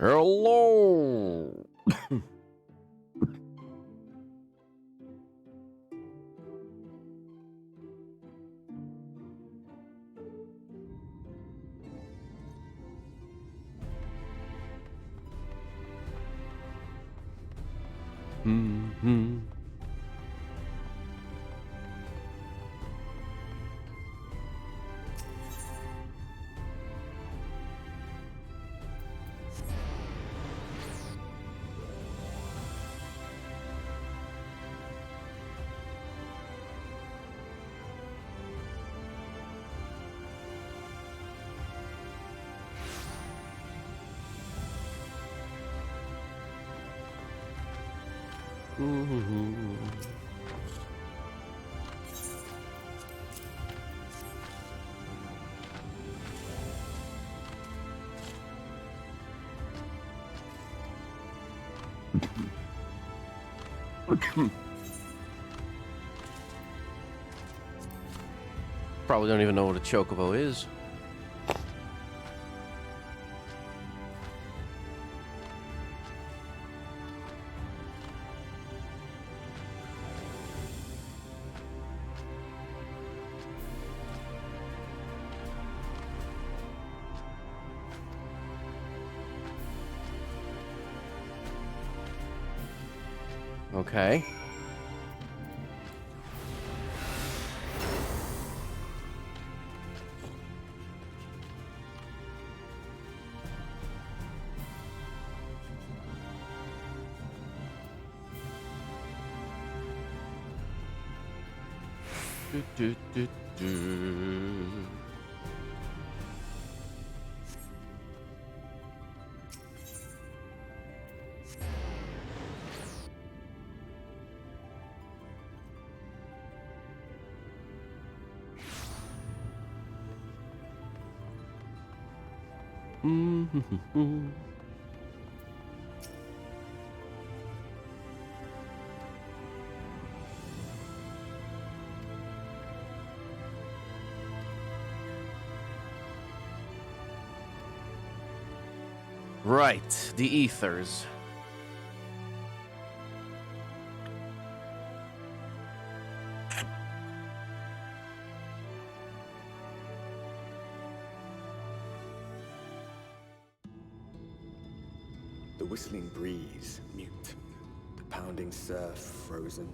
Hello. Mm-hmm. Mm-hmm. Probably don't even know what a chocobo is. Okay. Do, do, do. Mm-hmm. Right, the ethers. The whistling breeze, mute. The pounding surf, frozen.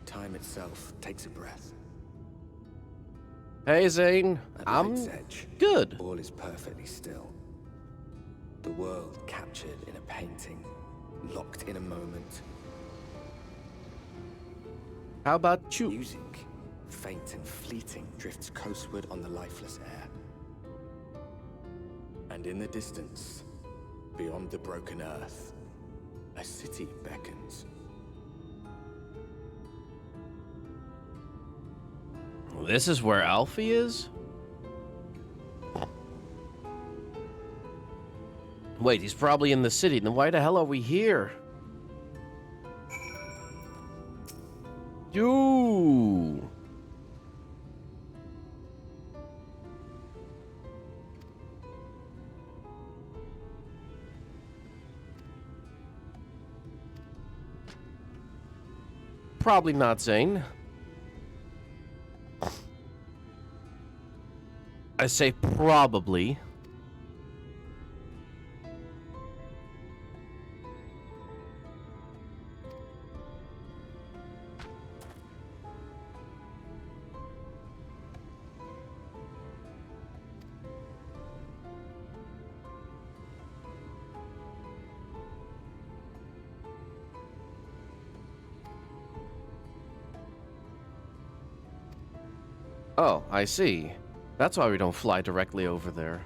Time itself takes a breath. Hey, Zane. At I'm night's edge, good. all is perfectly still. The world captured in a painting, locked in a moment. How about you? Music, faint and fleeting, drifts coastward on the lifeless air. And in the distance, beyond the broken earth, a city beckons. This is where Alfie is? Wait, he's probably in the city. Then why the hell are we here? You. Probably not Zane. I say probably. Oh, I see. That's why we don't fly directly over there.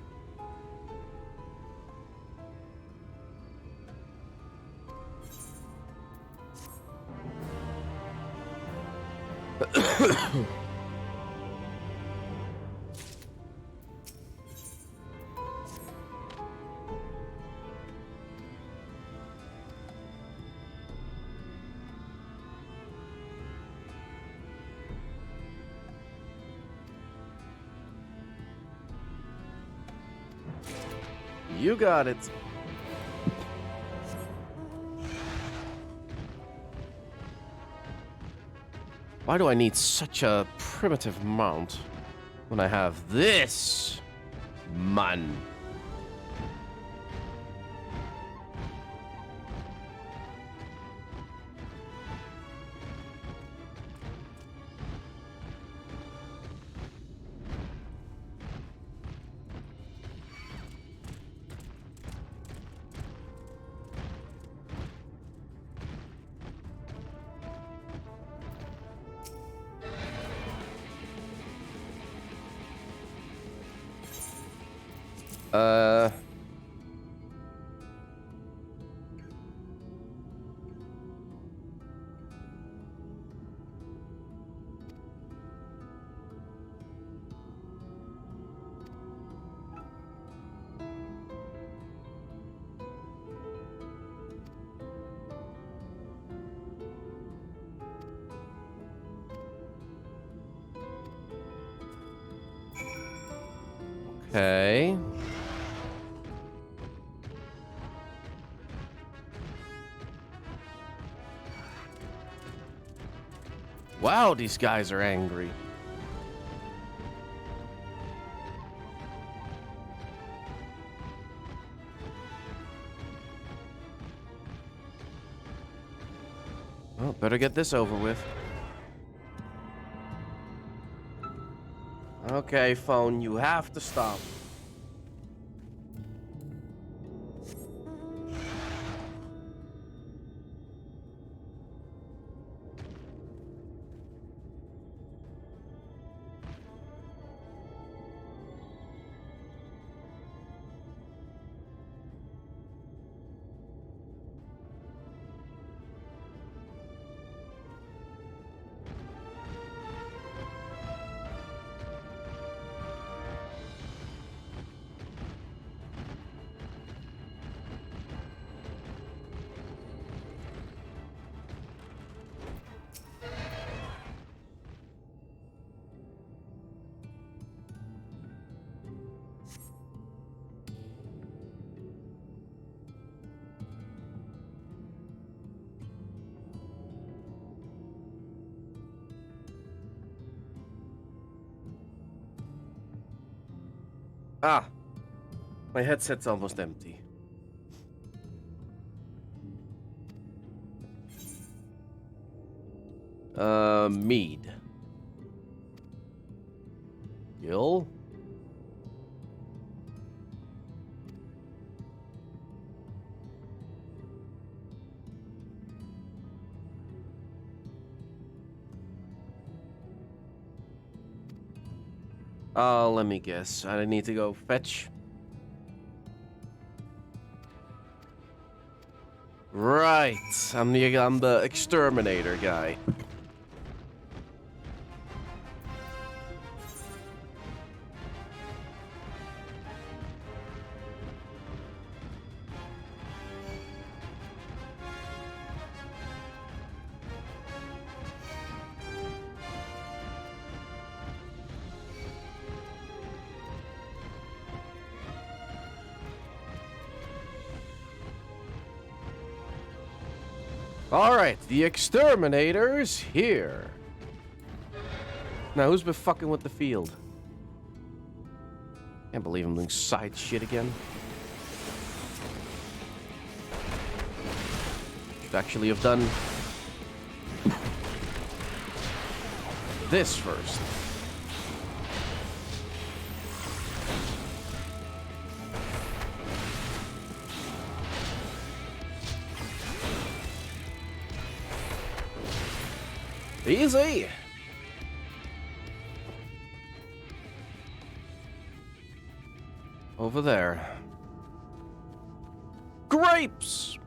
You got it. Why do I need such a primitive mount when I have this? Man. Okay. Wow, these guys are angry. Well, better get this over with. Okay, phone, you have to stop. Ah, my headset's almost empty. Mead. Gil? Let me guess. I need to go fetch. Right. I'm the exterminator guy. Alright, the exterminator's here. Now, who's been fucking with the field? Can't believe I'm doing side shit again. Should actually have done this first. Easy. Over there. Grapes!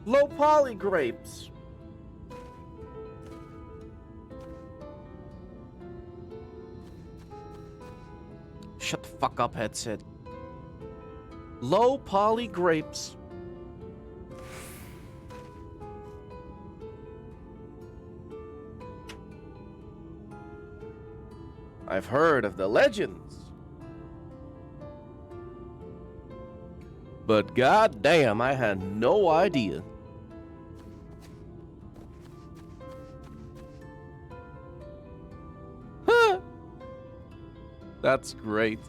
Low poly grapes. Shut the fuck up, headset. Low poly grapes. I've heard of the legends. But goddamn, I had no idea. That's great.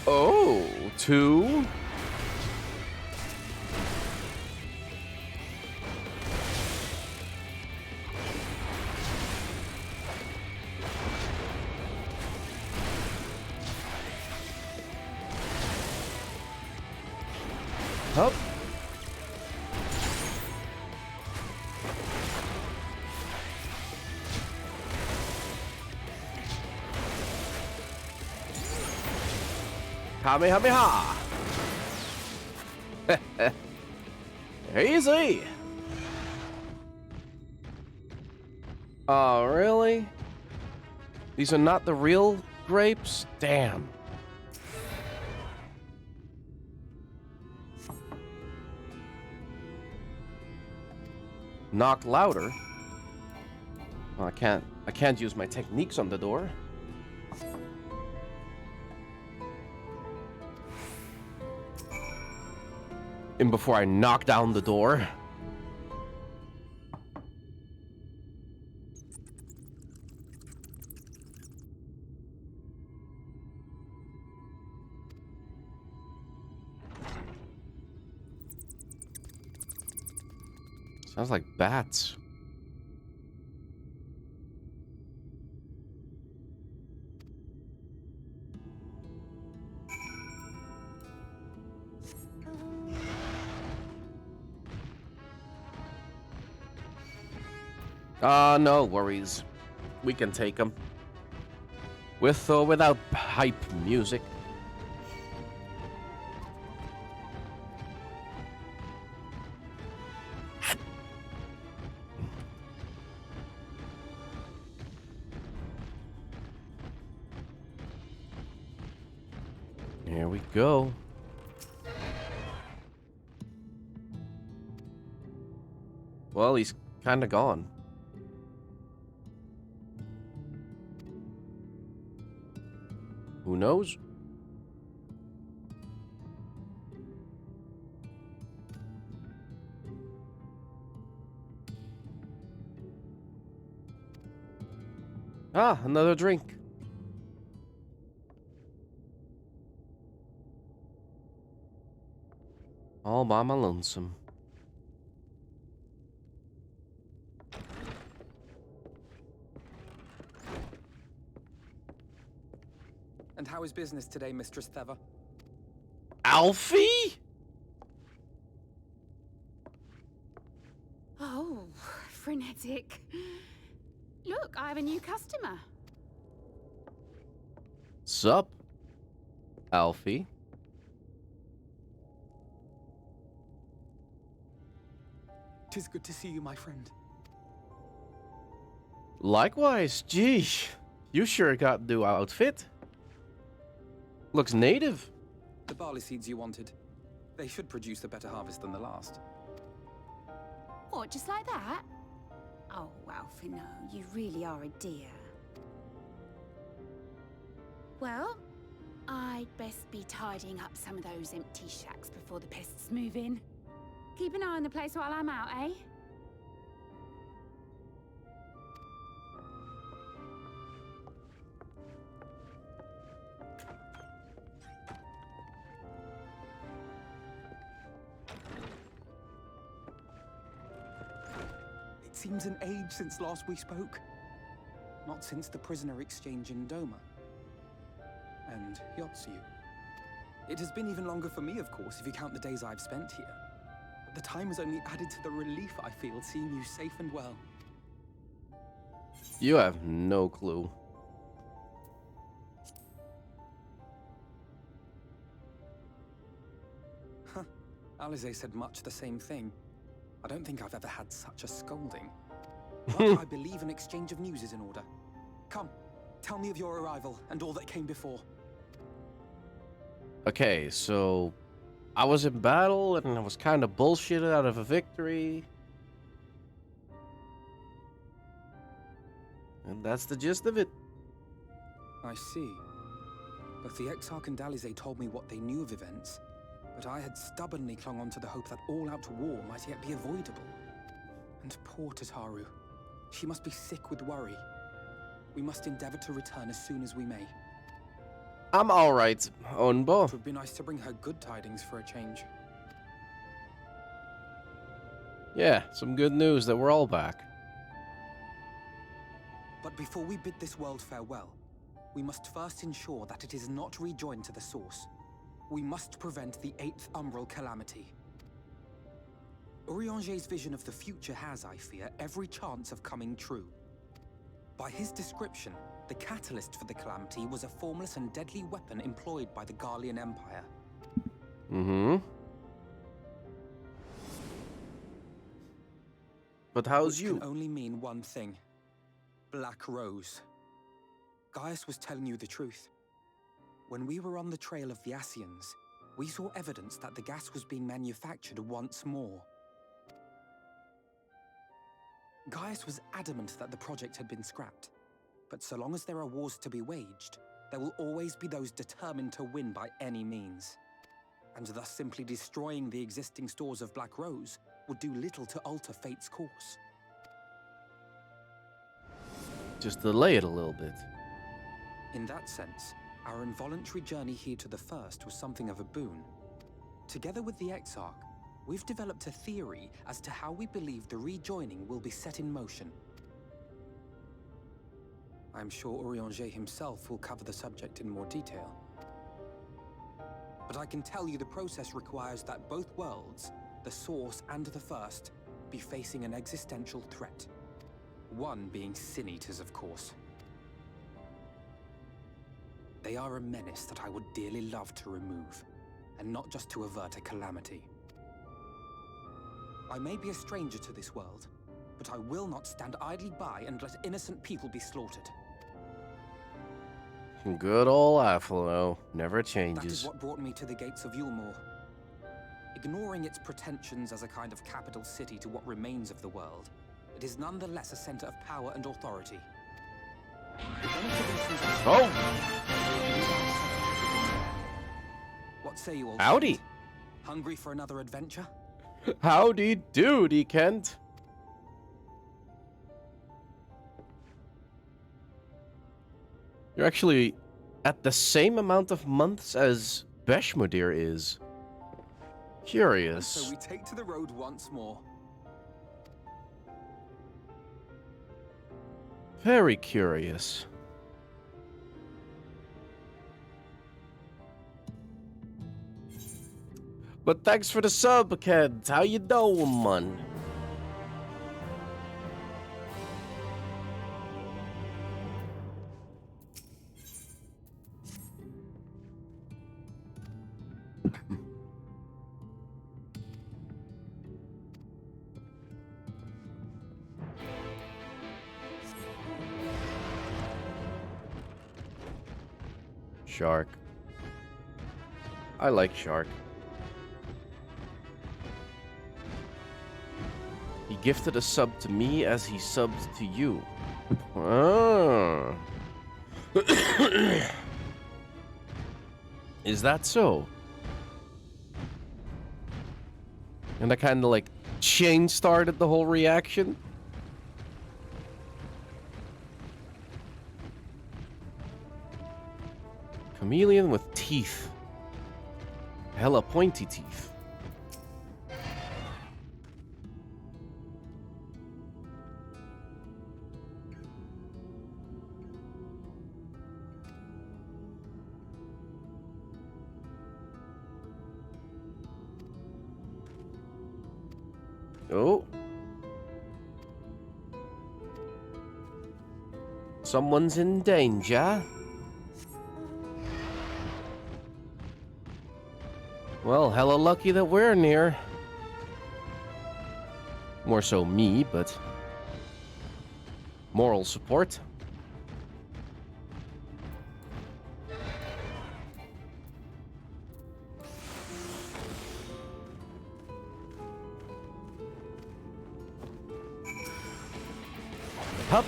Oh, 2. Up. Kamehameha! Easy! Oh, really? These are not the real grapes? Damn. Knock louder? Oh, I can't use my techniques on the door. And before I knock down the door. Sounds like bats. No worries. We can take them. With or without hype music. Here we go. Well, he's kind of gone. Who knows? Ah, another drink. All by my lonesome. And how is business today, Mistress Theva? Alfie? Oh, frenetic. Look, I have a new customer. Sup, Alfie? Tis good to see you, my friend. Likewise, geesh. You sure got new outfit. Looks native. The barley seeds you wanted. They should produce a better harvest than the last. What, just like that? Oh, Alphinaud, you really are a dear. Well, I'd best be tidying up some of those empty shacks before the pests move in. Keep an eye on the place while I'm out, eh? It seems an age since last we spoke. Not since the prisoner exchange in Doma. And Yotsu. It has been even longer for me, of course, if you count the days I've spent here. But the time has only added to the relief I feel seeing you safe and well. You have no clue. Huh. Alize said much the same thing. I don't think I've ever had such a scolding. But I believe an exchange of news is in order. Come, tell me of your arrival and all that came before. Okay, so I was in battle and I was kind of bullshitted out of a victory. And that's the gist of it. I see. Both the Exarch and Alize told me what they knew of events, but I had stubbornly clung on to the hope that all-out war might yet be avoidable. And poor Tataru. She must be sick with worry. We must endeavor to return as soon as we may. I'm alright, Onbo. It would be nice to bring her good tidings for a change. Yeah, some good news that we're all back. But before we bid this world farewell, we must first ensure that it is not rejoined to the source. We must prevent the 8th Umbral calamity. Urianger's vision of the future has, I fear, every chance of coming true. By his description, the catalyst for the calamity was a formless and deadly weapon employed by the Garlean Empire. Mm-hmm. But how's Which you? can only mean one thing. Black Rose. Gaius was telling you the truth. When we were on the trail of the Ascians, we saw evidence that the gas was being manufactured once more. Gaius was adamant that the project had been scrapped. But so long as there are wars to be waged, there will always be those determined to win by any means. And thus simply destroying the existing stores of Black Rose would do little to alter fate's course. Just delay it a little bit. In that sense, our involuntary journey here to the First was something of a boon. Together with the Exarch, we've developed a theory as to how we believe the rejoining will be set in motion. I'm sure Urianger himself will cover the subject in more detail. But I can tell you the process requires that both worlds, the Source and the First, be facing an existential threat. One being Sin Eaters, of course. They are a menace that I would dearly love to remove, and not just to avert a calamity. I may be a stranger to this world, but I will not stand idly by and let innocent people be slaughtered. Good old Alphinaud never That is changes. what brought me to the gates of Yulmore. Ignoring its pretensions as a kind of capital city to what remains of the world, it is nonetheless a center of power and authority. Oh! What say you all? Howdy. Kent? Hungry for another adventure? Howdy doody, Kent. You're actually at the same amount of months as Beshmudir is. Curious. So we take to the road once more. Very curious. But thanks for the sub, Kent. How you doing, man? Shark. I like Shark. He gifted a sub to me as he subbed to you. Ah. Is that so? And that kind of like chain started the whole reaction? Chameleon with teeth. Hella pointy teeth. Oh. Someone's in danger. Well, hella lucky that we're near. More so me, but moral support. Hup.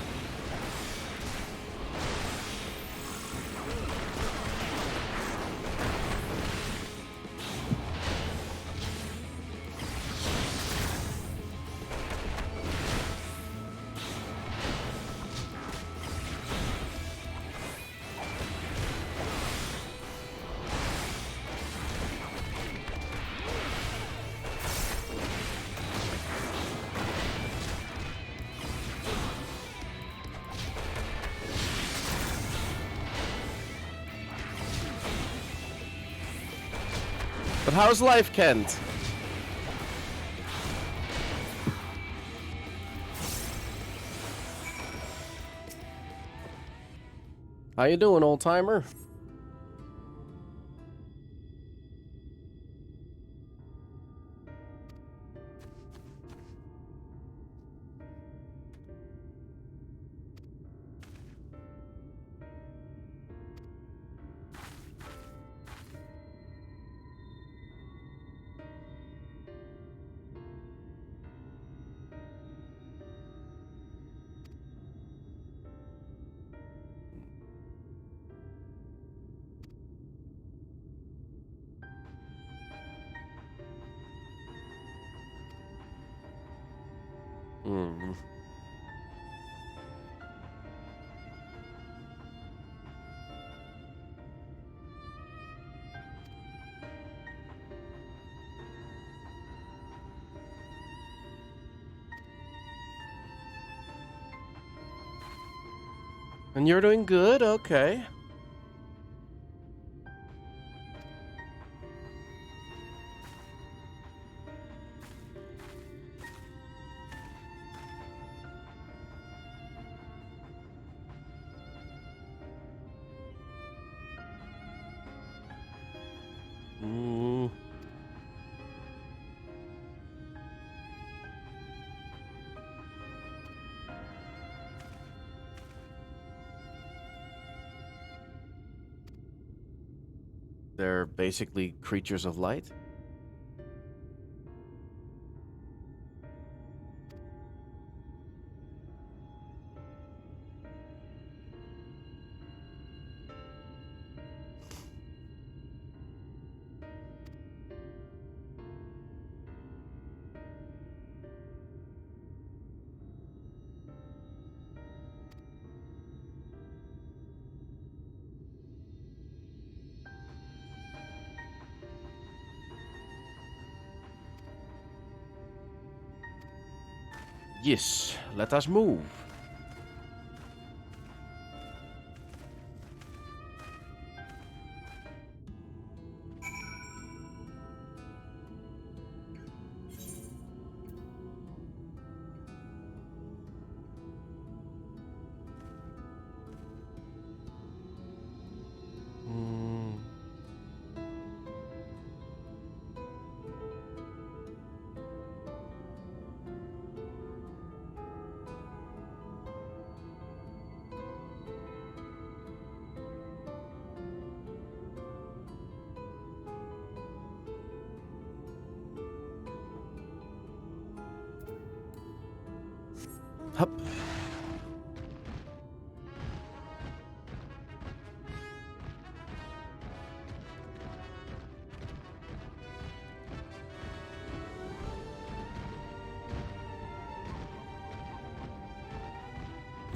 But how's life, Kent? How you doing, old timer? Hmm. And you're doing good? Okay. Mm. They're basically creatures of light. Yes, let us move. Mm. Hup.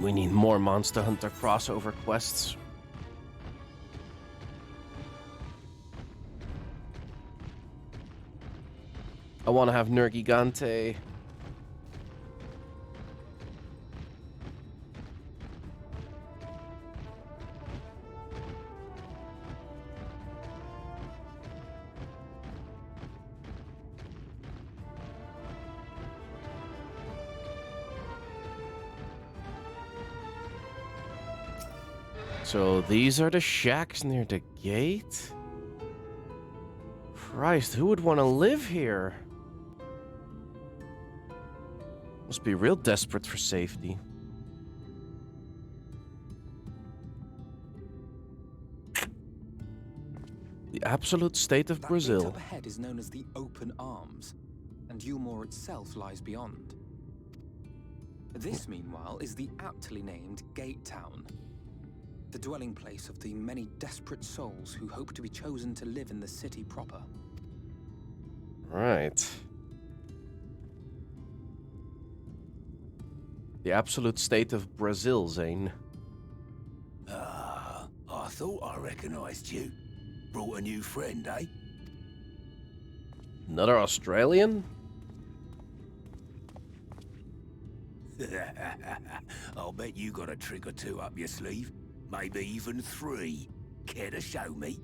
We need more Monster Hunter crossover quests. I want to have Nergigante. So these are the shacks near the gate? Christ, who would want to live here? Must be real desperate for safety. The absolute state of That Brazil. gate up ahead is known as the Open Arms, and Yulmore itself lies beyond. This, meanwhile, is the aptly named Gate Town, the dwelling place of the many desperate souls who hope to be chosen to live in the city proper. Right. The absolute state of Brazil, Zane. Ah, I thought I recognized you. Brought a new friend, eh? Another Australian? I'll bet you got a trick or two up your sleeve. Maybe even 3. Care to show me?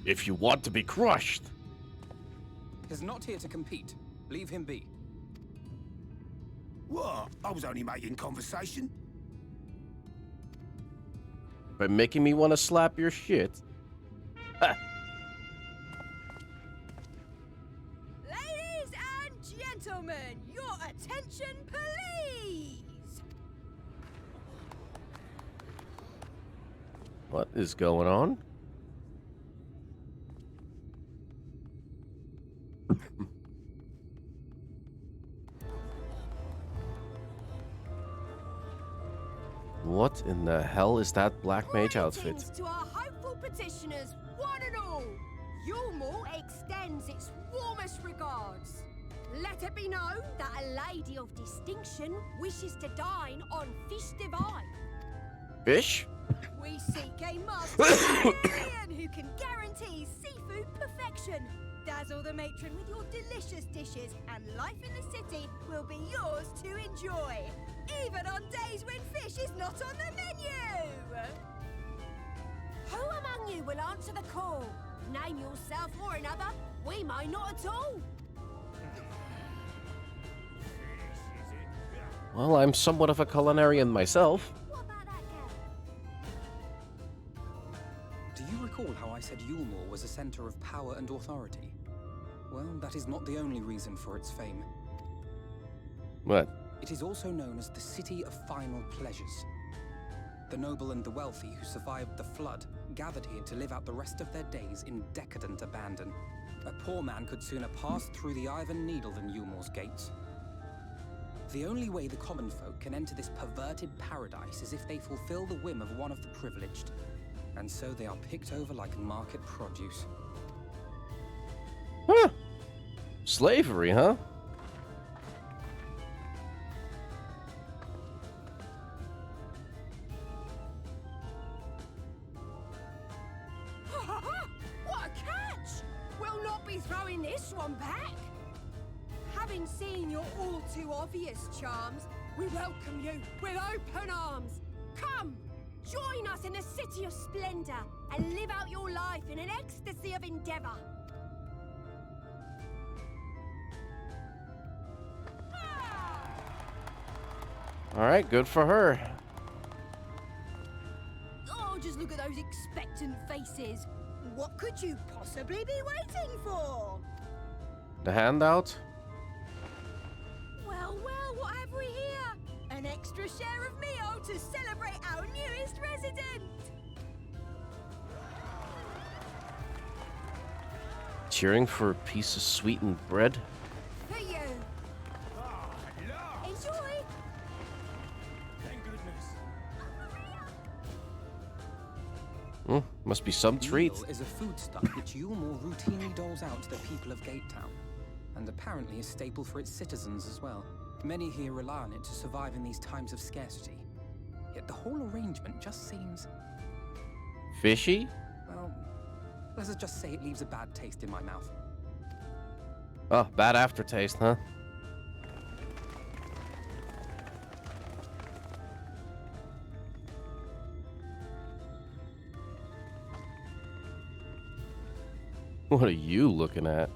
If you want to be crushed. He's not here to compete. Leave him be. What? I was only making conversation. By making me want to slap your shit. Ha. Ladies and gentlemen, your attention, please! What is going on? What in the hell is that black mage outfit? Greetings to our hopeful petitioners, one and all. Yulmore extends its warmest regards. Let it be known that a lady of distinction wishes to dine on fish divine. Fish? We seek a master who can guarantee seafood perfection. Dazzle the matron with your delicious dishes, and life in the city will be yours to enjoy, even on days when fish is not on the menu. Who among you will answer the call? Name yourself or another. We may not at all. Well, I'm somewhat of a culinarian myself. What about that girl? Do you recall how I said Yulmore was a center of power and authority? Well, that is not the only reason for its fame. What? It is also known as the City of Final Pleasures. The noble and the wealthy who survived the flood gathered here to live out the rest of their days in decadent abandon. A poor man could sooner pass through the Iron Needle than Yulmore's gates. The only way the common folk can enter this perverted paradise is if they fulfill the whim of one of the privileged. And so they are picked over like market produce. Huh. Slavery, huh? What a catch! We'll not be throwing this one back. Having seen your all too obvious charms, we welcome you with open arms. Come, join us in the city of splendor and live out your life in an ecstasy of endeavor. All right, good for her. Oh, just look at those expectant faces. What could you possibly be waiting for? The handout? Well, what have we here? An extra share of meal to celebrate our newest resident. Cheering for a piece of sweetened bread? For you. Enjoy. Thank goodness. Must be some treat. Meal is a foodstuff which Yulmore routinely doles out to the people of Gate Town, and apparently a staple for its citizens as well. Many here rely on it to survive in these times of scarcity. Yet the whole arrangement just seems, Fishy? well, let's just say it leaves a bad taste in my mouth. Oh, bad aftertaste, huh? What are you looking at?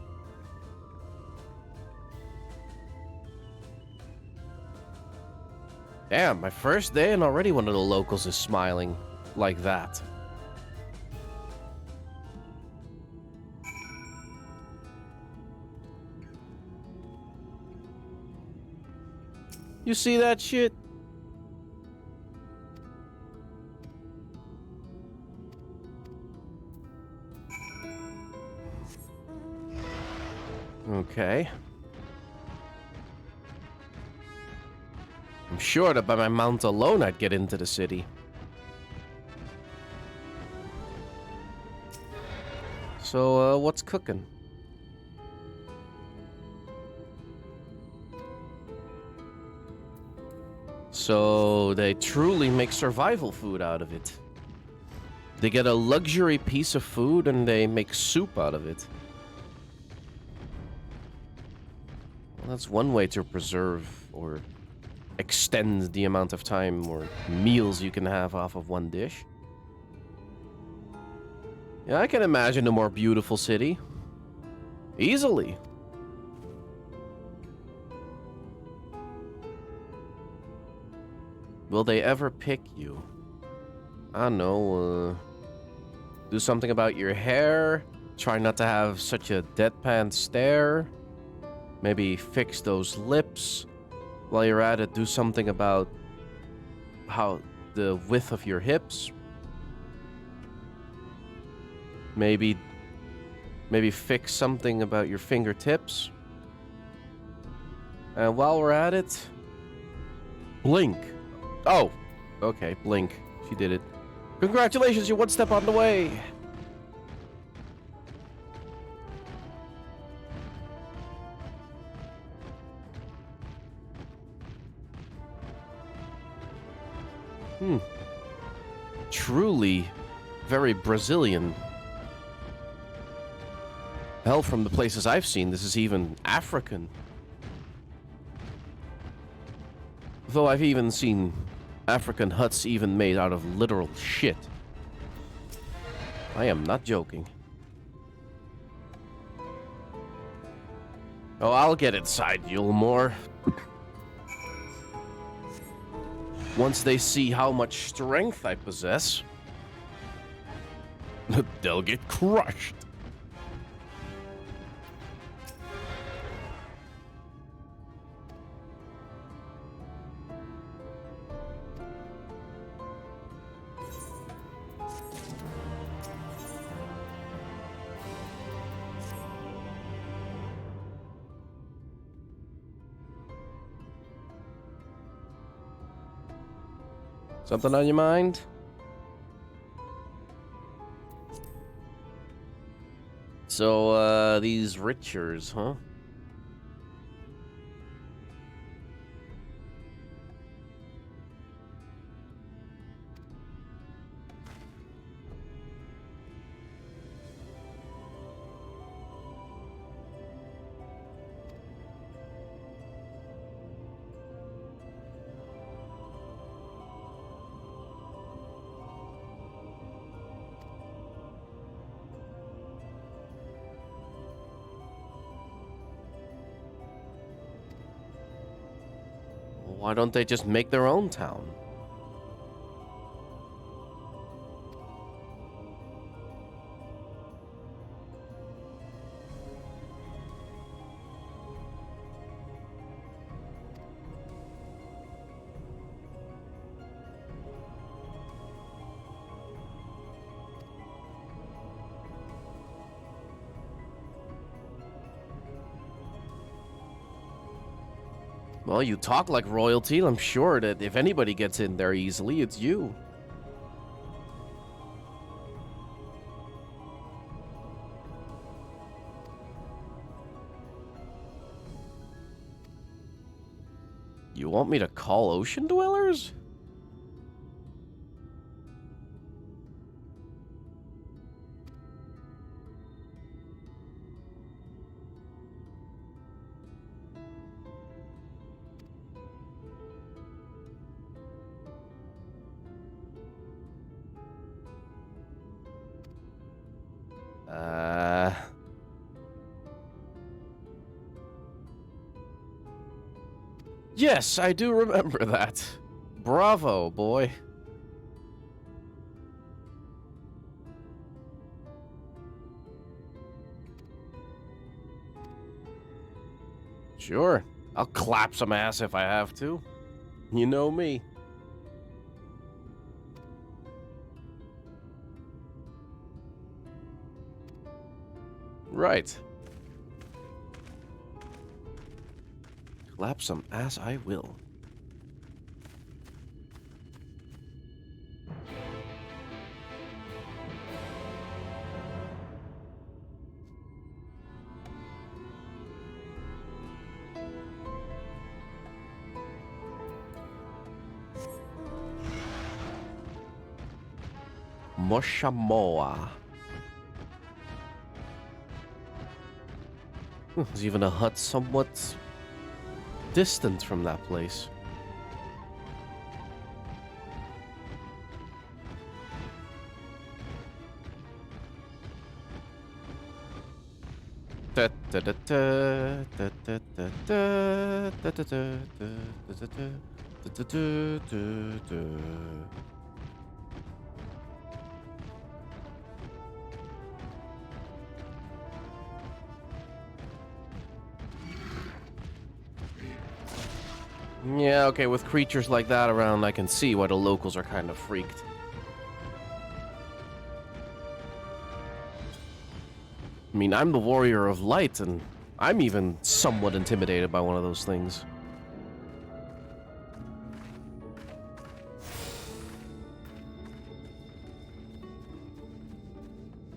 Damn, my first day and already one of the locals is smiling like that. You see that shit? Okay. I'm sure that by my mount alone I'd get into the city. So, what's cooking? So, they truly make survival food out of it. They get a luxury piece of food and they make soup out of it. Well, that's one way to preserve or extend the amount of time or meals you can have off of one dish. Yeah, I can imagine a more beautiful city. Easily. Will they ever pick you? I don't know, do something about your hair. Try not to have such a deadpan stare. Maybe fix those lips. While you're at it, do something about how the width of your hips. Maybe fix something about your fingertips. And while we're at it, blink. Oh, okay, blink. She did it. Congratulations, you're one step on the way. Truly very Brazilian. Hell, from the places I've seen, this is even African. Though I've even seen African huts even made out of literal shit. I am not joking. Oh, I'll get inside, Yulmore. Once they see how much strength I possess, they'll get crushed. Something on your mind? So, these Richers, huh? Why don't they just make their own town? Well, you talk like royalty. I'm sure that if anybody gets in there easily, it's you. You want me to call ocean dwellers? Yes, I do remember that. Bravo, boy. Sure, I'll clap some ass if I have to. You know me. Right. Clap some ass I will. Moshamoa. There's even a hut somewhat distant from that place. Da, da, da, da, da, da, da, da, da, da, da, da, da, da, da, da. Yeah, okay, with creatures like that around, I can see why the locals are kind of freaked. I mean, I'm the warrior of light, and I'm even somewhat intimidated by one of those things.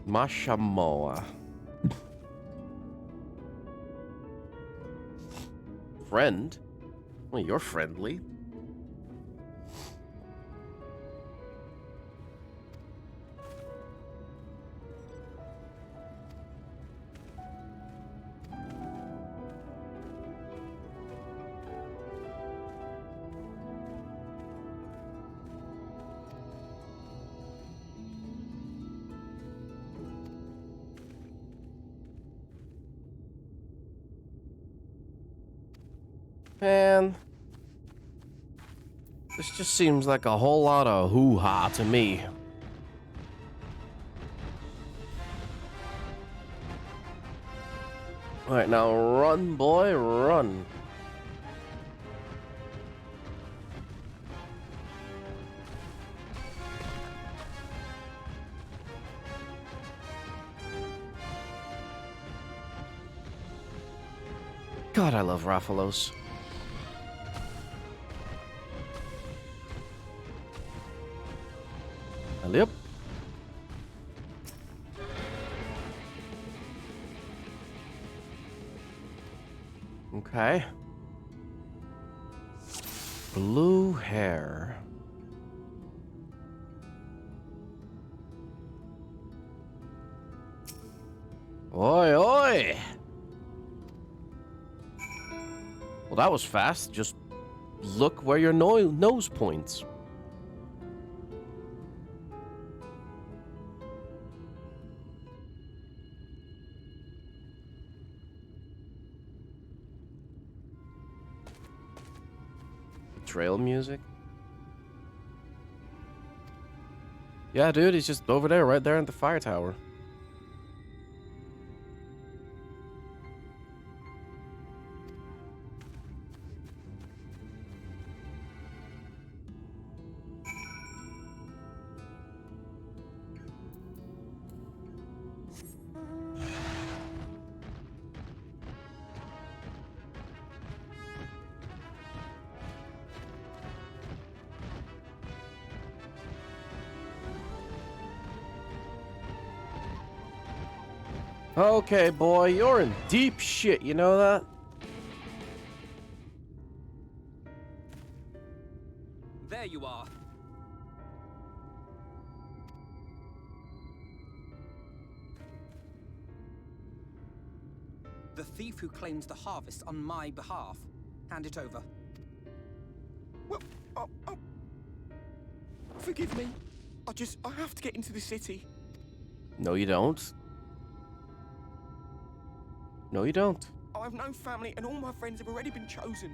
Mashamoa. Friend? Well, you're friendly. Man, this just seems like a whole lot of hoo-ha to me. Alright, now run, boy, run. God, I love Raphalos. Yep. Okay. Blue hair. Oi, oi! Well, that was fast. Just look where your nose points. Trail music? Yeah, dude, he's just over there, right there at the fire tower. Okay, boy, you're in deep shit, you know that? There you are. The thief who claims the harvest on my behalf. Hand it over. Well, forgive me. I have to get into the city. No, you don't. No, you don't. I have no family and all my friends have already been chosen.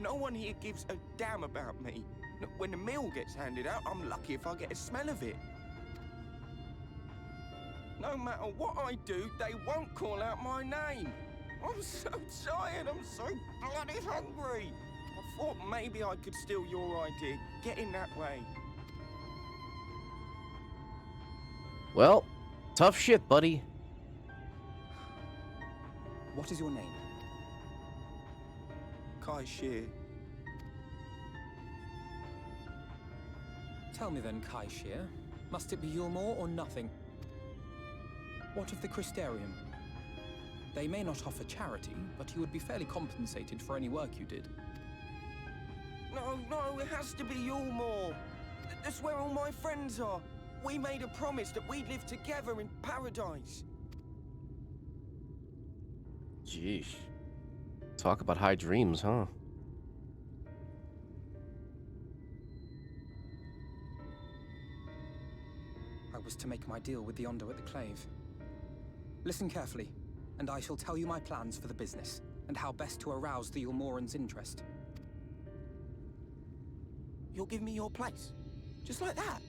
No one here gives a damn about me. When the meal gets handed out, I'm lucky if I get a smell of it. No matter what I do, they won't call out my name. I'm so tired, I'm so bloody hungry. I thought maybe I could steal your idea. Get in that way. Well, tough shit, buddy. What is your name? Kai Shear. Tell me then, Kai Shear. Must it be Yulmore or nothing? What of the Christerium? They may not offer charity, but you would be fairly compensated for any work you did. No, it has to be Yulmore. That's where all my friends are. We made a promise that we'd live together in paradise. Jeez. Talk about high dreams, huh? I was to make my deal with the Ondo at the Clave. Listen carefully, and I shall tell you my plans for the business, and how best to arouse the Ulmoran's interest. You'll give me your place? Just like that?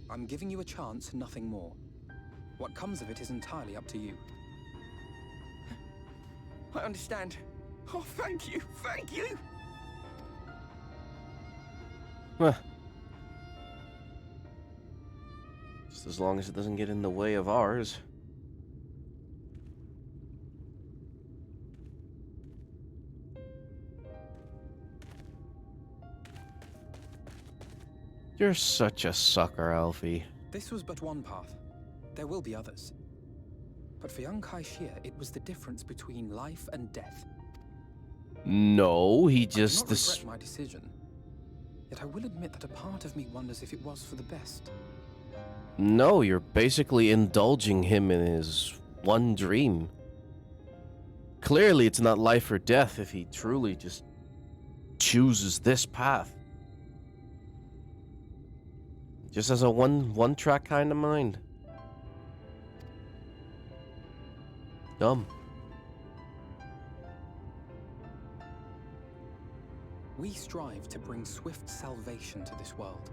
I'm giving you a chance, nothing more. What comes of it is entirely up to you. I understand. Oh, thank you, thank you! Huh. Just as long as it doesn't get in the way of ours. You're such a sucker, Alfie. This was but one path. There will be others. But for young Kai Shia, it was the difference between life and death. No, he I just... do not regret my decision. Yet I will admit that a part of me wonders if it was for the best. No, you're basically indulging him in his one dream. Clearly, it's not life or death if he truly just chooses this path. Just as a one-track kind of mind. Dumb. We strive to bring swift salvation to this world,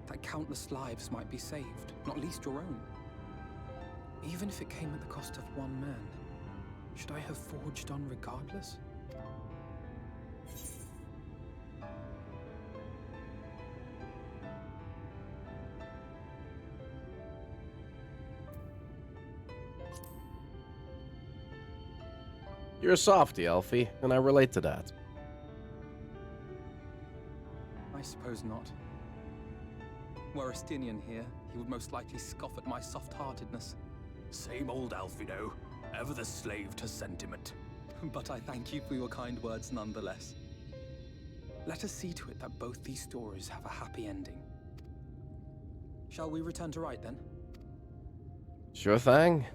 that countless lives might be saved, not least your own. Even if it came at the cost of one man, should I have forged on regardless? You're a softie, Alfie, and I relate to that. I suppose not. Were Estinian here, he would most likely scoff at my soft-heartedness. Same old Alphinaud, ever the slave to sentiment. But I thank you for your kind words nonetheless. Let us see to it that both these stories have a happy ending. Shall we return to Wright then? Sure thing.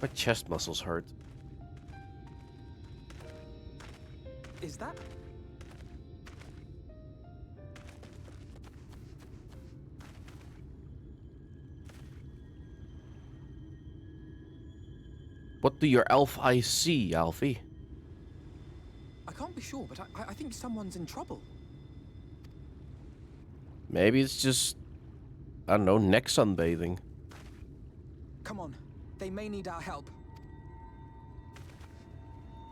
My chest muscles hurt. Is that... What do your elf eyes see, Alfie? I can't be sure, but I think someone's in trouble. Maybe it's just, I don't know, neck sunbathing. Come on, they may need our help.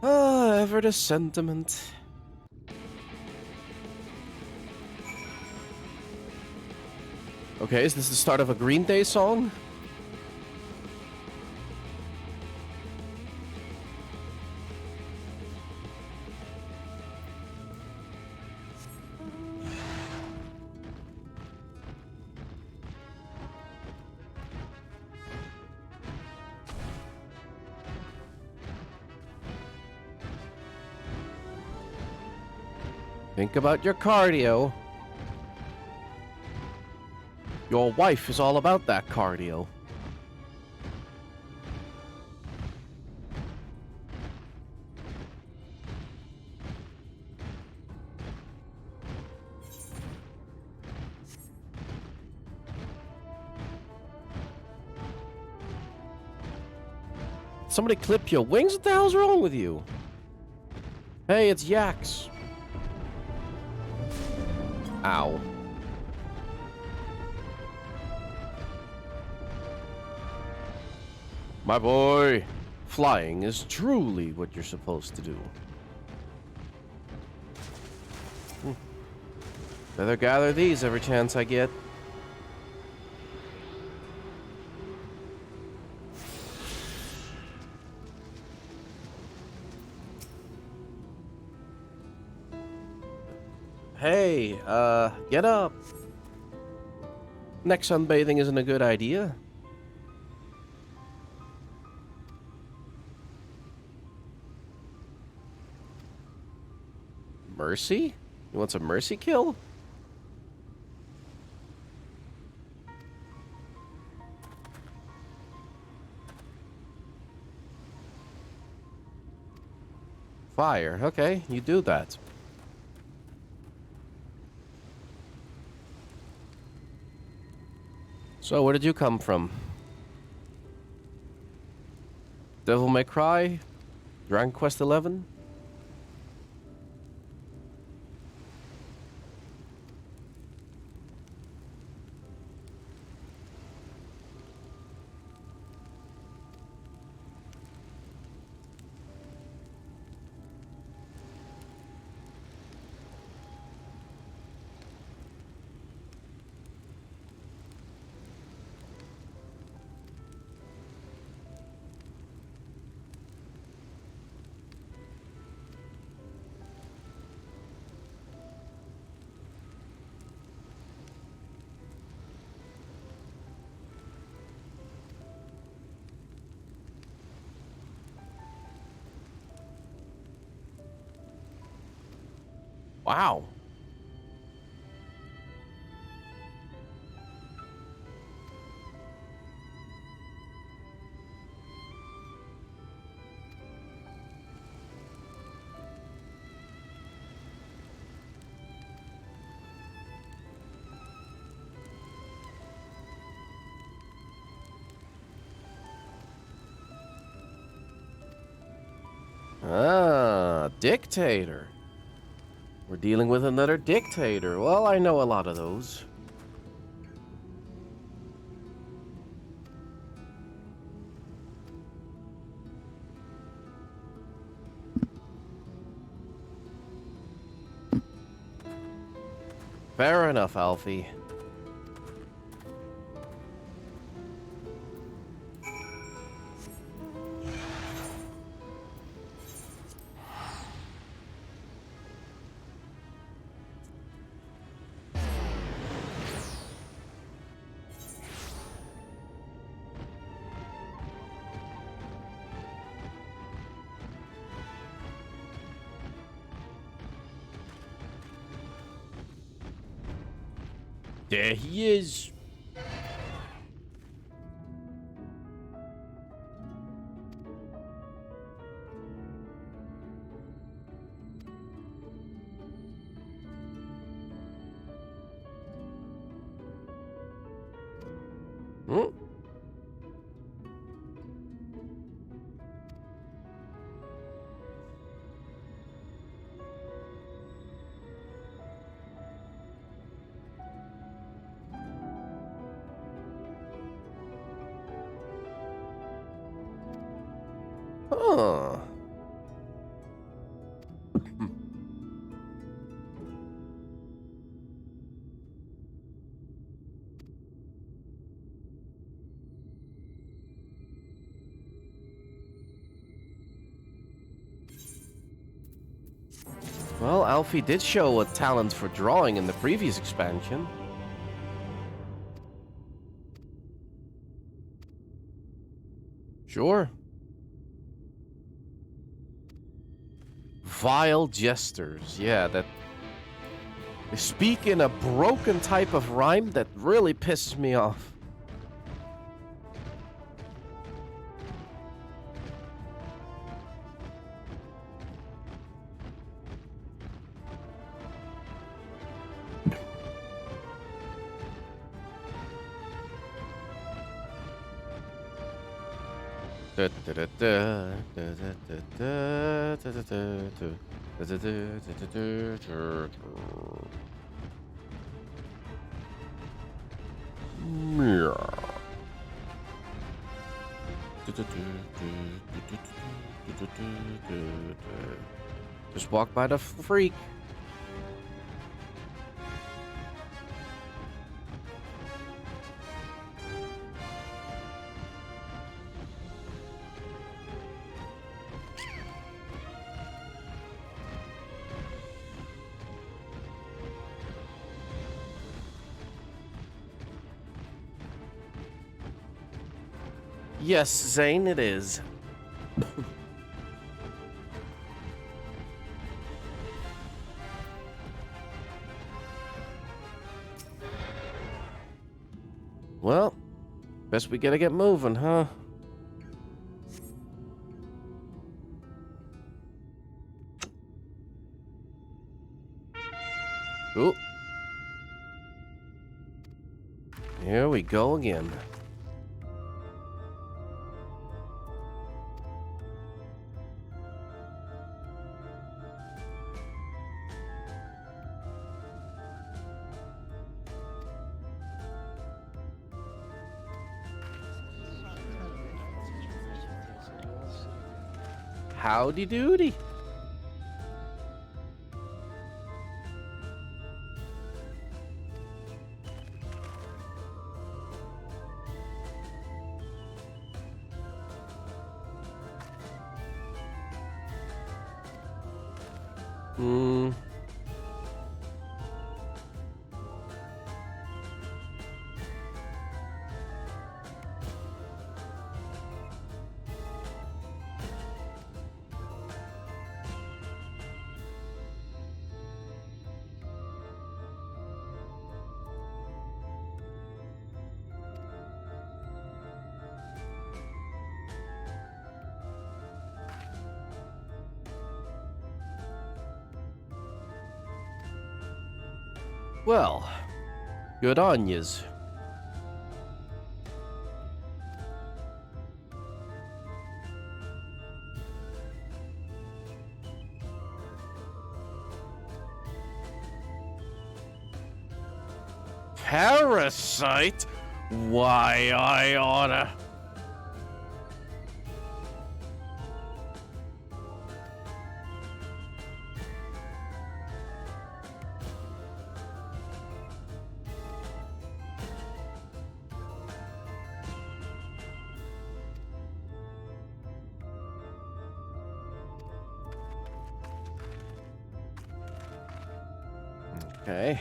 Ah, ever the sentiment. Okay, is this the start of a Green Day song? Think about your cardio. Your wife is all about that cardio. Somebody clip your wings? What the hell's wrong with you? Hey, it's Yax. Ow. My boy, flying is truly what you're supposed to do. Better gather these every chance I get. Hey, get up. Neck sunbathing isn't a good idea. Mercy? You want some mercy kill? Fire. Okay, you do that. So, where did you come from? Devil May Cry? Dragon Quest 11? Wow. Ah, dictator. We're dealing with another dictator. Well, I know a lot of those. Fair enough, Alfie. There he is. Hmm? Huh. Well, Alfie did show a talent for drawing in the previous expansion. Sure. Vile jesters. Yeah, that... They speak in a broken type of rhyme that really pisses me off. Just walk by the freak. Yes, Zane, it is. Well, best we gotta get moving, huh? Ooh. Here we go again. Howdy doody. Well, good on yous. Parasite? Why, I oughta... Okay.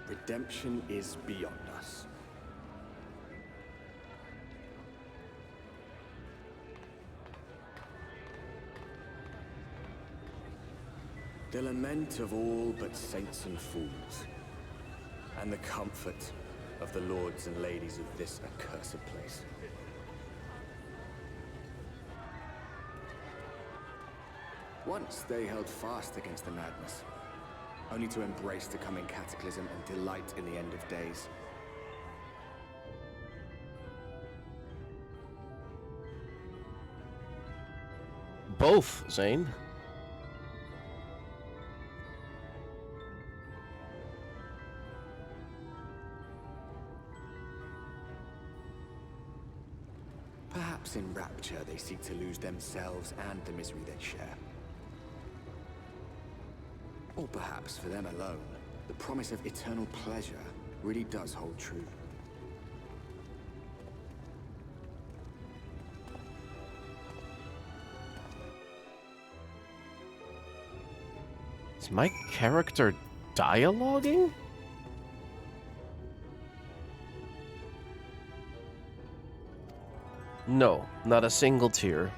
Redemption is beyond us. The lament of all but saints and fools, and the comfort of the lords and ladies of this accursed place. Once they held fast against the madness, only to embrace the coming cataclysm and delight in the end of days. Both, Zane. Perhaps in rapture they seek to lose themselves and the misery they share. Or perhaps for them alone, the promise of eternal pleasure really does hold true. Is my character dialoguing? No, not a single tear.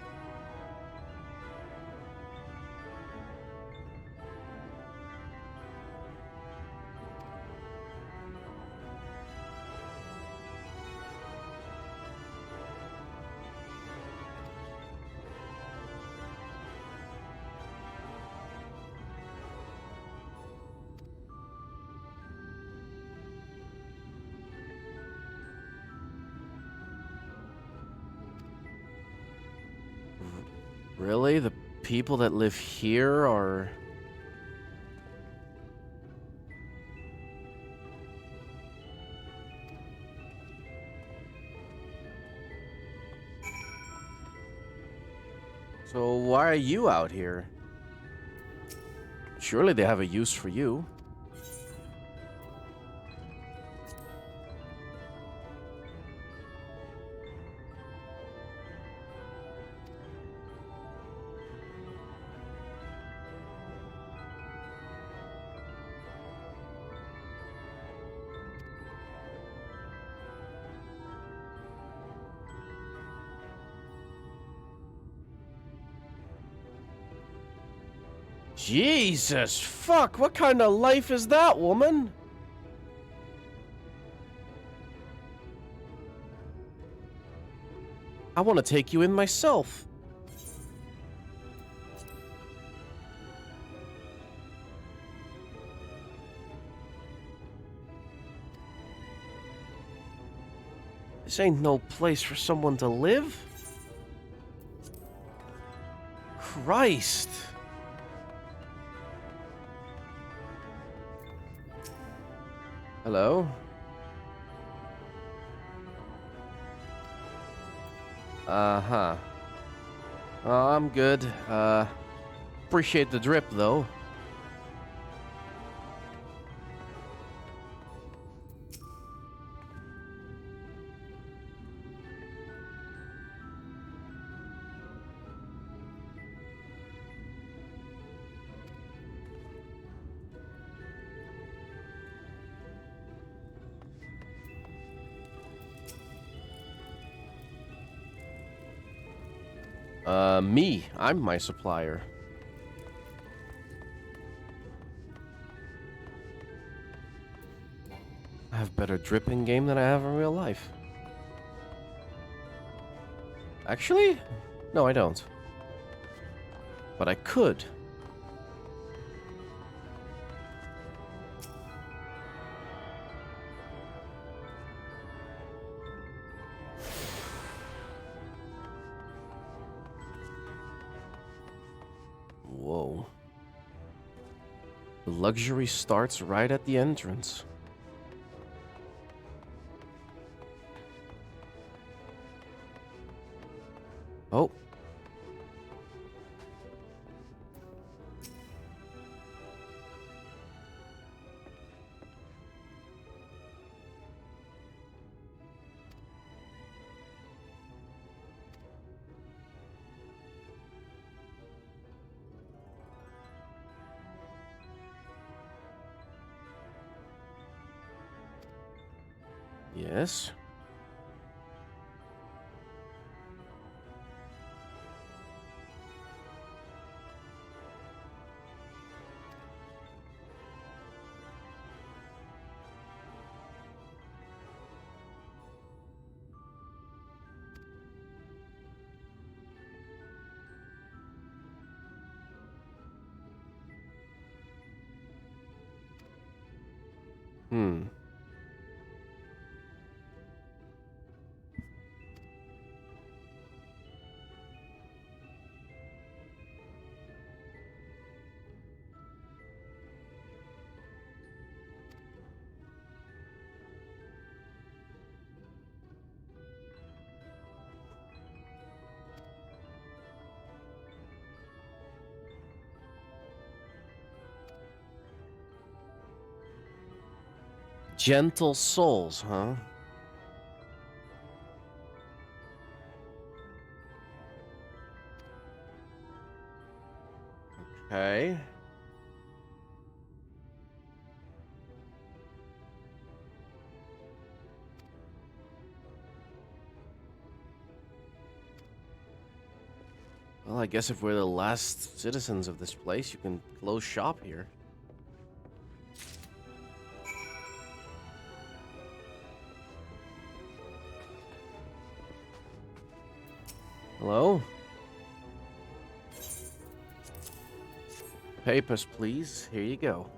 Really? The people that live here are... So why are you out here? Surely they have a use for you. Jesus, fuck, what kind of life is that, woman? I want to take you in myself. This ain't no place for someone to live. Christ. Hello? Uh-huh. I'm good. Appreciate the drip, though. Me. I'm my supplier. I have better drip in game than I have in real life. Actually? No, I don't. But I could. Whoa. The luxury starts right at the entrance. Oh. Yes. Hmm. Gentle souls, huh? Okay. Well, I guess if we're the last citizens of this place, you can close shop here. Hello? Papers, please. Here you go.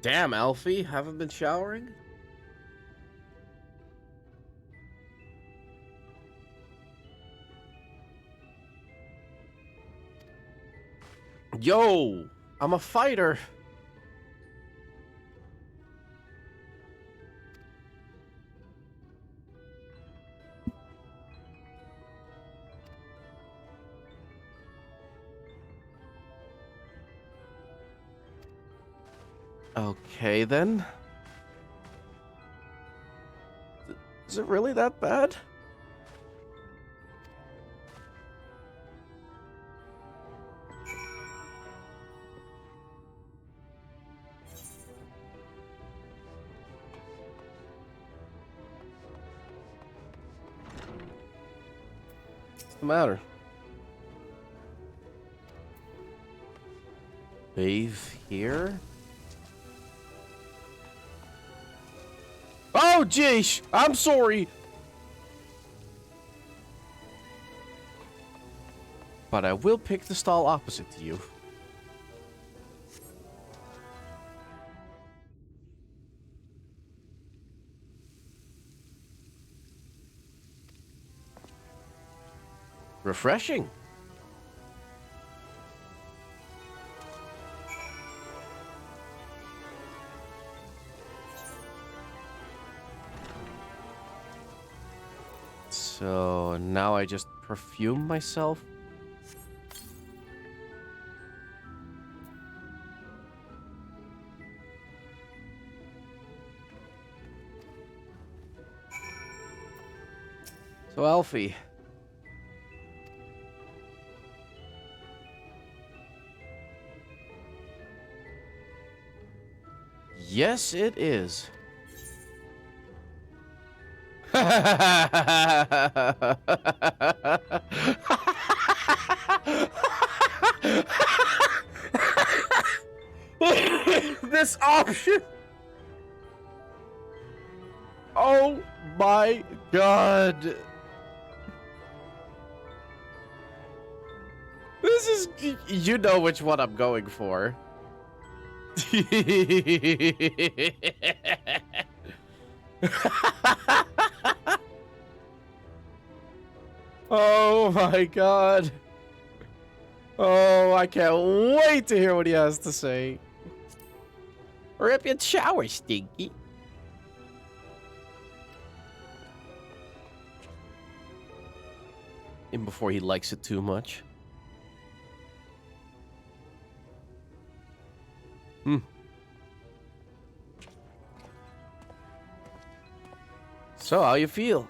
Damn, Alfie, haven't been showering? Yo, I'm a fighter. Okay, then. Is it really that bad? What's the matter? Bathe here? Oh, jeez! I'm sorry! But I will pick the stall opposite to you. Refreshing. So now I just perfume myself. So Alfie. Yes, it is. This option. Oh my god. This is... You know which one I'm going for. Oh my god. Oh, I can't wait to hear what he has to say. Rip your shower, Stinky. In before he likes it too much. So, how you feel?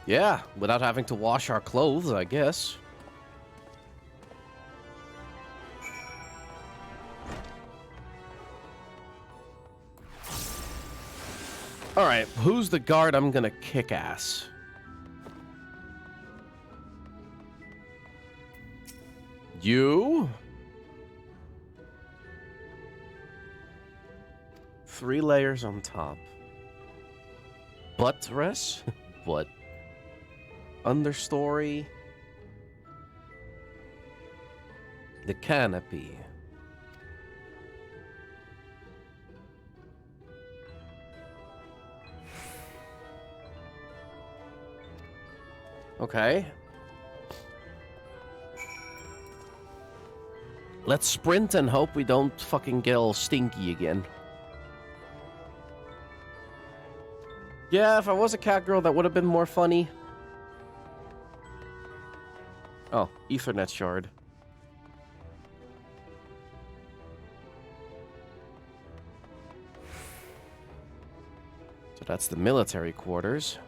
Yeah, without having to wash our clothes, I guess. Alright, who's the guard I'm gonna kick ass? You? 3 layers on top. Buttress? What? Understory. The canopy. Okay. Let's sprint and hope we don't fucking get all stinky again. Yeah, if I was a cat girl, that would have been more funny. Oh, Ethernet shard. So that's the military quarters.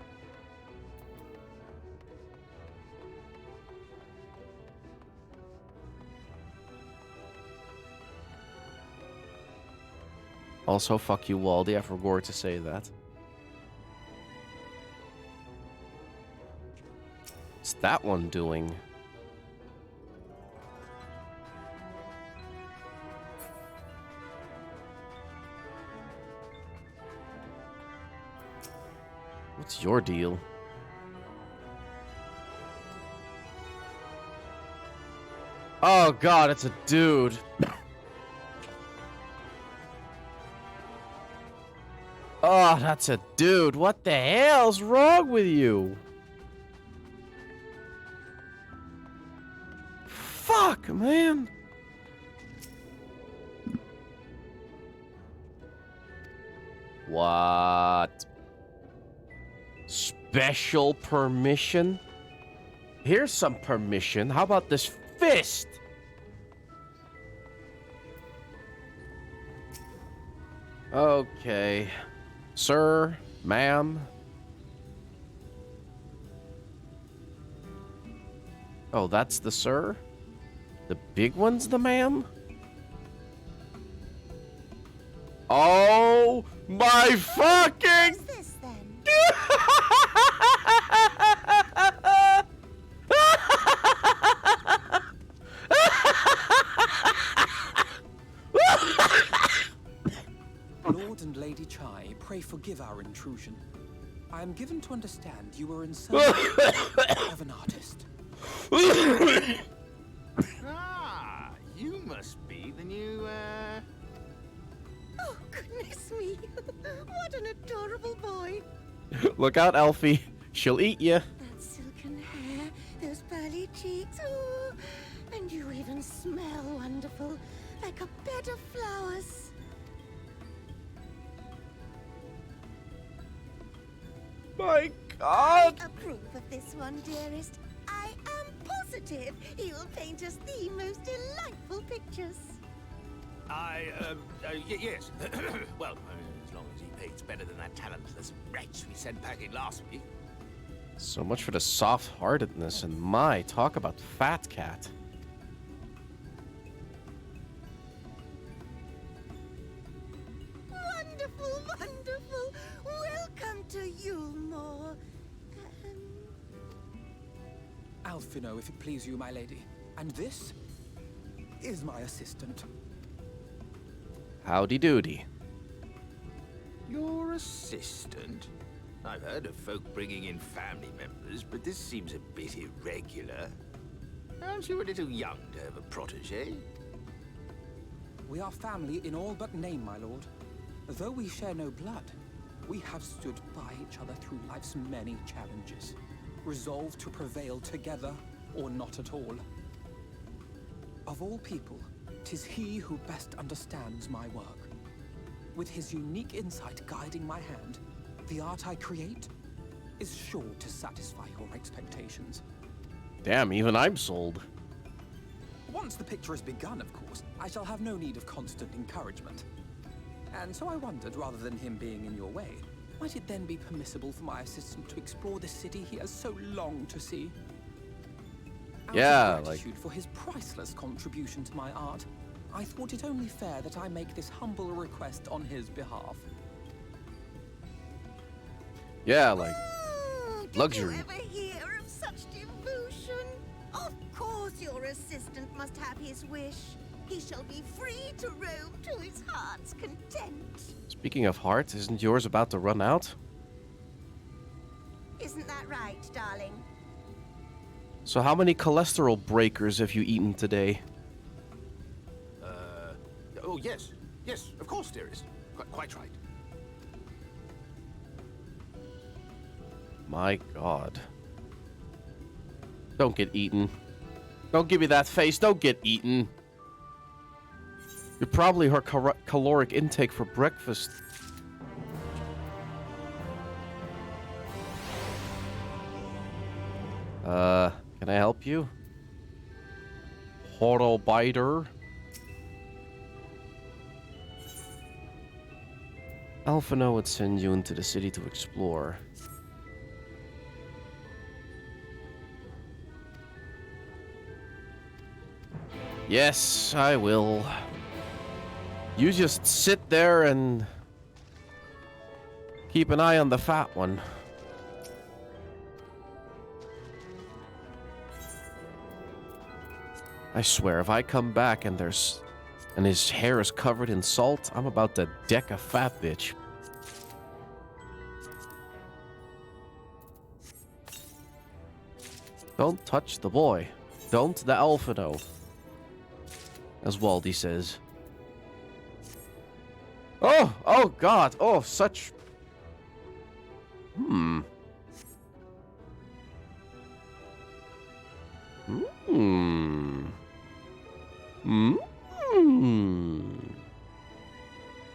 Also, fuck you, Waldy. I forgot to say that. What's that one doing? What's your deal? Oh god, it's a dude. Oh, that's a dude. What the hell's wrong with you? Fuck, man. What? special permission? Here's some permission. How about this fist? Okay. Sir, ma'am. Oh, that's the sir? The big one's the ma'am? Oh my fucking... What's this then? Lord and Lady Chai, pray forgive our intrusion. I am given to understand you were in search of an artist. Ah, you must be the new, Oh, goodness me. What an adorable boy. Look out, Alfie. She'll eat you. That silken hair, those pearly cheeks. Oh, and you even smell wonderful, like a bed of flowers. My God. I approve of this one, dearest. I am positive he will paint us the most delightful pictures. Yes. Well, as long as he paints better than that talentless wretch we sent packing last week. So much for the soft-heartedness, and my, talk about fat cat. Wonderful, wonderful. Welcome to Yulmore. Alphinaud, if it please you, my lady. And this is my assistant. Howdy doody. Your assistant? I've heard of folk bringing in family members, but this seems a bit irregular. Aren't you a little young to have a protege? We are family in all but name, my lord. Though we share no blood, we have stood by each other through life's many challenges, resolved to prevail together or not at all. Of all people, 'tis he who best understands my work. With his unique insight guiding my hand, the art I create is sure to satisfy your expectations. Damn, even I'm sold. Once the picture is begun, of course, I shall have no need of constant encouragement. And so I wondered, rather than him being in your way, might it then be permissible for my assistant to explore the city he has so longed to see? Out Yeah, of like... gratitude for his priceless contribution to my art, I thought it only fair that I make this humble request on his behalf. Yeah, like... Did luxury. you ever hear of such devotion? Of course your assistant must have his wish. He shall be free to roam to his heart's content. Speaking of heart, isn't yours about to run out? Isn't that right, darling? So how many cholesterol breakers have you eaten today? Oh, yes. Yes, of course, dearest. Quite right. My God. Don't get eaten. Don't give me that face. Don't get eaten. You're probably her caloric intake for breakfast. Can I help you? Horror-biter. Alphinaud would send you into the city to explore. Yes, I will. You just sit there and keep an eye on the fat one. I swear, if I come back and his hair is covered in salt, I'm about to deck a fat bitch. Don't touch the boy. Don't the Alphinaud. As Waldy says. Oh God. Oh, such...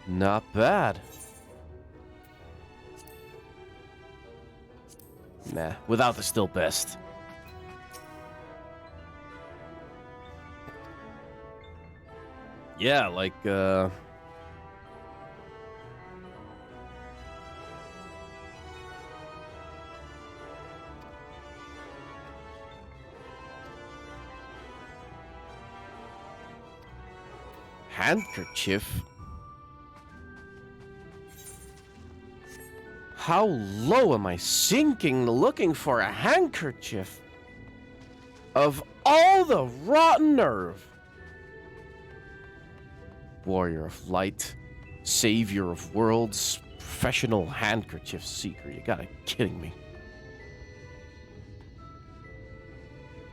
Not bad. Without is still best. Yeah, like, handkerchief? How low am I sinking looking for a handkerchief? Of all the rotten nerve! Warrior of light, savior of worlds, professional handkerchief seeker. You gotta be kidding me.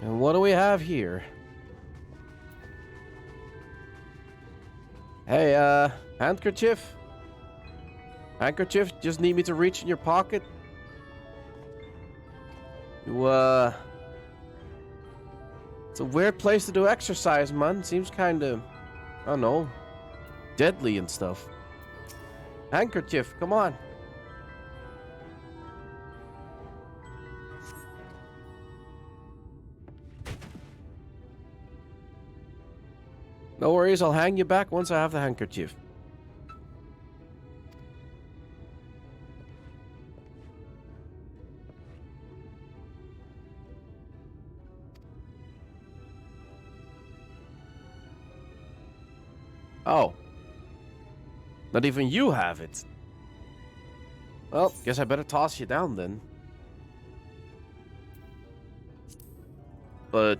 And what do we have here? Hey, handkerchief? Handkerchief? Just need me to reach in your pocket? You, It's a weird place to do exercise, man. Seems kinda, I don't know, deadly and stuff. Handkerchief, come on. No worries, I'll hang you back once I have the handkerchief. Oh. Not even you have it. Well, guess I better toss you down then. But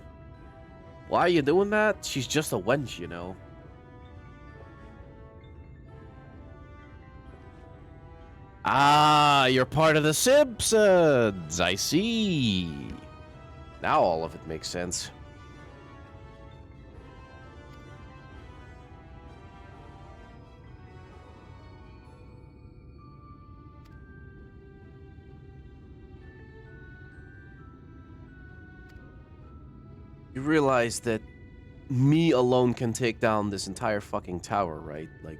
why are you doing that? She's just a wench, you know. Ah, you're part of the Simpsons. I see. Now all of it makes sense. You realize that me alone can take down this entire fucking tower, right? Like,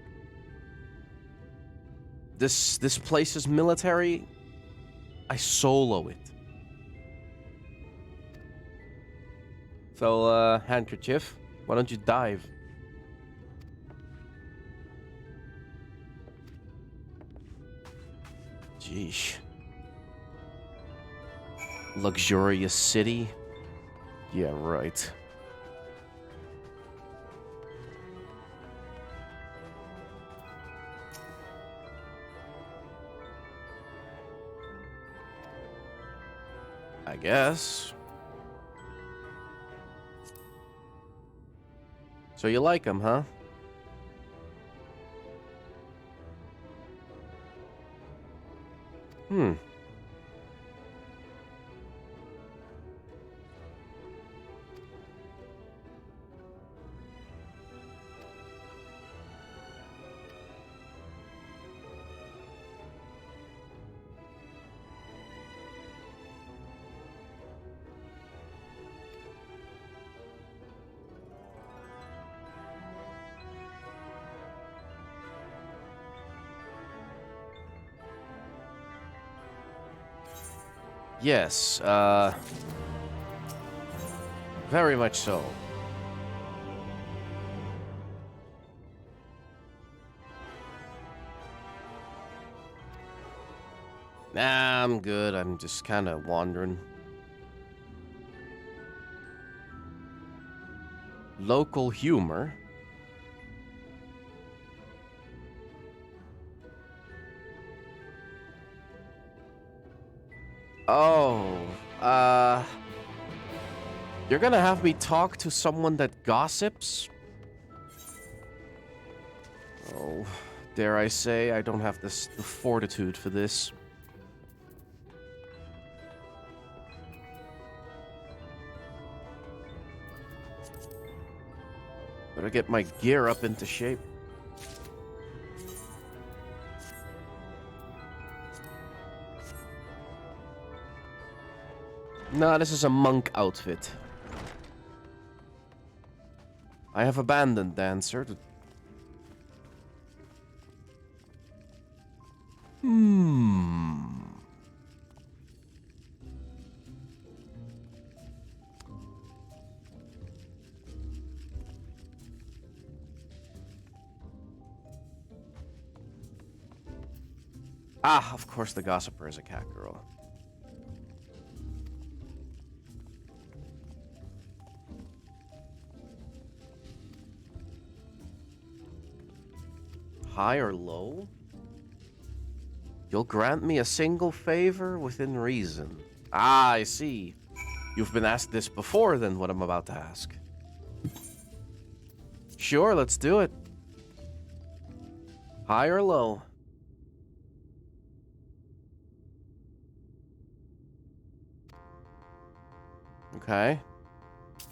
this place is military. I solo it. So, handkerchief, why don't you dive? Jeesh. Luxurious city? Yeah, right. I guess. So you like him, huh? Hmm. Yes, very much so. Nah, I'm good. I'm just kind of wandering. Local humor. Oh, you're gonna have me talk to someone that gossips? Oh, dare I say, I don't have the fortitude for this. Better get my gear up into shape. Nah, this is a monk outfit. I have abandoned Dancer. Ah, of course the gossiper is a cat girl. High or low? You'll grant me a single favor within reason. Ah, I see. You've been asked this before than what I'm about to ask. Sure, let's do it. High or low? Okay.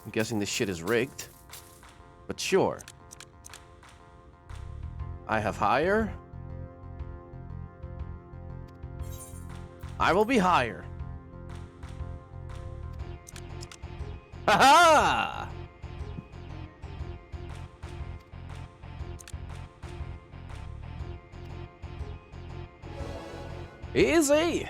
I'm guessing this shit is rigged. But sure. I have higher. I will be higher. Ha ha! Easy!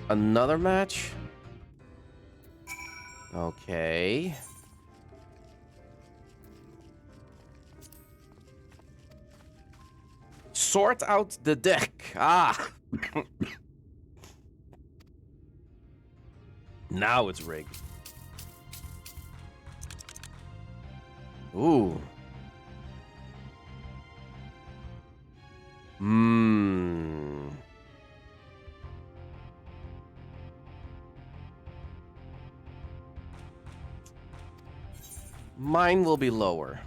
Another match? Okay. Sort out the deck. Ah. Now it's rigged. Ooh. Mine will be lower.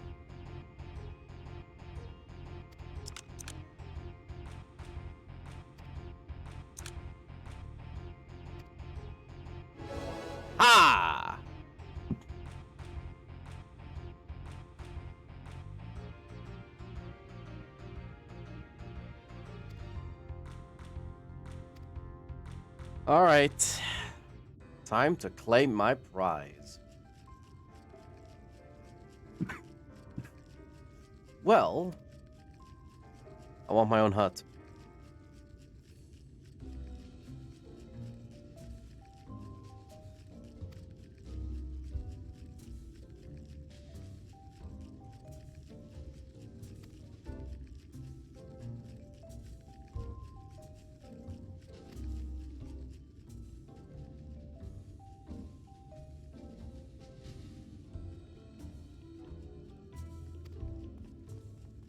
Ah! All right. Time to claim my prize. Well, I want my own hut.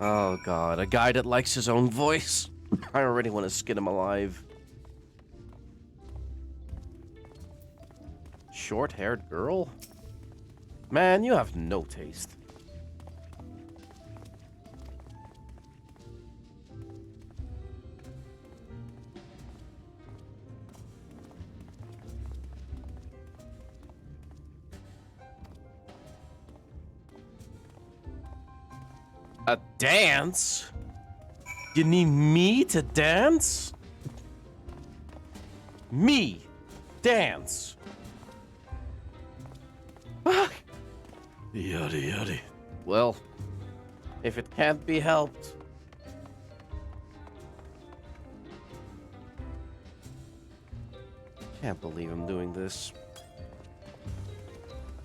Oh god, a guy that likes his own voice. I already want to skin him alive. Short-haired girl? Man, you have no taste. A dance? You need me to dance? Me dance? Ah. Yada yada. Well, if it can't be helped. Can't believe I'm doing this.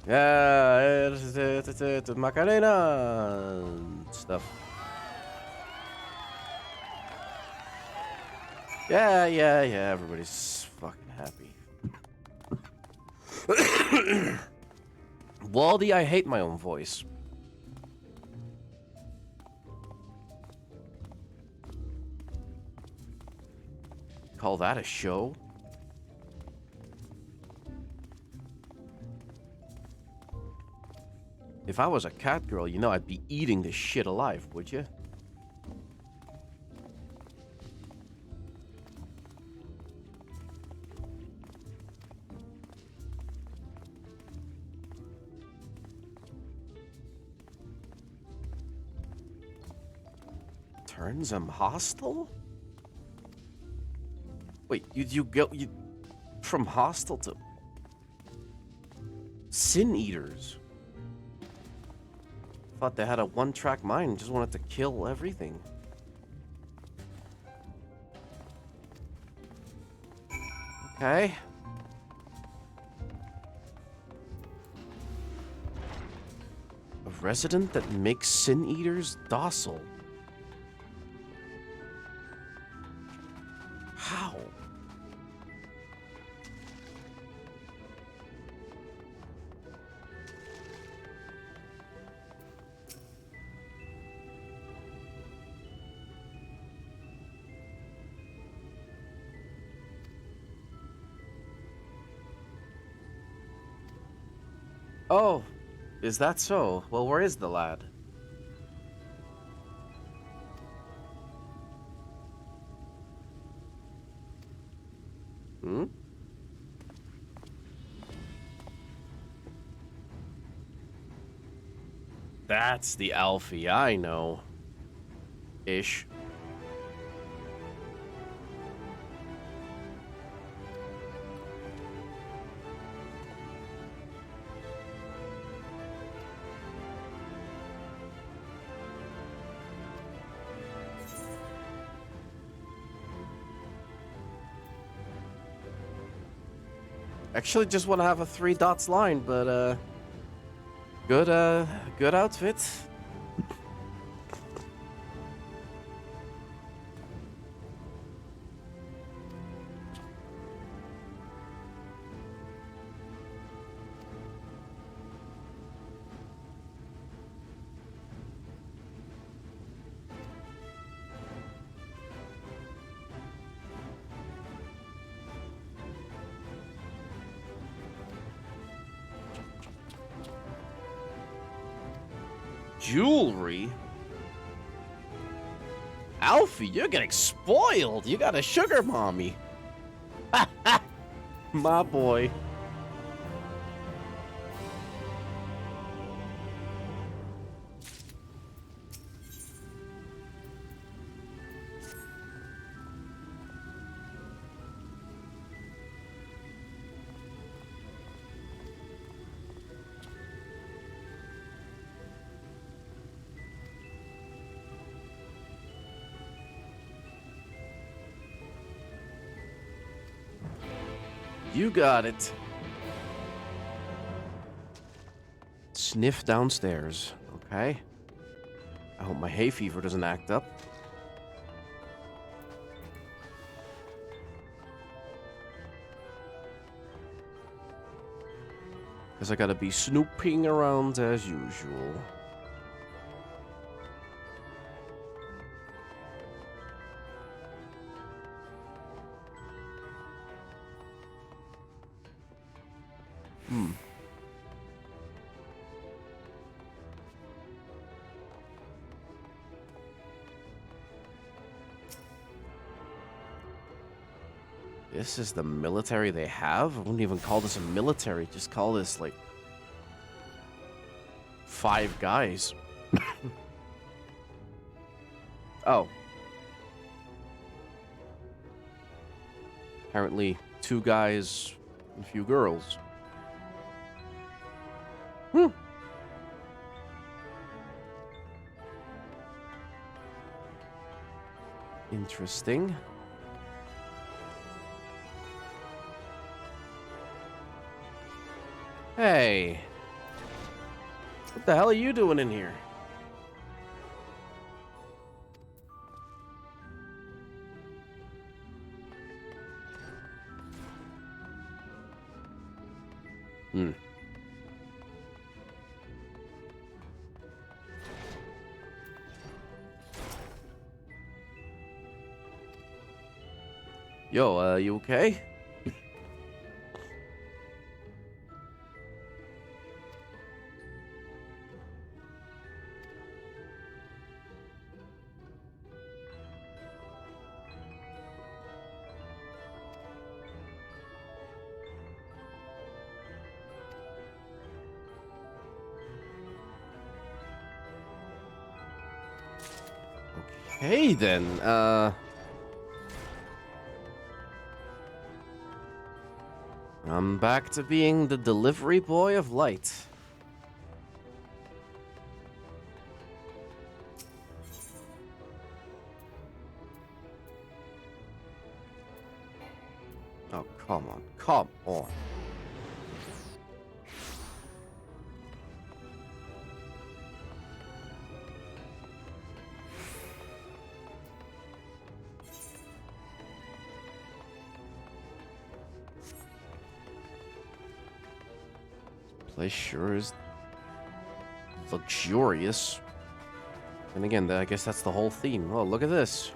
Yeah, Macarena stuff. Yeah, everybody's fucking happy. Waldy, I hate my own voice. Call that a show? If I was a cat girl, you know I'd be eating this shit alive, would you? Turns them hostile? Wait, you go from hostile to sin eaters? Thought they had a one-track mind, just wanted to kill everything. Okay. resident that makes sin eaters docile. How? Oh, is that so? Well, where is the lad? Hmm? That's the Alfie I know. Ish. Actually, just want to have a 3 dots line, but good outfit. Jewelry? Alfie, you're getting spoiled. You got a sugar mommy. My boy. You got it. Sniff downstairs, okay? I hope my hay fever doesn't act up. Because I gotta be snooping around as usual. This is the military they have? I wouldn't even call this a military. Just call this, like, 5 guys. Oh. Apparently 2 guys and a few girls. Interesting. Hey. What the hell are you doing in here? Yo, you okay? Okay then, I'm back to being the delivery boy of light. Oh, come on. Come on. Place sure is luxurious. And again, I guess that's the whole theme. Oh, look at this.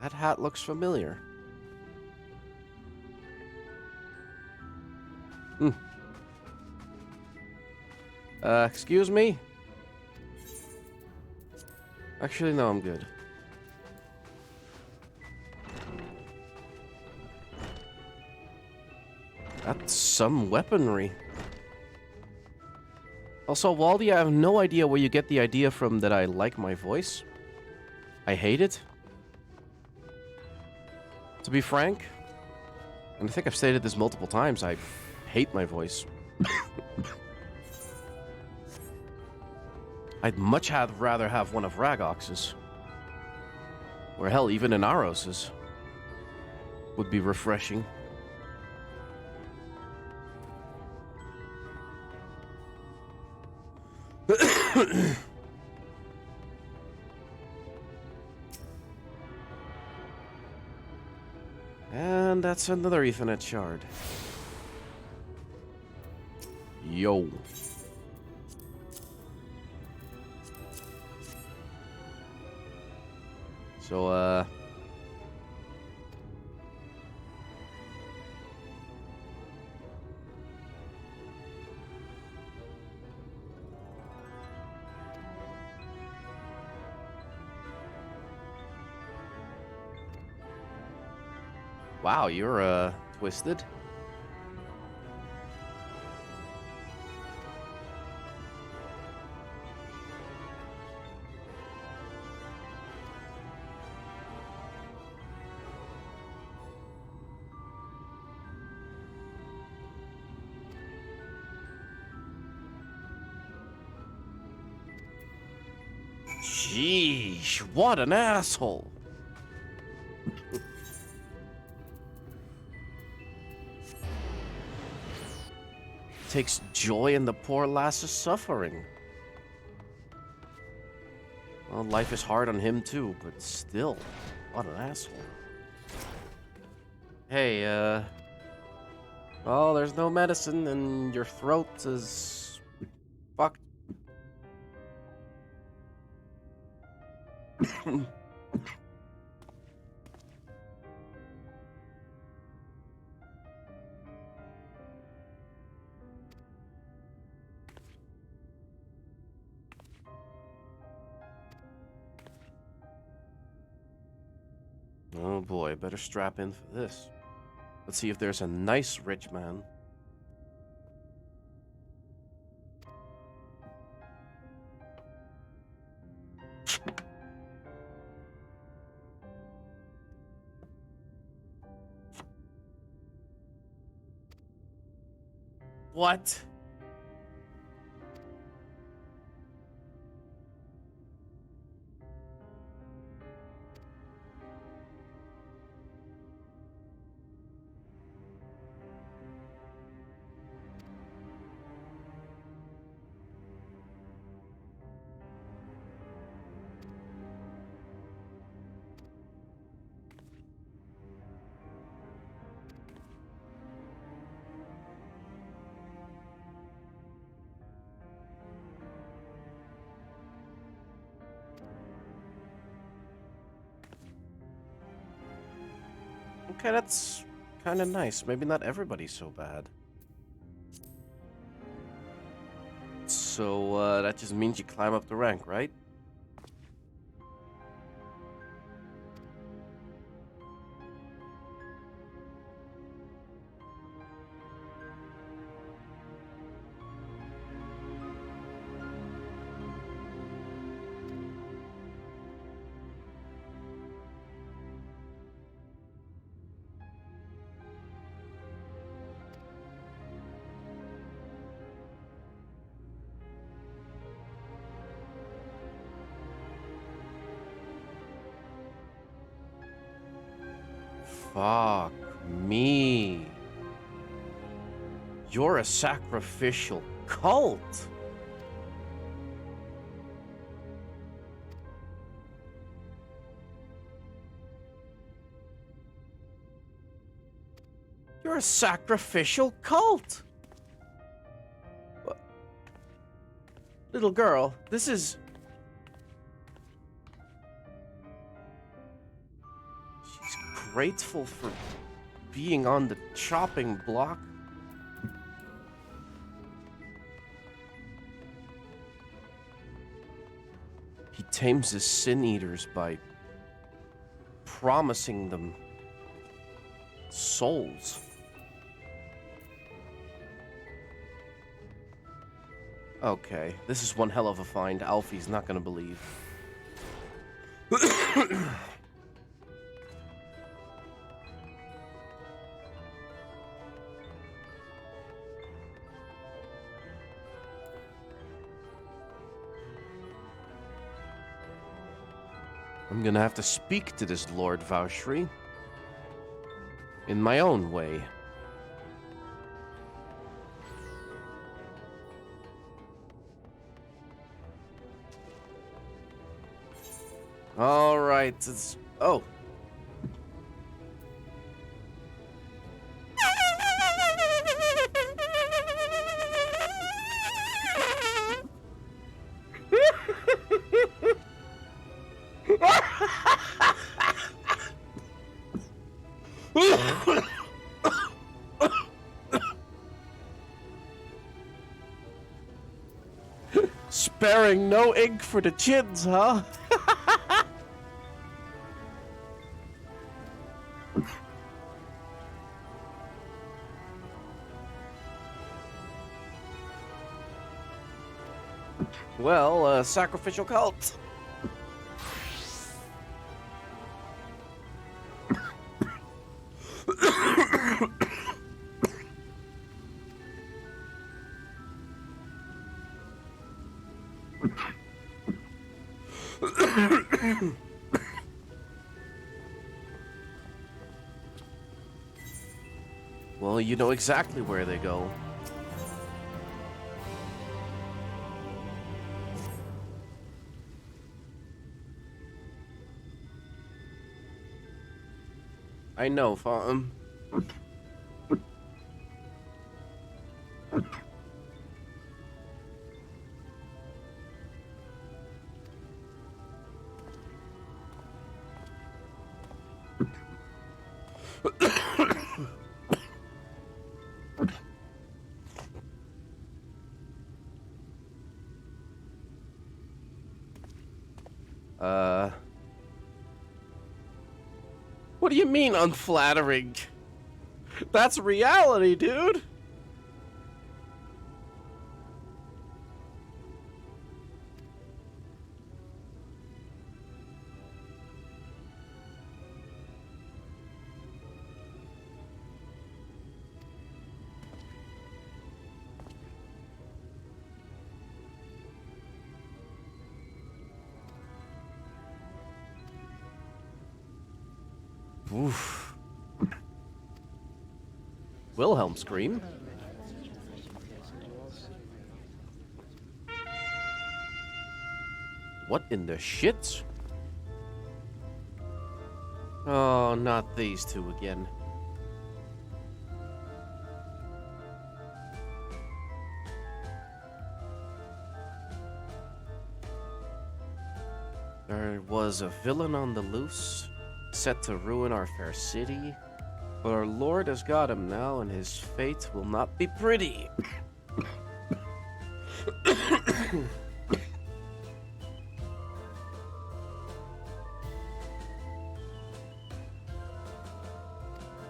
That hat looks familiar. Excuse me? Actually, no, I'm good. That's some weaponry. Also, Waldy, I have no idea where you get the idea from that I like my voice. I hate it. To be frank, and I think I've stated this multiple times, I hate my voice. I'd much rather have one of Ragox's. Or hell, even an Aros's. Would be refreshing. And that's another Ethernet shard. Yo. So, wow, you're, twisted. Sheesh, what an asshole. Takes joy in the poor lass's suffering. Well, life is hard on him too, but still, what an asshole. Hey, well, there's no medicine and your throat is fucked. Oh boy, better strap in for this. Let's see if there's a nice rich man. What? Okay, that's kind of nice. Maybe not everybody's so bad. So, that just means you climb up the rank, right? Fuck me. You're a sacrificial cult. You're a sacrificial cult. What? Little girl, this is... She's grateful for being on the chopping block. He tames his sin eaters by promising them souls. Okay, this is one hell of a find. Alfie's not gonna believe. I'm gonna have to speak to this Lord Vaushri in my own way. All right, it's... Oh. Sparing no ink for the chins, huh? Well, sacrificial cult. Well, you know exactly where they go. I know, Farm. What do you mean unflattering? That's reality, dude. Oof. Wilhelm scream. What in the shit? Oh, not these two again. There was a villain on the loose, set to ruin our fair city, but our Lord has got him now, and his fate will not be pretty.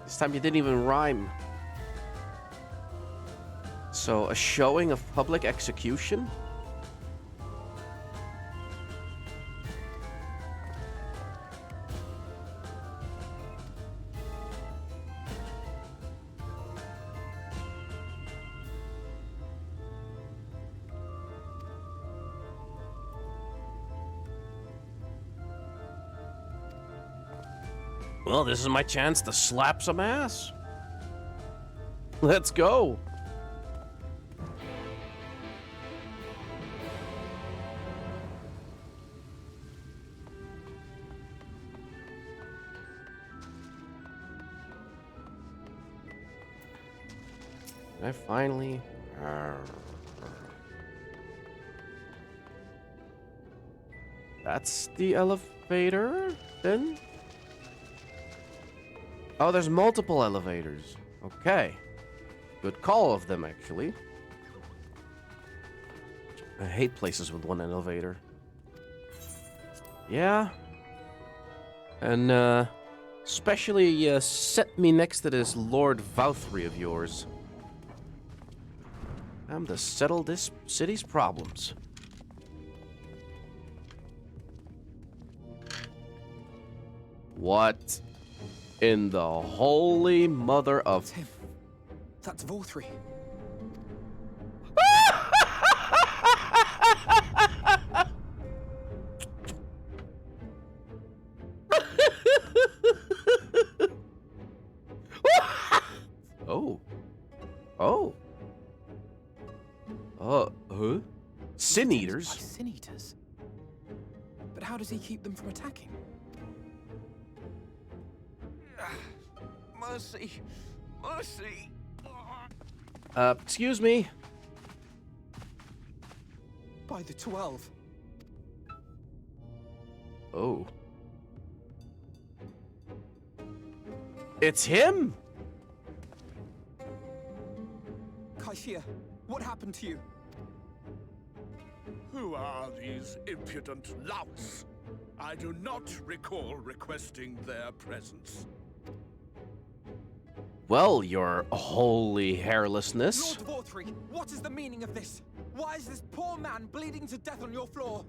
This time you didn't even rhyme. So, a showing of public execution? Well, this is my chance to slap some ass. Let's go. Can I finally... That's the elevator, then? Oh, there's multiple elevators. Okay. Good call of them, actually. I hate places with one elevator. Yeah. And, especially, set me next to this Lord Vouthry of yours. I'm to settle this city's problems. What in the holy mother of... That's him. That's Vouthry. Oh. Oh. Huh? Sin eaters? By sin eaters? But how does he keep them from attacking? Mercy. Mercy. Excuse me. By the 12. Oh. It's him! Kaishia, what happened to you? Who are these impudent louts? I do not recall requesting their presence. Well, your holy hairlessness. Lord Vouthry, what is the meaning of this? Why is this poor man bleeding to death on your floor?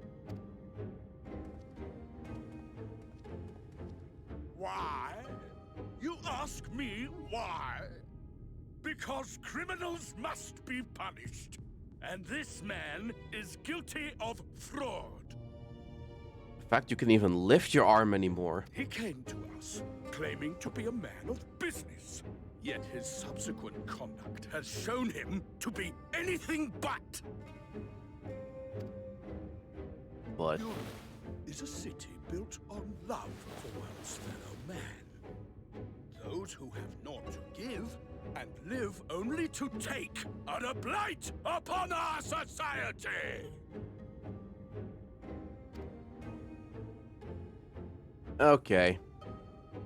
Why? You ask me why? Because criminals must be punished. And this man is guilty of fraud. The fact you can even lift your arm anymore. He came to us, claiming to be a man of business. Yet his subsequent conduct has shown him to be anything but. But... Europe is a city built on love for one's fellow man. Those who have naught to give and live only to take are a blight upon our society! Okay.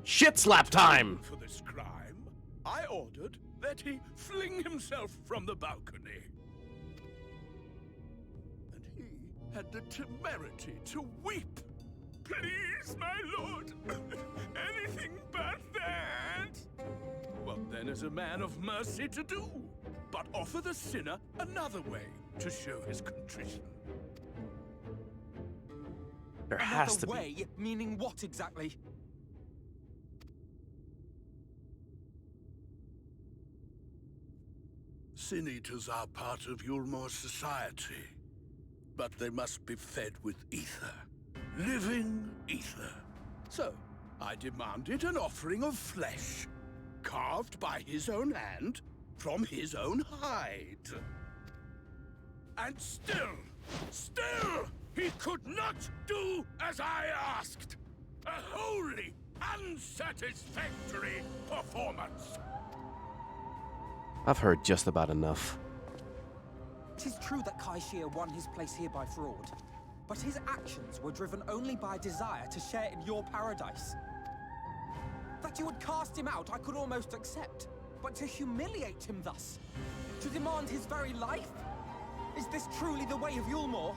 Shit slap time! For this crime, I ordered that he fling himself from the balcony. And he had the temerity to weep. Please, my lord, anything but that. What then is a man of mercy to do? But offer the sinner another way to show his contrition. There has to Another be. way, meaning what exactly? Sin eaters are part of Yulmore's society, but they must be fed with ether. Living ether. So, I demanded an offering of flesh, carved by his own hand, from his own hide. And still, he could not do as I asked. A wholly unsatisfactory performance. I've heard just about enough. It is true that Kaishia won his place here by fraud, but his actions were driven only by a desire to share in your paradise. That you would cast him out, I could almost accept. But to humiliate him thus, to demand his very life? Is this truly the way of Yulmore?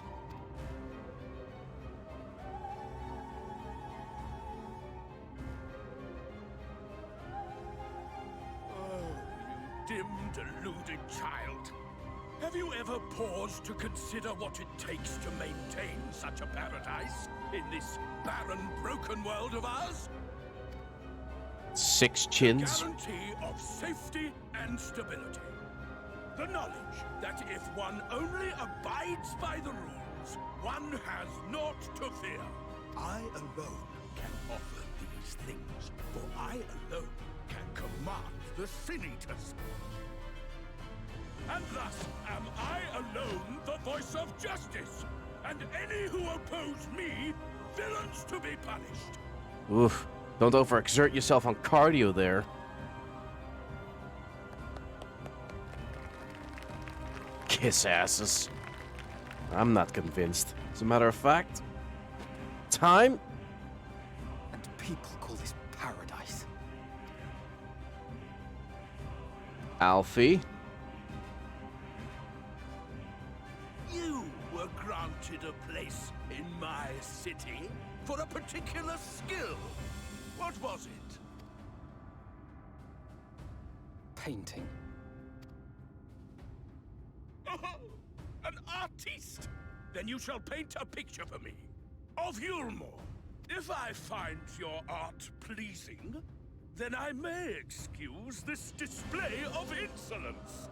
Dim, deluded child. Have you ever paused to consider what it takes to maintain such a paradise in this barren, broken world of ours? 6 chins. Guarantee of safety and stability. The knowledge that if one only abides by the rules, one has naught to fear. I alone can offer these things, for I alone can command the Sin Eaters. And thus am I alone the voice of justice, and any who oppose me, villains to be punished. Oof. Don't overexert yourself on cardio there. Piss asses. I'm not convinced. As a matter of fact, time. And people call this paradise. Alfie. You were granted a place in my city for a particular skill. What was it? Painting. An artiste! Then you shall paint a picture for me of Yulmore. If I find your art pleasing, then I may excuse this display of insolence.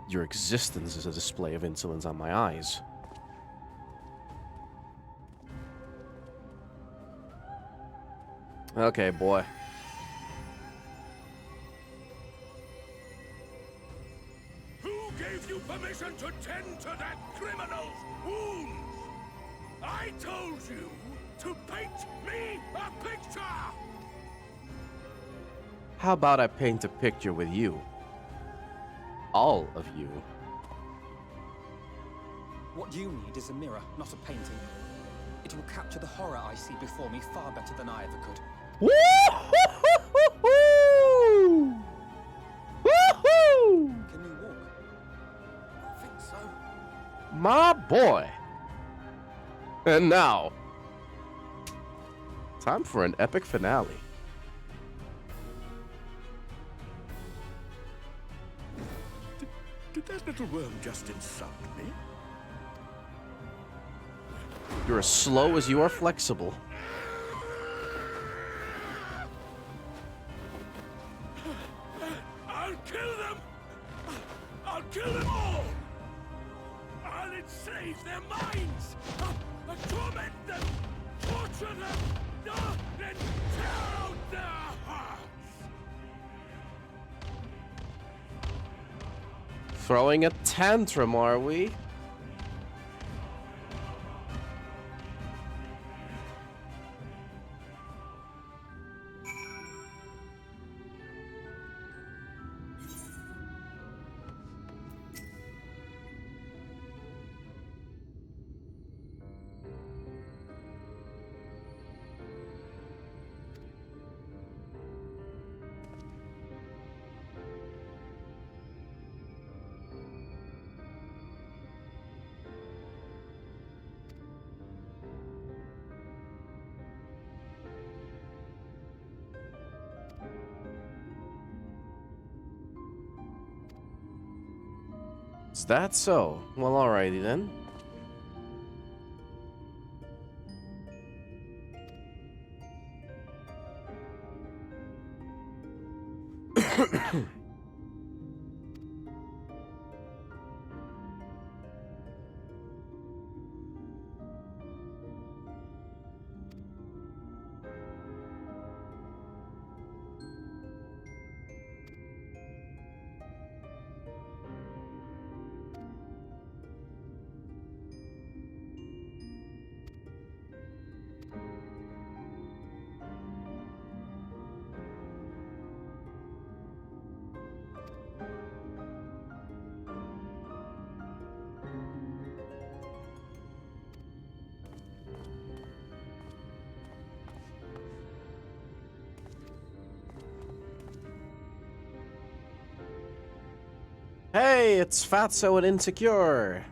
Your existence is a display of insolence on my eyes. Okay, boy. Who gave you permission to tend to that criminal's wounds? I told you to paint me a picture! How about I paint a picture with you? All of you. What you need is a mirror, not a painting. It will capture the horror I see before me far better than I ever could. Woo-hoo-hoo-hoo! Woo-hoo! Can you walk? I think so. My boy. And now, time for an epic finale. Did that little worm just insult me? You're as slow as you are flexible. I'll kill them! I'll kill them all! I'll enslave their minds! I'll torment them! Torture them! Then tear out their hearts! Throwing a tantrum, are we? Is that so? Well, alrighty then. Hey, it's Fatso and Insecure.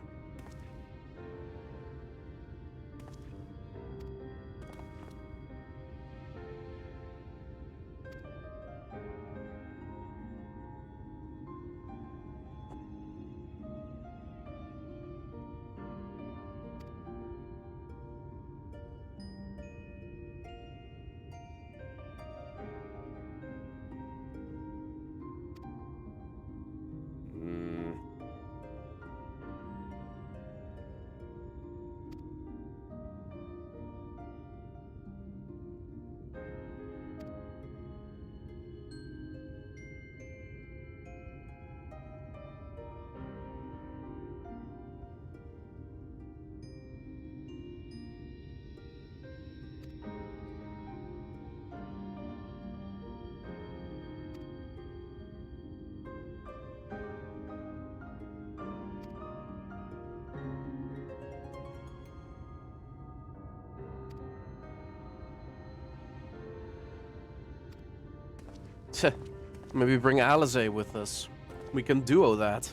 Maybe bring Alize with us. We can duo that.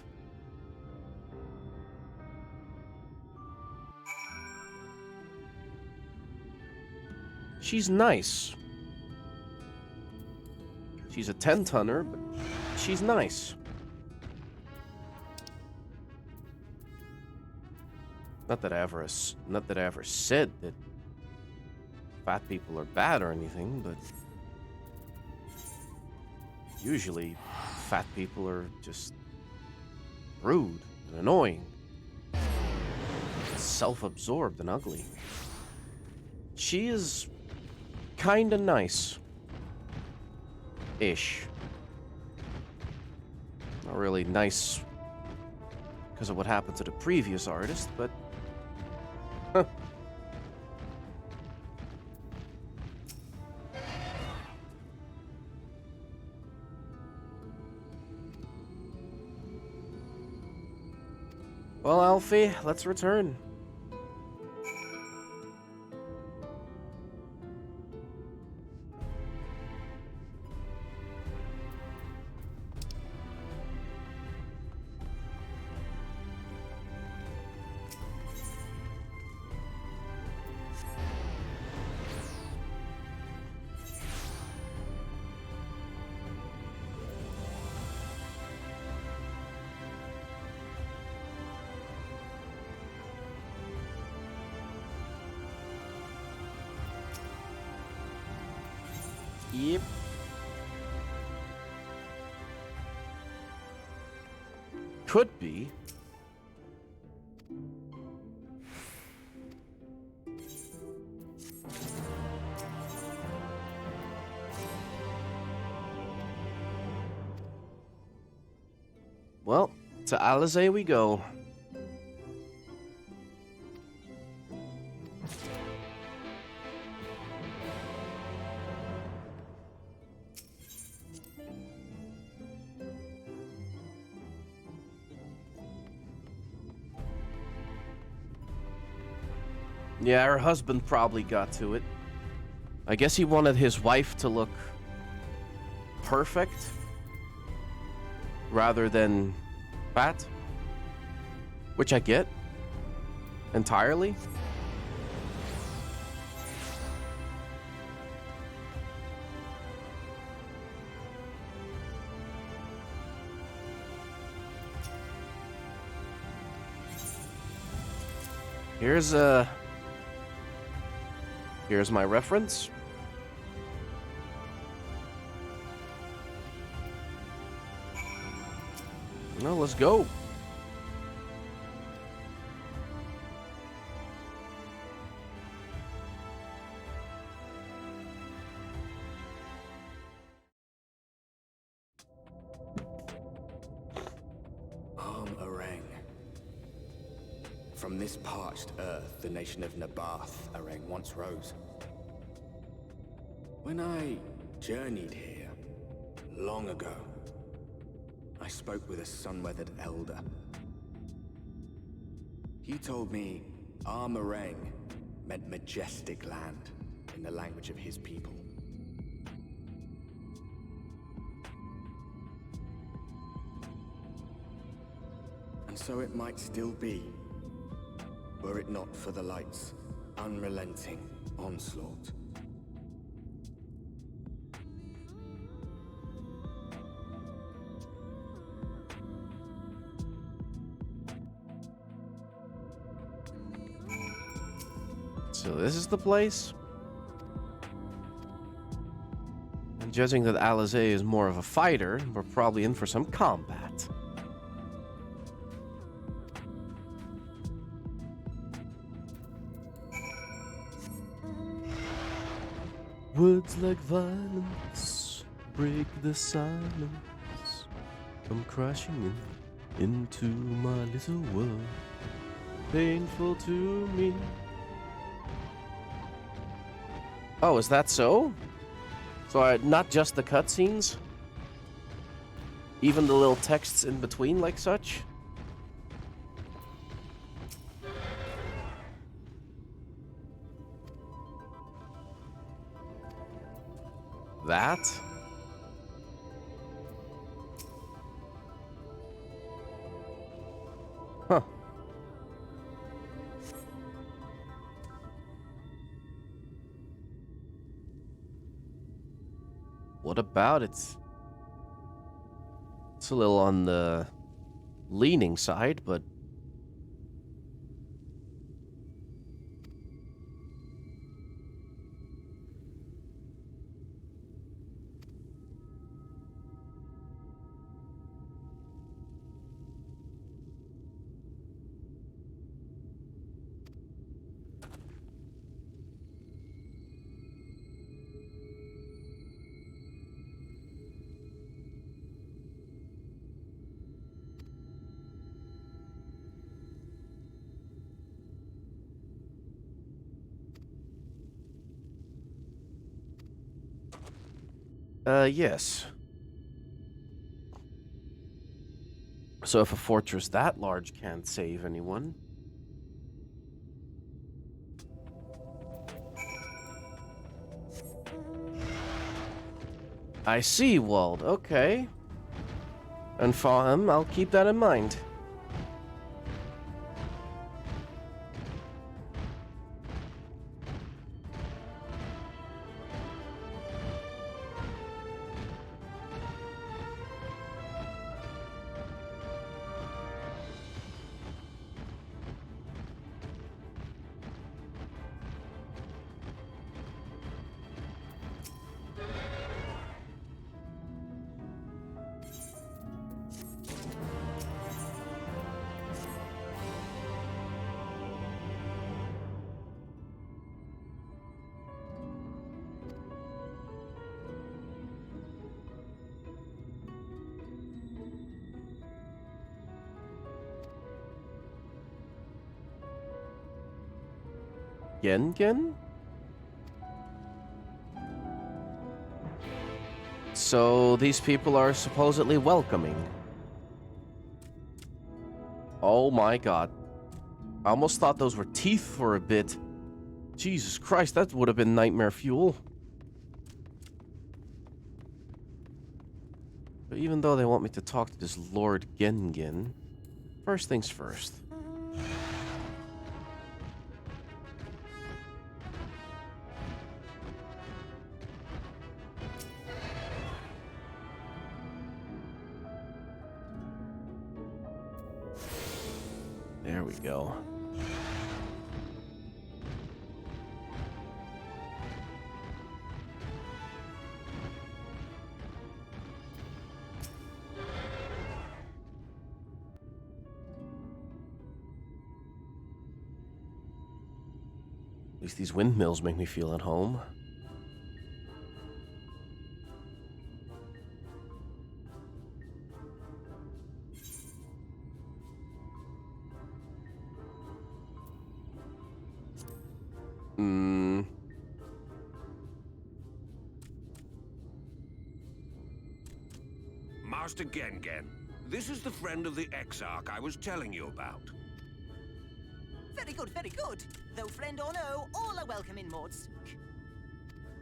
She's nice. She's a 10-tonner, but she's nice. Not that I ever said that fat people are bad or anything, but usually fat people are just rude and annoying, self-absorbed and ugly. She is kinda nice-ish. Not really nice because of what happened to the previous artist, but well, Alfie, let's return. Yep. Could be. Well, to Alize we go. Yeah, her husband probably got to it. I guess he wanted his wife to look perfect rather than fat, which I get entirely. Here's my reference. No, let's go. Arang. From this parched earth, the nation of Nabath, Arang, once rose. When I journeyed here, long ago, I spoke with a sun-weathered elder. He told me Armarang meant majestic land in the language of his people. And so it might still be, were it not for the light's unrelenting onslaught. So this is the place? And judging that Alize is more of a fighter, we're probably in for some combat. Words like violence break the silence. Come crashing into my little world. Painful to me. Oh, is that so? So not just the cutscenes? Even the little texts in between like such? That? What about it? It's a little on the leaning side, but yes. So if a fortress that large can't save anyone... I see, Wald. Okay. And Fahim, I'll keep that in mind. Gengen? So these people are supposedly welcoming. Oh my god. I almost thought those were teeth for a bit. Jesus Christ, that would have been nightmare fuel. But even though they want me to talk to this Lord Gengen, first things first. There we go. At least these windmills make me feel at home. Master Gengen, this is the friend of the Exarch I was telling you about. Very good, very good. Though friend or no, all are welcome in Mordsook.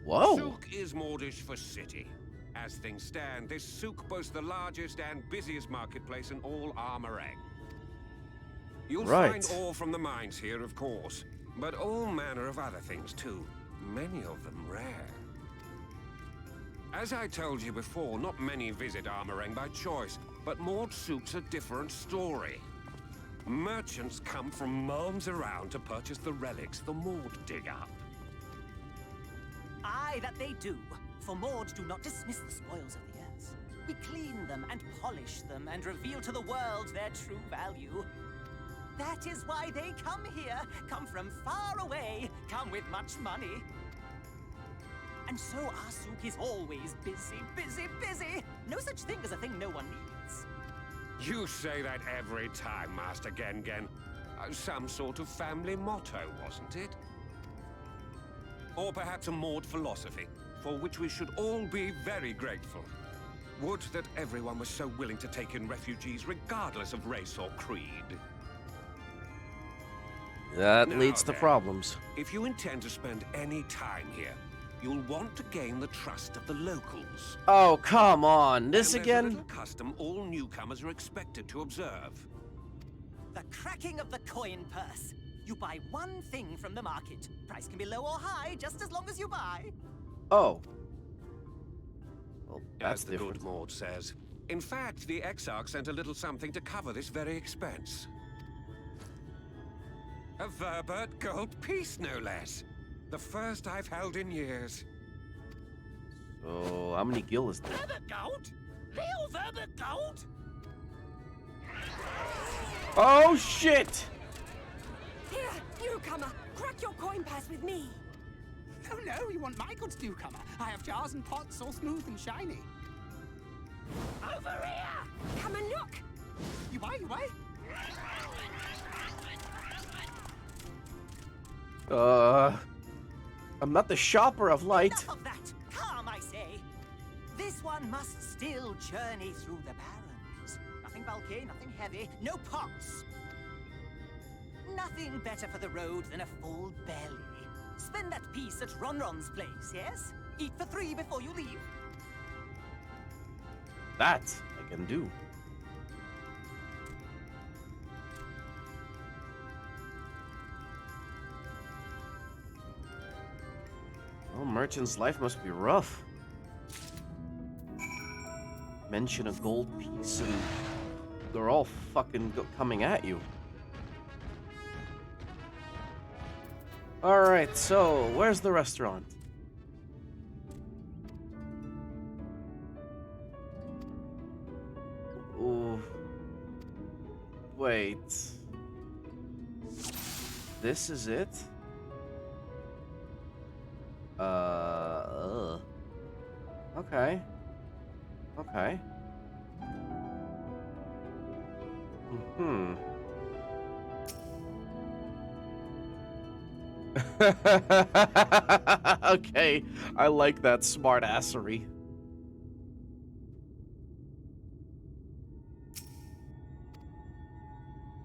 Whoa! Souk is Mordish for city. As things stand, this souk boasts the largest and busiest marketplace in all Armorang. You'll find ore from the mines here, of course, but all manner of other things too. Many of them rare. As I told you before, not many visit Armorang by choice, but Mordsook's a different story. Merchants come from miles around to purchase the relics the Mord dig up. Aye, that they do. For Mords do not dismiss the spoils of the earth. We clean them and polish them and reveal to the world their true value. That is why they come here, come from far away, come with much money. And so our souk is always busy, busy, busy. No such thing as a thing no one needs. You say that every time, Master Gengen. Some sort of family motto, wasn't it? Or perhaps a Mord philosophy, for which we should all be very grateful. Would that everyone was so willing to take in refugees regardless of race or creed. That Now leads to then, problems. If you intend to spend any time here, you'll want to gain the trust of the locals. Oh, come on. This And there's again? a little custom all newcomers are expected to observe. The cracking of the coin purse. You buy one thing from the market. Price can be low or high, just as long as you buy. Oh. Well, that's as the different. good Maud says. In fact, the Exarch sent a little something to cover this very expense. A Verbert gold piece, no less. The first I've held in years. So, how many gil is there? Verbert gold? Real Verbert gold? Oh, shit! Here, newcomer, crack your coin purse with me. Oh no, you want my goods, newcomer? I have jars and pots all smooth and shiny. Over here! Come and look! You buy, you buy? I'm not the shopper of light. Enough of that! Calm, I say! This one must still journey through the barrens. Nothing bulky, nothing heavy, no pots. Nothing better for the road than a full belly. Spend that piece at Ronron's place, yes? Eat for 3 before you leave. That I can do. Oh, merchant's life must be rough. Mention a gold piece and they're all fucking coming at you. Alright, so where's the restaurant? Ooh. Wait. This is it? Okay. Okay. Okay, I like that smartassery.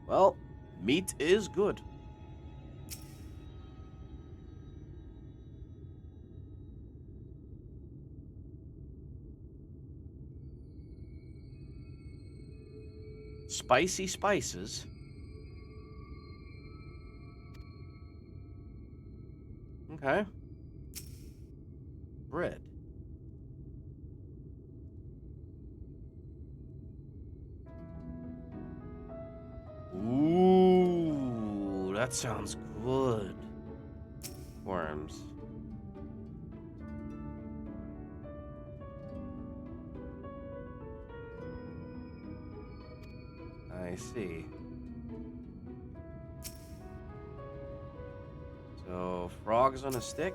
Well, meat is good. Spicy spices. Okay. Bread. Ooh, that sounds good. Worms. I see. So, frogs on a stick?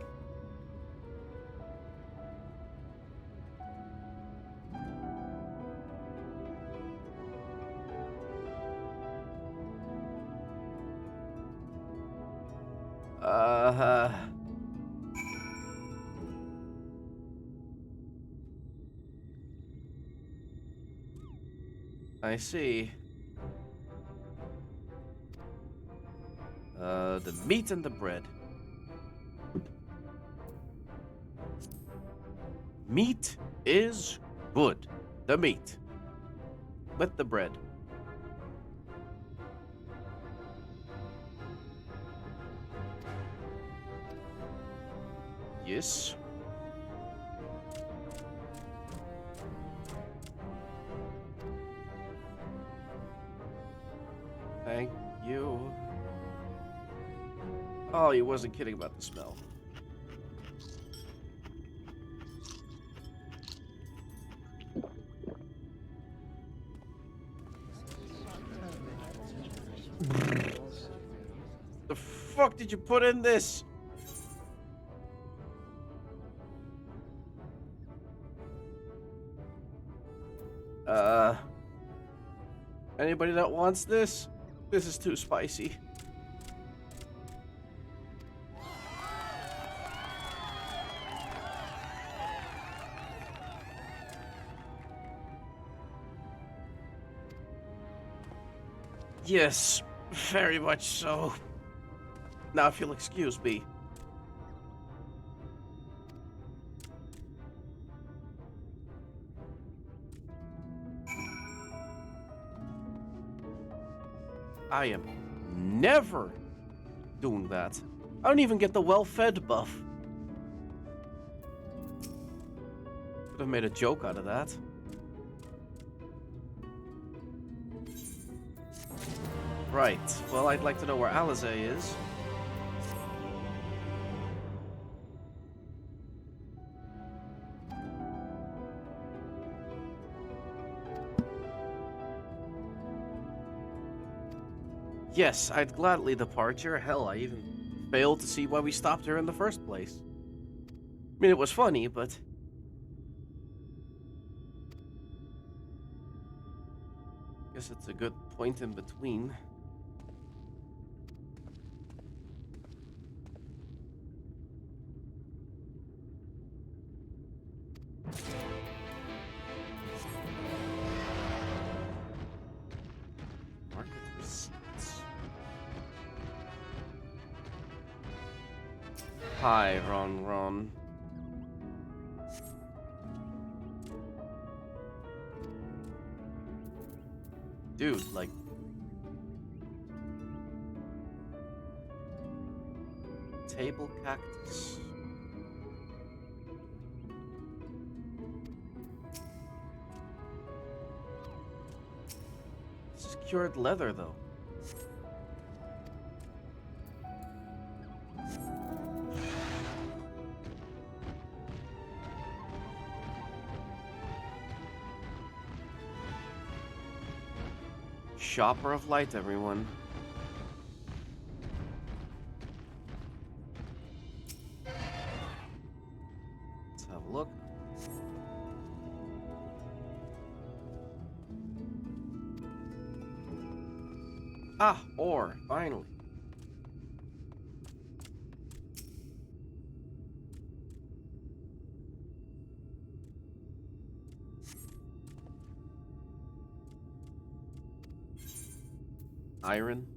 I see. The meat and the bread. Meat is good. The meat. With the bread. Yes. Thank you. Oh, he wasn't kidding about the smell. The fuck did you put in this? Anybody that wants this? This is too spicy. Yes, very much so. Now, if you'll excuse me. I am never doing that. I don't even get the well-fed buff. Could have made a joke out of that. Right. Well, I'd like to know where Alizé is. Yes, I'd gladly depart her. Hell, I even failed to see why we stopped her in the first place. I mean, it was funny, but... guess it's a good point in between. Market receipts. Hi, Ron. Dude, like... table cactus. This is cured leather, though. Shopper of light, everyone. Let's have a look. Ah, ore, finally. Iron.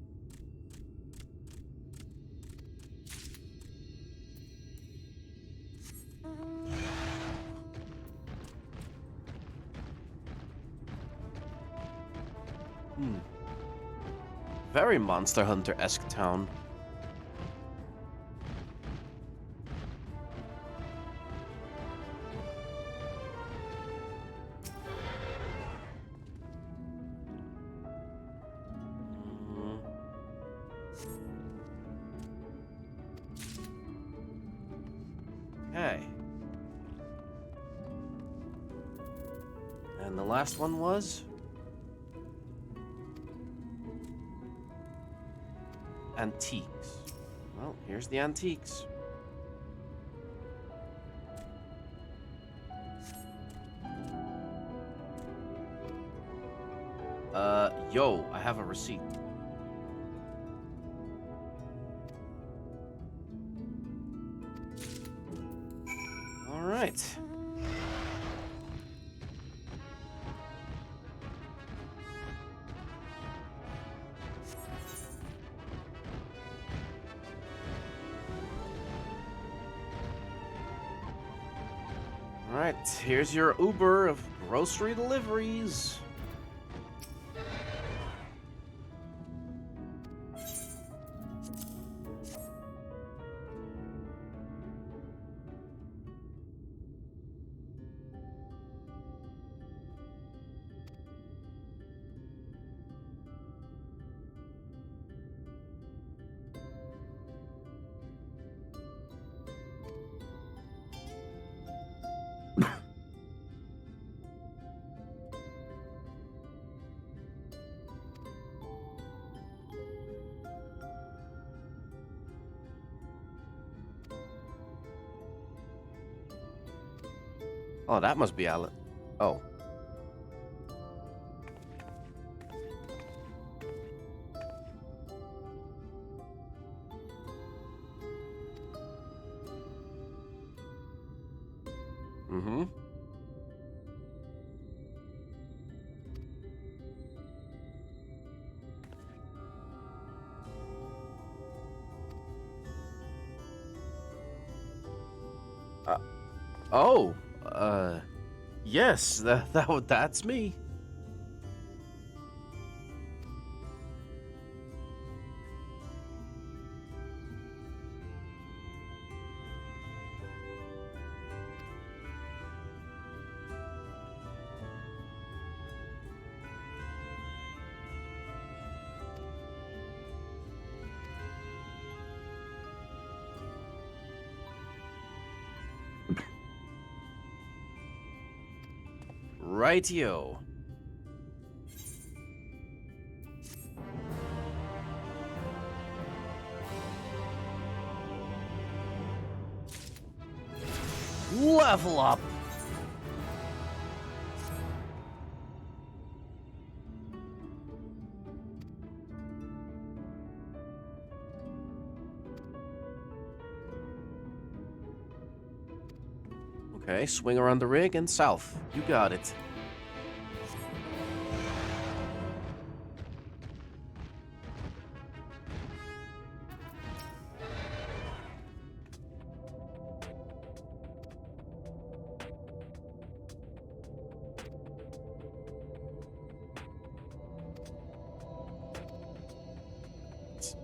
Very Monster Hunter-esque town. Okay. And the last one was? Antiques. Well, here's the antiques. Yo, I have a receipt. All right. All right, here's your Uber of grocery deliveries. Oh, that must be Alan. Oh. Mm-hmm. Oh. Yes, that's me. Rightio. Level up. Okay, swing around the rig and south. You got it.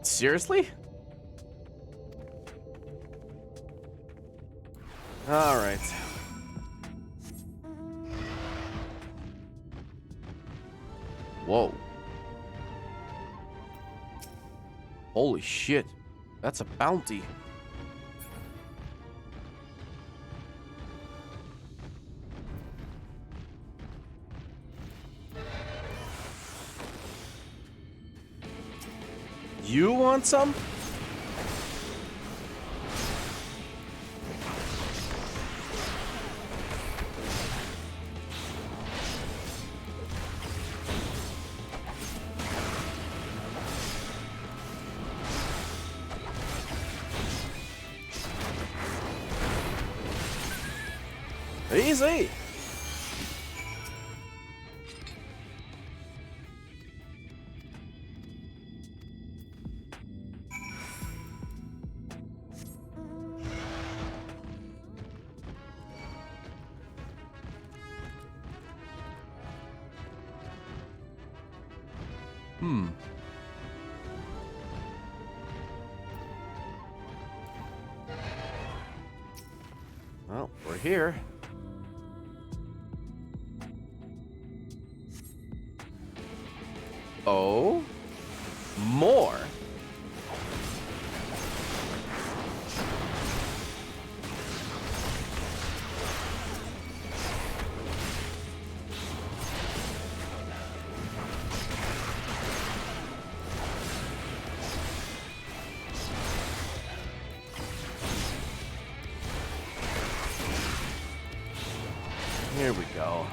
Seriously? All right. Whoa. Holy shit. That's a bounty. You want some? Easy. Well, we're here. Oh, more. Here we go.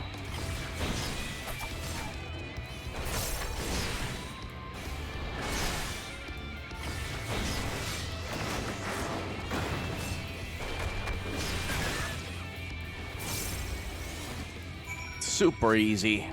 Super easy.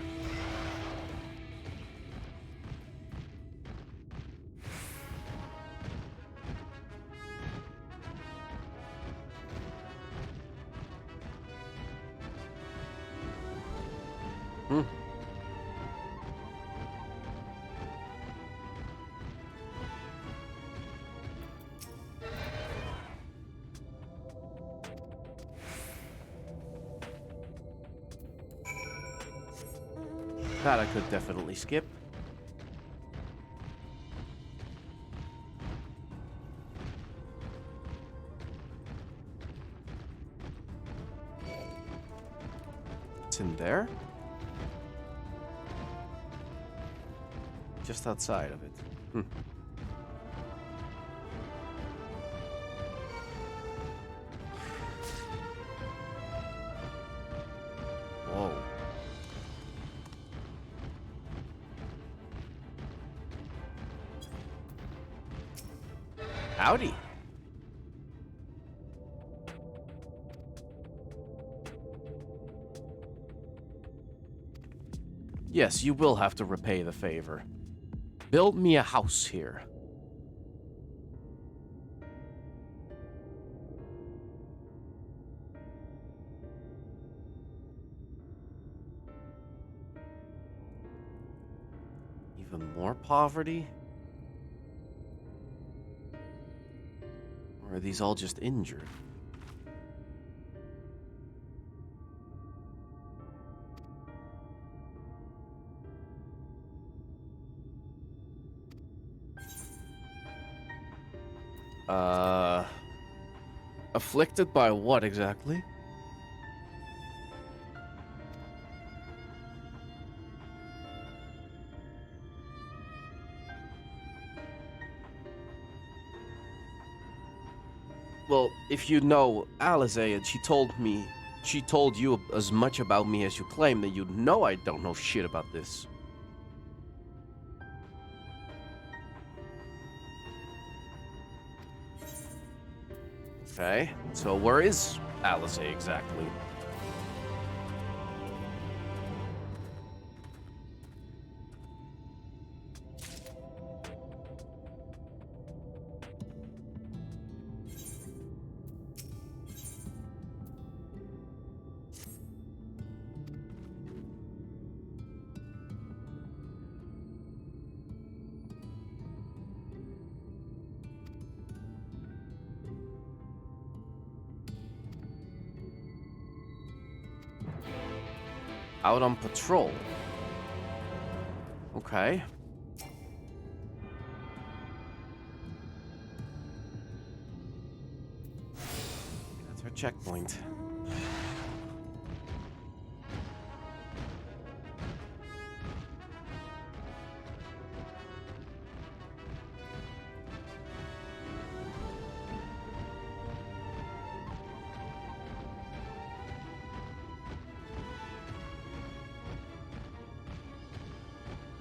That I could definitely skip. It's in there? Just outside of it. Whoa. Howdy. Yes, you will have to repay the favor. Build me a house here. Even more poverty? Or are these all just injured? Afflicted by what exactly? Well, if you know Alizé and she told you as much about me as you claim, then you know I don't know shit about this. Okay, so where is Alizé exactly? Out on patrol. Okay. That's our checkpoint.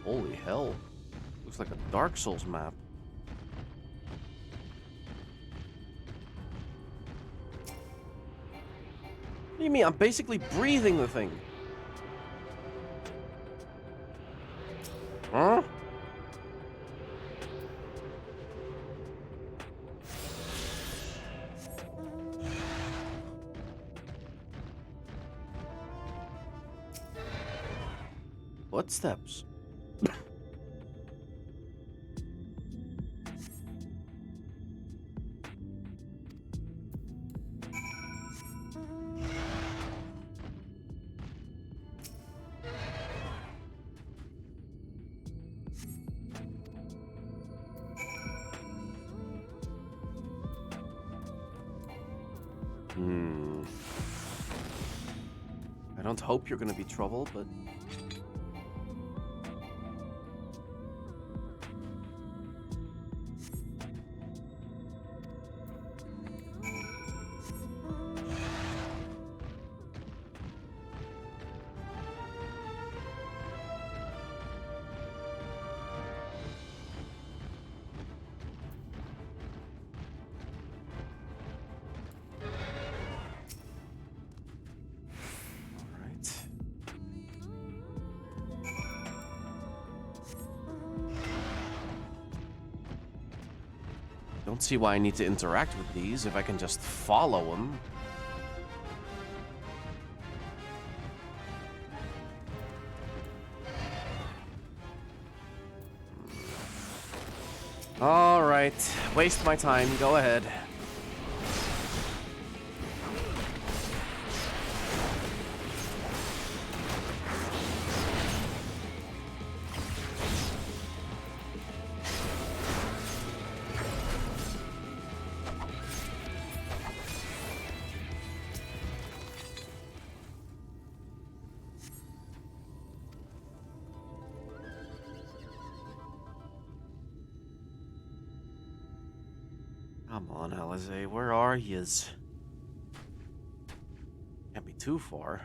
Holy hell. Looks like a Dark Souls map. What do you mean? I'm basically breathing the thing. Huh? Footsteps. I don't hope you're gonna be trouble, but... Don't see why I need to interact with these if I can just follow them. All right, waste my time. Go ahead. Come on, Alizé, where are yous? Can't be too far.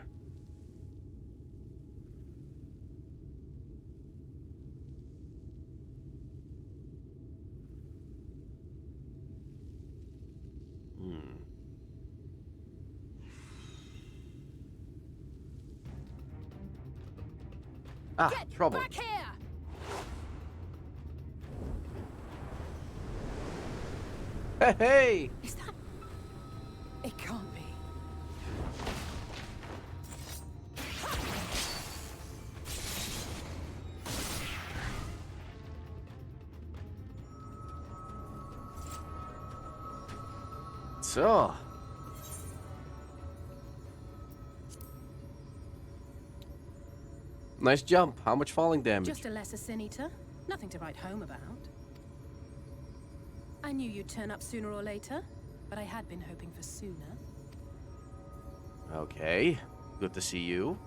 Ah, Get trouble. back here! Hey! Is that... It can't be. So... Nice jump. How much falling damage? Just a lesser sin eater. Nothing to write home about. I knew you'd turn up sooner or later, but I had been hoping for sooner. Okay. Good to see you.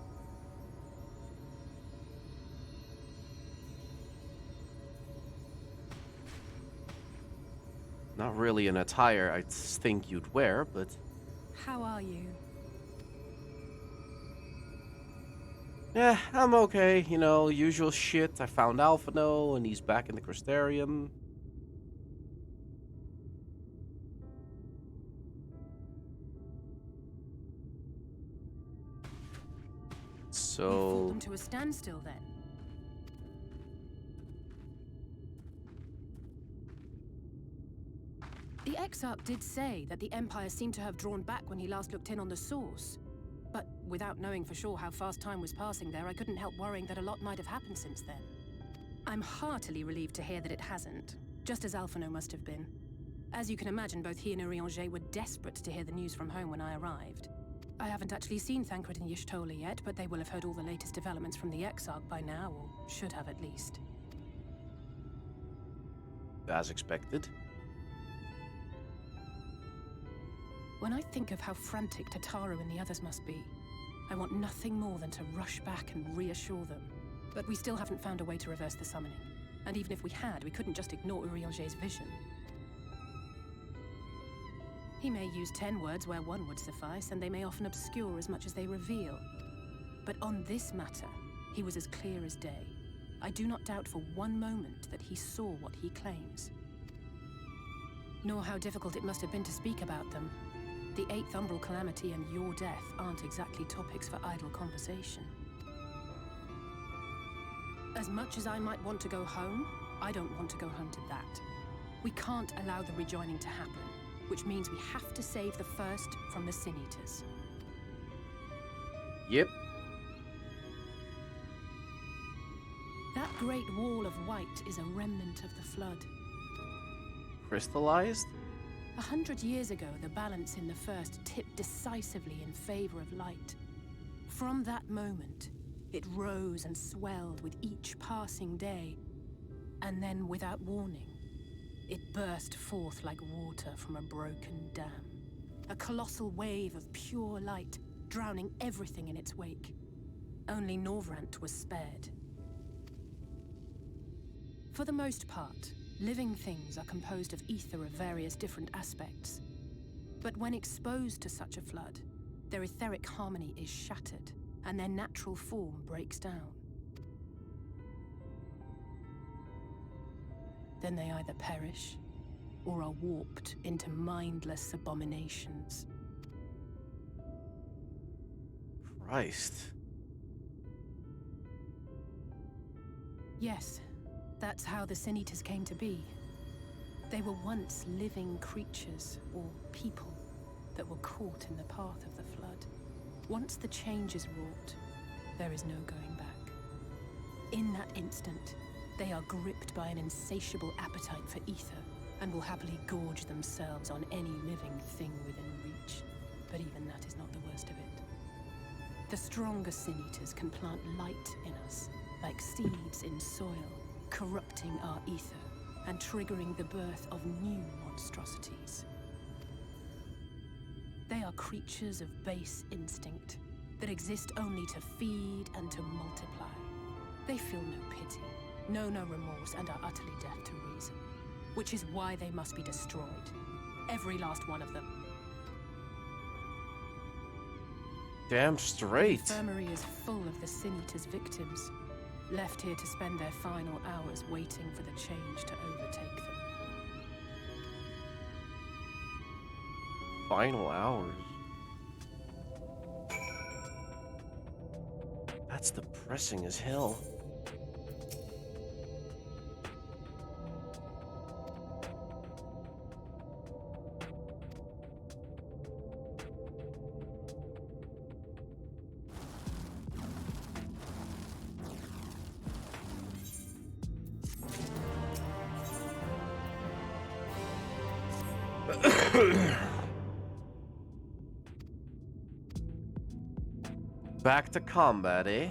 Not really an attire I think you'd wear, but... How are you? Yeah, I'm okay. You know, usual shit. I found Alphinaud, and he's back in the Crystarium. You fought So... them to a standstill, then? The Exarch did say that the Empire seemed to have drawn back when he last looked in on the source. But without knowing for sure how fast time was passing there, I couldn't help worrying that a lot might have happened since then. I'm heartily relieved to hear that it hasn't, just as Alphinaud must have been. As you can imagine, both he and Urianger were desperate to hear the news from home when I arrived. I haven't actually seen Thancred and Y'shtola yet, but they will have heard all the latest developments from the Exarch by now, or should have at least. As expected. When I think of how frantic Tataru and the others must be, I want nothing more than to rush back and reassure them. But we still haven't found a way to reverse the summoning. And even if we had, we couldn't just ignore Urianger's vision. He may use 10 words where one would suffice, and they may often obscure as much as they reveal. But on this matter, he was as clear as day. I do not doubt for one moment that he saw what he claims. Nor how difficult it must have been to speak about them. The 8th Umbral Calamity and your death aren't exactly topics for idle conversation. As much as I might want to go home, I don't want to go home to that. We can't allow the rejoining to happen, which means we have to save the First from the Sin Eaters. Yep. That great wall of white is a remnant of the Flood. Crystallized? 100 years ago, the balance in the First tipped decisively in favor of light. From that moment, it rose and swelled with each passing day, and then, without warning, it burst forth like water from a broken dam. A colossal wave of pure light, drowning everything in its wake. Only Norvrant was spared. For the most part, living things are composed of ether of various different aspects. But when exposed to such a flood, their etheric harmony is shattered, and their natural form breaks down. Then they either perish, or are warped into mindless abominations. Christ. Yes, that's how the Sin Eaters came to be. They were once living creatures, or people, that were caught in the path of the Flood. Once the change is wrought, there is no going back. In that instant, they are gripped by an insatiable appetite for ether, and will happily gorge themselves on any living thing within reach. But even that is not the worst of it. The stronger Sin Eaters can plant light in us, like seeds in soil, corrupting our ether, and triggering the birth of new monstrosities. They are creatures of base instinct, that exist only to feed and to multiply. They feel no pity, know no remorse, and are utterly deaf to reason. Which is why they must be destroyed. Every last one of them. Damn straight. The infirmary is full of the Sin Eaters' victims, left here to spend their final hours waiting for the change to overtake them. Final hours. That's depressing as hell. Back to combat, eh?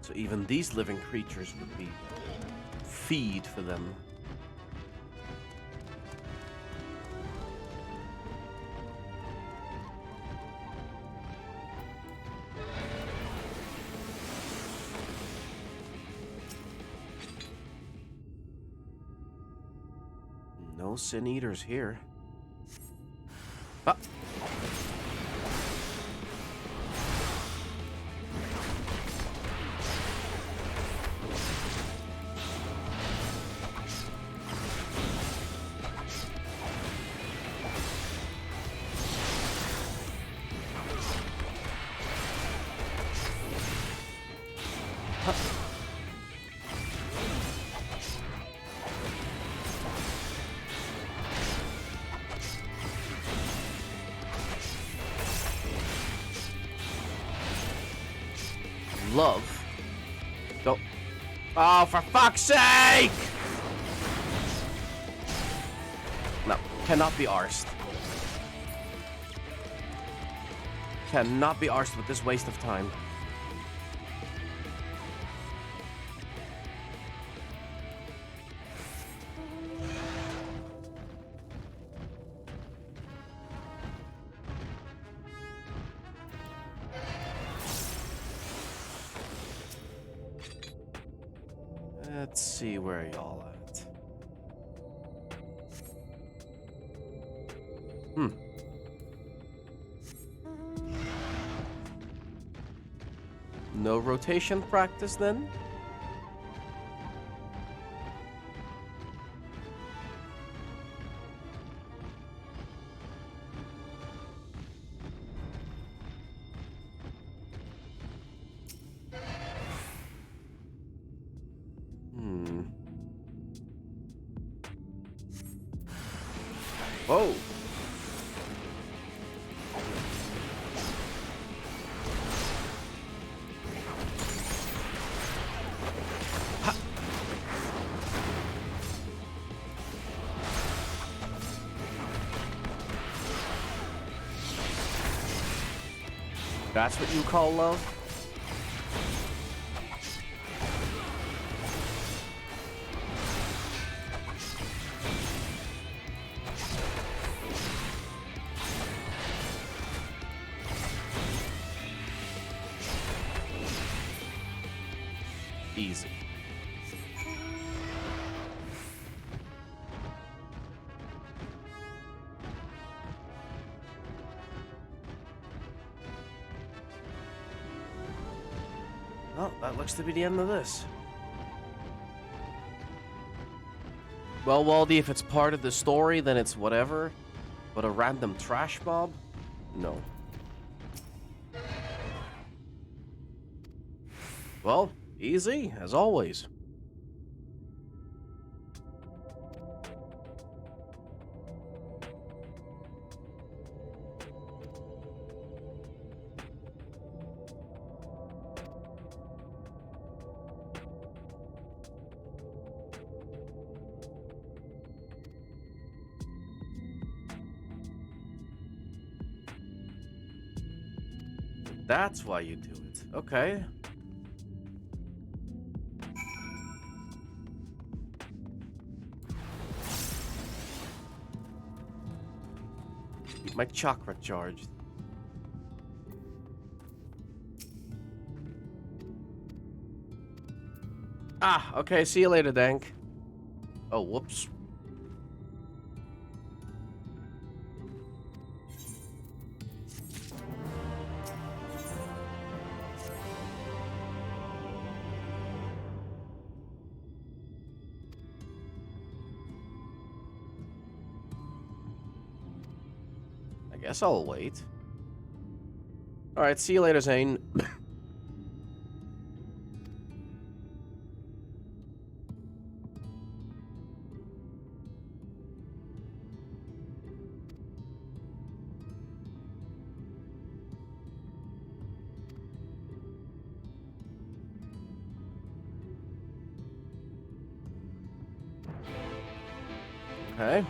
So even these living creatures would be feed for them. No sin eaters here. Ah. Love. Go. Oh, for fuck's sake! No, cannot be arsed. Cannot be arsed with this waste of time. Let's see where y'all at. No rotation practice then? Whoa. That's what you call love? Easy. Well, that looks to be the end of this. Well, Waldy, if it's part of the story, then it's whatever. But a random trash mob? No. Well, easy, as always. That's why you do it. Okay. Keep my chakra charged. Ah, okay. See you later, Dank. Oh, whoops. Guess I'll wait. Alright, see you later, Zane. Okay.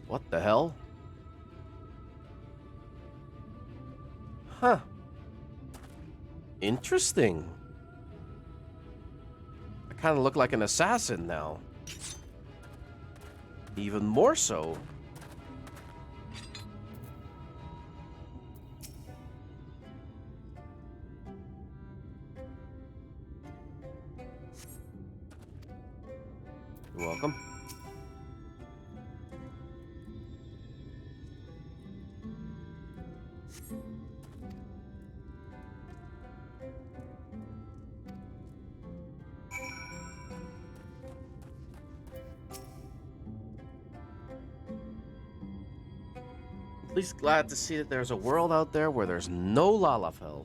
What the hell? Huh. Interesting. I kind of look like an assassin now. Even more so. You're welcome. At least glad to see that there's a world out there where there's no Lalafell.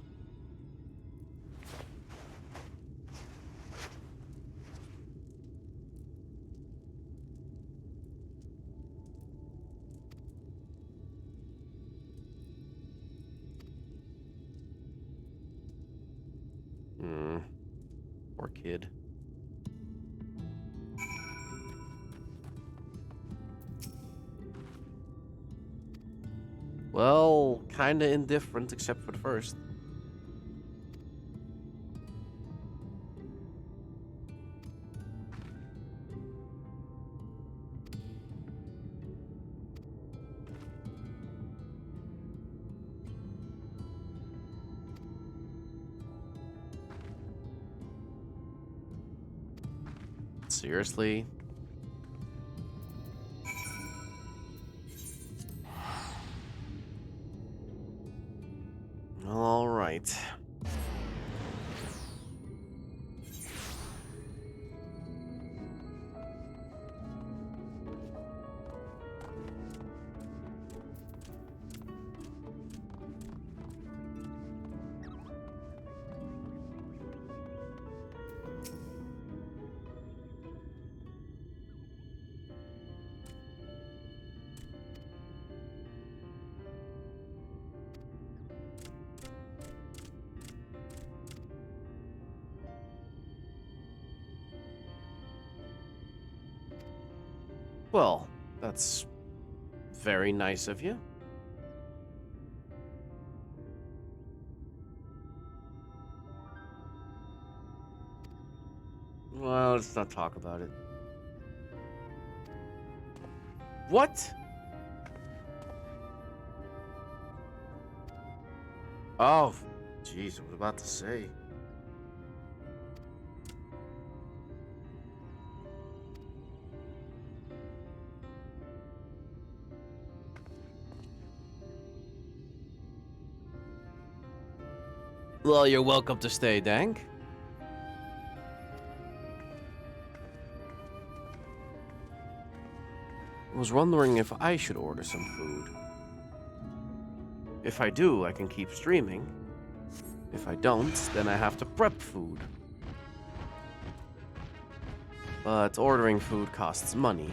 Poor kid. Well, kinda indifferent except for the first. Seriously? All right. Well, that's very nice of you. Well, let's not talk about it. What? Oh, jeez, I was about to say. Well, you're welcome to stay, Dank. I was wondering if I should order some food. If I do, I can keep streaming. If I don't, then I have to prep food. But ordering food costs money.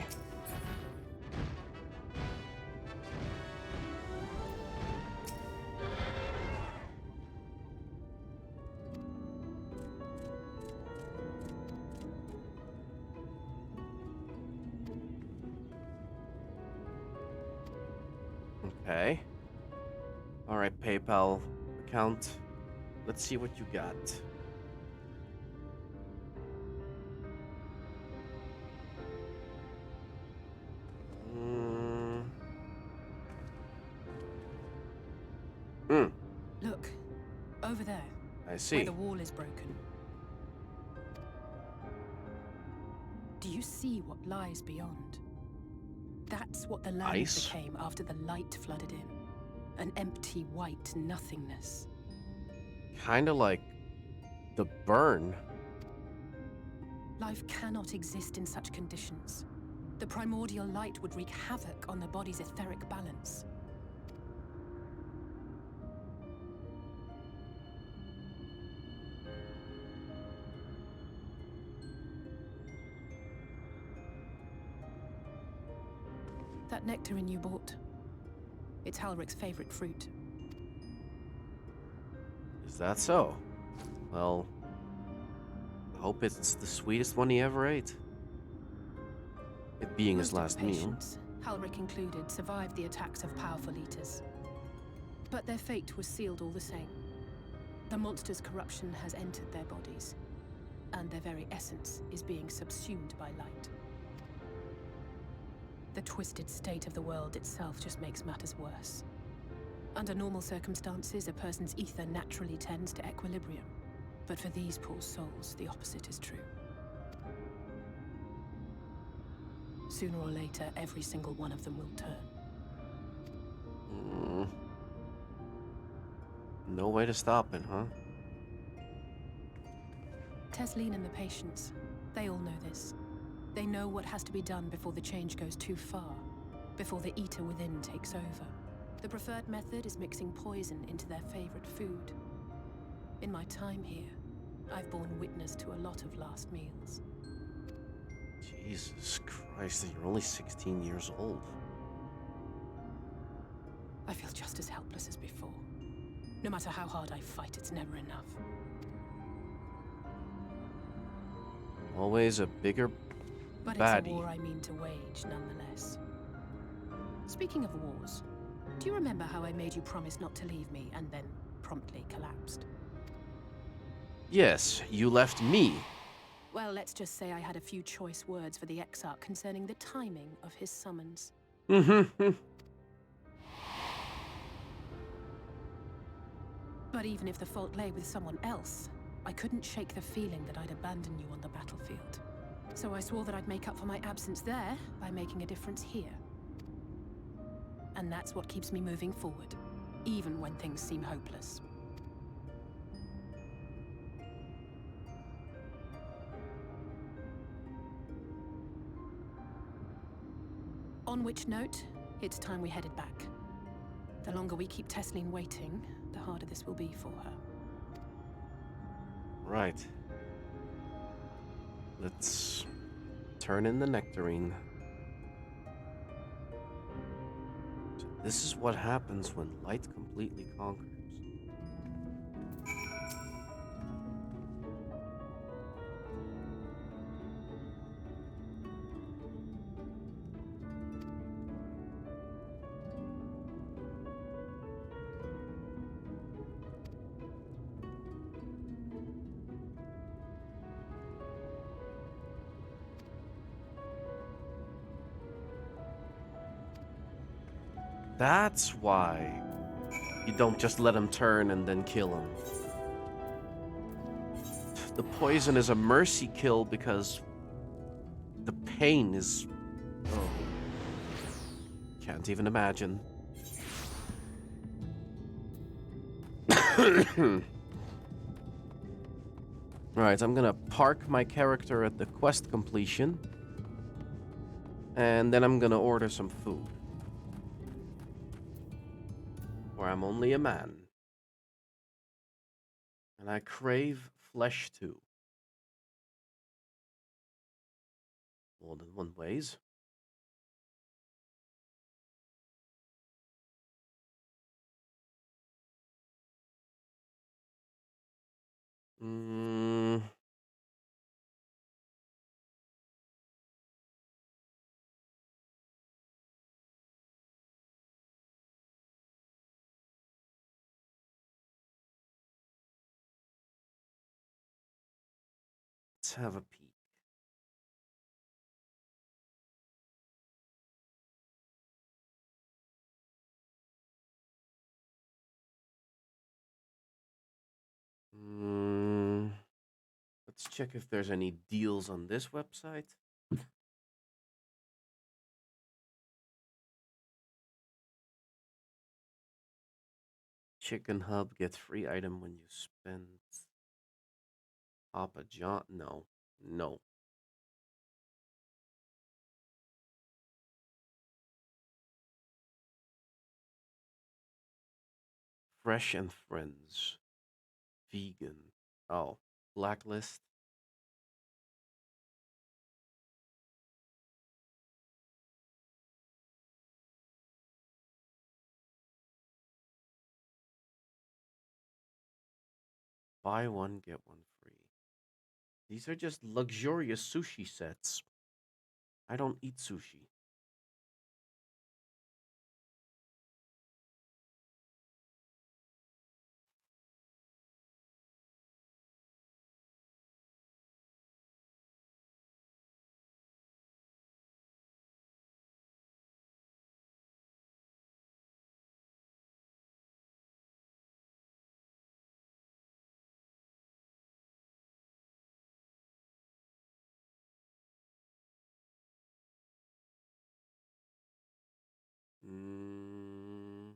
Okay. Alright, PayPal account. Let's see what you got. Look, over there. I see. Where the wall is broken. Do you see what lies beyond? That's what the land Ice? became after the light flooded in. An empty white nothingness. Kinda like the burn. Life cannot exist in such conditions. The primordial light would wreak havoc on the body's etheric balance. That nectarine you bought, it's Halric's favorite fruit. Is that so? Well, I hope it's the sweetest one he ever ate. It being his last meal. Patients, Halric included, survived the attacks of powerful eaters. But their fate was sealed all the same. The monster's corruption has entered their bodies, and their very essence is being subsumed by light. The twisted state of the world itself just makes matters worse. Under normal circumstances, a person's ether naturally tends to equilibrium. But for these poor souls, the opposite is true. Sooner or later, every single one of them will turn. No way to stop it, huh? Tesleen and the patients, they all know this. They know what has to be done before the change goes too far, before the eater within takes over. The preferred method is mixing poison into their favorite food. In my time here, I've borne witness to a lot of last meals. Jesus Christ, you're only 16 years old. I feel just as helpless as before. No matter how hard I fight, it's never enough. Always a bigger But baddie. It's a war I mean to wage, nonetheless. Speaking of wars, do you remember how I made you promise not to leave me and then promptly collapsed? Yes, you left me. Well, let's just say I had a few choice words for the Exarch concerning the timing of his summons. But even if the fault lay with someone else, I couldn't shake the feeling that I'd abandon you on the battlefield. So I swore that I'd make up for my absence there by making a difference here. And that's what keeps me moving forward, even when things seem hopeless. On which note, it's time we headed back. The longer we keep Tesleen waiting, the harder this will be for her. Right. Let's turn in the nectarine. So this is what happens when light completely conquers. That's why you don't just let him turn and then kill him. The poison is a mercy kill because the pain is... Oh. Can't even imagine. Right, I'm gonna park my character at the quest completion. And then I'm gonna order some food. For I'm only a man. And I crave flesh too. More than one ways. Let's have a peek. Let's check if there's any deals on this website. Chicken Hub, get free item when you spend. Papa John, no. No. Fresh and Friends. Vegan. Oh, Blacklist. Buy one, get one free. These are just luxurious sushi sets. I don't eat sushi. Mm.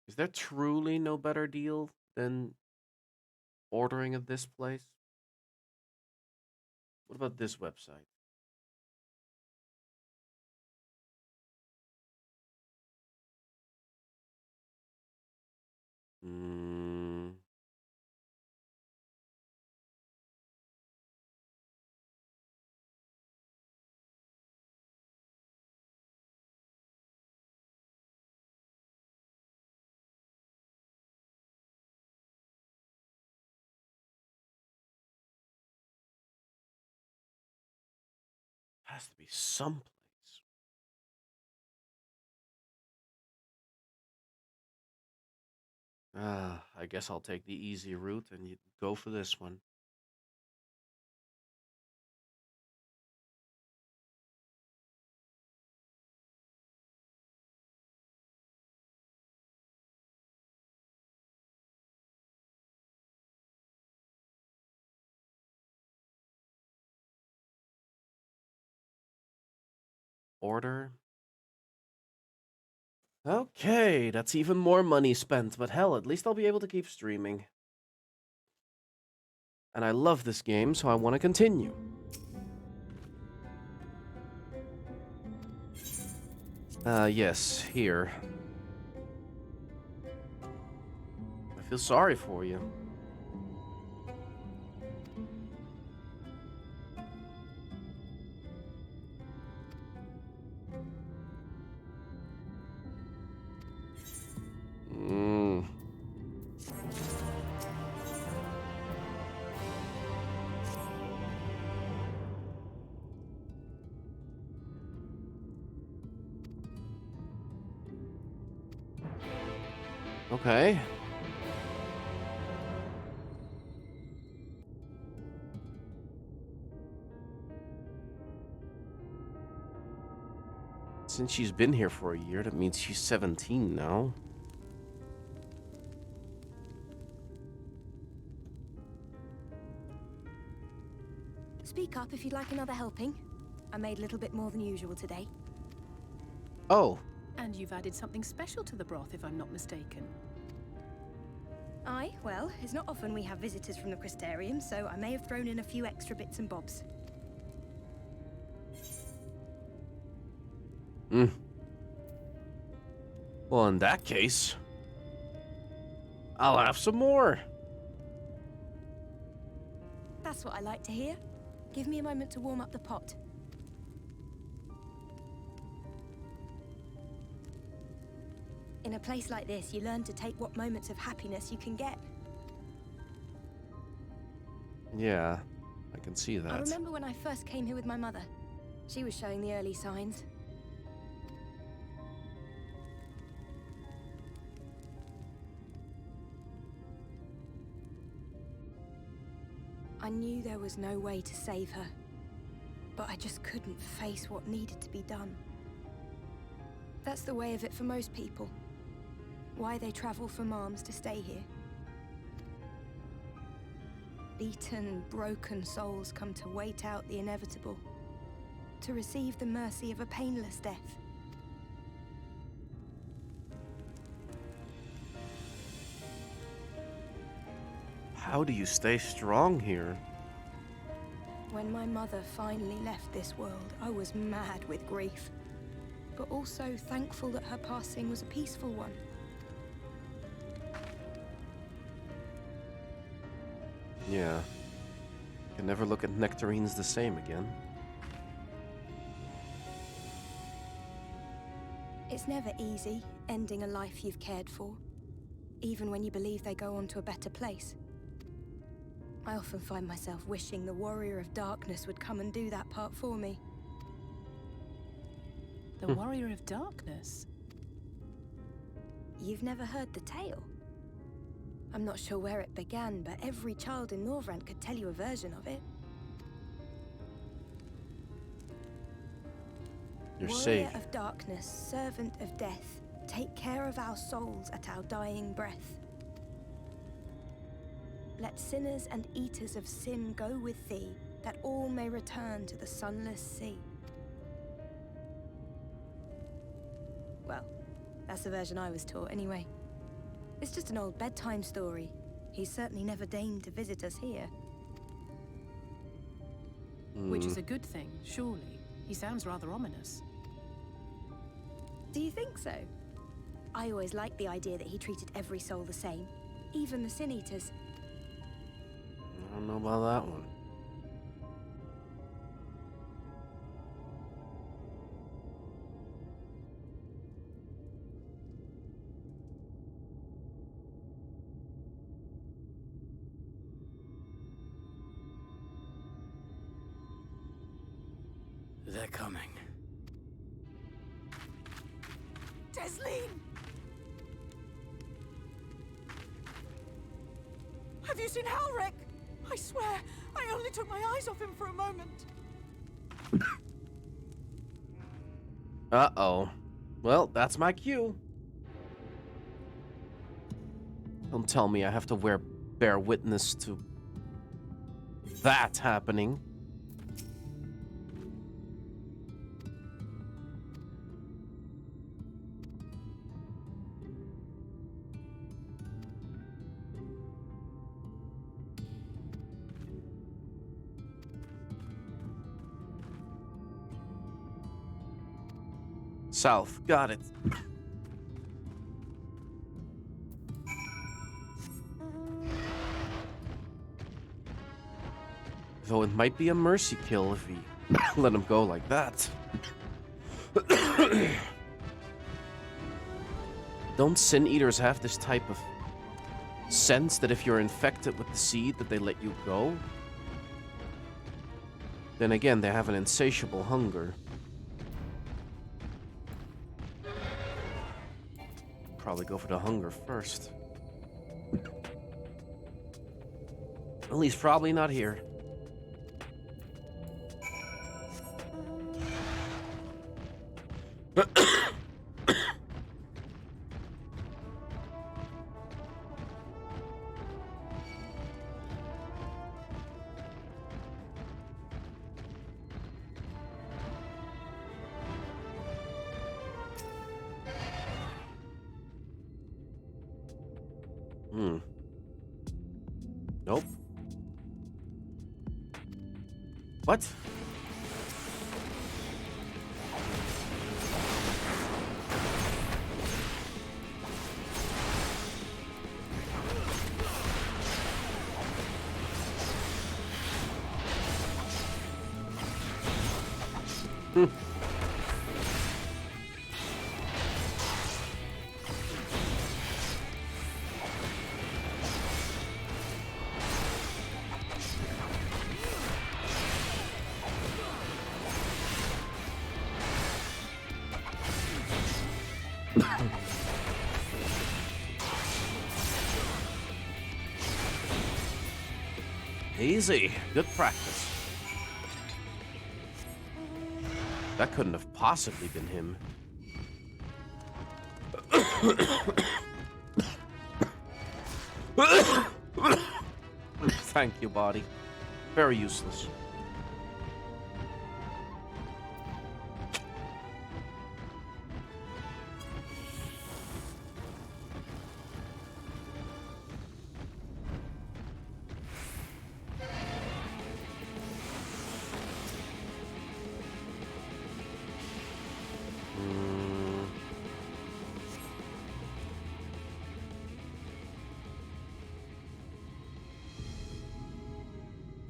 Is there truly no better deal than ordering at this place? What about this website? Mm. Has to be someplace. I guess I'll take the easy route and you go for this one. Order. Okay, that's even more money spent, but hell, at least I'll be able to keep streaming. And I love this game, so I want to continue. Yes, here. I feel sorry for you. Mm. Okay. Since she's been here for a year, that means she's 17 now. Speak up if you'd like another helping. I made a little bit more than usual today. Oh. And you've added something special to the broth, if I'm not mistaken. Aye, well, it's not often we have visitors from the Crystarium, so I may have thrown in a few extra bits and bobs. Hmm. Well, in that case, I'll have some more. That's what I like to hear. Give me a moment to warm up the pot. In a place like this, you learn to take what moments of happiness you can get. Yeah, I can see that. I remember when I first came here with my mother. She was showing the early signs. I knew there was no way to save her, but I just couldn't face what needed to be done. That's the way of it for most people. Why they travel from arms to stay here. Beaten, broken souls come to wait out the inevitable, to receive the mercy of a painless death. How do you stay strong here? When my mother finally left this world, I was mad with grief, but also thankful that her passing was a peaceful one. Yeah. Can never look at nectarines the same again. It's never easy, ending a life you've cared for, even when you believe they go on to a better place. I often find myself wishing the Warrior of Darkness would come and do that part for me. The Warrior of Darkness? You've never heard the tale? I'm not sure where it began, but every child in Norvrant could tell you a version of it. You're Warrior safe. of Darkness, servant of death, take care of our souls at our dying breath. let sinners and eaters of sin go with thee, that all may return to the sunless sea. Well, that's the version I was taught anyway. It's just an old bedtime story. He's certainly never deigned to visit us here. Which is a good thing, surely. He sounds rather ominous. Do you think so? I always liked the idea that he treated every soul the same, even the Sin Eaters. I don't know about that one. They're coming. Desleen! Have you seen Halric? I swear, I only took my eyes off him for a moment. Uh-oh. Well, that's my cue. Don't tell me I have to bear witness to that happening. South, got it. Though it might be a mercy kill if we let him go like that. Don't Sin Eaters have this type of sense that if you're infected with the seed that they let you go? Then again, they have an insatiable hunger. Probably go for the hunger first. At least probably not here. Nope. What? Easy. Good practice. That couldn't have possibly been him. Thank you, body. Very useless.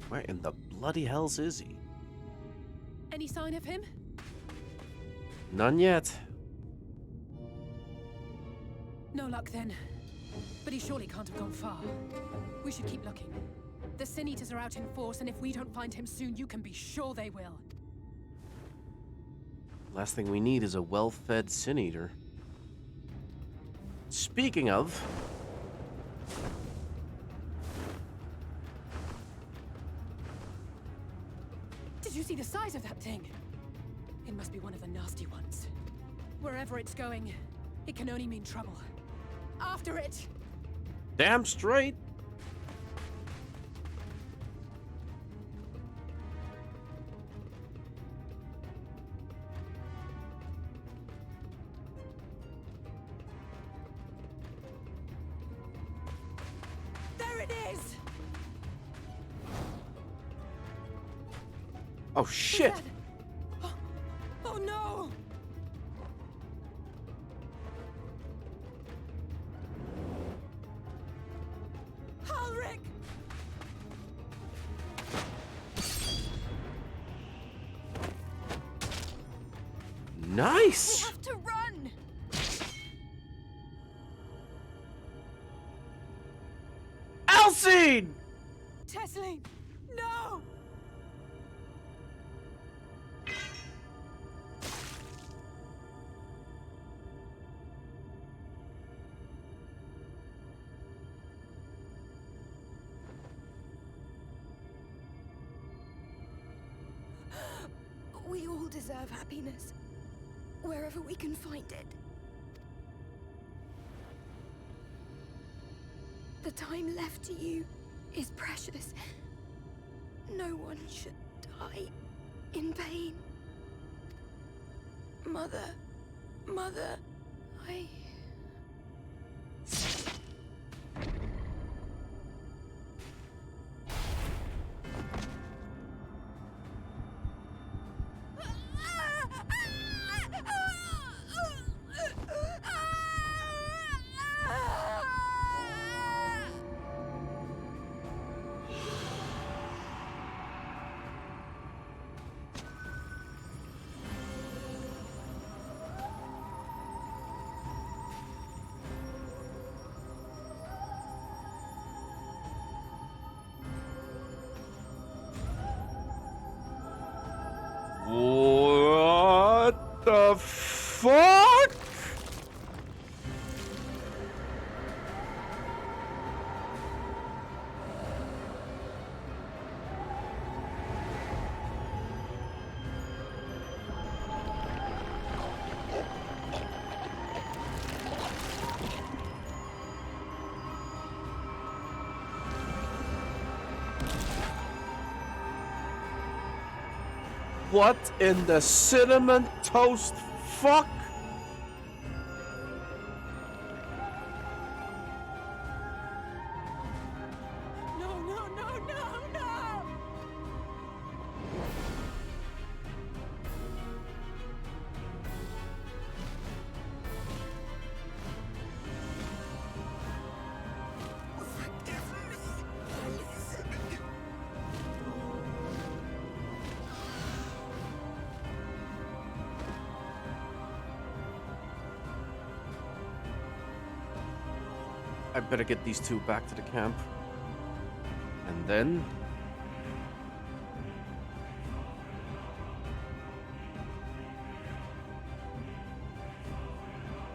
Where in the bloody hells is he? Any sign of him? None yet. No luck then. But he surely can't have gone far. We should keep looking. The Sin Eaters are out in force, and if we don't find him soon, you can be sure they will. Last thing we need is a well-fed Sin Eater. Speaking of... Did you see the size of that thing? It must be one of the nasty ones. Wherever it's going, it can only mean trouble. After it! Damn straight! it is! Oh shit! Oh no! Ulrich! Nice! We have to run! Alcine! Tesseline! No! We all deserve happiness, wherever we can find it. The time left to you is precious. No one should die in pain. Mother, I... What the fuck? What in the cinnamon toast fuck? No, no, no, no, no! I better get these two back to the camp. And then...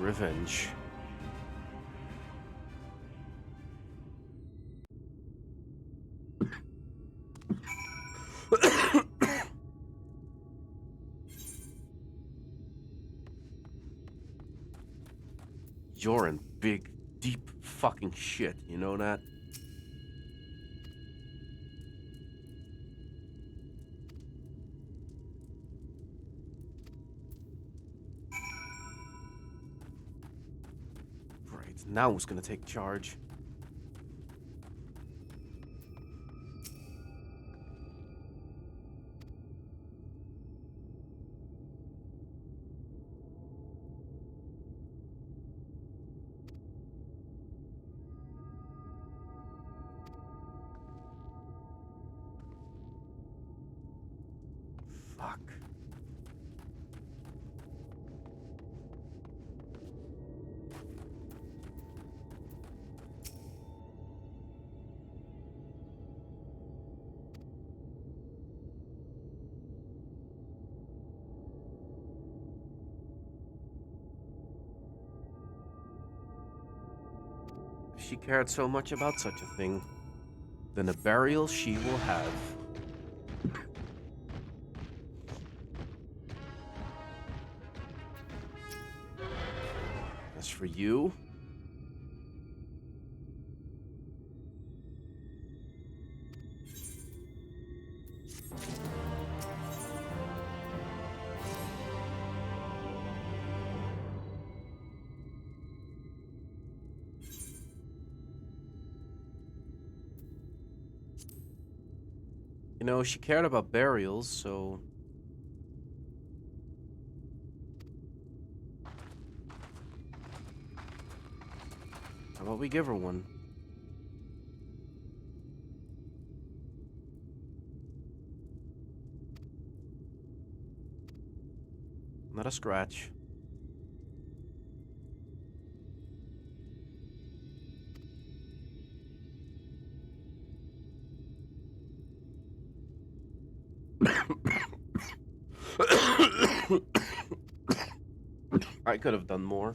revenge. You're in big, deep fucking shit, you know that? Right, now who's gonna take charge? Fuck. If she cared so much about such a thing, then a burial she will have. As for you... You know, she cared about burials, so... How about we give her one? Not a scratch. I could have done more.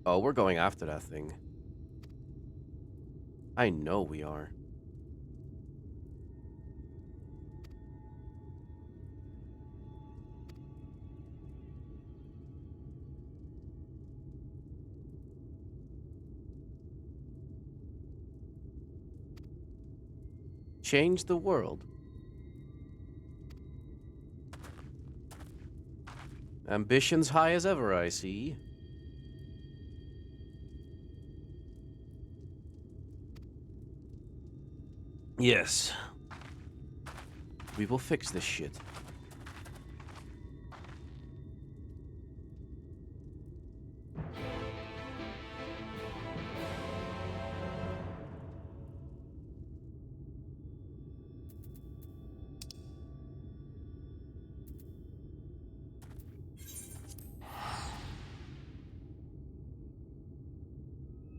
Oh, we're going after that thing. I know we are. Change the world. Ambitions high as ever, I see. Yes. We will fix this shit.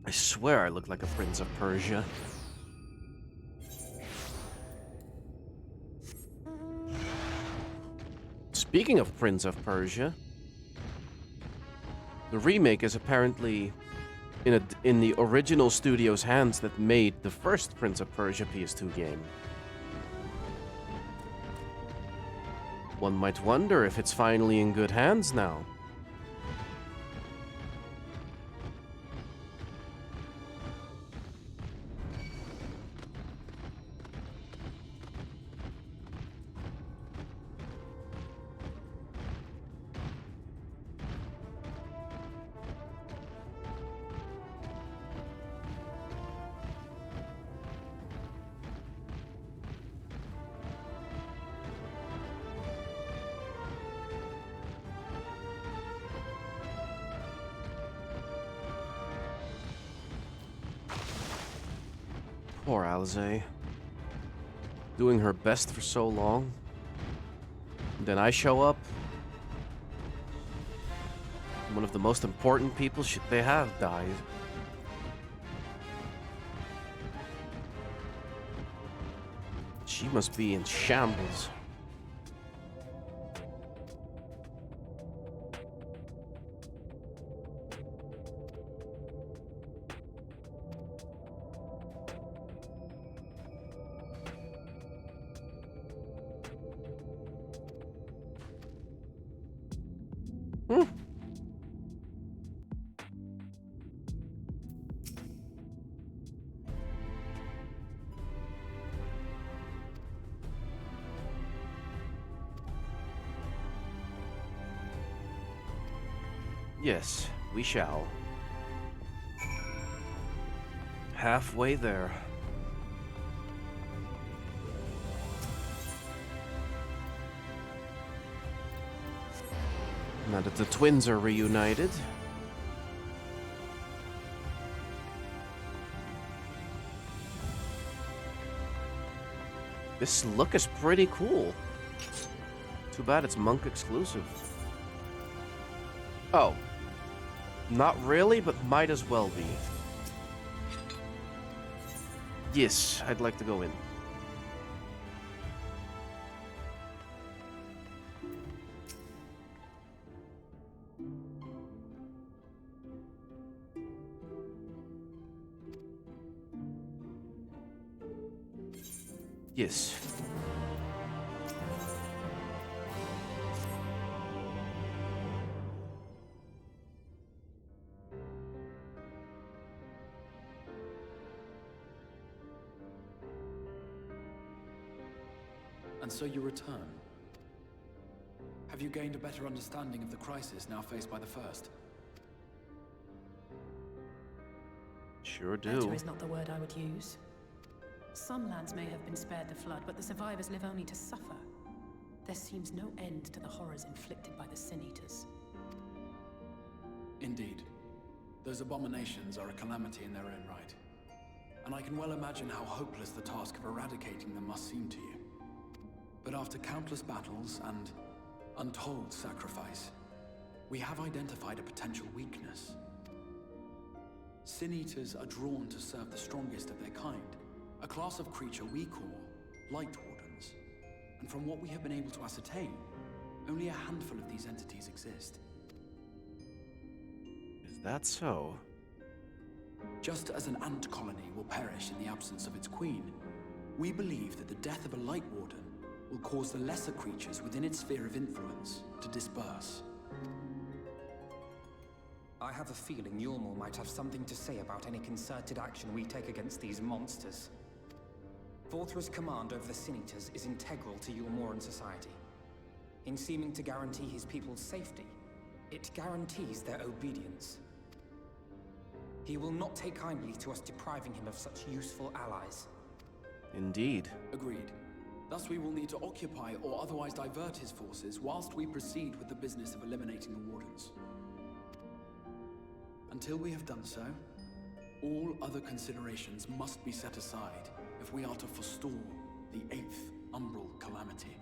I swear I look like a Prince of Persia. Speaking of Prince of Persia, the remake is apparently in the original studio's hands that made the first Prince of Persia PS2 game. One might wonder if it's finally in good hands now. Poor Alize. Doing her best for so long. And then I show up. One of the most important people they have died. She must be in shambles. Yes, we shall. Halfway there. Now that the twins are reunited. This look is pretty cool. Too bad it's monk exclusive. Oh. Not really, but might as well be. Yes, I'd like to go in. Yes. And so you return. Have you gained a better understanding of the crisis now faced by the First? Sure do. Better is not the word I would use. Some lands may have been spared the flood, but the survivors live only to suffer. There seems no end to the horrors inflicted by the Sin Eaters. Indeed. Those abominations are a calamity in their own right. And I can well imagine how hopeless the task of eradicating them must seem to you. But after countless battles and untold sacrifice, we have identified a potential weakness. Sin Eaters are drawn to serve the strongest of their kind, a class of creature we call Light Wardens. And from what we have been able to ascertain, only a handful of these entities exist. Is that so? Just as an ant colony will perish in the absence of its queen, we believe that the death of a Light Warden will cause the lesser creatures within its sphere of influence to disperse. I have a feeling Yulmor might have something to say about any concerted action we take against these monsters. Vorthra's command over the Sin Eaters is integral to Yulmoran society. In seeming to guarantee his people's safety, it guarantees their obedience. He will not take kindly to us depriving him of such useful allies. Indeed. Agreed. Thus we will need to occupy or otherwise divert his forces whilst we proceed with the business of eliminating the Wardens. Until we have done so, all other considerations must be set aside if we are to forestall the 8th Umbral Calamity.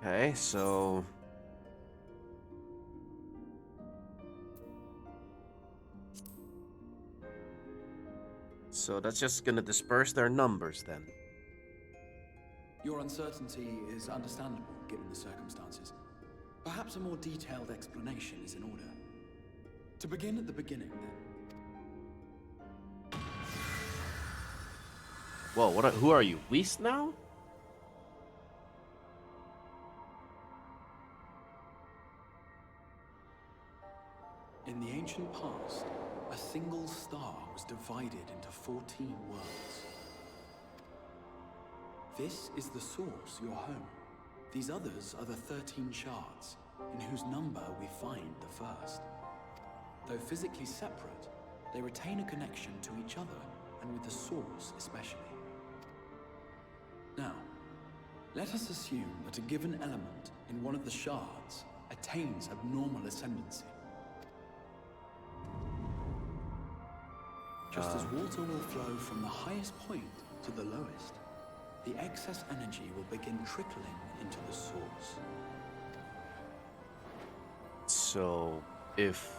Okay, so... So that's just gonna disperse their numbers then. Your uncertainty is understandable, given the circumstances. Perhaps a more detailed explanation is in order. To begin at the beginning, then. Whoa, who are you? Whist now? In the ancient past, a single star was divided into 14 worlds. This is the source, your home. These others are the 13 shards, in whose number we find the first. Though physically separate, they retain a connection to each other, and with the source especially. Now, let us assume that a given element in one of the shards attains abnormal ascendancy. Just as water will flow from the highest point to the lowest, the excess energy will begin trickling into the source. So, if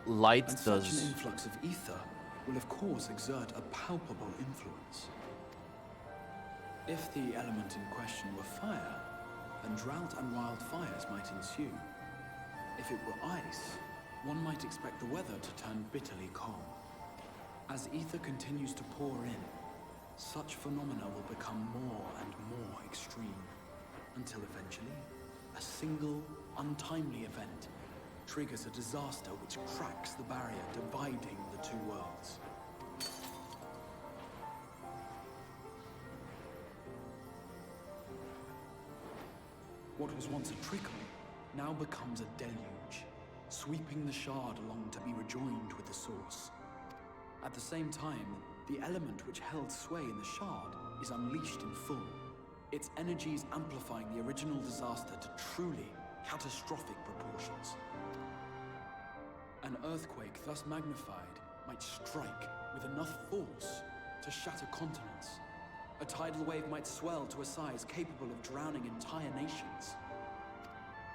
light and does... such an influx of ether will of course exert a palpable influence. If the element in question were fire, then drought and wildfires might ensue. If it were ice, one might expect the weather to turn bitterly cold. As ether continues to pour in, such phenomena will become more and more extreme, until eventually, a single, untimely event triggers a disaster which cracks the barrier dividing the two worlds. What was once a trickle now becomes a deluge, sweeping the shard along to be rejoined with the source. At the same time, the element which held sway in the shard is unleashed in full, its energies amplifying the original disaster to truly catastrophic proportions. An earthquake thus magnified might strike with enough force to shatter continents. A tidal wave might swell to a size capable of drowning entire nations.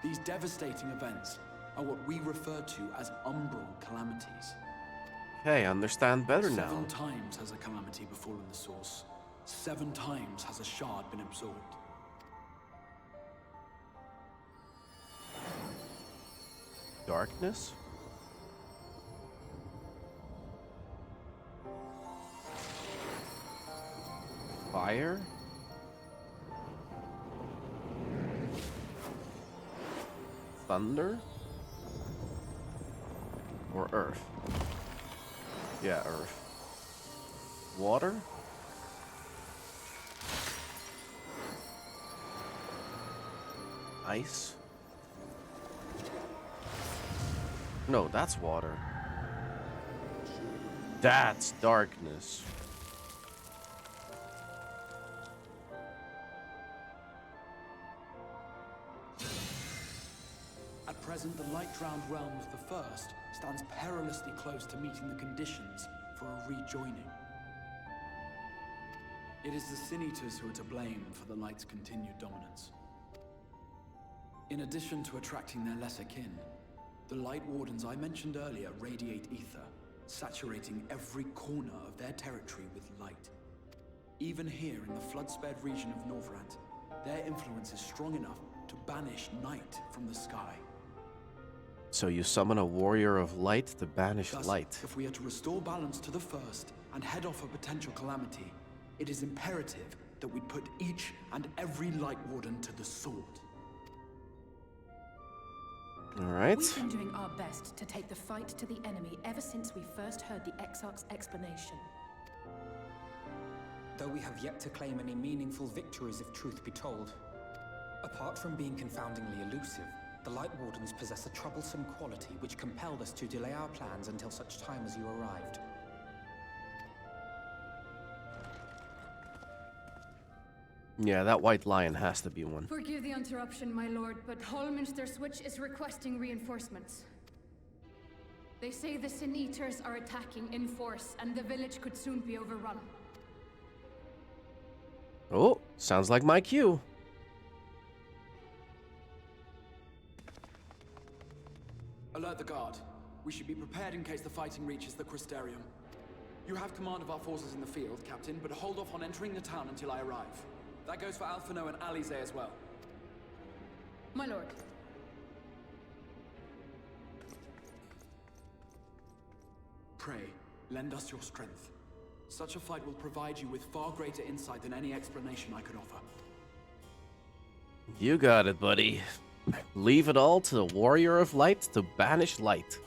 These devastating events are what we refer to as umbral calamities. Okay, I understand better now. 7 times has a calamity befallen the source. 7 times has a shard been absorbed. Darkness? Fire? Thunder? Or earth? Yeah, earth. Water? Ice? No, that's water. That's darkness. At present, the light-drowned realm of the First stands perilously close to meeting the conditions for a rejoining. It is the Sin Eaters who are to blame for the Light's continued dominance. In addition to attracting their lesser kin, the Light Wardens I mentioned earlier radiate ether, saturating every corner of their territory with light. Even here in the flood-spared region of Norvrant, their influence is strong enough to banish night from the sky. So you summon a warrior of light to banish Thus, light. if we are to restore balance to the First and head off a potential calamity, it is imperative that we put each and every Light Warden to the sword. Alright. We've been doing our best to take the fight to the enemy ever since we first heard the Exarch's explanation. Though we have yet to claim any meaningful victories if truth be told. Apart from being confoundingly elusive, the Light Wardens possess a troublesome quality which compelled us to delay our plans until such time as you arrived. Yeah, that white lion has to be one. Forgive the interruption, my lord, but Hallminster Switch is requesting reinforcements. They say the Sin Eaters are attacking in force, and the village could soon be overrun. Oh, sounds like my cue. Alert the guard. We should be prepared in case the fighting reaches the Crystarium. You have command of our forces in the field, Captain, but hold off on entering the town until I arrive. That goes for Alphinaud and Alize as well. My lord. Pray, lend us your strength. Such a fight will provide you with far greater insight than any explanation I could offer. You got it, buddy. Leave it all to the warrior of light to banish light.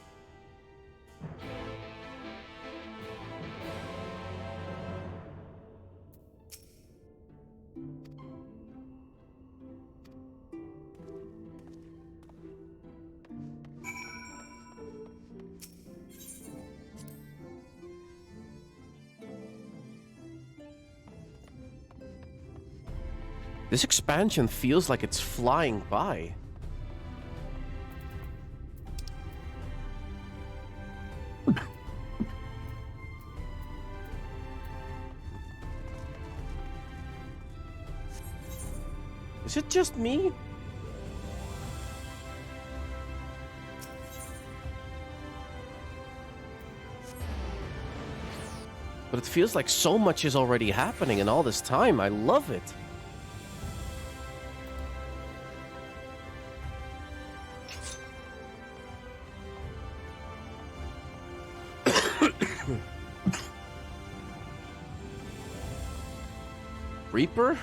This expansion feels like it's flying by. Is it just me? But it feels like so much is already happening in all this time. I love it. Reaper?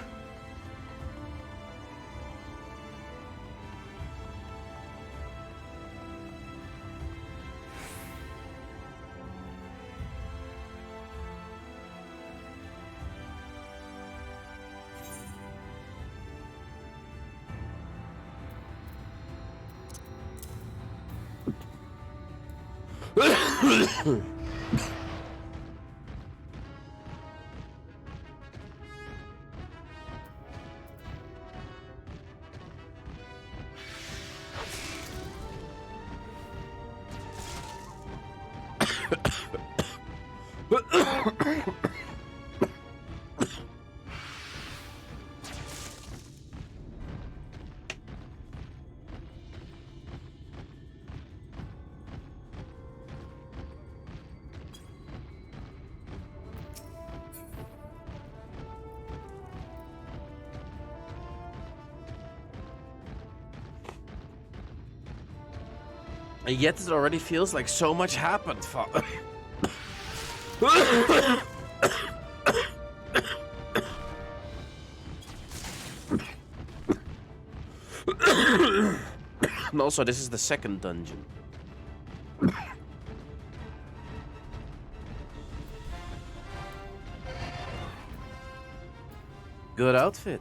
And yet it already feels like so much happened. And also, this is the second dungeon. Good outfit.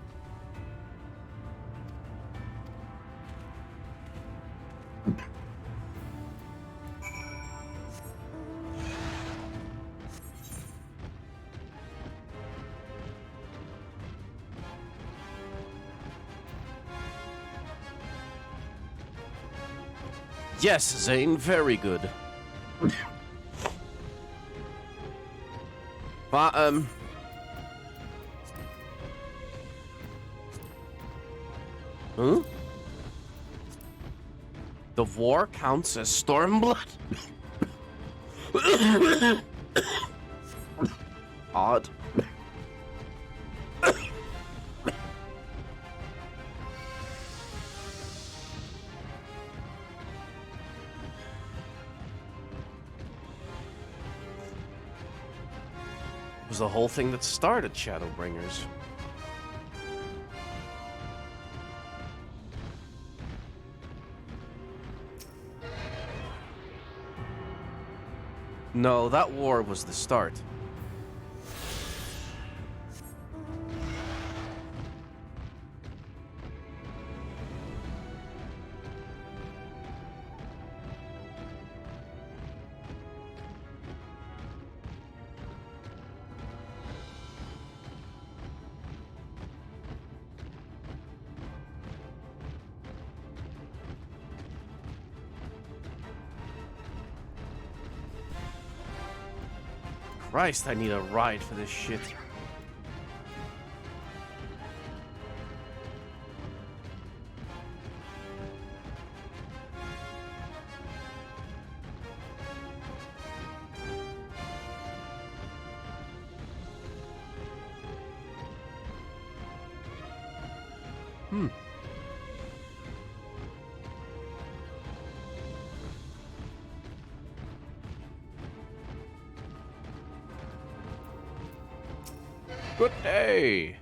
Yes, Zane, very good. But, huh? The war counts as Stormblood? Odd. It was the whole thing that started Shadowbringers. No, that war was the start. Christ, I need a ride for this shit. Good day.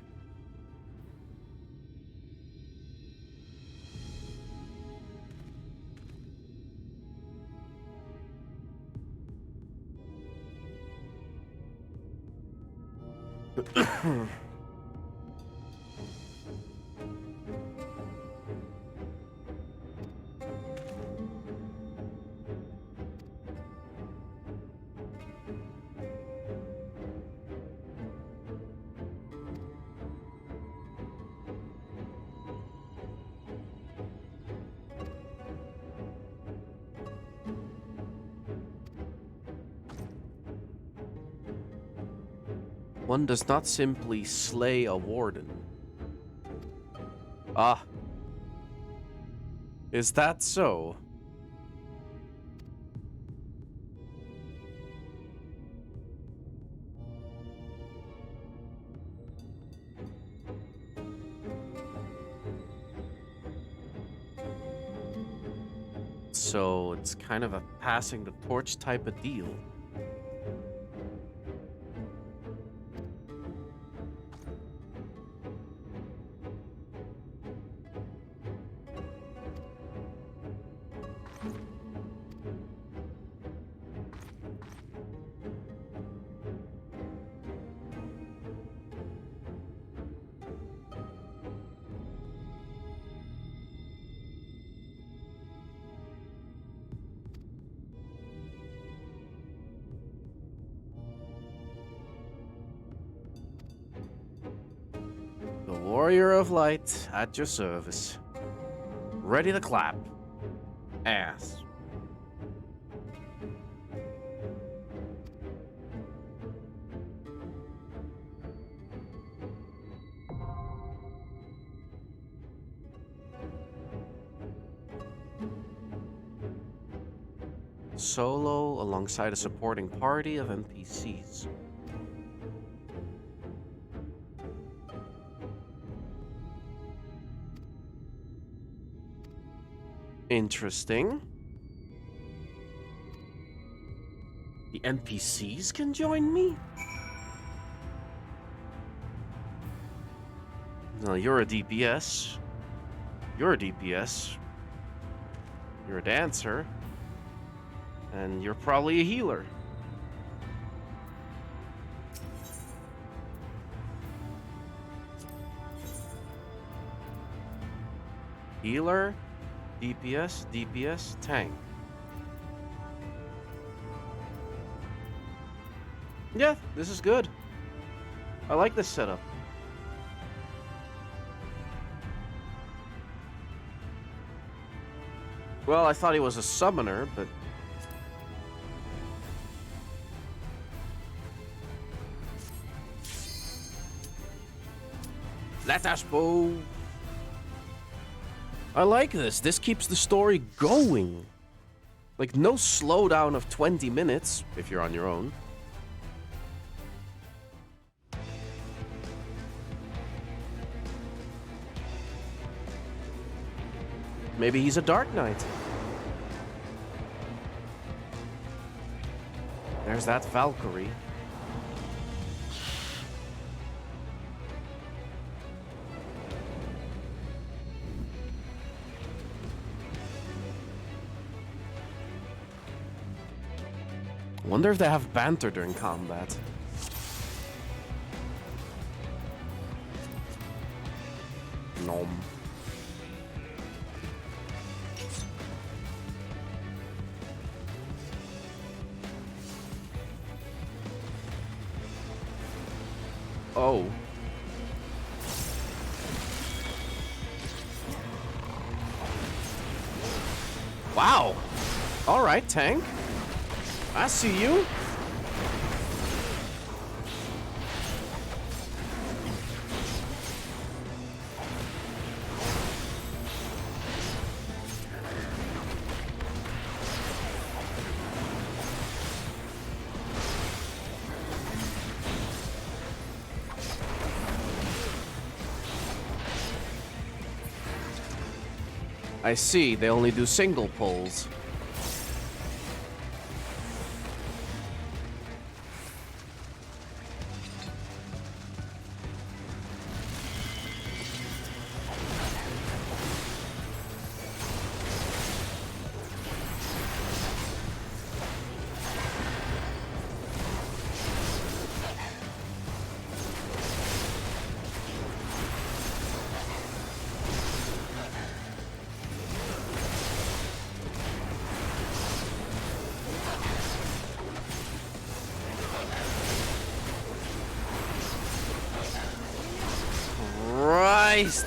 One does not simply slay a warden. Ah. Is that so? So it's kind of a passing the torch type of deal. The Warrior of Light at your service. Ready to clap. Ass. Solo alongside a supporting party of NPCs. Interesting. The NPCs can join me? No, you're a DPS. You're a DPS. You're a dancer. And you're probably a healer. Healer, DPS, DPS, tank. Yeah, this is good. I like this setup. Well, I thought he was a summoner, but... Let us move. I like this. This keeps the story going. Like, no slowdown of 20 minutes, if you're on your own. Maybe he's a Dark Knight. There's that Valkyrie. Wonder if they have banter during combat. Nom. Oh. Wow. All right, tank. I see you. I see, they only do single pulls.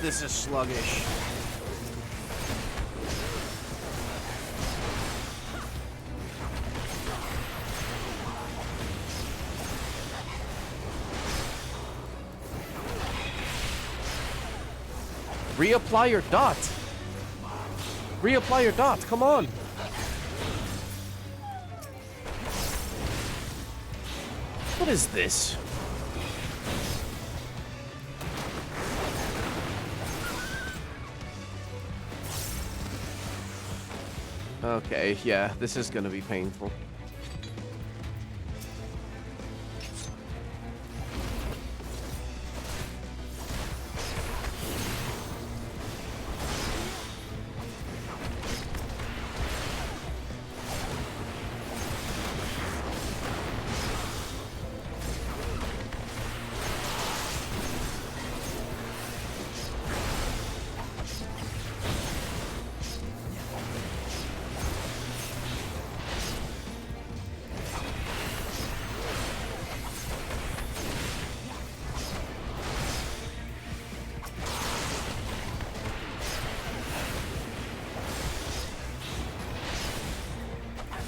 This is sluggish. Reapply your dot. Reapply your dot. Come on. What is this? Okay, yeah, this is gonna be painful.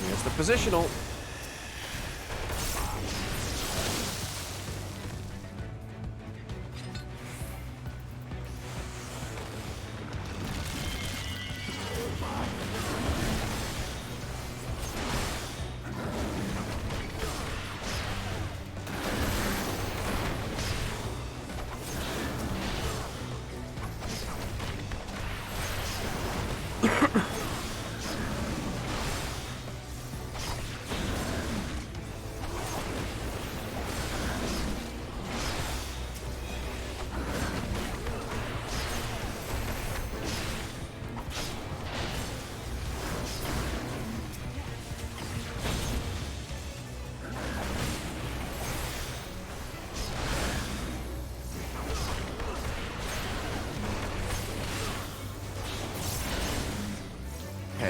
Here's the positional.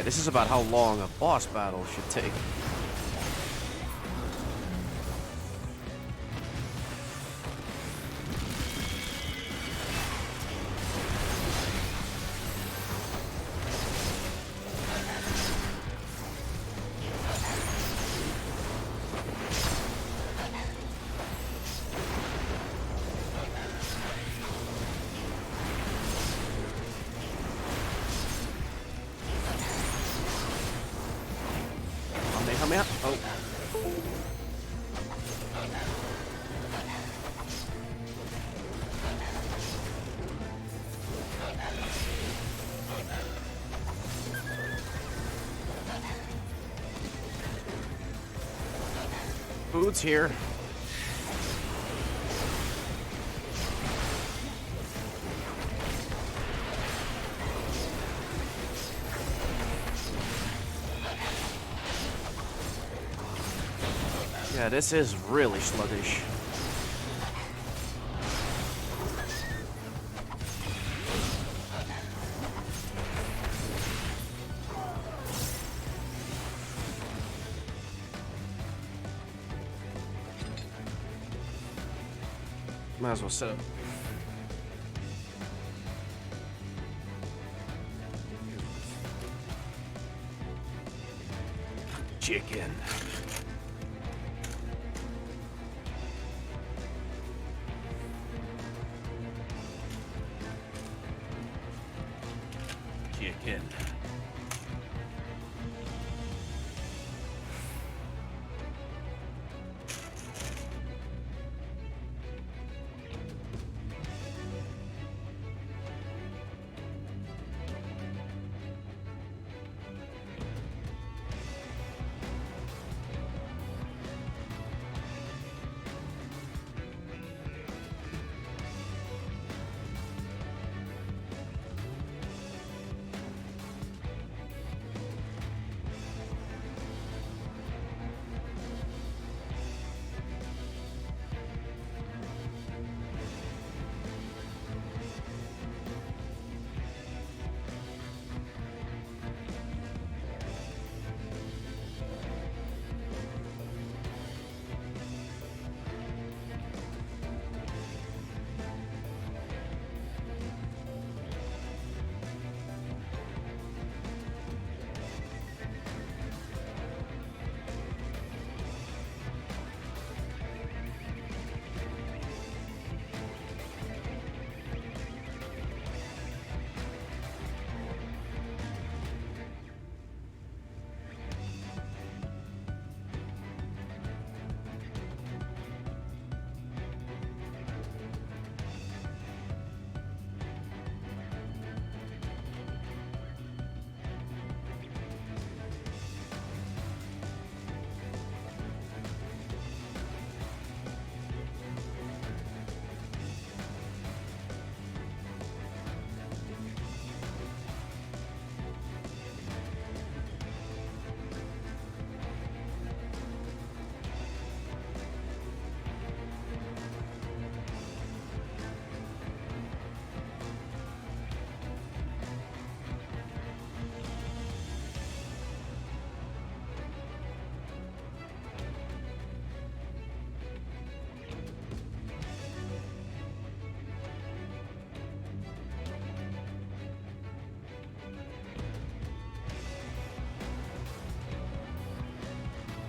Yeah, this is about how long a boss battle should take. Help me out. Oh. Food's here. Yeah, this is really sluggish. Might as well set up. Chicken. Chicken.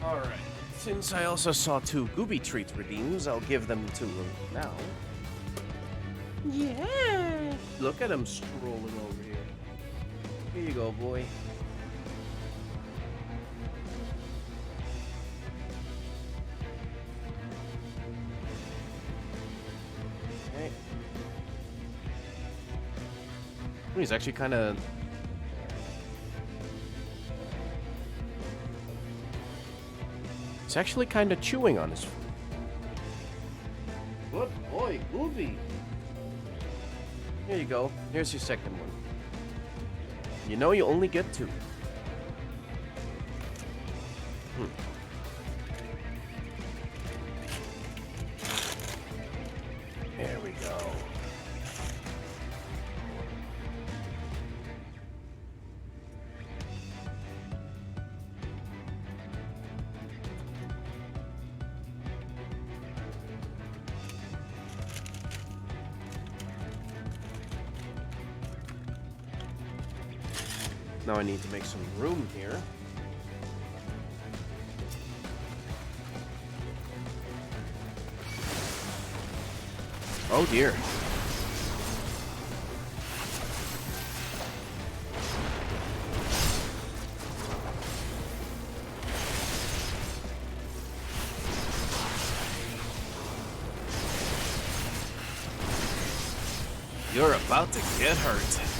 Alright. Since I also saw 2 Gooby Treats redeems, I'll give them to him now. Yeah! Look at him strolling over here. Here you go, boy. Okay. He's actually kind of... He's actually kind of chewing on his food. Good boy, Gooby. Here you go. Here's your second one. You know you only get 2. There we go. Now I need to make some room here. Oh dear. You're about to get hurt.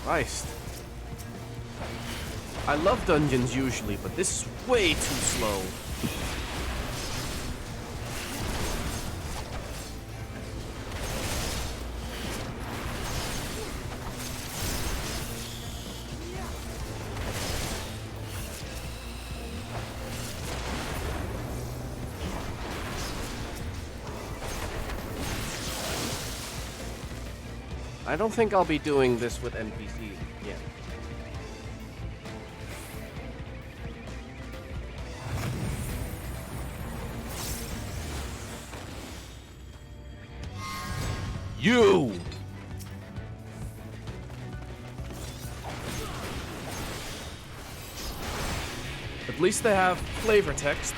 Christ. I love dungeons usually, but this is way too slow. I don't think I'll be doing this with NPCs again. You! At least they have flavor text.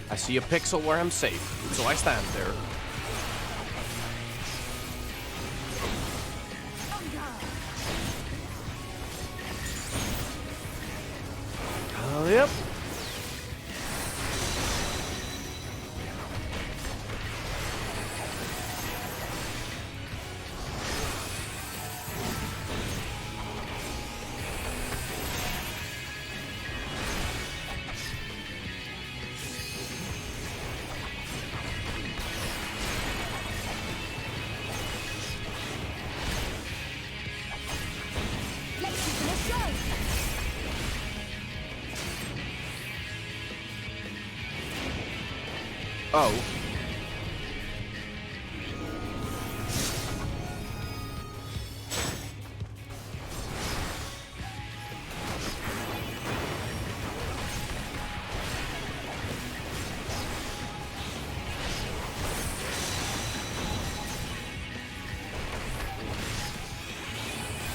I see a pixel where I'm safe, so I stand there. Oh, yep. Oh.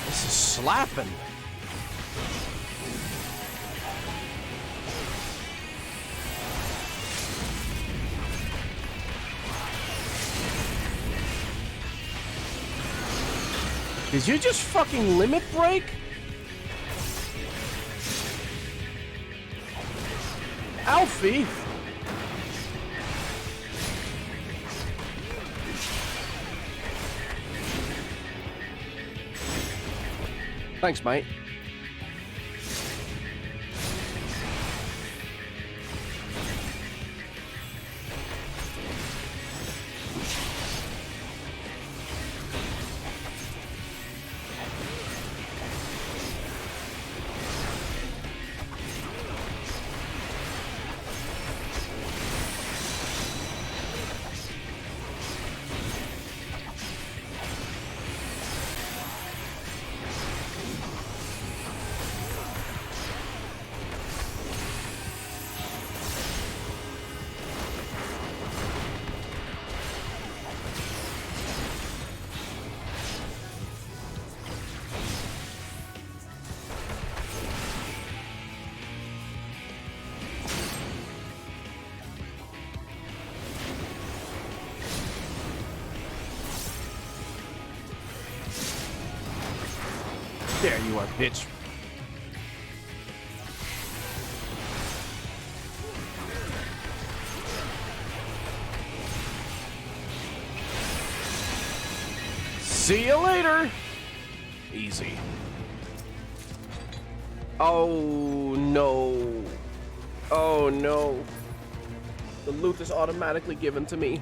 This is slapping. Did you just fucking limit break? Alfie! Thanks, mate. There you are, bitch. See you later. Easy. Oh no. Oh no. The loot is automatically given to me.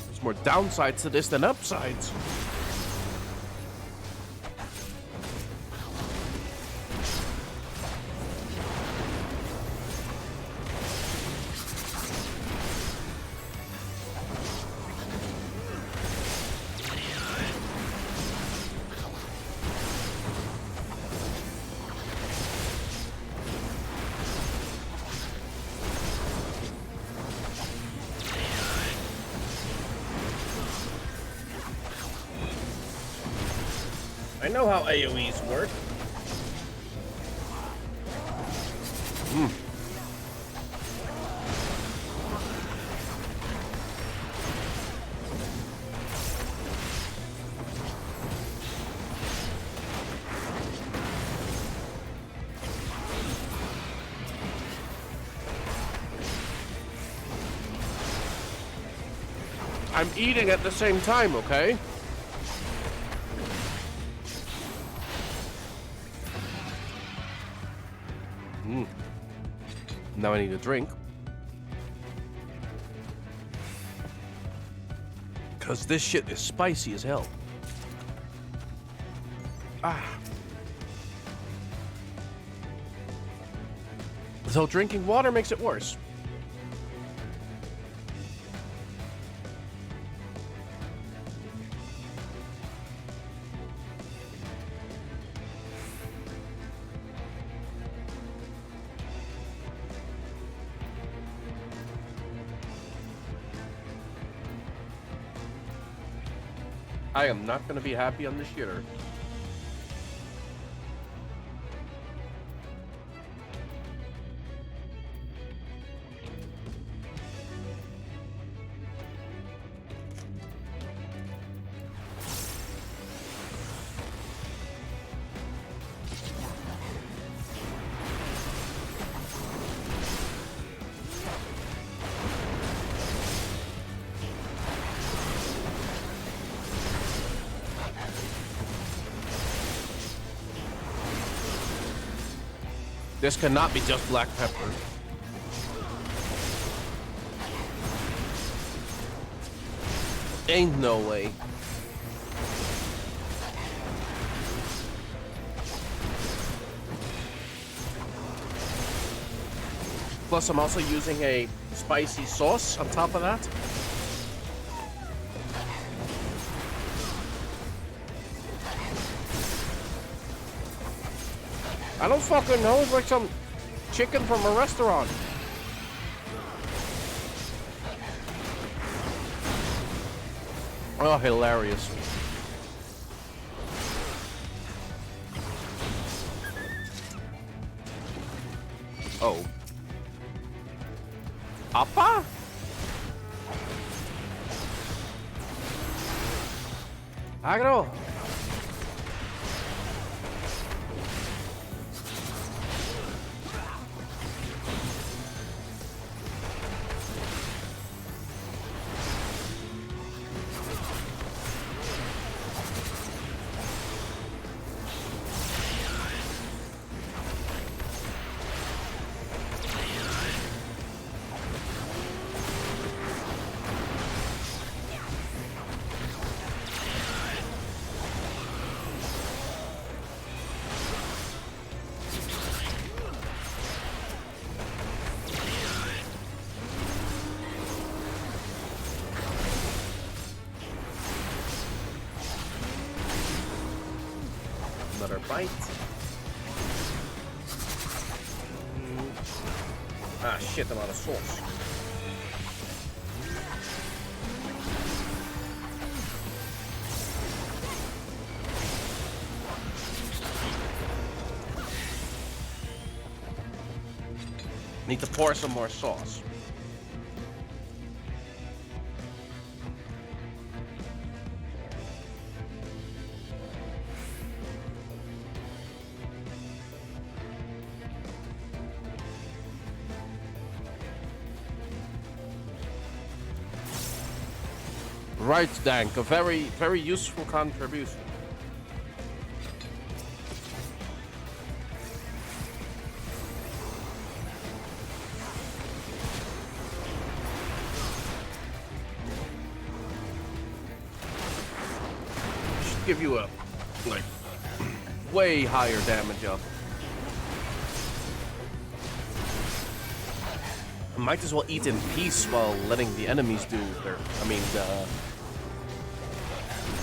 There's more downsides to this than upsides. I know how AoEs work. I'm eating at the same time, okay? Now I need a drink. Cause this shit is spicy as hell. So drinking water makes it worse. I am not going to be happy on this shitter. This cannot be just black pepper. Ain't no way. Plus, I'm also using a spicy sauce on top of that. I don't fucking know. It's like some chicken from a restaurant. Oh, hilarious. Oh. Appa? Agro. Another bite. Ah, shit, I'm out of sauce. Need to pour some more sauce. Right, Dank. A very, very useful contribution. Should give you a, like, way higher damage up. I might as well eat in peace while letting the enemies do their, the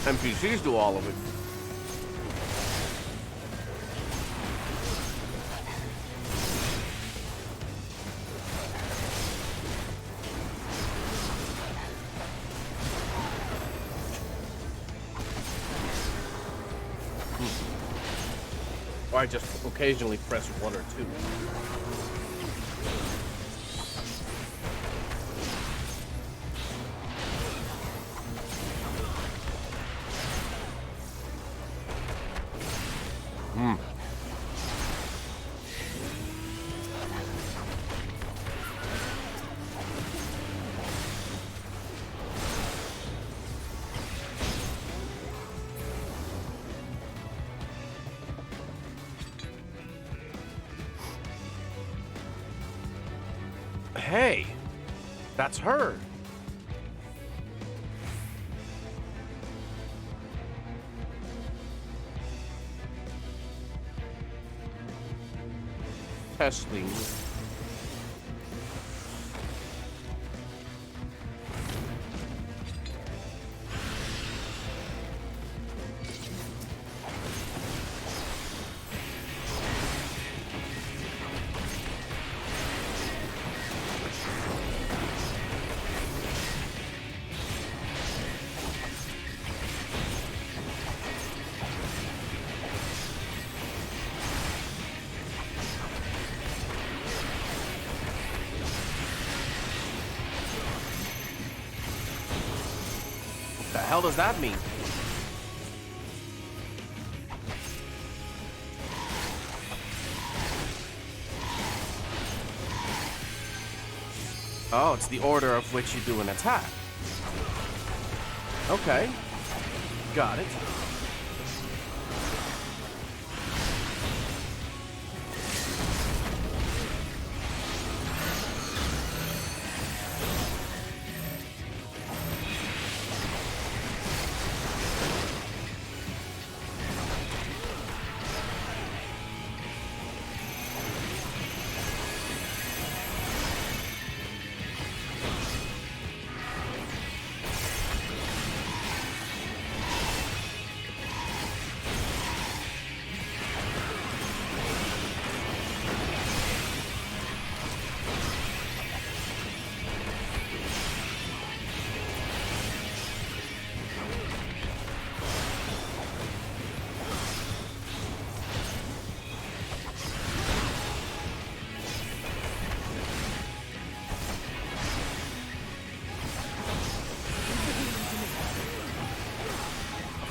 NPCs do all of it. Or I just occasionally press 1 or 2. Hey, that's her. Testing. The hell does that mean? Oh, it's the order of which you do an attack. Okay. Got it.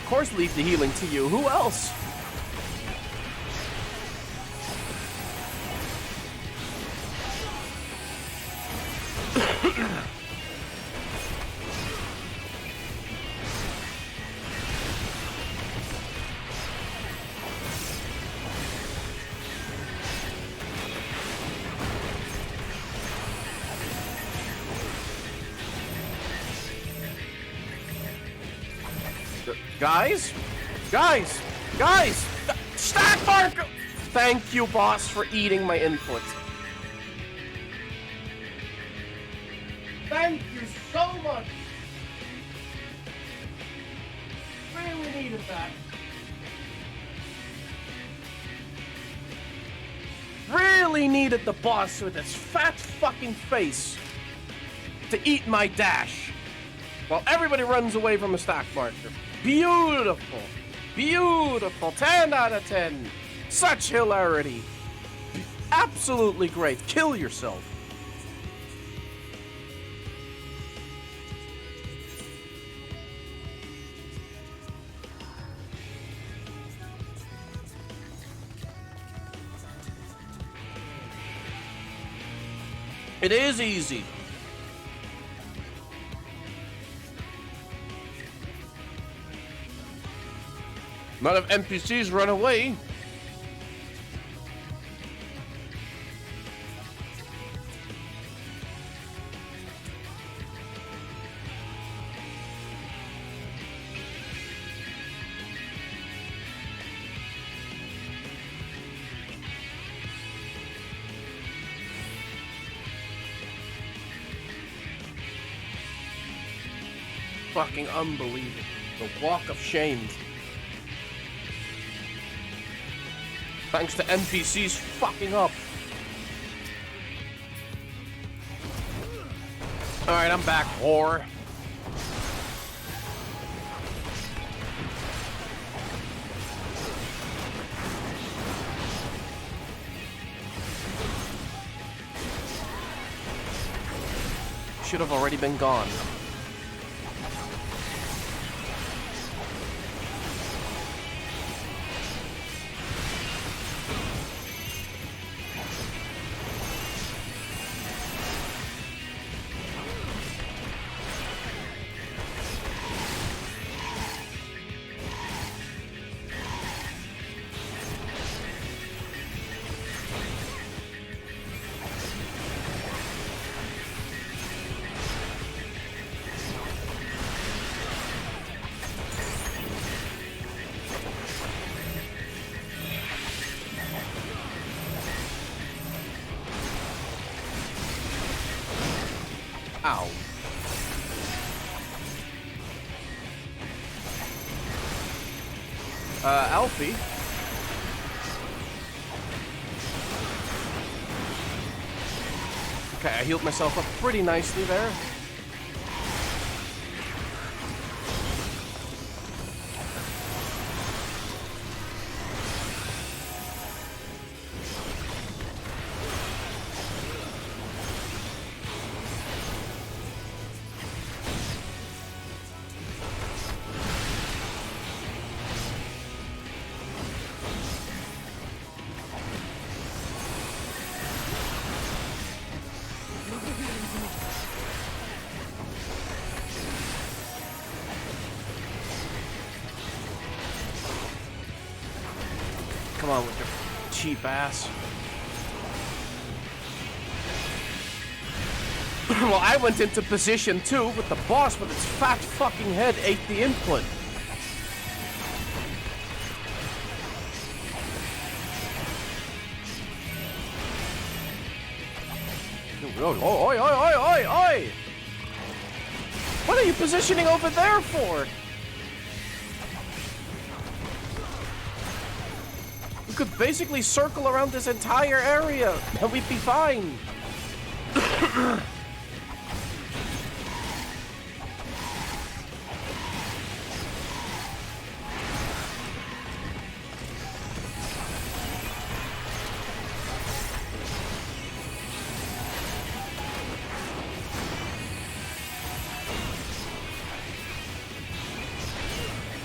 Of course, leave the healing to you. Who else? Guys! Stack marker! Thank you, boss, for eating my input. Thank you so much. Really needed that. Really needed the boss with his fat fucking face to eat my dash while everybody runs away from a stack marker. Beautiful. Beautiful. 10 out of 10. Such hilarity. absolutely great. Kill yourself. It is easy. Not if NPCs run away. Fucking unbelievable. The walk of shame. Thanks to NPCs fucking up. Alright, I'm back, whore. Should have already been gone. Ow. Alfie. Okay, I healed myself up pretty nicely there. Come on with your cheap ass. Well, I went into position too, but the boss with its fat fucking head ate the input. Oi, oi, oi, oi, oi, oi! What are you positioning over there for? We could basically circle around this entire area and we'd be fine.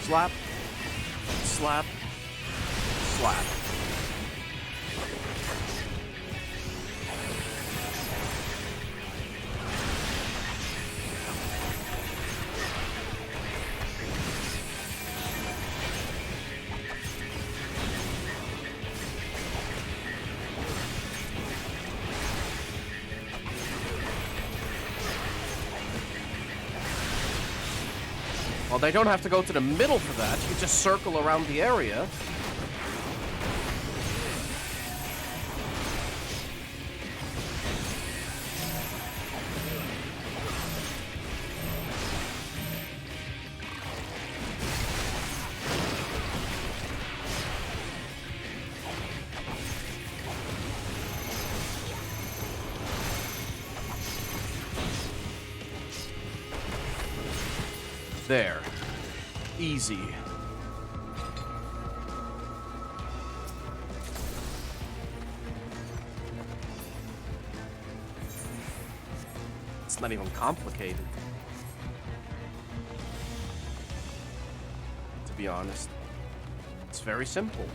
Slap, slap, slap. Well, they don't have to go to the middle for that. You can just circle around the area. There. Easy. It's not even complicated. To be honest. It's very simple.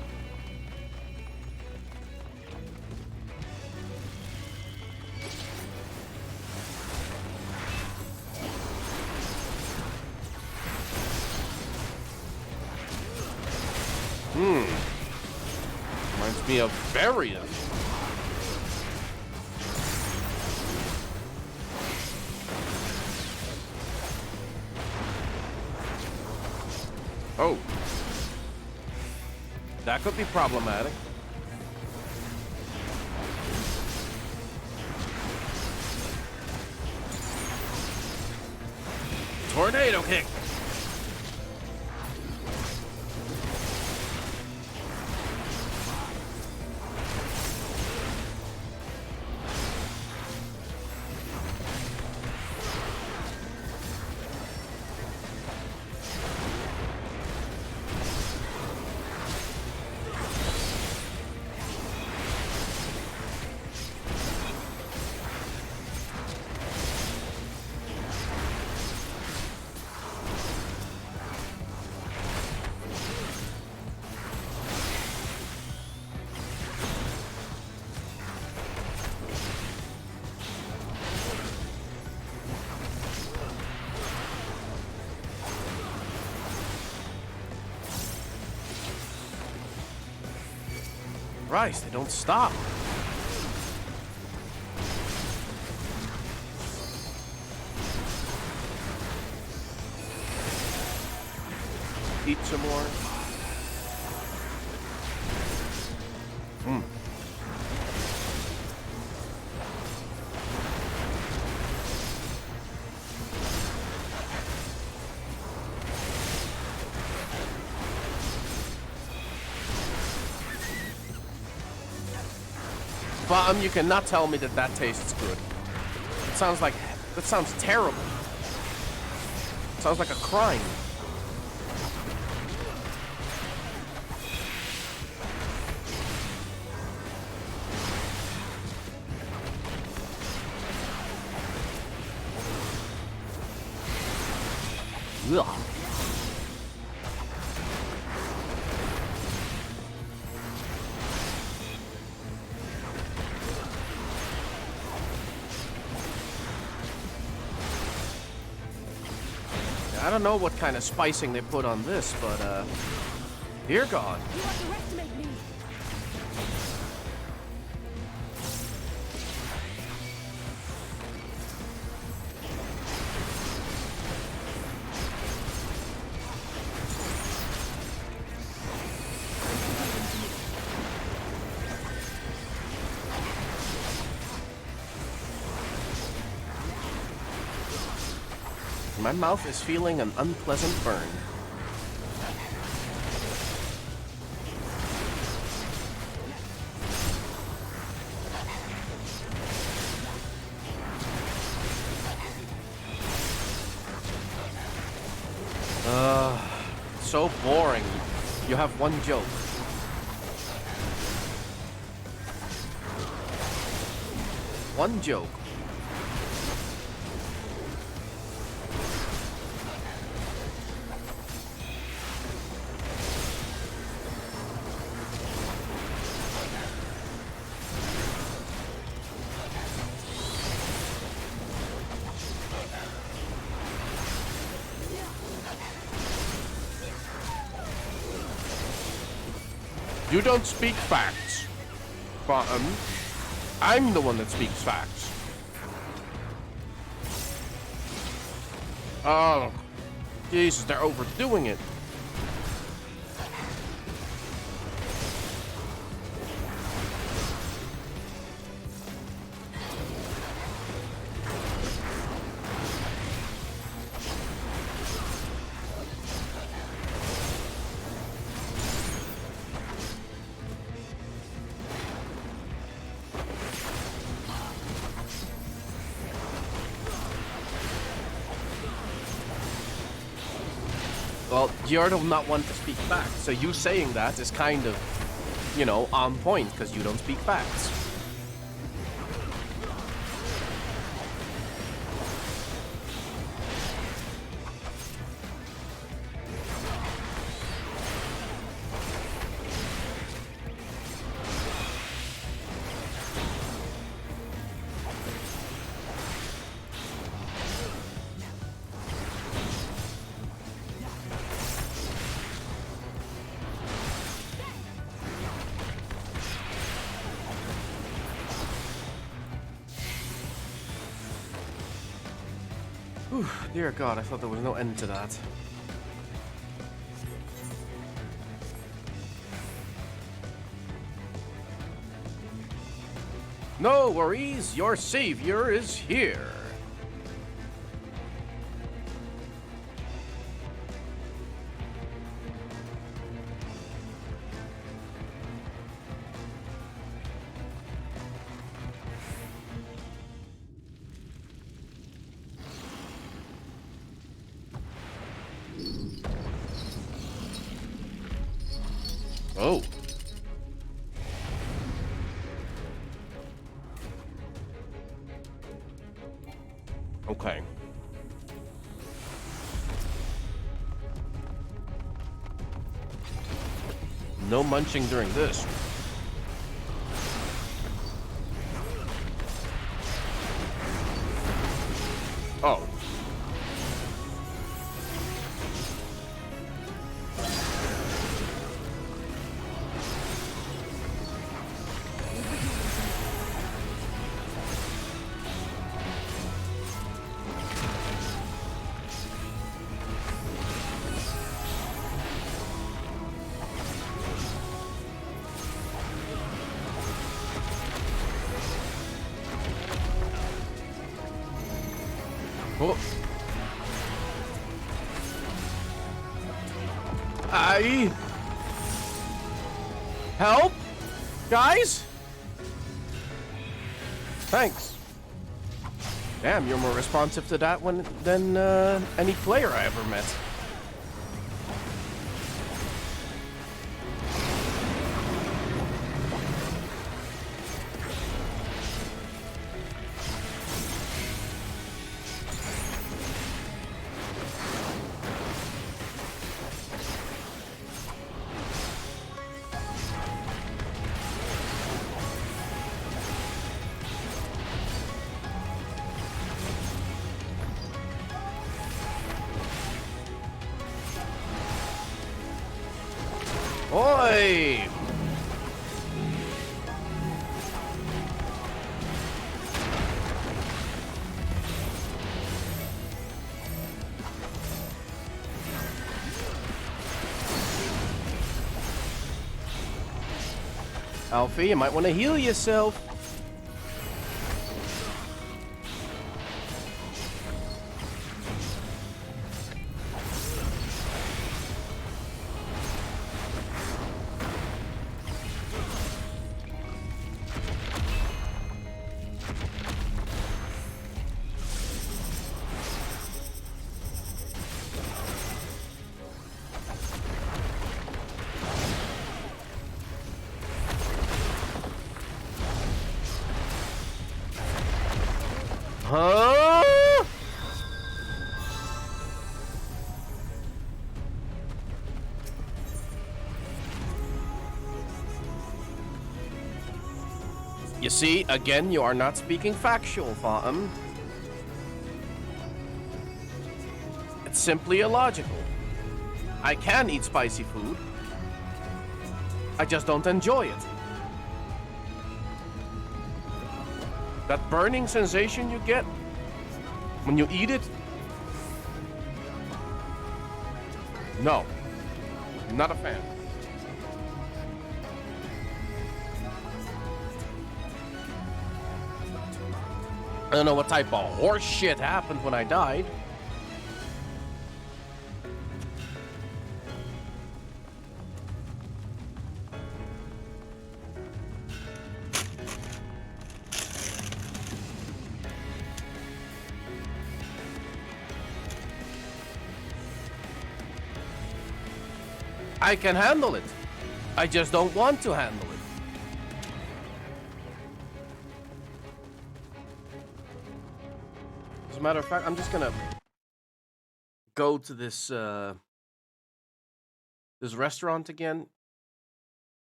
Reminds me of Varian. Oh. That could be problematic. Tornado kick. Christ, they don't stop. Eat some more. You cannot tell me that that tastes good. It sounds like... That sounds terrible. It sounds like a crime. Ugh. I don't know what kind of spicing they put on this, but, dear God. You underestimate me. My mouth is feeling an unpleasant burn. So boring. You have one joke. One joke. You don't speak facts, Bottom. I'm the one that speaks facts. Oh, Jesus, they're overdoing it. Well, you're not one to speak facts, so you saying that is kind of, you know, on point, because you don't speak facts. Whew, dear God, I thought there was no end to that. No worries, your savior is here. Oh. Okay. No munching during this. Oh. Oh. Help? Guys? Thanks. Damn, you're more responsive to that one than any player I ever met. Oi! Alfie, you might want to heal yourself. Huh? You see, again, you are not speaking factual, Fatum. It's simply illogical. I can eat spicy food. I just don't enjoy it. That burning sensation you get when you eat it? No. Not a fan. I don't know what type of horse shit happened when I died. I can handle it. I just don't want to handle it. As a matter of fact, I'm just gonna go to this this restaurant again.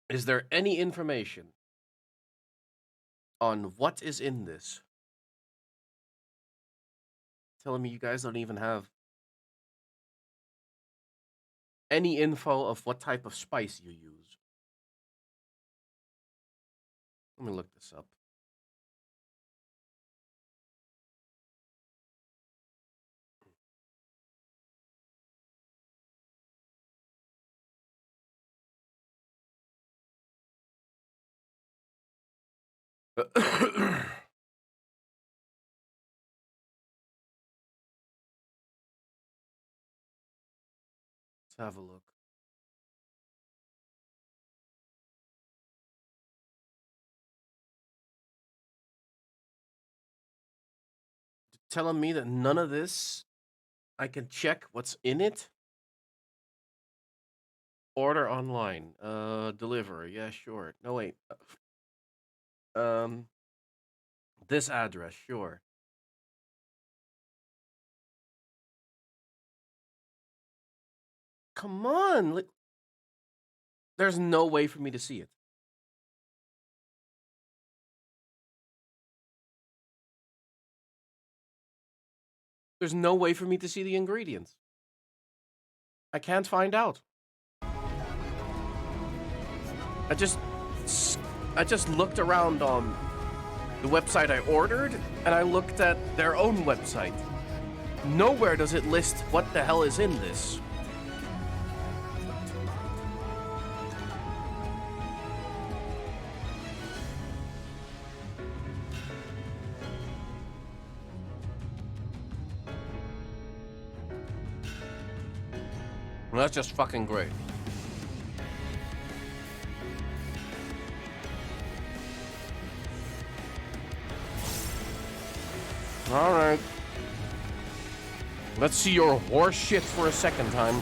Is there any information on what is in this? Telling me you guys don't even have any info of what type of spice you use. Let me look this up. Let's have a look. Telling me that none of this, I can check what's in it. Order online. Deliver. Yeah, sure. No, wait. This address, sure. Come on. There's no way for me to see it. There's no way for me to see the ingredients. I can't find out. I just looked around on the website I ordered, and I looked at their own website. Nowhere does it list what the hell is in this. Well, that's just fucking great. All right. Let's see your horse shit for a second time.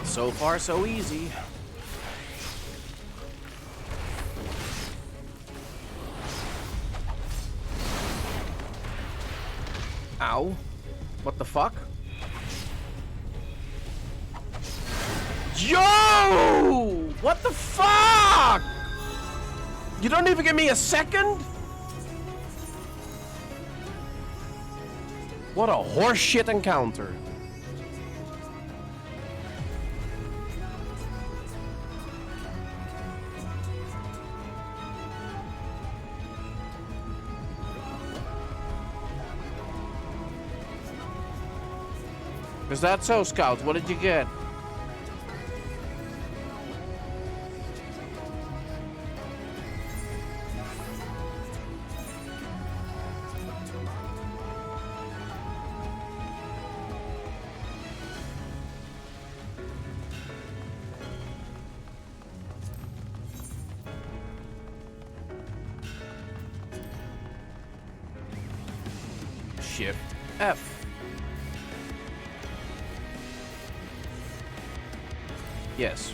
So far, so easy. Ow. What the fuck? Yo! What the fuck? You don't even give me a second? What a horseshit encounter. Is that so, Scout? What did you get? Shift F. Yes.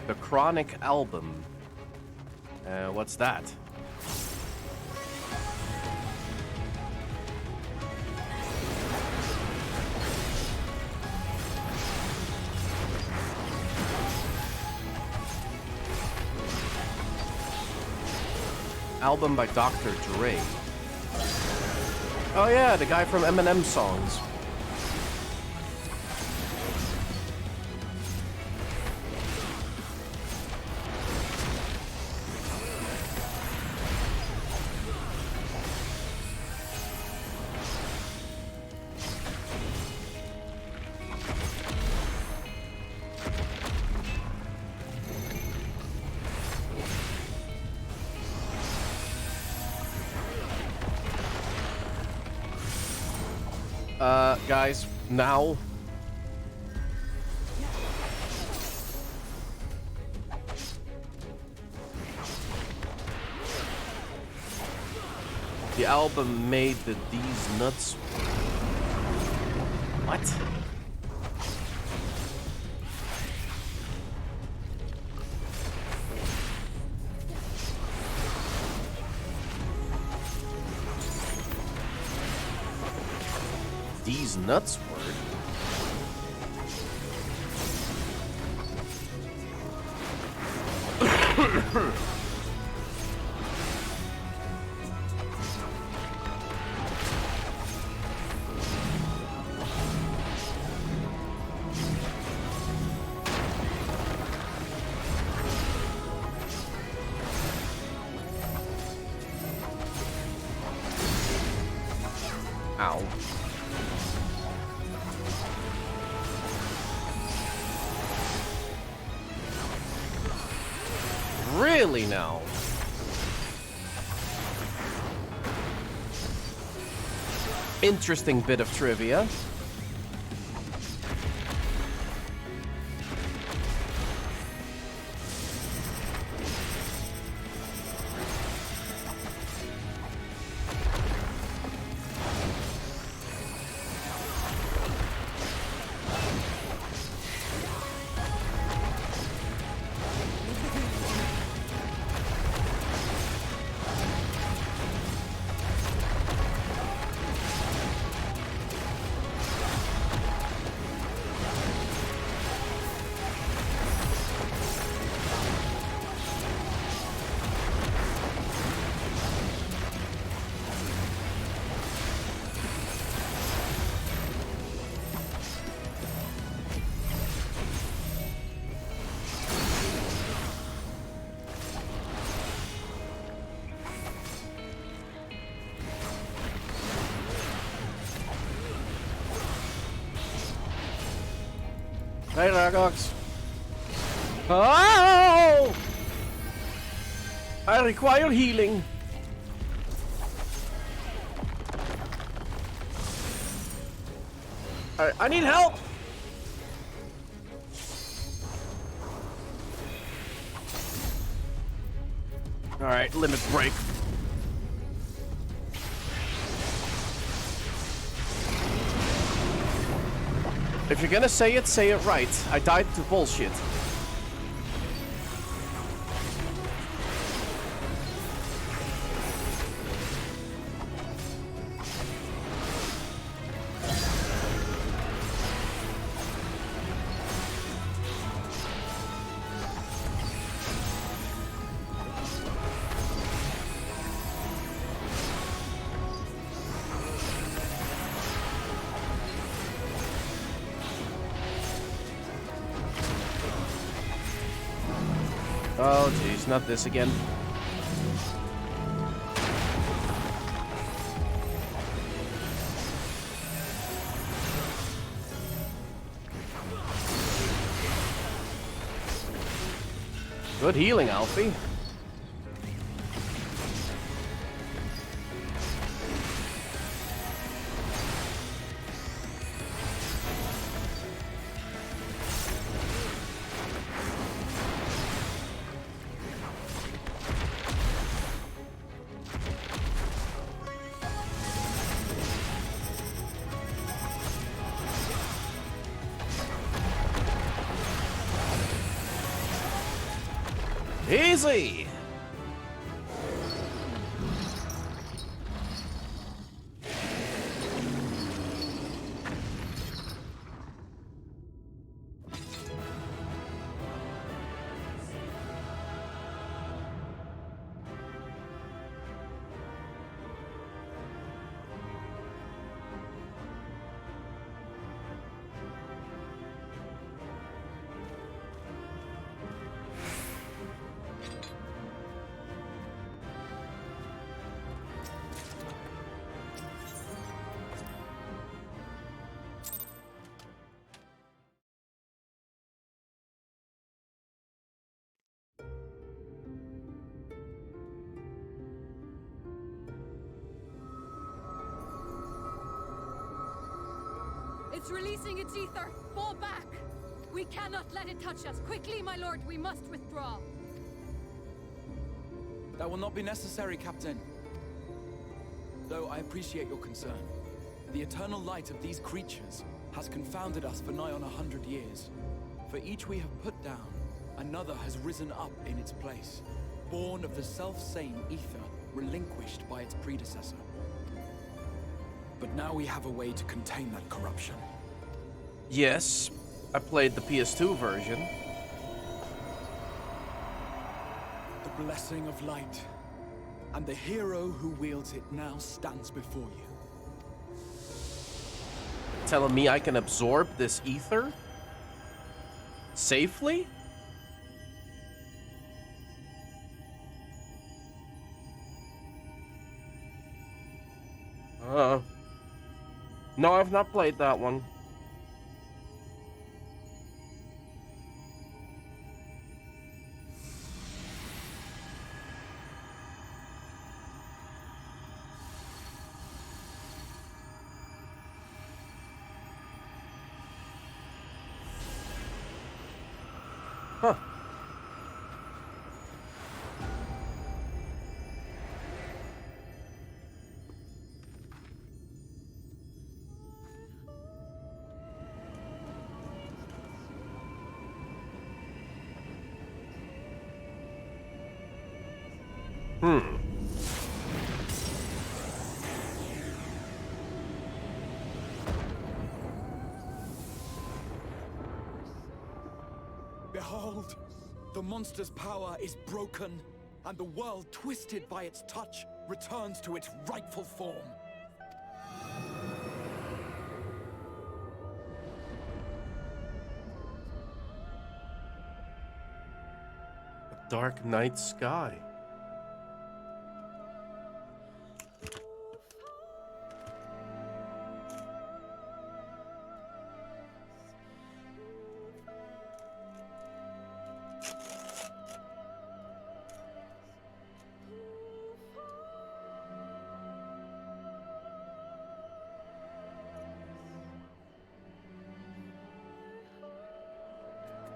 The Chronic Album. What's that? Album by Dr. Dre. Oh yeah, the guy from Eminem songs. Guys, now. The album made the These Nuts. What? These Nuts word? Ow. Really now? Interesting bit of trivia. Hey, Ragox. Oh! I require healing. I need help. All right, limit break. If you're gonna say it right. I died to bullshit. Oh, jeez, not this again. Good healing, Alfie. Easy! It's releasing its ether! Fall back! We cannot let it touch us! Quickly, my lord, we must withdraw! That will not be necessary, Captain. Though I appreciate your concern, the eternal light of these creatures has confounded us for nigh on 100 years. For each we have put down, another has risen up in its place, born of the self-same ether relinquished by its predecessor. But now we have a way to contain that corruption. Yes, I played the PS2 version. The blessing of light, and the hero who wields it now stands before you. Telling me I can absorb this ether? Safely? No, I've not played that one. Huh. Behold, the monster's power is broken, and the world, twisted by its touch, returns to its rightful form. A dark night sky.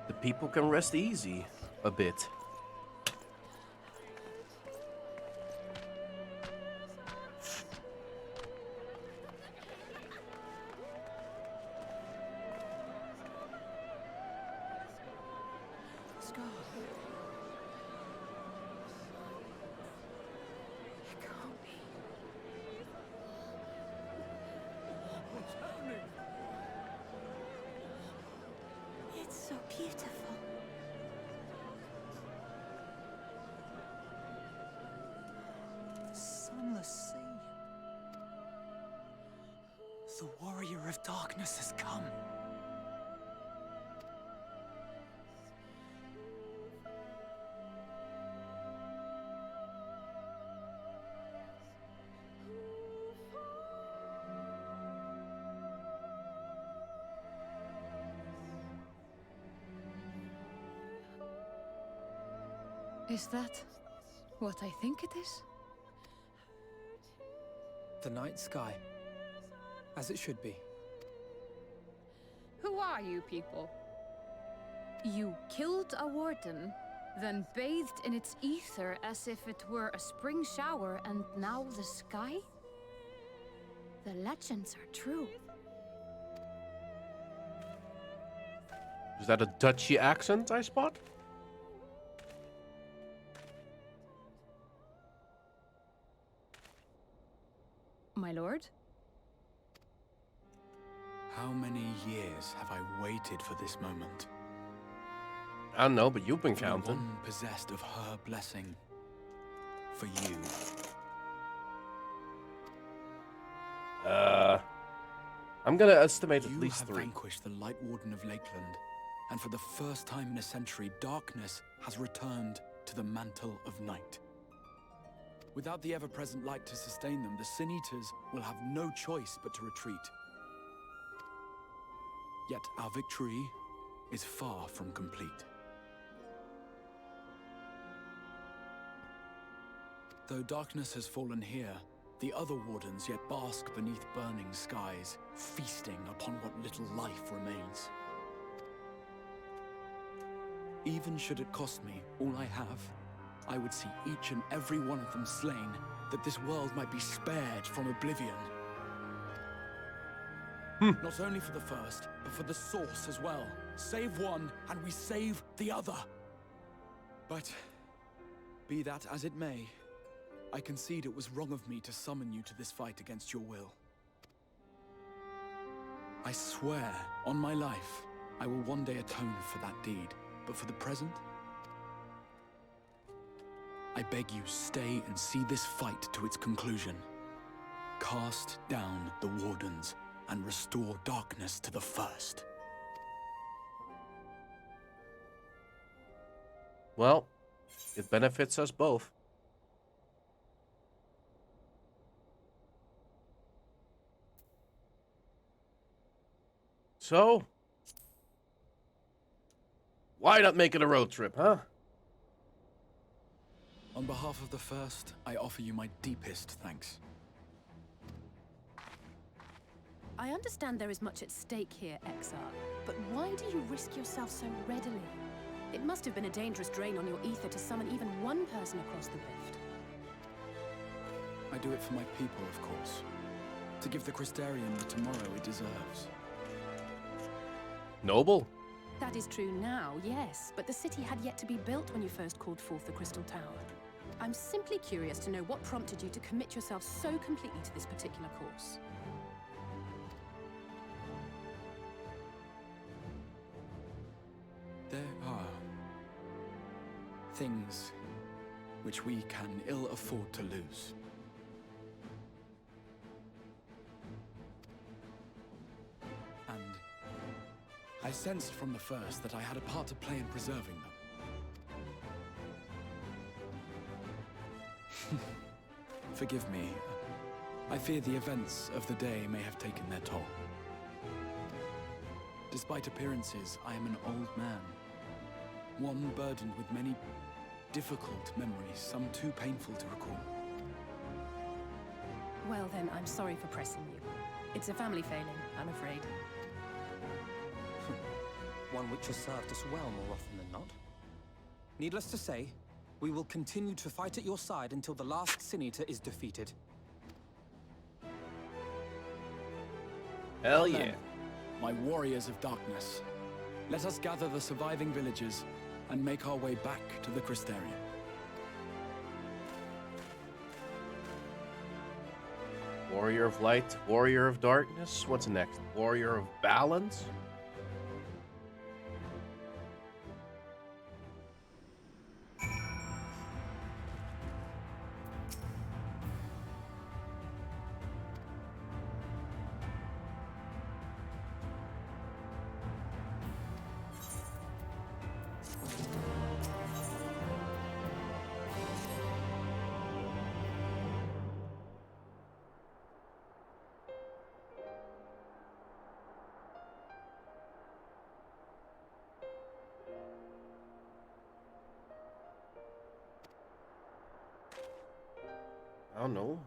The people can rest easy a bit. It's so beautiful. The sunless sea. The warrior of darkness has come. Is that what I think it is? The night sky. As it should be. Who are you people? You killed a warden, then bathed in its ether as if it were a spring shower, and now the sky? The legends are true. Is that a Dutchy accent I spot? My lord? How many years have I waited for this moment? I don't know, but you've been For the counting. one possessed of her blessing. For you. I'm gonna estimate at You least have 3. vanquished the Light Warden of Lakeland, and for the first time in a century, darkness has returned to the mantle of night. Without the ever-present light to sustain them, the Sin Eaters will have no choice but to retreat. Yet our victory is far from complete. Though darkness has fallen here, the other wardens yet bask beneath burning skies, feasting upon what little life remains. Even should it cost me all I have, I would see each and every one of them slain, that this world might be spared from oblivion. Not only for the first, but for the source as well. Save one, and we save the other. But, be that as it may, I concede it was wrong of me to summon you to this fight against your will. I swear, on my life, I will one day atone for that deed. But for the present, I beg you, stay and see this fight to its conclusion. Cast down the Wardens and restore darkness to the first. Well, it benefits us both. So, why not make it a road trip, huh? On behalf of the first, I offer you my deepest thanks. I understand there is much at stake here, Exile, but why do you risk yourself so readily? It must have been a dangerous drain on your ether to summon even one person across the rift. I do it for my people, of course. To give the Crystarian the tomorrow it deserves. Noble. That is true now, yes, but the city had yet to be built when you first called forth the Crystal Tower. I'm simply curious to know what prompted you to commit yourself so completely to this particular course. There are things which we can ill afford to lose. And I sensed from the first that I had a part to play in preserving them. Forgive me. I fear the events of the day may have taken their toll. Despite appearances, I am an old man. One burdened with many difficult memories, some too painful to recall. Well then, I'm sorry for pressing you. It's a family failing, I'm afraid. One which has served us well more often than not. Needless to say, we will continue to fight at your side until the last Senator is defeated. Hell Well yeah. then, my warriors of darkness, let us gather the surviving villagers and make our way back to the Crystarian. Warrior of light, warrior of darkness. What's next? Warrior of balance? I don't know.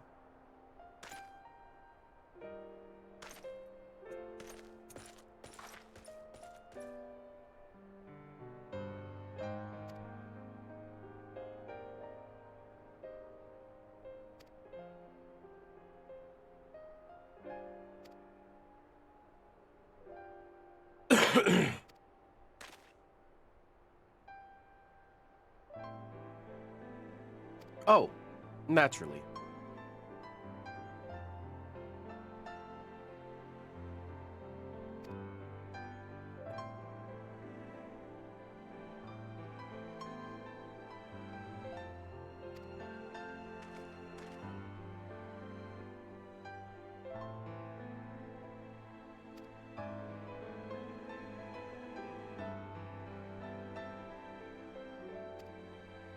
Oh, naturally.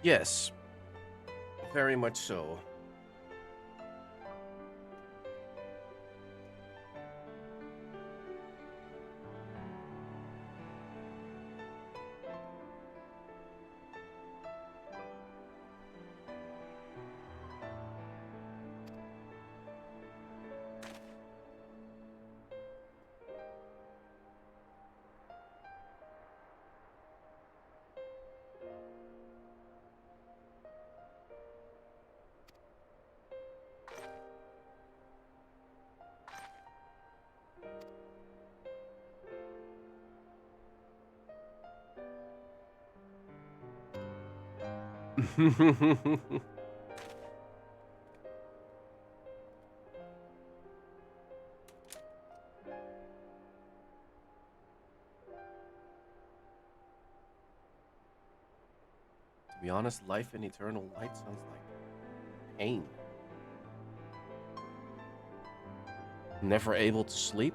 Yes, very much so. To be honest, life in eternal light sounds like pain. Never able to sleep?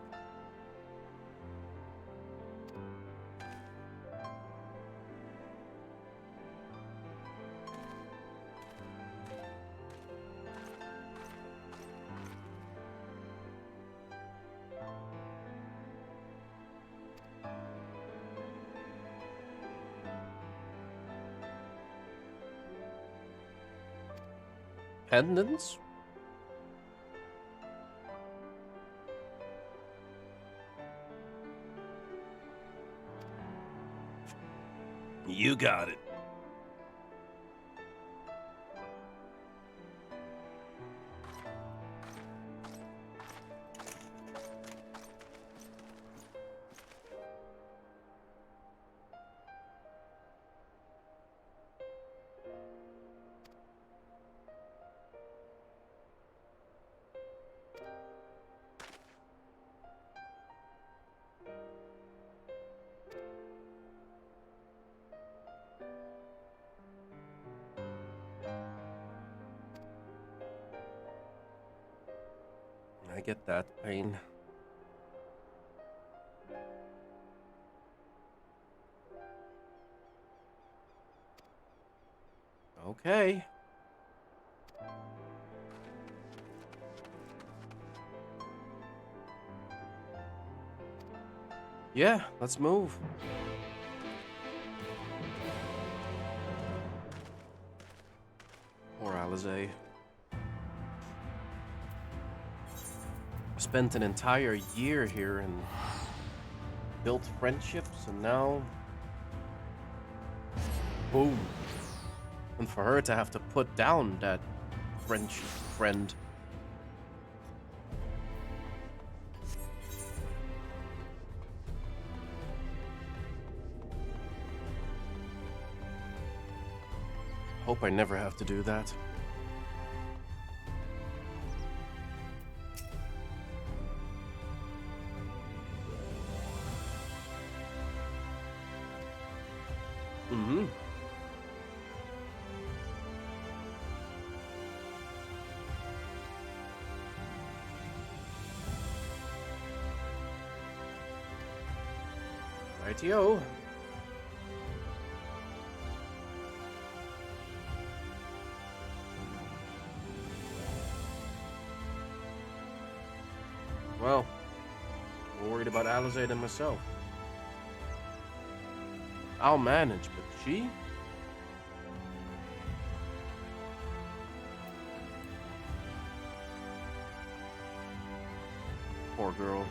Pendants? You got it. I get that pain. Okay. Yeah, let's move. Poor Alizé. Spent an entire year here and built friendships, and now boom. And for her to have to put down that friend. Hope I never have to do that. Mm-hmm. Rightio. Well, more worried about Alizé than myself. I'll manage, but she? Poor girl.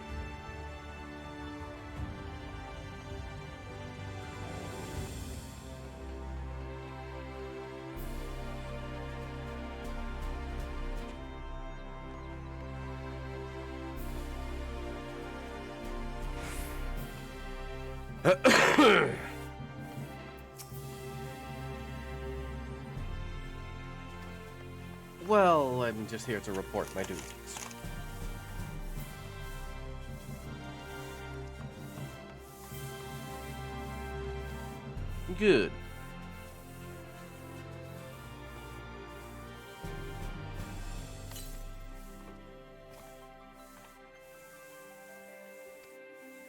Well, I'm just here to report my duties. Good.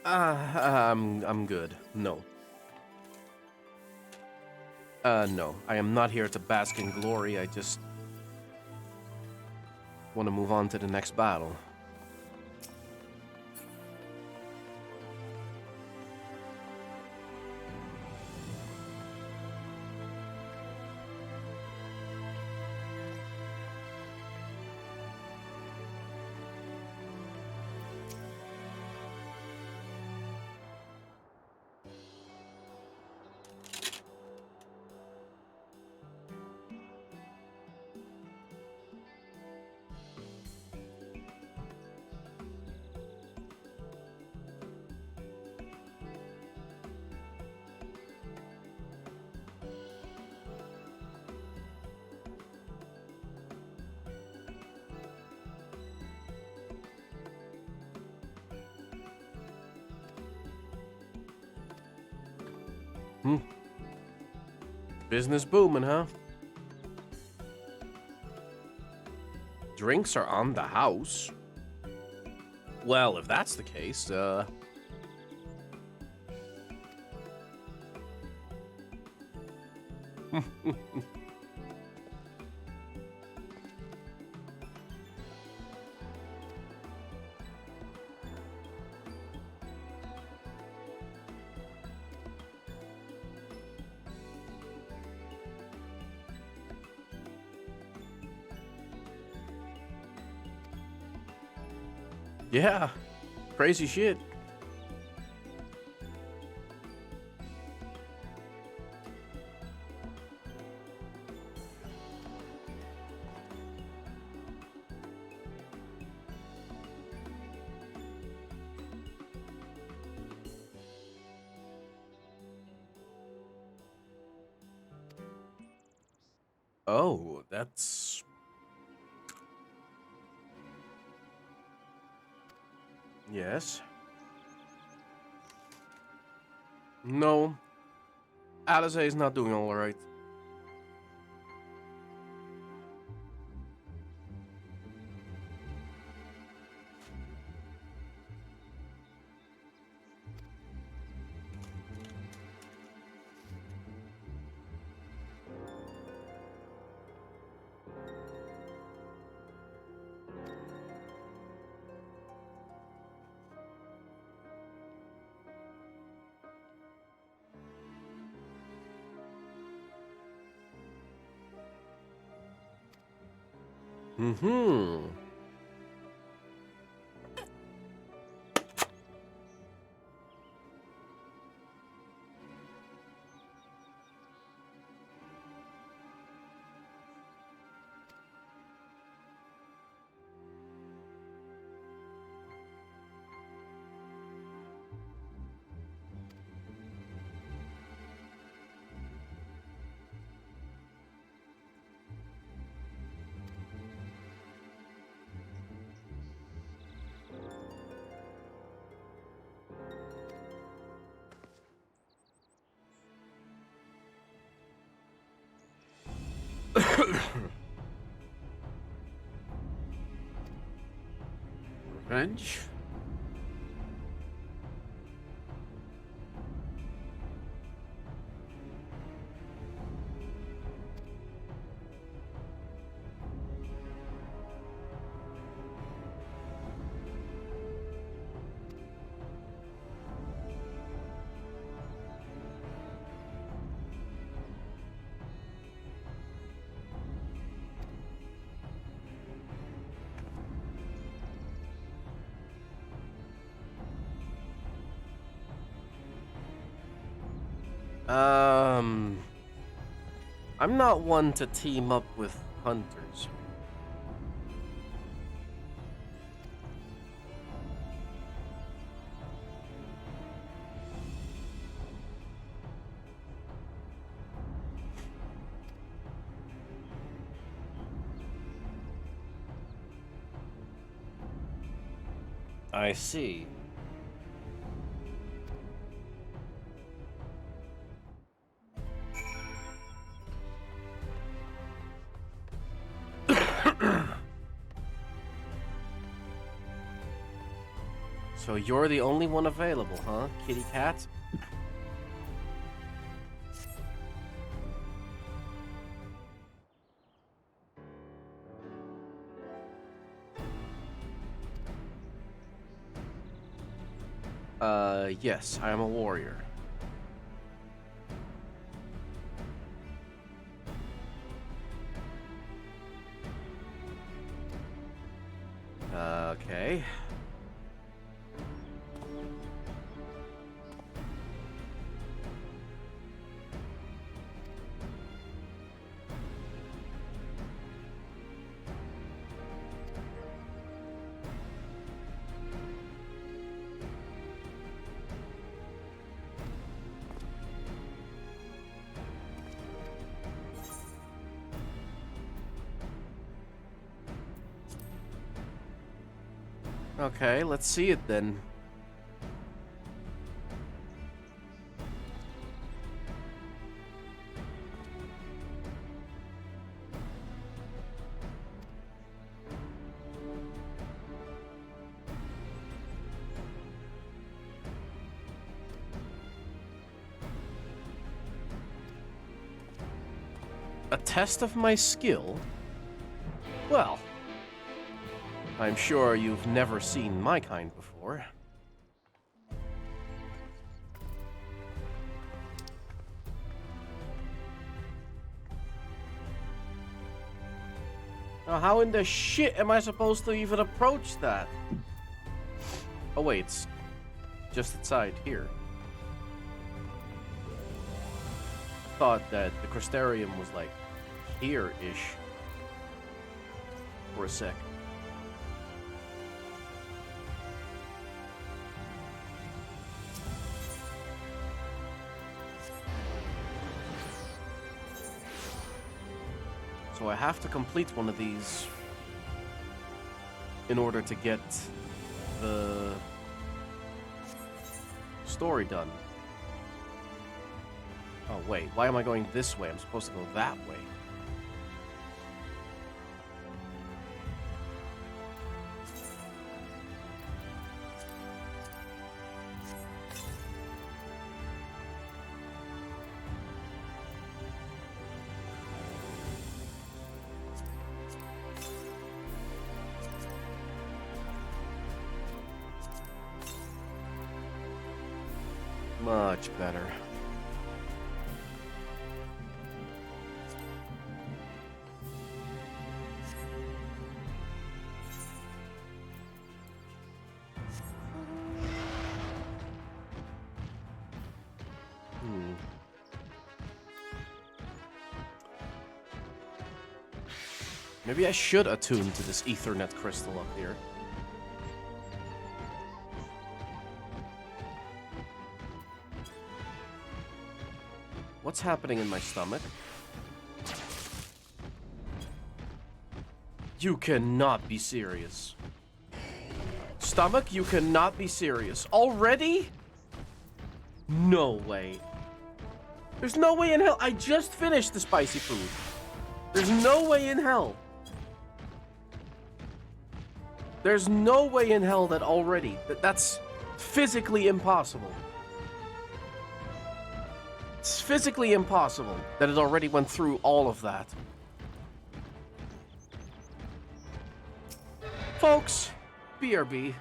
I'm good. No. No. I am not here to bask in glory. I just want to move on to the next battle. Mm-hmm. Business booming, huh? Drinks are on the house. Well, if that's the case, yeah, crazy shit. Oh, that's... Yes. No. Alice is not doing all right. Mm-hmm. Revenge? I'm not one to team up with hunters. I see. So you're the only one available, huh, kitty cat? Yes, I am a warrior. Okay. Okay, let's see it then. A test of my skill? Well, I'm sure you've never seen my kind before. Now, how in the shit am I supposed to even approach that? Oh wait, it's just outside here. I thought that the Crystarium was like here-ish for a sec. So I have to complete one of these in order to get the story done. Oh wait, why am I going this way? I'm supposed to go that way. Much better. Maybe I should attune to this Ethernet crystal up here. What's happening in my stomach? You cannot be serious. Stomach, you cannot be serious. Already? No way. There's no way in hell. I just finished the spicy food. There's no way in hell. There's no way in hell that already. That's physically impossible. It's physically impossible that it already went through all of that. Folks, BRB.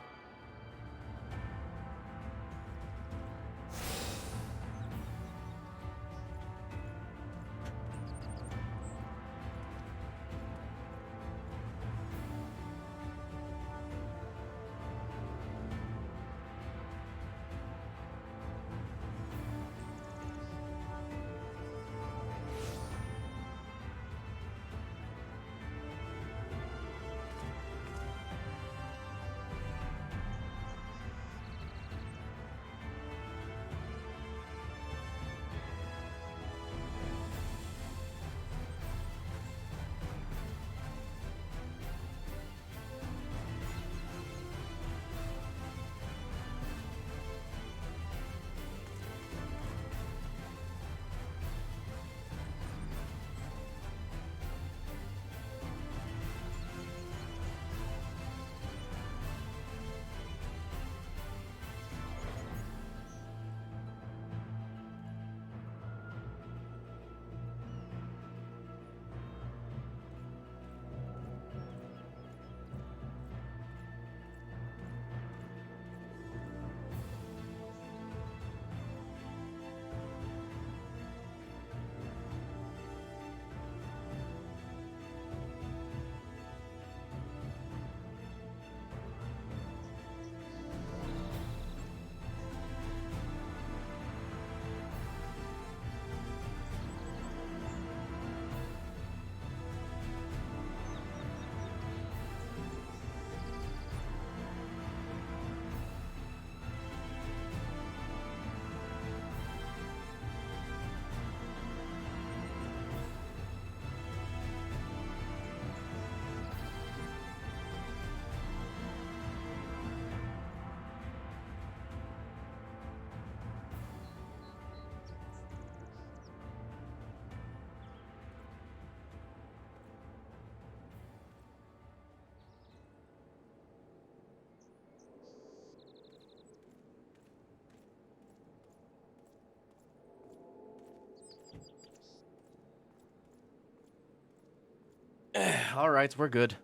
Alright, we're good.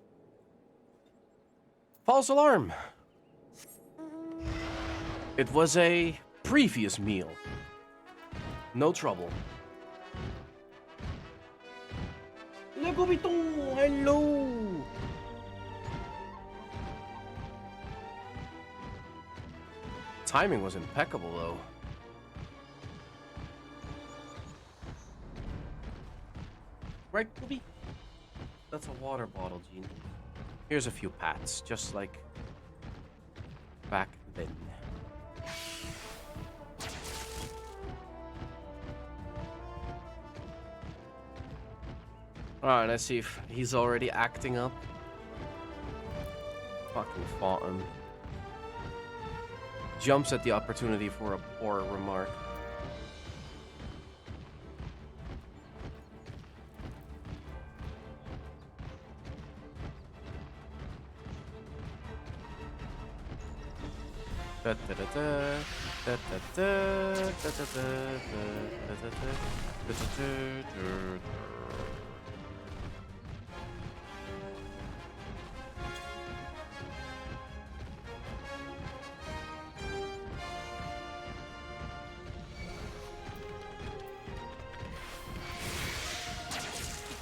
False alarm! It was a previous meal. No trouble. Le Gobiton! Hello! Timing was impeccable, though. Right, Gobi? That's a water bottle, Gene. Here's a few pats, just like back then. Alright, let's see if he's already acting up. Fucking fought him. Jumps at the opportunity for a poor remark.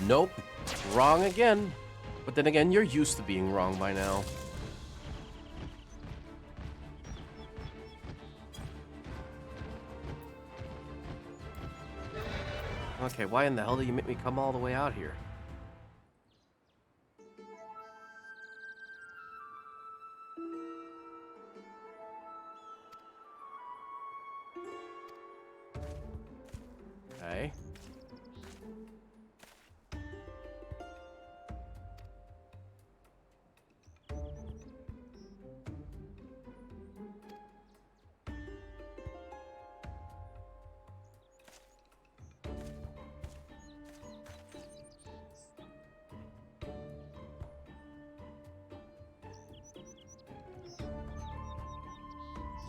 Nope. Wrong again. But then again, you're used to being wrong by now. Okay, why in the hell did you make me come all the way out here? Okay.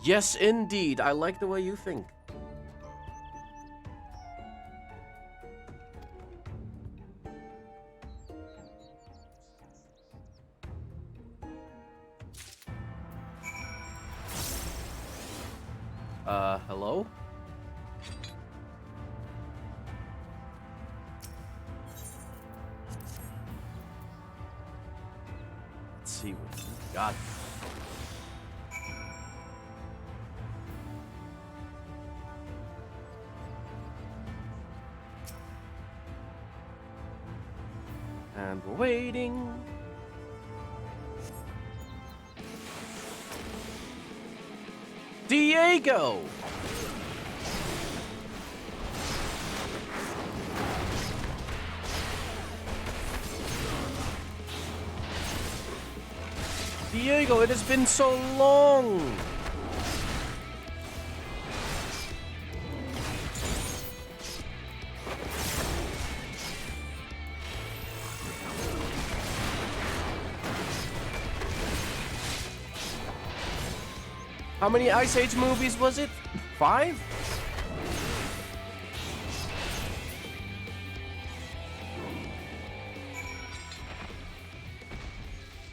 Yes, indeed. I like the way you think. Hello? Let's see what you got. And we're waiting. Diego! Diego, it has been so long! How many Ice Age movies was it? 5?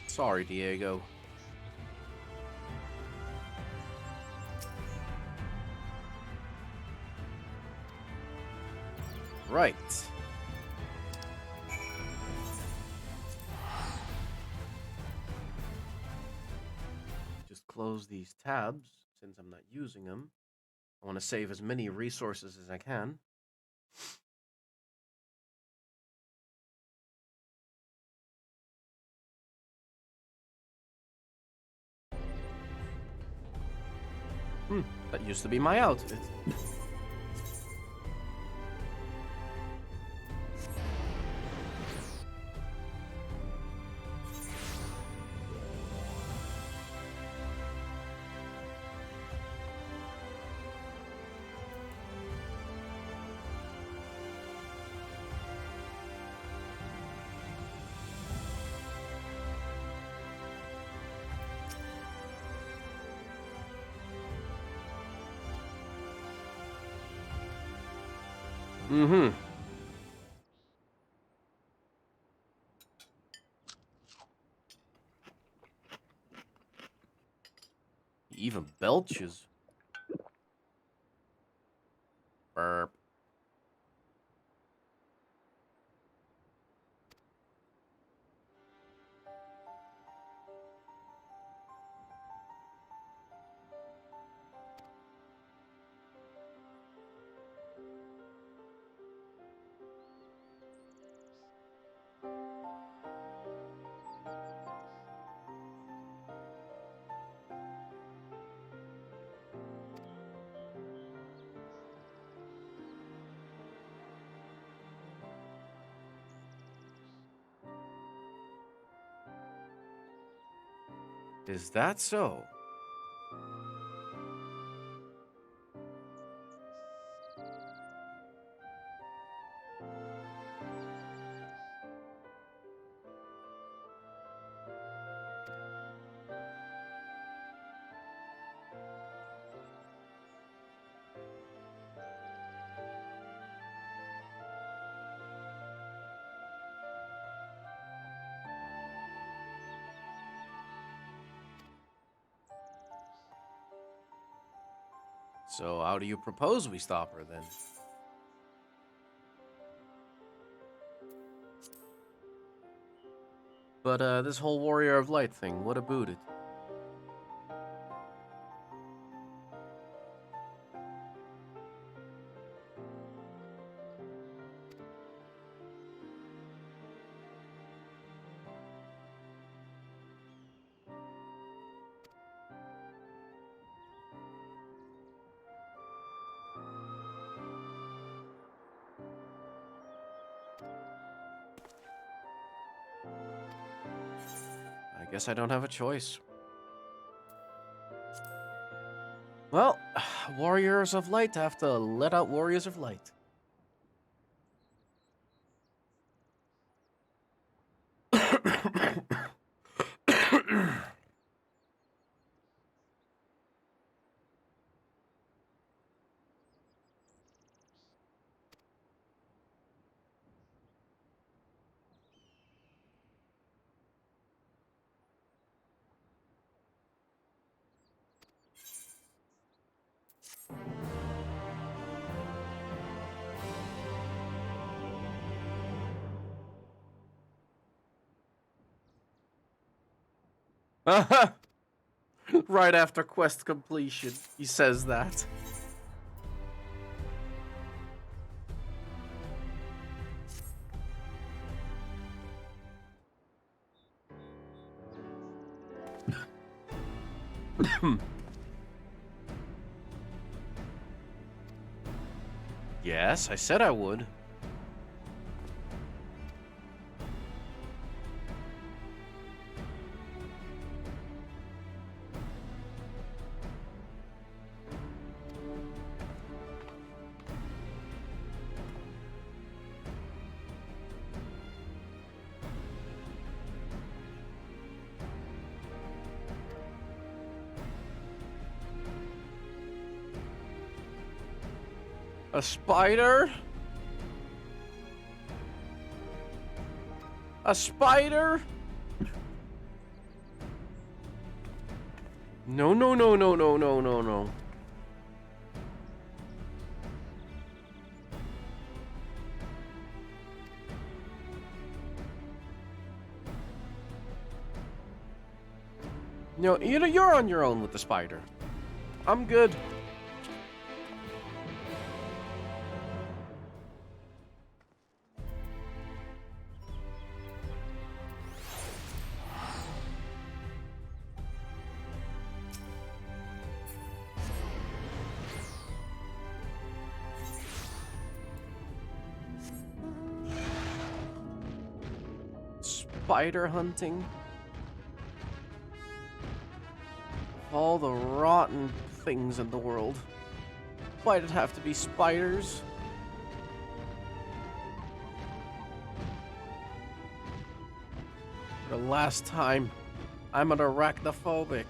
Sorry, Diego. Right. Just close these tabs since I'm not using them. I want to save as many resources as I can. That used to be my outfit. even belches. Burp. Is that so? So how do you propose we stop her then? But this whole Warrior of Light thing, what about it? I guess I don't have a choice. Well, Warriors of Light have to let out Warriors of Light. Right after quest completion, he says that. Yes, I said I would. A spider? A spider? No, no, no, no, no, no, no, no. No, you're on your own with the spider. I'm good. Spider hunting. All the rotten things in the world. Why'd it have to be spiders? For the last time, I'm an arachnophobic.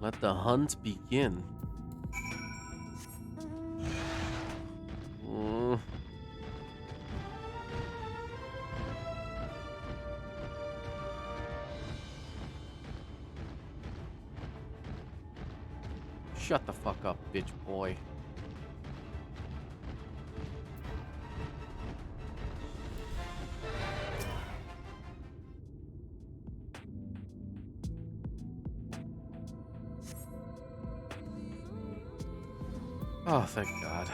Let the hunt begin. Shut the fuck up, bitch boy. Oh, thank God.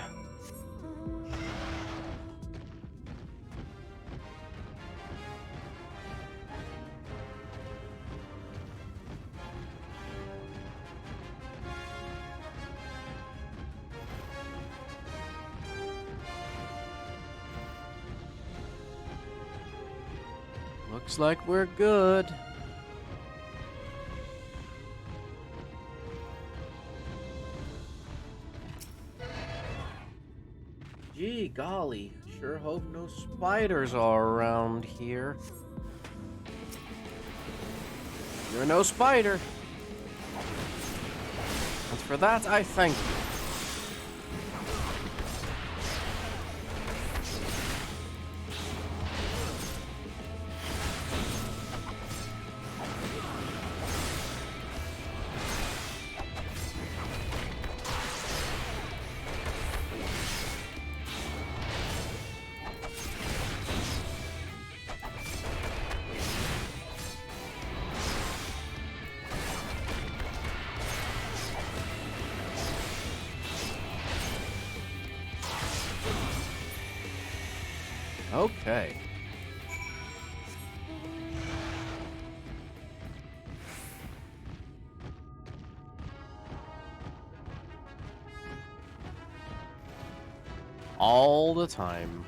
Looks like we're good. Gee golly, sure hope no spiders are around here. You're no spider. And for that, I thank you. Okay. All the time.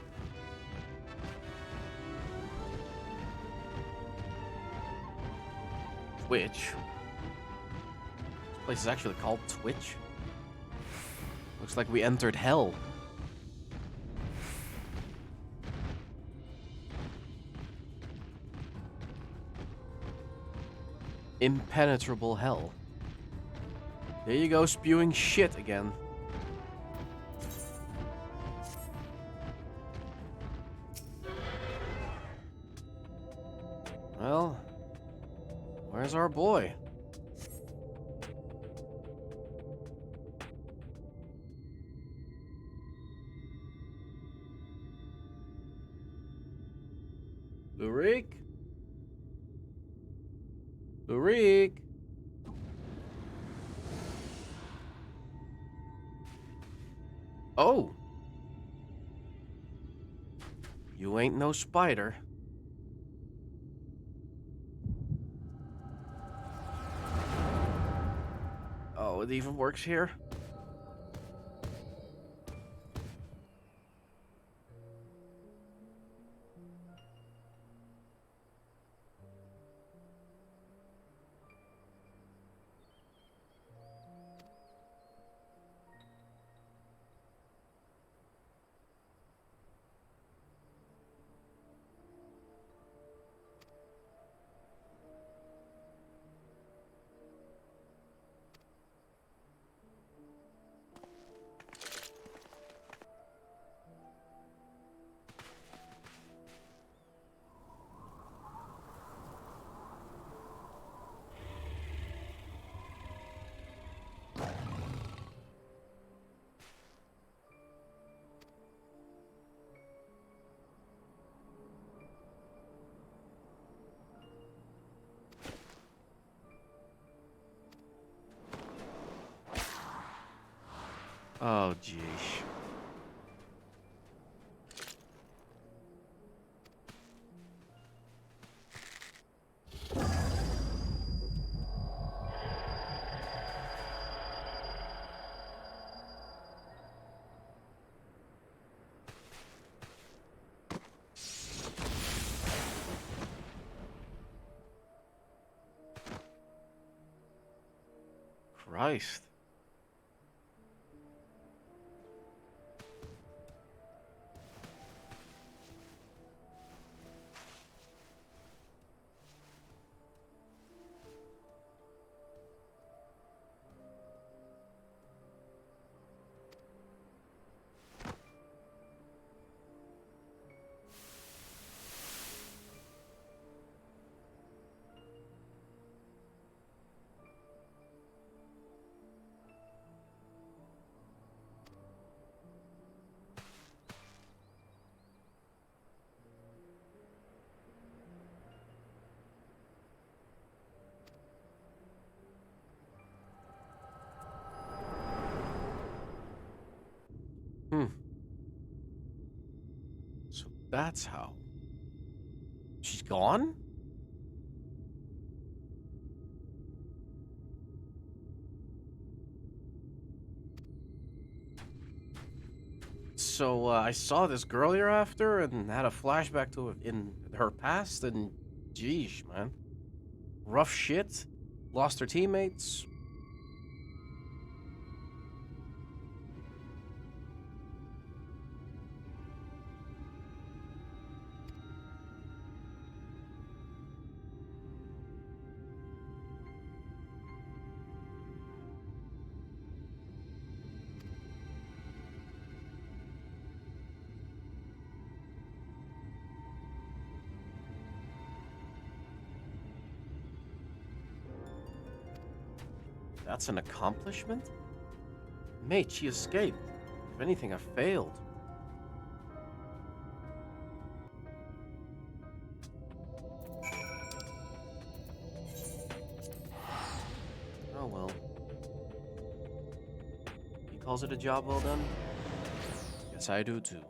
Twitch. This place is actually called Twitch. Looks like we entered hell. Impenetrable hell. There you go, spewing shit again. Well, where's our boy? Lurik? Lurik? Oh. You ain't no spider. Oh, it even works here? Oh, jeez. Christ. So that's how. She's gone? So I saw this girl you're after and had a flashback to in her past, and geesh, man. Rough shit. Lost her teammates. That's an accomplishment? Mate, she escaped. If anything, I failed. Oh well. He calls it a job well done? Guess I do too.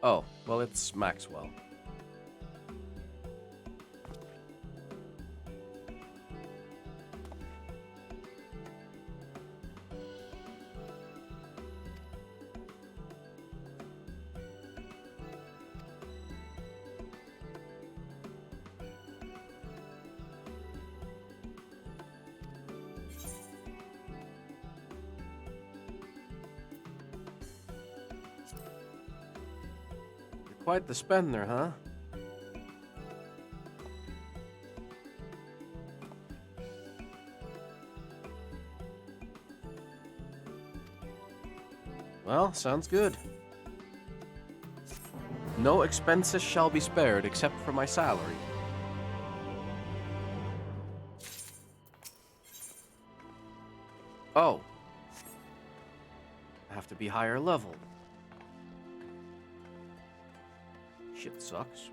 Oh, well, it's Maxwell. Quite the spender, huh? Well, sounds good. No expenses shall be spared except for my salary. Oh. I have to be higher level. Shit sucks.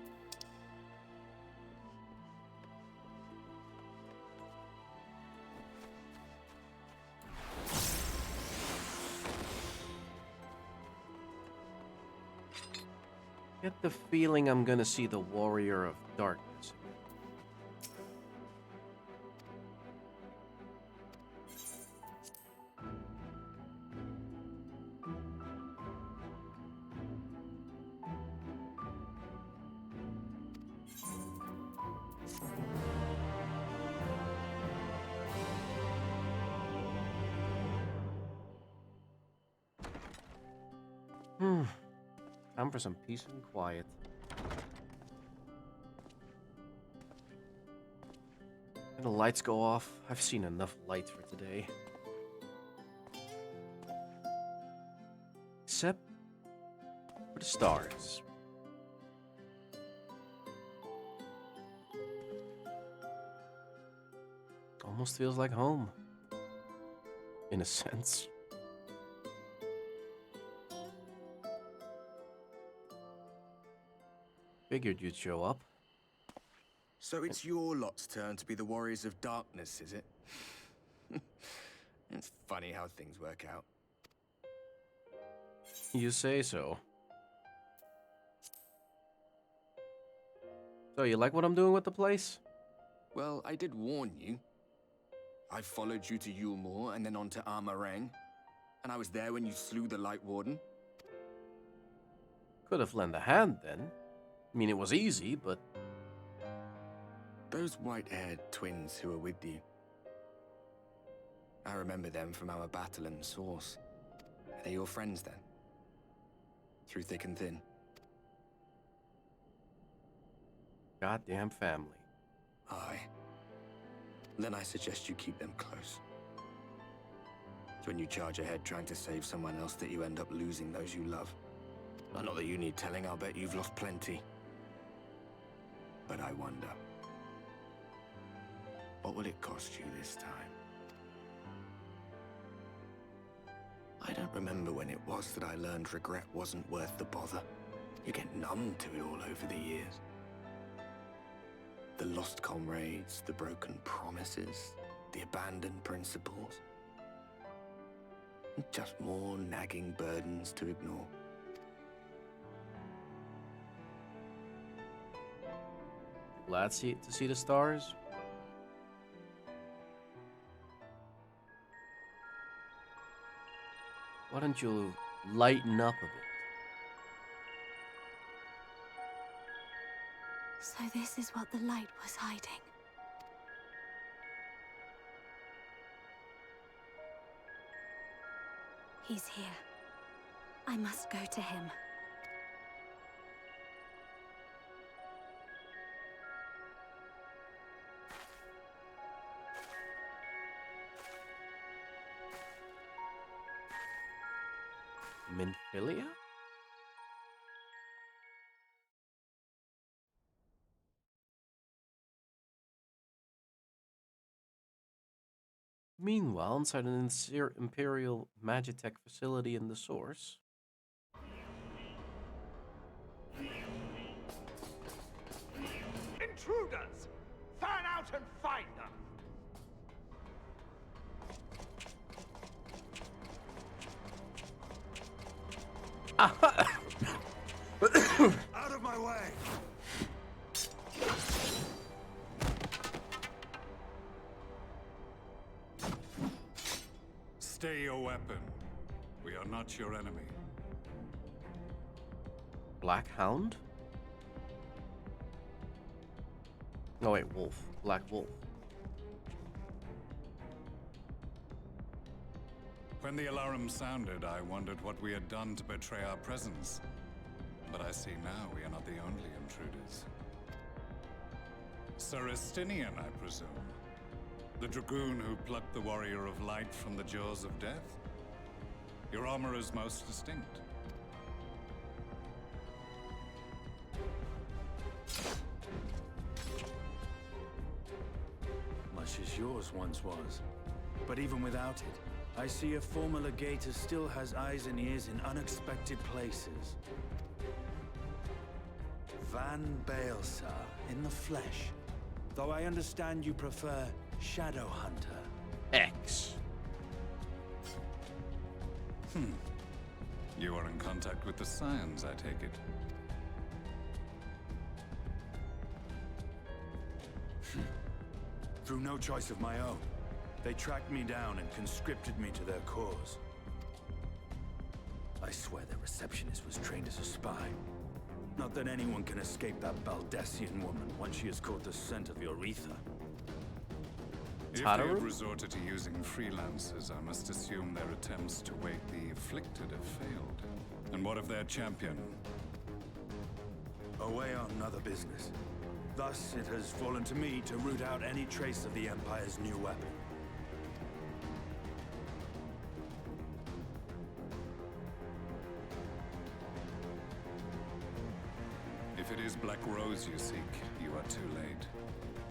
Get the feeling I'm gonna see the Warrior of Darkness again. Time for some peace and quiet. And the lights go off. I've seen enough light for today. Except for the stars. Almost feels like home. In a sense. Figured you'd show up. So it's your lot's turn to be the Warriors of Darkness, is it? It's funny how things work out. You say so. So you like what I'm doing with the place? Well, I did warn you. I followed you to Yulmore and then on to Armarang. And I was there when you slew the Light Warden. Could have lent a hand then. I mean, it was easy, but... Those white-haired twins who were with you. I remember them from our battle in the Source. Are they your friends then? Through thick and thin? Goddamn family. Aye. Then I suggest you keep them close. It's when you charge ahead trying to save someone else that you end up losing those you love. Not that you need telling, I'll bet you've lost plenty. But I wonder, what will it cost you this time? I don't remember when it was that I learned regret wasn't worth the bother. You get numb to it all over the years. The lost comrades, the broken promises, the abandoned principles. Just more nagging burdens to ignore. Glad to see the stars. Why don't you lighten up a bit? So this is what the light was hiding. He's here. I must go to him. Minfilia? Meanwhile, inside an Imperial Magitech facility in the Source. Intruders! Fan out and find them! Out of my way! Stay your weapon. We are not your enemy. Black Hound? No, wait, Wolf. Black Wolf. When the alarm sounded, I wondered what we had done to betray our presence. But I see now we are not the only intruders. Sir Estinian, I presume. The dragoon who plucked the warrior of light from the jaws of death? Your armor is most distinct. Much as yours once was. But even without it, I see a former legator still has eyes and ears in unexpected places. Van Baelsar, in the flesh. Though I understand you prefer Shadowhunter. X. You are in contact with the Scions, I take it. Through no choice of my own, they tracked me down and conscripted me to their cause. I swear their receptionist was trained as a spy. Not that anyone can escape that Baldessian woman once she has caught the scent of your ether. If they have resorted to using freelancers, I must assume their attempts to wake the afflicted have failed. And what of their champion? Away on other business. Thus, it has fallen to me to root out any trace of the Empire's new weapon. If it is Black Rose you seek, you are too late.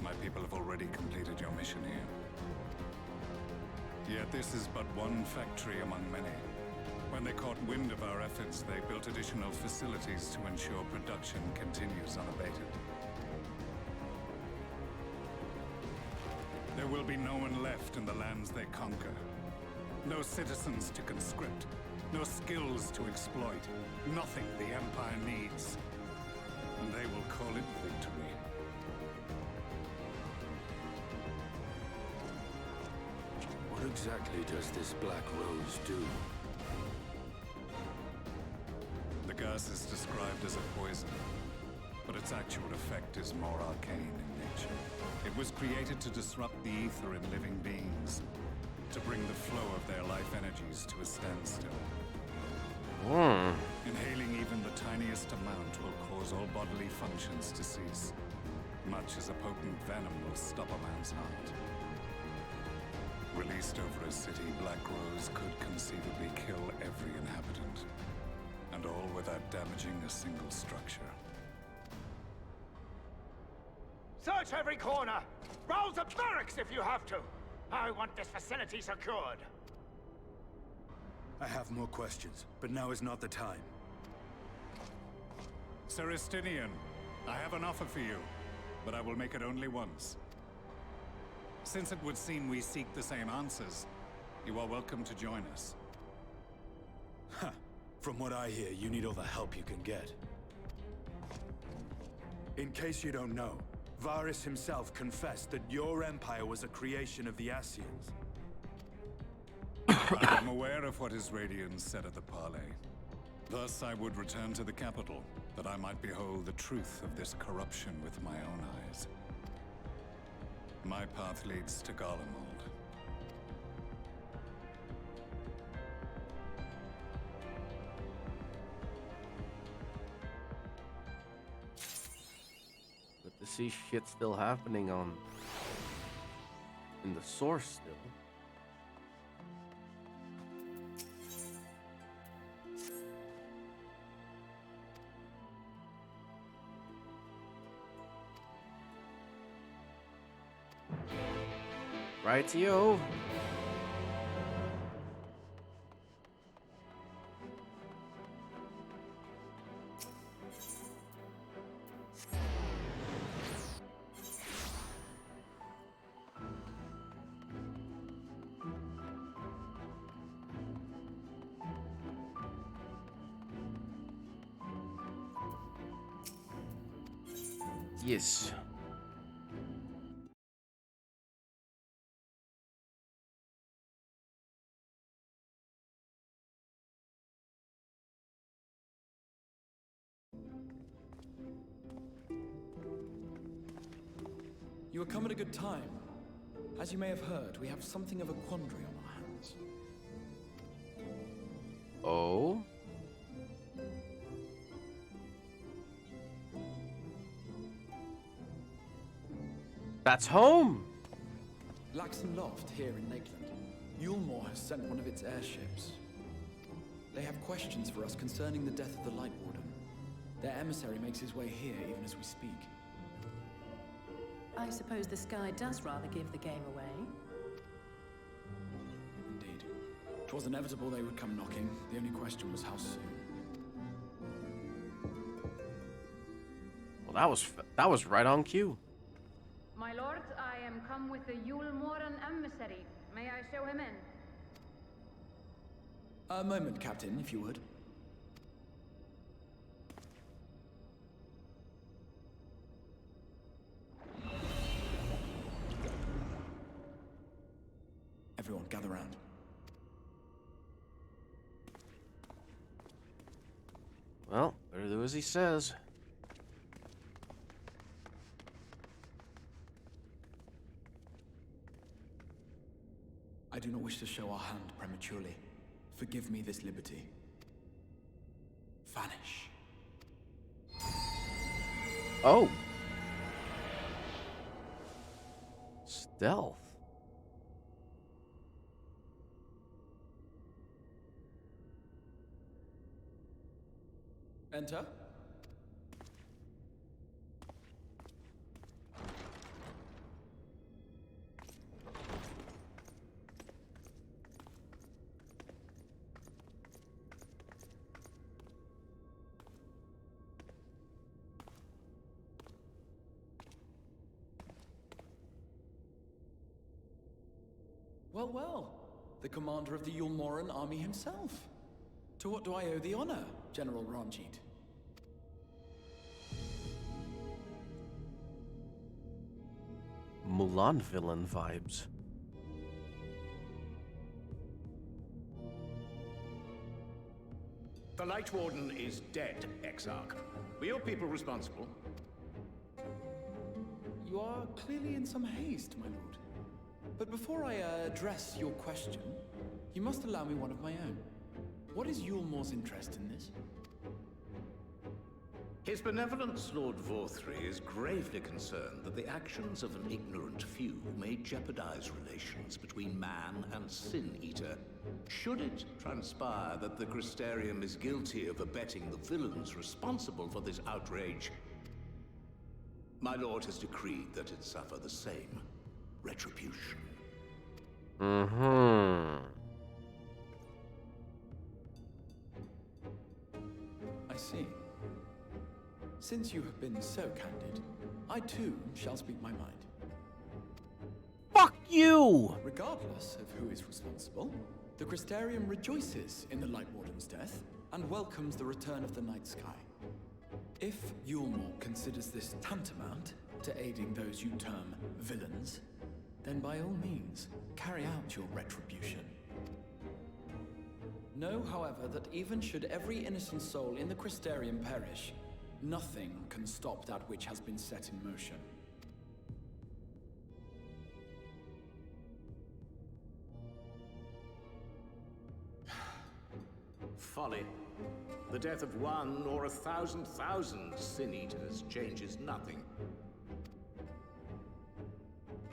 My people have already completed your mission here. Yet this is but one factory among many. When they caught wind of our efforts, they built additional facilities to ensure production continues unabated. There will be no one left in the lands they conquer. No citizens to conscript. No skills to exploit. Nothing the Empire needs. And they will call it victory. What exactly does this Black Rose do? The curse is described as a poison, but its actual effect is more arcane in nature. It was created to disrupt the ether in living beings, to bring the flow of their life energies to a standstill. Inhaling even the tiniest amount will cause all bodily functions to cease, much as a potent venom will stop a man's heart. Released over a city, Black Rose could conceivably kill every inhabitant, and all without damaging a single structure. Search every corner! Rouse the barracks if you have to! I want this facility secured! I have more questions, but now is not the time. Sir Estinian, I have an offer for you, but I will make it only once. Since it would seem we seek the same answers, you are welcome to join us. Ha! From what I hear, you need all the help you can get. In case you don't know, Varys himself confessed that your empire was a creation of the Ascians. I am aware of what his Radians said at the parley. Thus, I would return to the capital, that I might behold the truth of this corruption with my own eyes. My path leads to Garlemald. But to see shit still happening in the source still. Rightio. Yes. You have come at a good time. As you may have heard, we have something of a quandary on our hands. Oh? That's home! Laxon Loft, here in Lakeland. Yulmore has sent one of its airships. They have questions for us concerning the death of the Light Warden. Their emissary makes his way here even as we speak. I suppose the sky does rather give the game away. Indeed. It was inevitable they would come knocking. The only question was how soon. Well, that was right on cue. My lord, I am come with the Yulmoran emissary. May I show him in? A moment, Captain, if you would. Everyone, gather round. Well, better do as he says. I do not wish to show our hand prematurely. Forgive me this liberty. Vanish. Oh. Stealth. Enter. Well, well. The commander of the Yulmoran army himself. To what do I owe the honor, General Ranjit? Mulan villain vibes. The Light Warden is dead, Exarch. Were your people responsible? You are clearly in some haste, my lord. But before I address your question, you must allow me one of my own. What is Yulmore's interest in this? His benevolence, Lord Vorthry, is gravely concerned that the actions of an ignorant few may jeopardize relations between man and Sin Eater. Should it transpire that the Crystarium is guilty of abetting the villains responsible for this outrage, my lord has decreed that it suffer the same retribution. Mm-hmm. I see. Since you have been so candid, I too shall speak my mind. Fuck you! Regardless of who is responsible, the Crystarium rejoices in the Light Warden's death and welcomes the return of the night sky. If Yulmore considers this tantamount to aiding those you term villains, then by all means, carry out your retribution. Know, however, that even should every innocent soul in the Crystarium perish, nothing can stop that which has been set in motion. Folly. The death of one or 1,000 Sin Eaters changes nothing.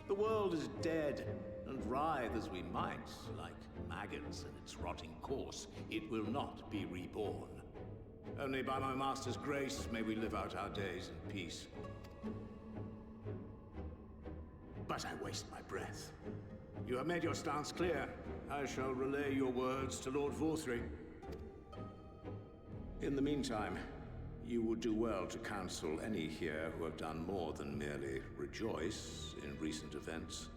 The world is dead, and writhe as we might, like maggots in its rotting course, it will not be reborn. Only by my master's grace may we live out our days in peace. But I waste my breath. You have made your stance clear. I shall relay your words to Lord Vorthry. In the meantime, you would do well to counsel any here who have done more than merely rejoice in recent events,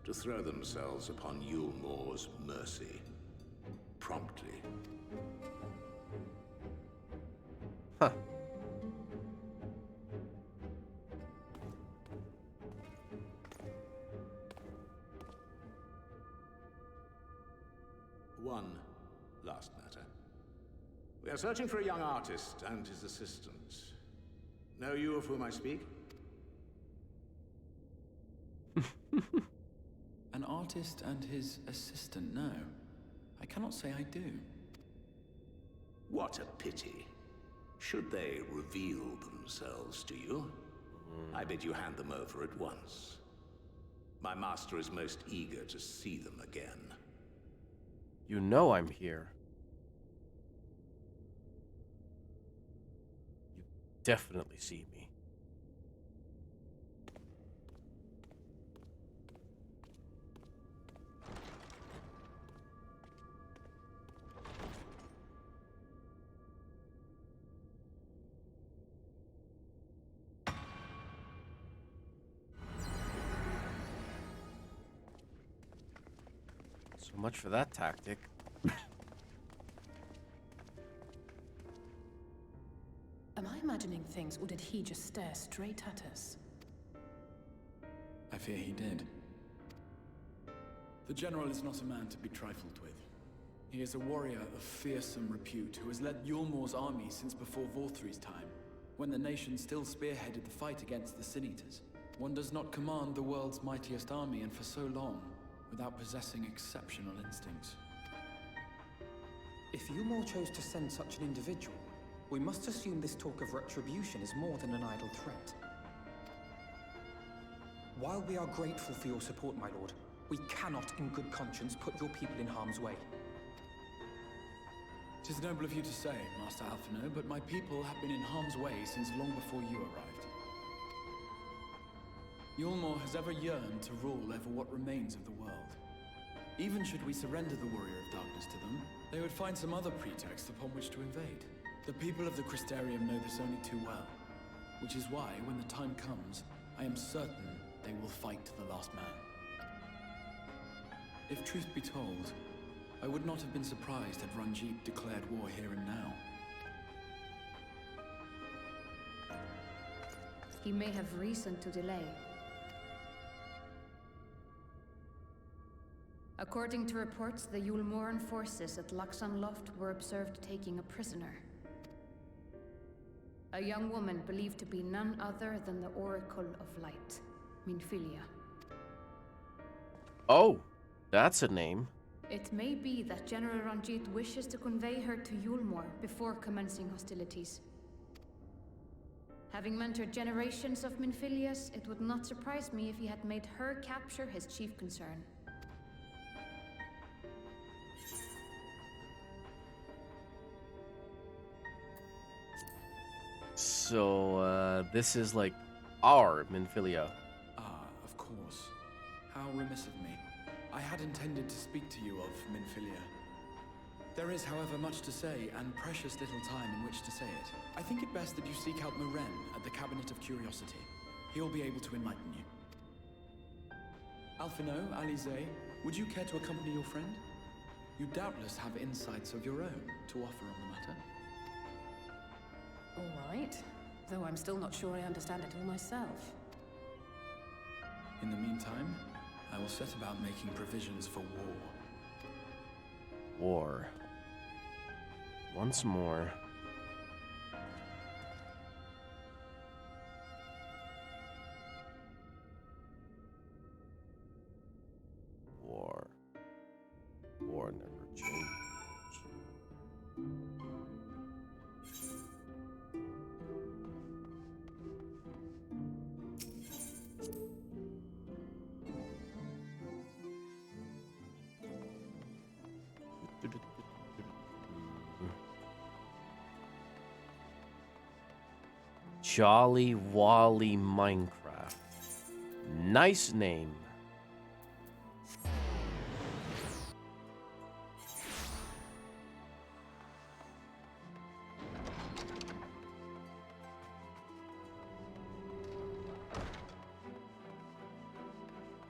to throw themselves upon Yulmore's mercy, promptly. Huh. One last matter. We are searching for a young artist and his assistant. Know you of whom I speak? An artist and his assistant, no. I cannot say I do. What a pity. Should they reveal themselves to you, I bid you hand them over at once. My master is most eager to see them again. You know I'm here. You definitely see me. So much for that tactic. Am I imagining things, or did he just stare straight at us? I fear he did. The General is not a man to be trifled with. He is a warrior of fearsome repute who has led Yulmore's army since before Vorthry's time, when the nation still spearheaded the fight against the Sin Eaters. One does not command the world's mightiest army, and for so long, without possessing exceptional instincts. If Yulmore chose to send such an individual, we must assume this talk of retribution is more than an idle threat. While we are grateful for your support, my lord, we cannot in good conscience put your people in harm's way. It is noble of you to say, Master Alphinaud, but my people have been in harm's way since long before you arrived. Yulmore has ever yearned to rule over what remains of the world. Even should we surrender the Warrior of Darkness to them, they would find some other pretext upon which to invade. The people of the Crystarium know this only too well, which is why, when the time comes, I am certain they will fight to the last man. If truth be told, I would not have been surprised had Ranjit declared war here and now. He may have reason to delay. A According to reports, the Yulmoran forces at Luxon Loft were observed taking a prisoner. A young woman believed to be none other than the Oracle of Light, Minfilia. Oh, that's a name. It may be that General Ranjit wishes to convey her to Yulmor before commencing hostilities. Having mentored generations of Minfilias, it would not surprise me if he had made her capture his chief concern. So, this is like our Minfilia. Ah, of course. How remiss of me. I had intended to speak to you of Minfilia. There is, however, much to say, and precious little time in which to say it. I think it best that you seek out Maren at the Cabinet of Curiosity. He'll be able to enlighten you. Alphinaud, Alize, would you care to accompany your friend? You doubtless have insights of your own to offer on the matter. All right, though I'm still not sure I understand it all myself. In the meantime, I will set about making provisions for war. War. Once more. War. War never changes. Jolly Wally Minecraft. Nice name.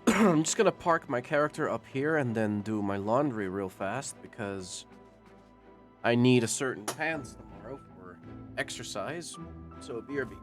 I'm just gonna park my character up here and then do my laundry real fast because I need a certain pants tomorrow for exercise. So BRB.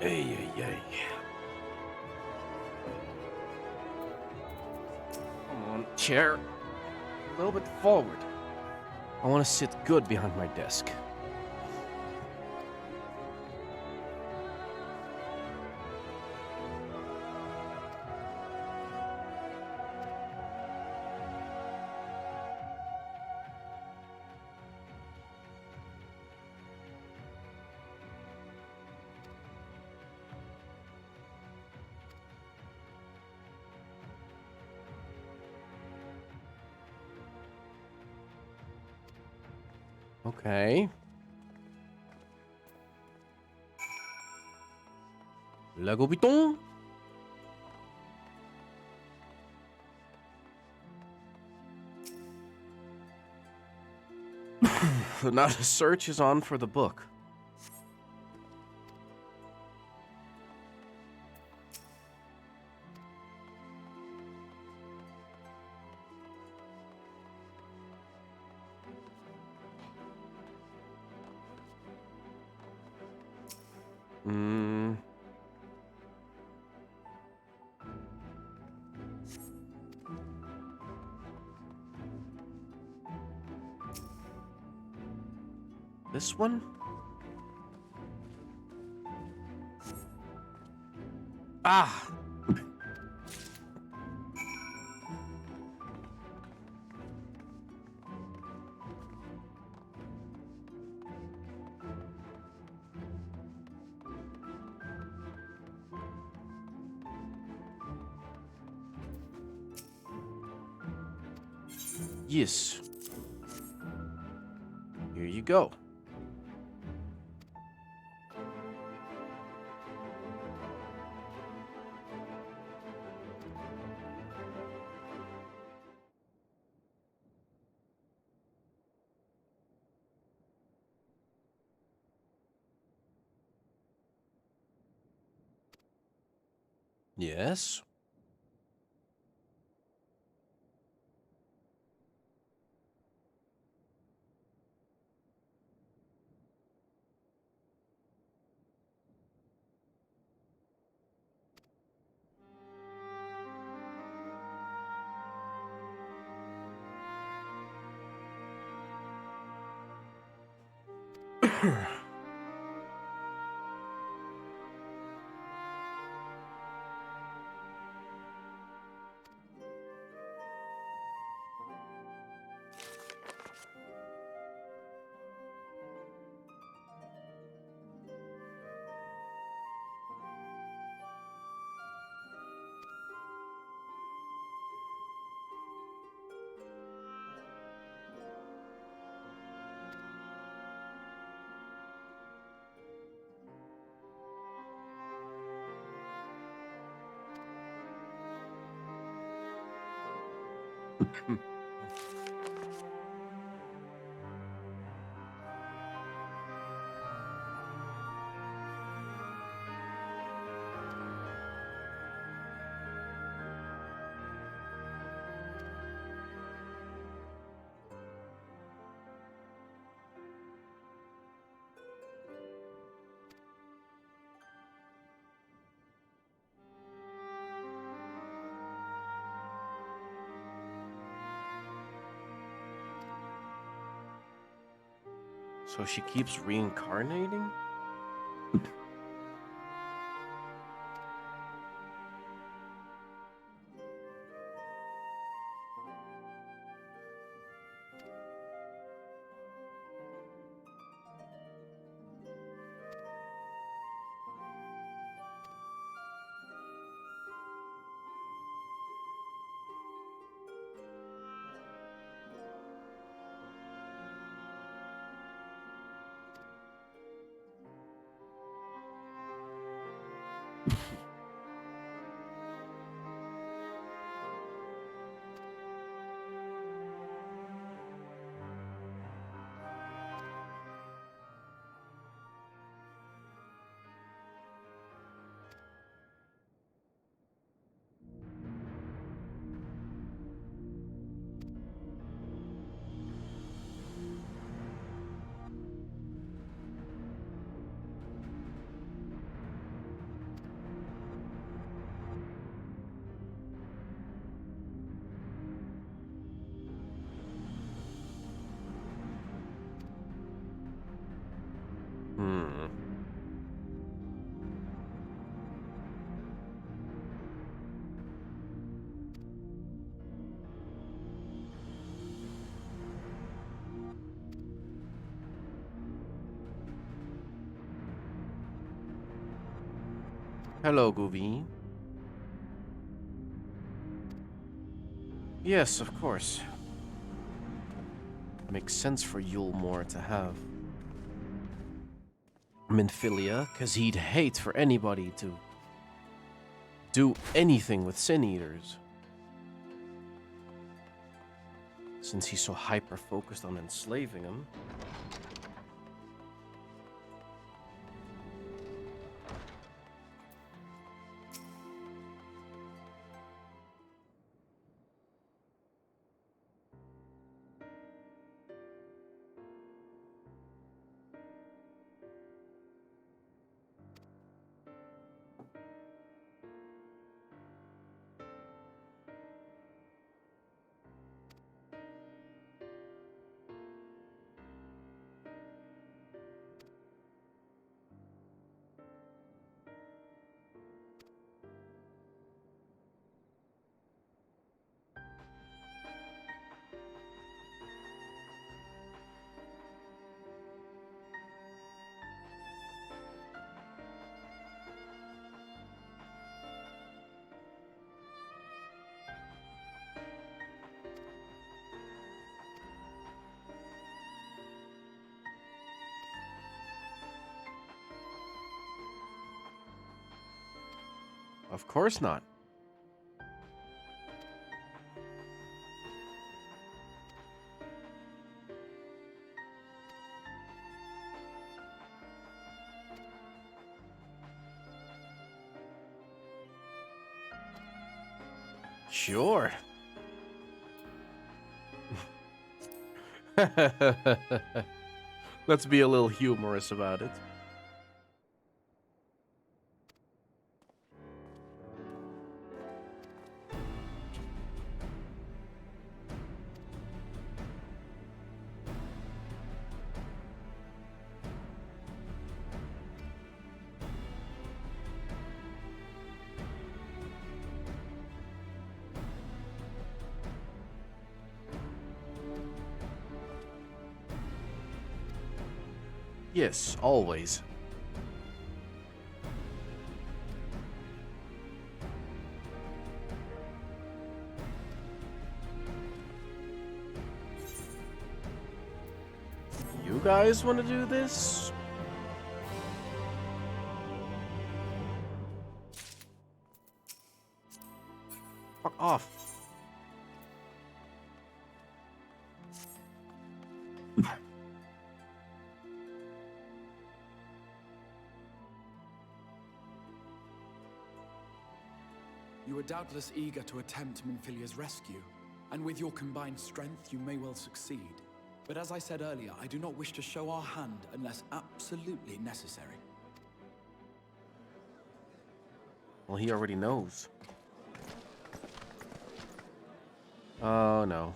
Ay, ay, ay. Come on, chair. A little bit forward. I want to sit good behind my desk. Okay. Lego Piton. Now the search is on for the book. Hmm. This one? Ah! Yes. Here you go. Yes. So she keeps reincarnating? Hello, Goovy. Yes, of course. Makes sense for Yulmore to have Minfilia, because he'd hate for anybody to do anything with Sin Eaters. Since he's so hyper-focused on enslaving them. Of course not. Sure. Let's be a little humorous about it. Yes, always. You guys want to do this? Fuck off. You are doubtless eager to attempt Minfilia's rescue, and with your combined strength, you may well succeed. But as I said earlier, I do not wish to show our hand unless absolutely necessary. Well, he already knows. Oh, no.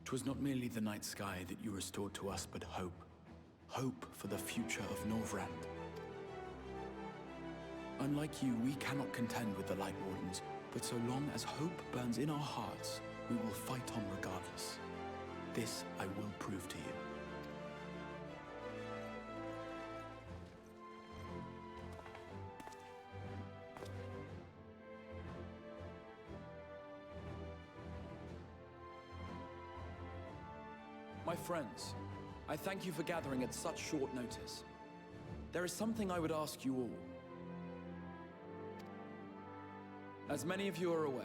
'Twas not merely the night sky that you restored to us, but hope. Hope for the future of Norvrand. Unlike you, we cannot contend with the Light Wardens, but so long as hope burns in our hearts, we will fight on regardless. This I will prove to you. My friends, I thank you for gathering at such short notice. There is something I would ask you all. As many of you are aware,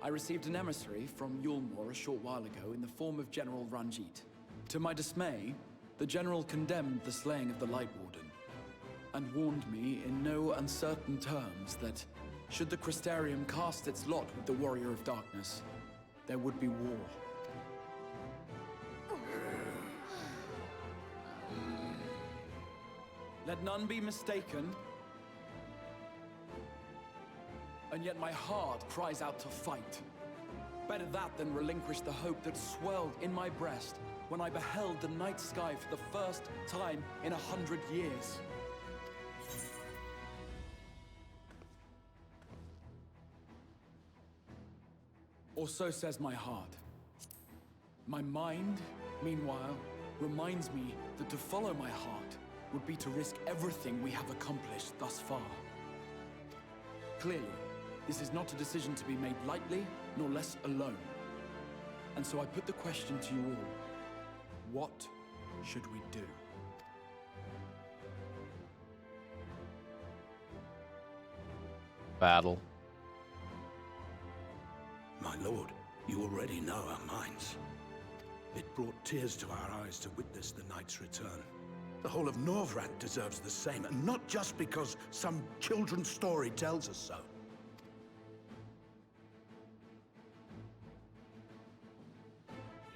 I received an emissary from Yulmore a short while ago in the form of General Ranjit. To my dismay, the General condemned the slaying of the Light Warden, and warned me in no uncertain terms that, should the Crystarium cast its lot with the Warrior of Darkness, there would be war. Let none be mistaken. And yet my heart cries out to fight. Better that than relinquish the hope that swelled in my breast when I beheld the night sky for the first time in 100 years. Or so says my heart. My mind, meanwhile, reminds me that to follow my heart would be to risk everything we have accomplished thus far. Clearly, this is not a decision to be made lightly, nor less alone. And so I put the question to you all. What should we do? Battle. My lord, you already know our minds. It brought tears to our eyes to witness the knight's return. The whole of Norvrant deserves the same, and not just because some children's story tells us so.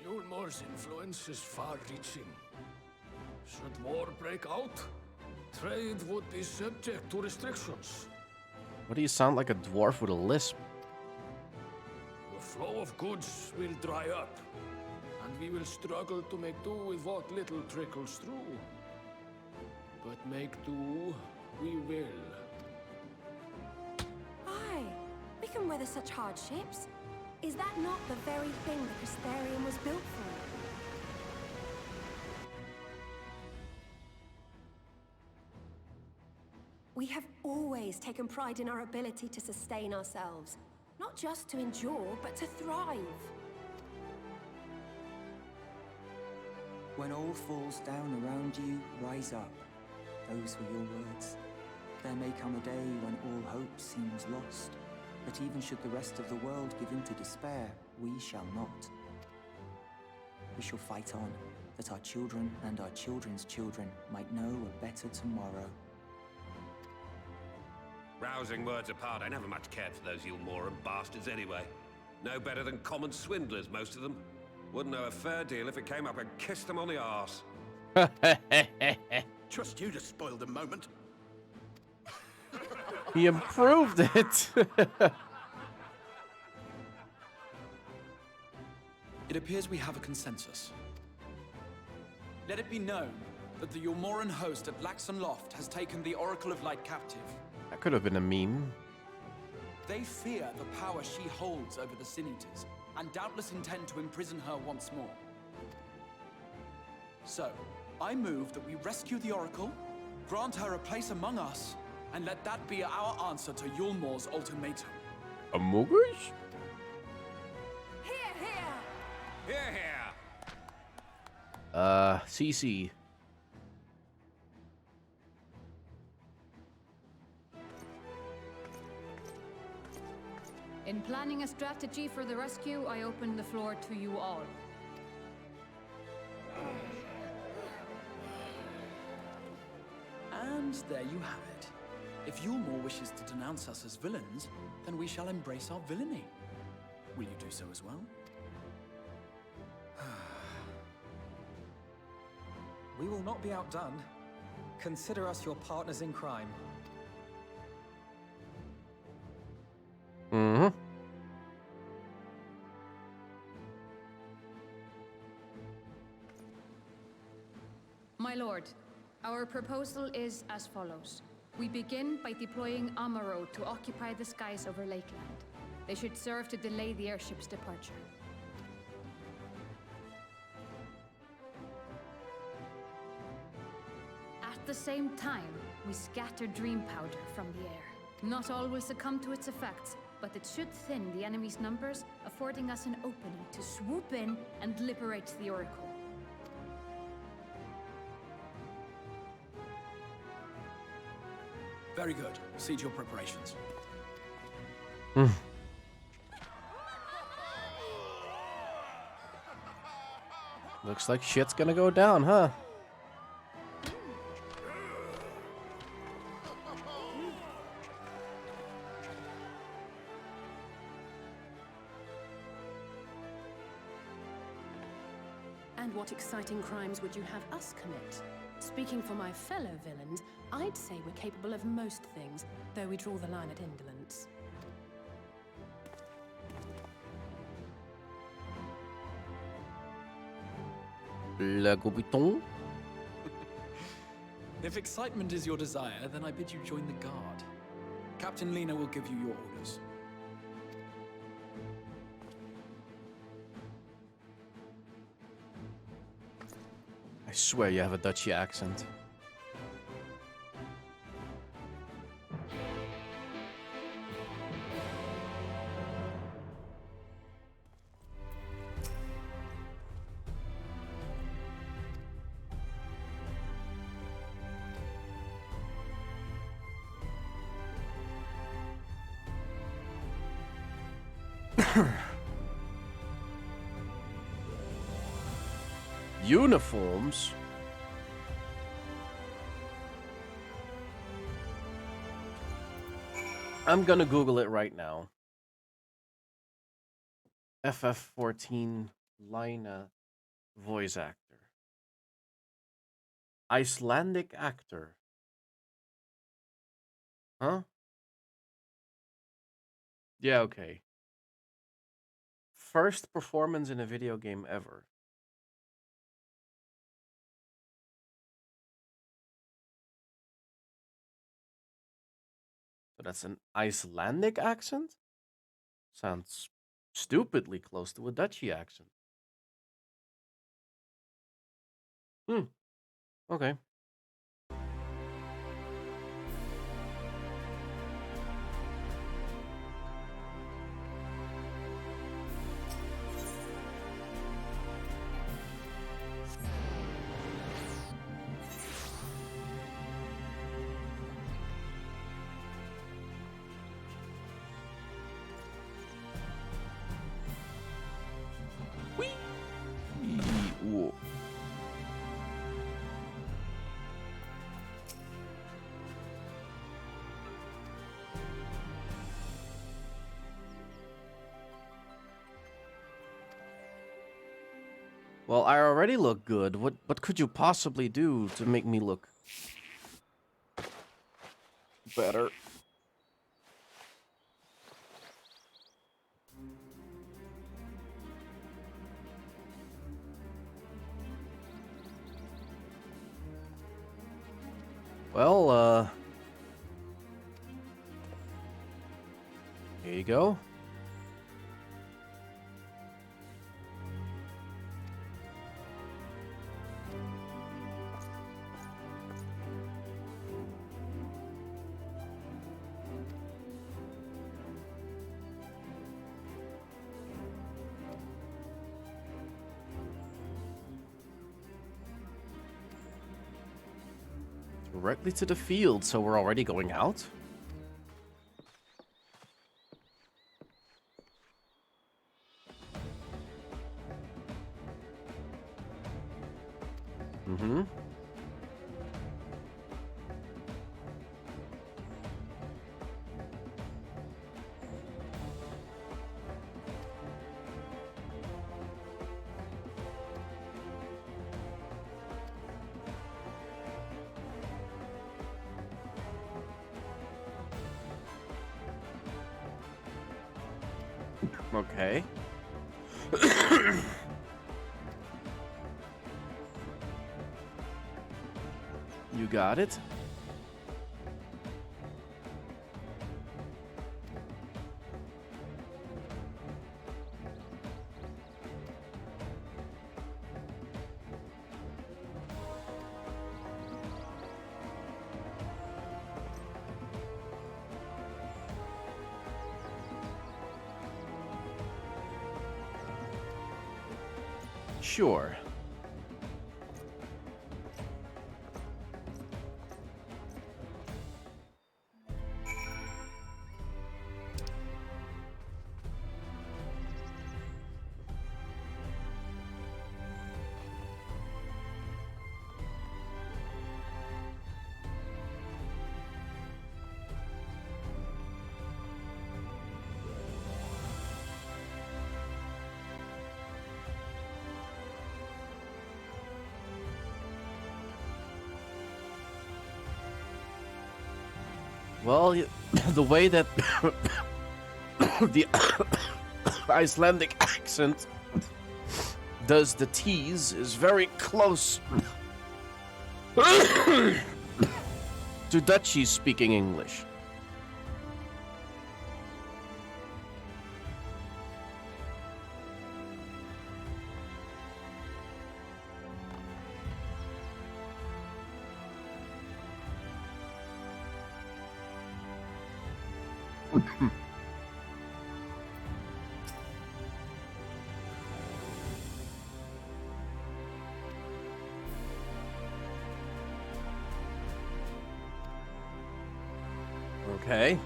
Yulmor's influence is far-reaching. Should war break out, trade would be subject to restrictions. What do you sound like a dwarf with a lisp? The flow of goods will dry up, and we will struggle to make do with what little trickles through. But make do, we will. Aye, we can weather such hardships. Is that not the very thing the Crystarium was built for? We have always taken pride in our ability to sustain ourselves. Not just to endure, but to thrive. When all falls down around you, rise up. Those were your words. There may come a day when all hope seems lost. But even should the rest of the world give in to despair, we shall not. We shall fight on, that our children and our children's children might know a better tomorrow. Rousing words apart, I never much cared for those Yulmoran bastards anyway. No better than common swindlers, most of them. Wouldn't know a fair deal if it came up and kissed them on the arse. Trust you to spoil the moment. He improved it. It appears we have a consensus. Let it be known that the Yulmoran host at Laxon Loft has taken the Oracle of Light captive. That could have been a meme. They fear the power she holds over the Sin Eaters, and doubtless intend to imprison her once more. So, I move that we rescue the Oracle, grant her a place among us, and let that be our answer to Yulmor's ultimatum. Among us? Here, here! Here, here! CC. In planning a strategy for the rescue, I open the floor to you all. And there you have it. If Yulmor wishes to denounce us as villains, then we shall embrace our villainy. Will you do so as well? We will not be outdone. Consider us your partners in crime. Mm-hmm. My lord, our proposal is as follows. We begin by deploying Alphinaud to occupy the skies over Lakeland. They should serve to delay the airship's departure. At the same time, we scatter dream powder from the air. Not all will succumb to its effects, but it should thin the enemy's numbers, affording us an opening to swoop in and liberate the Oracle. Very good. Proceed your preparations. Looks like shit's gonna go down, huh? And what exciting crimes would you have us commit? Speaking for my fellow villains, I'd say we're capable of most things, though we draw the line at indolence. Le Gobiton? If excitement is your desire, then I bid you join the guard. Captain Lena will give you your orders. I swear you have a Dutchy accent. Uniforms? I'm gonna Google it right now. FF14 Lina voice actor. Icelandic actor. Huh? Yeah, okay. First performance in a video game ever. So that's an Icelandic accent? Sounds stupidly close to a Dutchy accent. Okay. Whoa. Well, I already look good. What could you possibly do to make me look better? Well, here you go. Directly to the field, so we're already going out? Mm-hmm. Okay. You got it. Sure. Well, the way that the Icelandic accent does the T's is very close to Dutchies speaking English. Okay.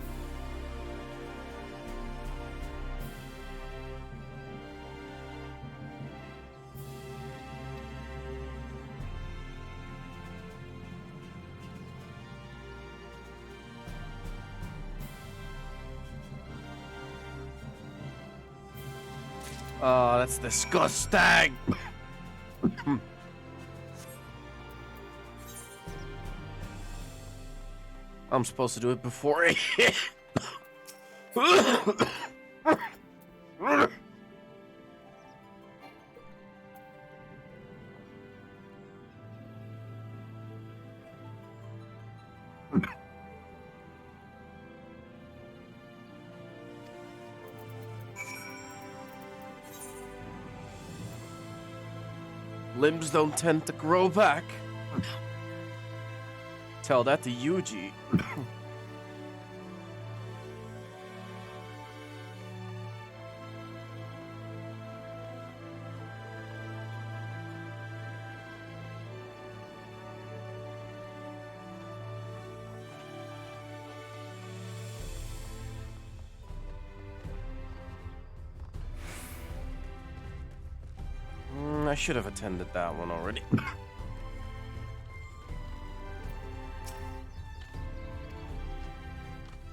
Oh, that's disgusting. I'm supposed to do it before I hit. Limbs don't tend to grow back. Tell that to Yuji. I should have attended that one already.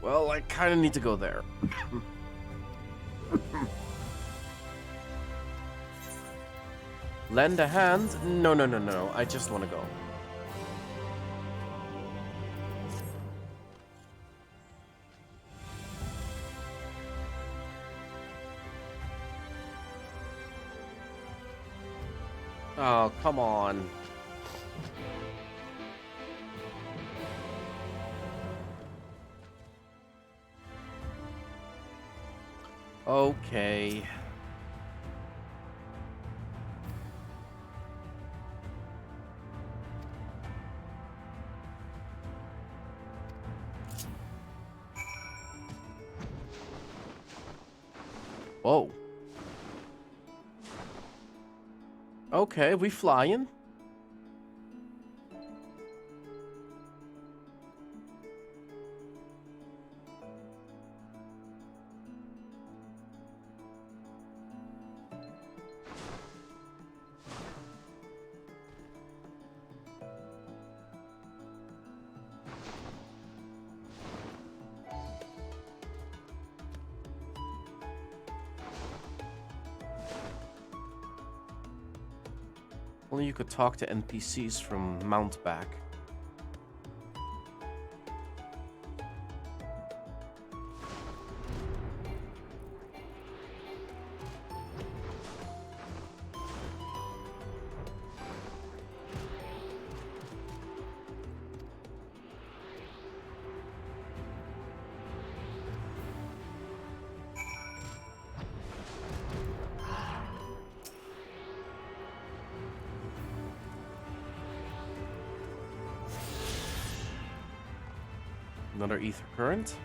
Well, I kind of need to go there. Lend a hand? No. I just want to go. Oh, come on. Okay. Whoa. Okay, we flying? Only you could talk to NPCs from Mountback. Another ether current.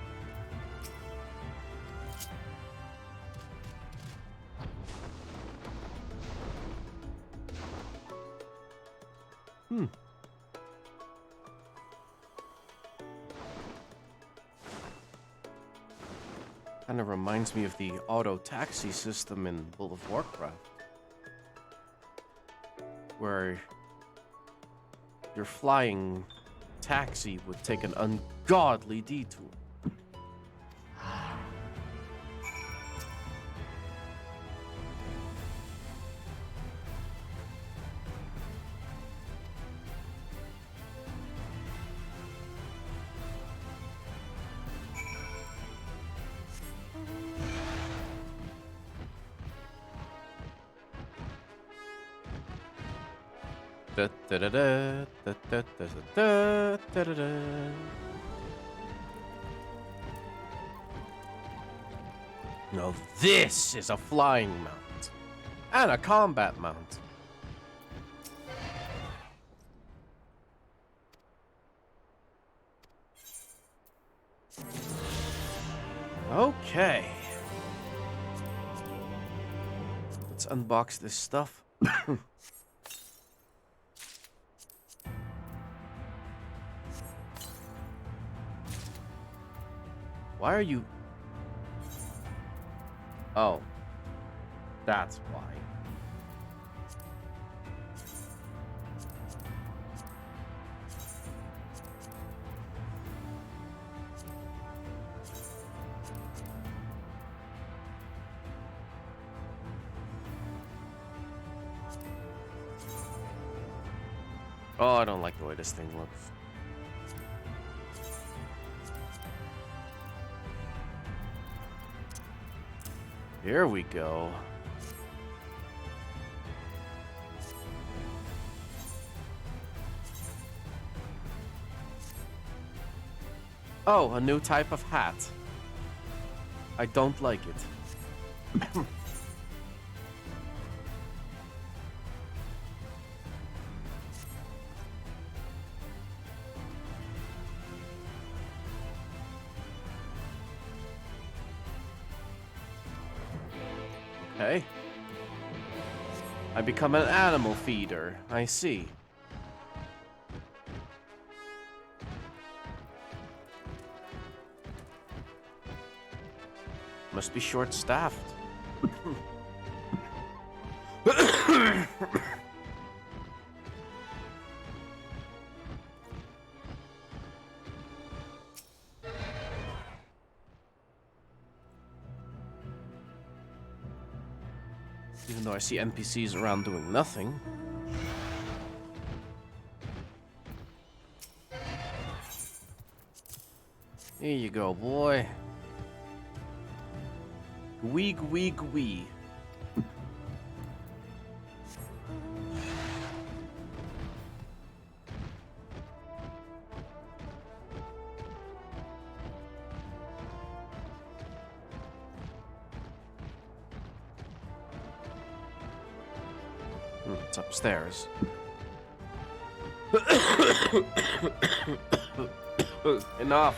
Kind of reminds me of the auto taxi system in World of Warcraft, where your flying taxi would take an ungodly detour. Now this is a flying mount and a combat mount. Okay. Let's unbox this stuff. Why are you... Oh. That's why. Oh, I don't like the way this thing looks. Here we go. Oh, a new type of hat. I don't like it. Okay. I become an animal feeder. I see. Must be short-staffed. Even though I see NPCs around doing nothing. Here you go, boy. Gwee, gwee, gwee. It's upstairs. Enough.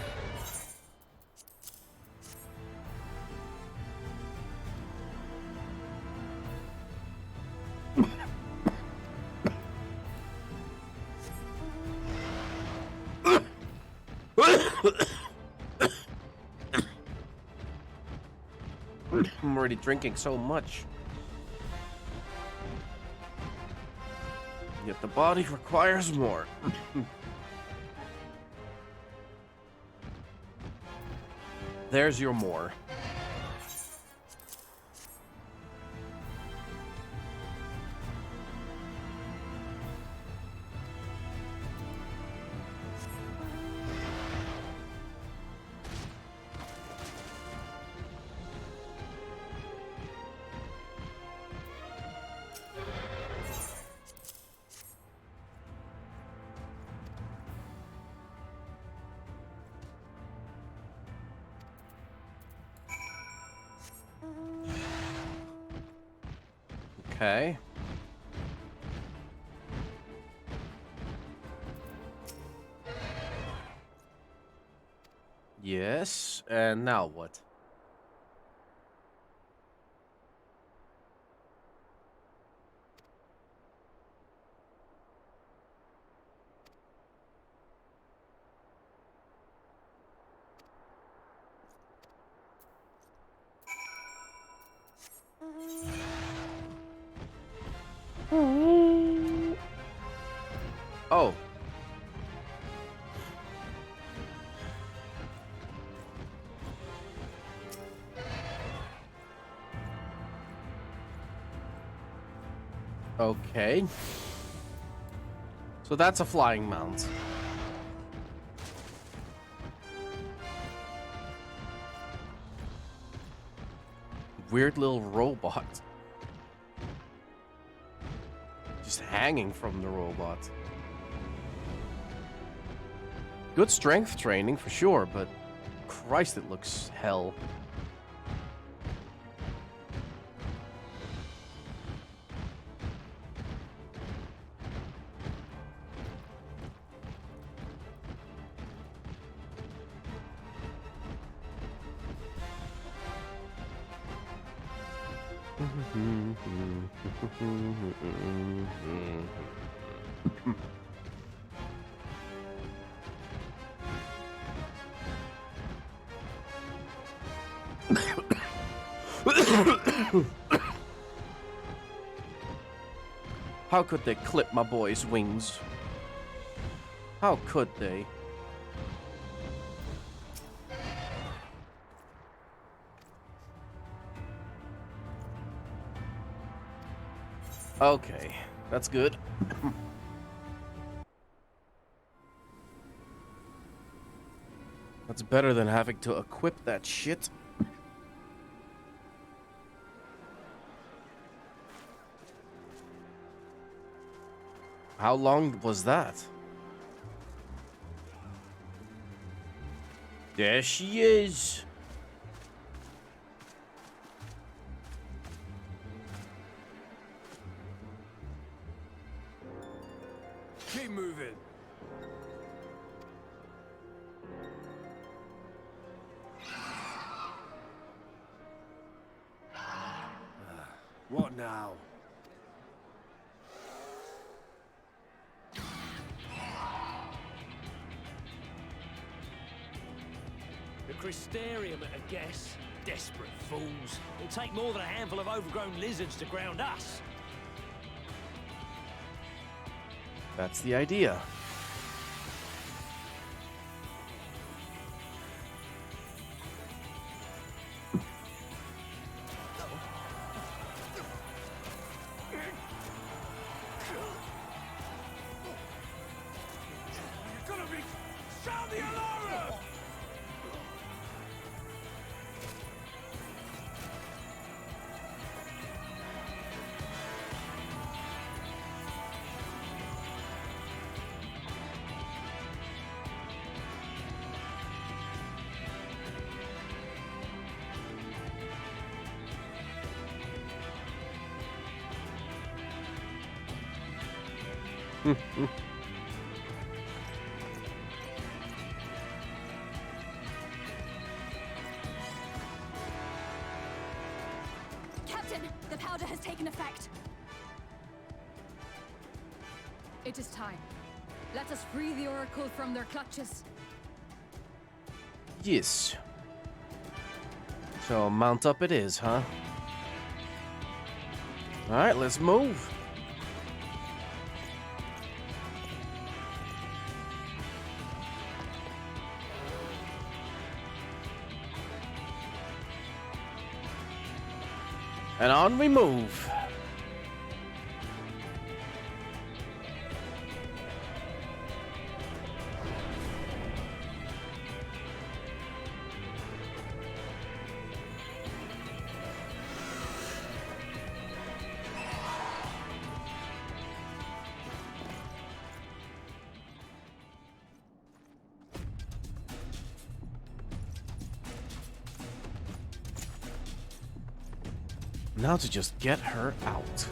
I'm already drinking so much. Yet the body requires more. There's your more. Okay. Yes, and now what? Oh. Okay. So that's a flying mount. Weird little robot. Just hanging from the robot. Good strength training for sure, but Christ, it looks hell. How could they clip my boy's wings? How could they? Okay, that's good. That's better than having to equip that shit. How long was that? There she is. Keep moving. What now? The Crystarium at a guess. Desperate fools. It'll take more than a handful of overgrown lizards to ground us. That's the idea. Sound the alarm! Captain, the powder has taken effect. It is time. Let us free the Oracle from their clutches. Yes. So mount up it is, huh? Alright, let's move. And on we move. Now to just get her out.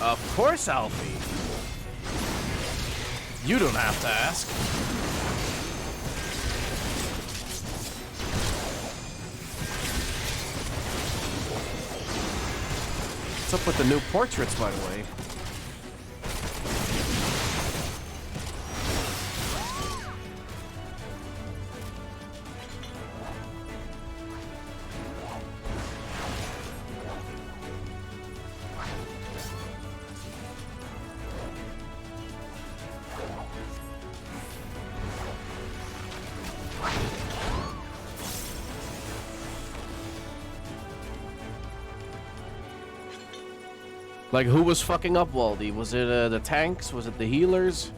Of course, Alfie. You don't have to ask. What's up with the new portraits, by the way? Like, who was fucking up Waldy? Was it the tanks? Was it the healers?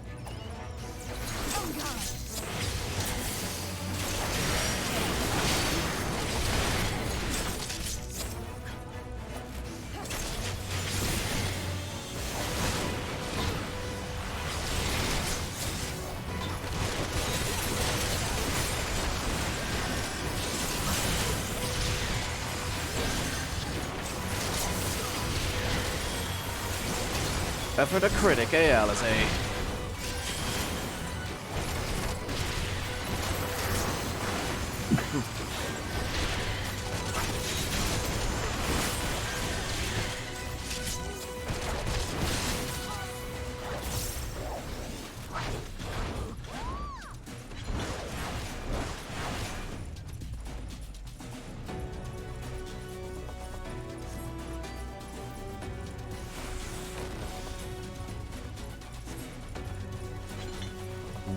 Effort a critic, eh, Alizé?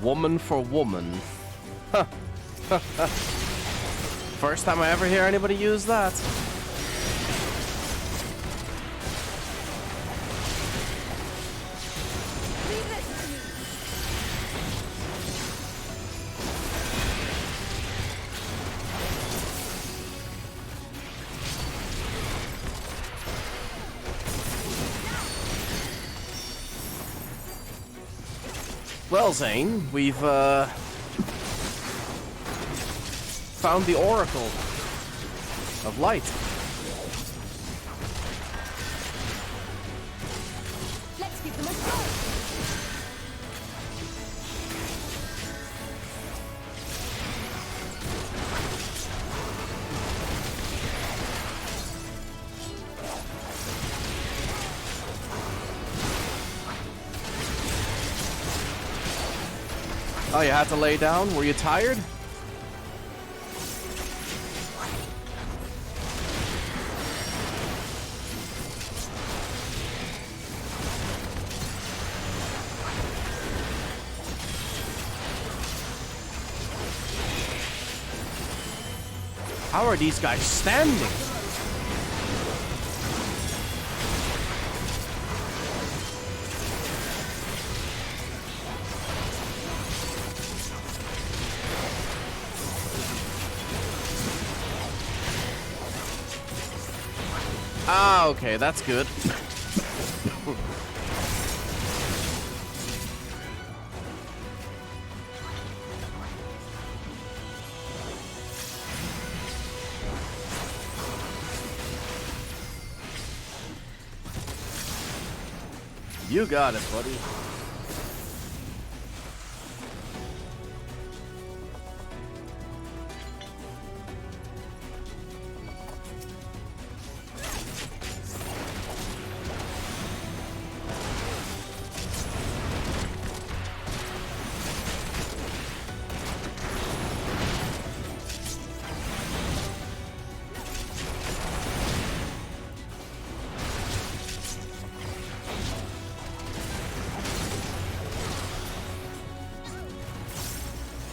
Woman for woman. Huh. First time I ever hear anybody use that. Well, Zane, we've found the Oracle of Light. Let's give them a go. Oh, you had to lay down? Were you tired? How are these guys standing? Ah, okay, that's good. You got it, buddy.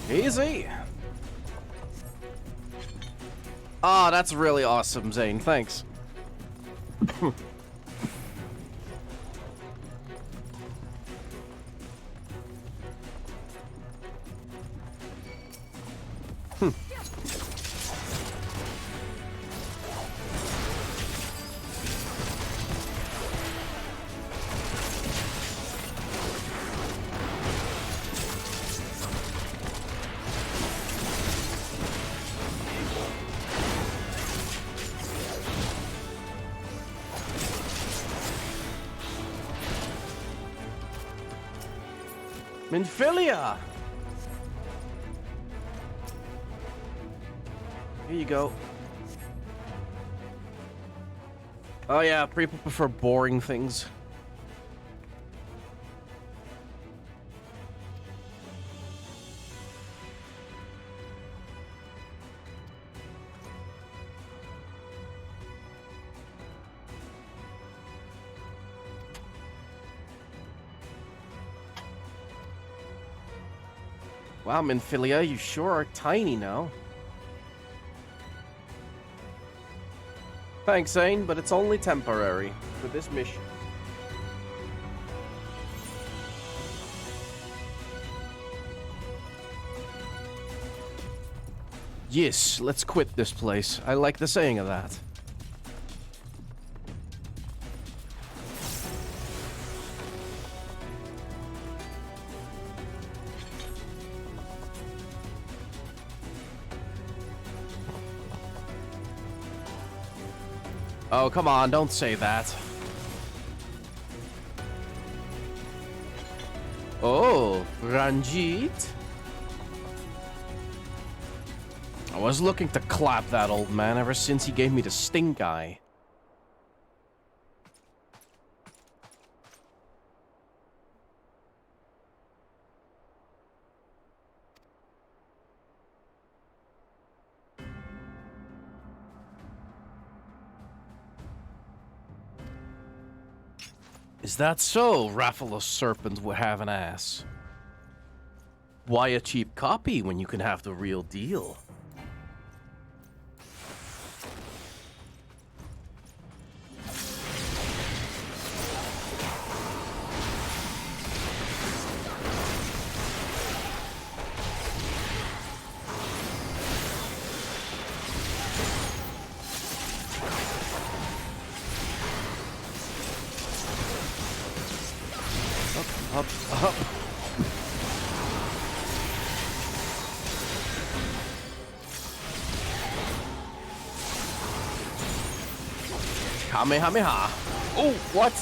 Easy. Ah, that's really awesome, Zane. Thanks. Minfilia! Here you go. Oh yeah, people prefer boring things. Wow, Minfilia, you sure are tiny now. Thanks, Zane, but it's only temporary for this mission. Yes, let's quit this place. I like the saying of that. Oh, come on, don't say that. Oh, Ranjit? I was looking to clap that old man ever since he gave me the stink eye. Is that so? Raffle's serpent would have an ass. Why a cheap copy when you can have the real deal? Up. Kamehameha. Oh, what?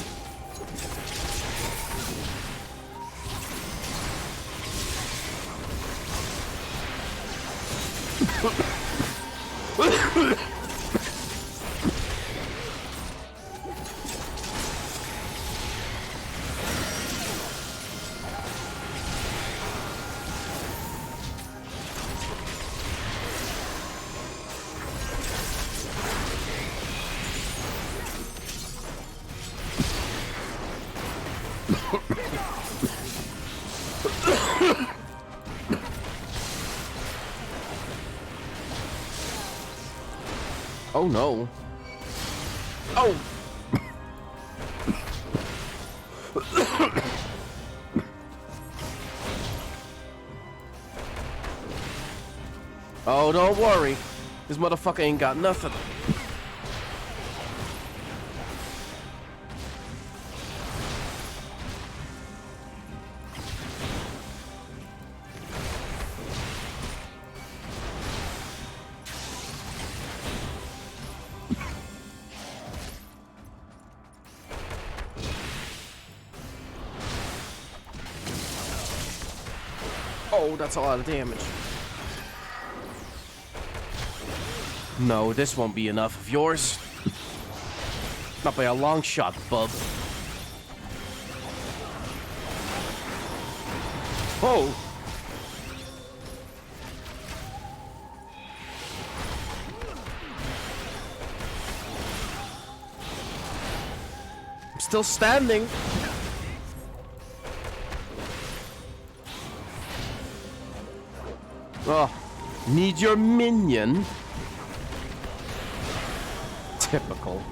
Oh no. Oh! Oh, don't worry. This motherfucker ain't got nothing. Oh, that's a lot of damage. No, this won't be enough of yours. Not by a long shot, bub. Oh! I'm still standing. Oh, need your minion. Typical.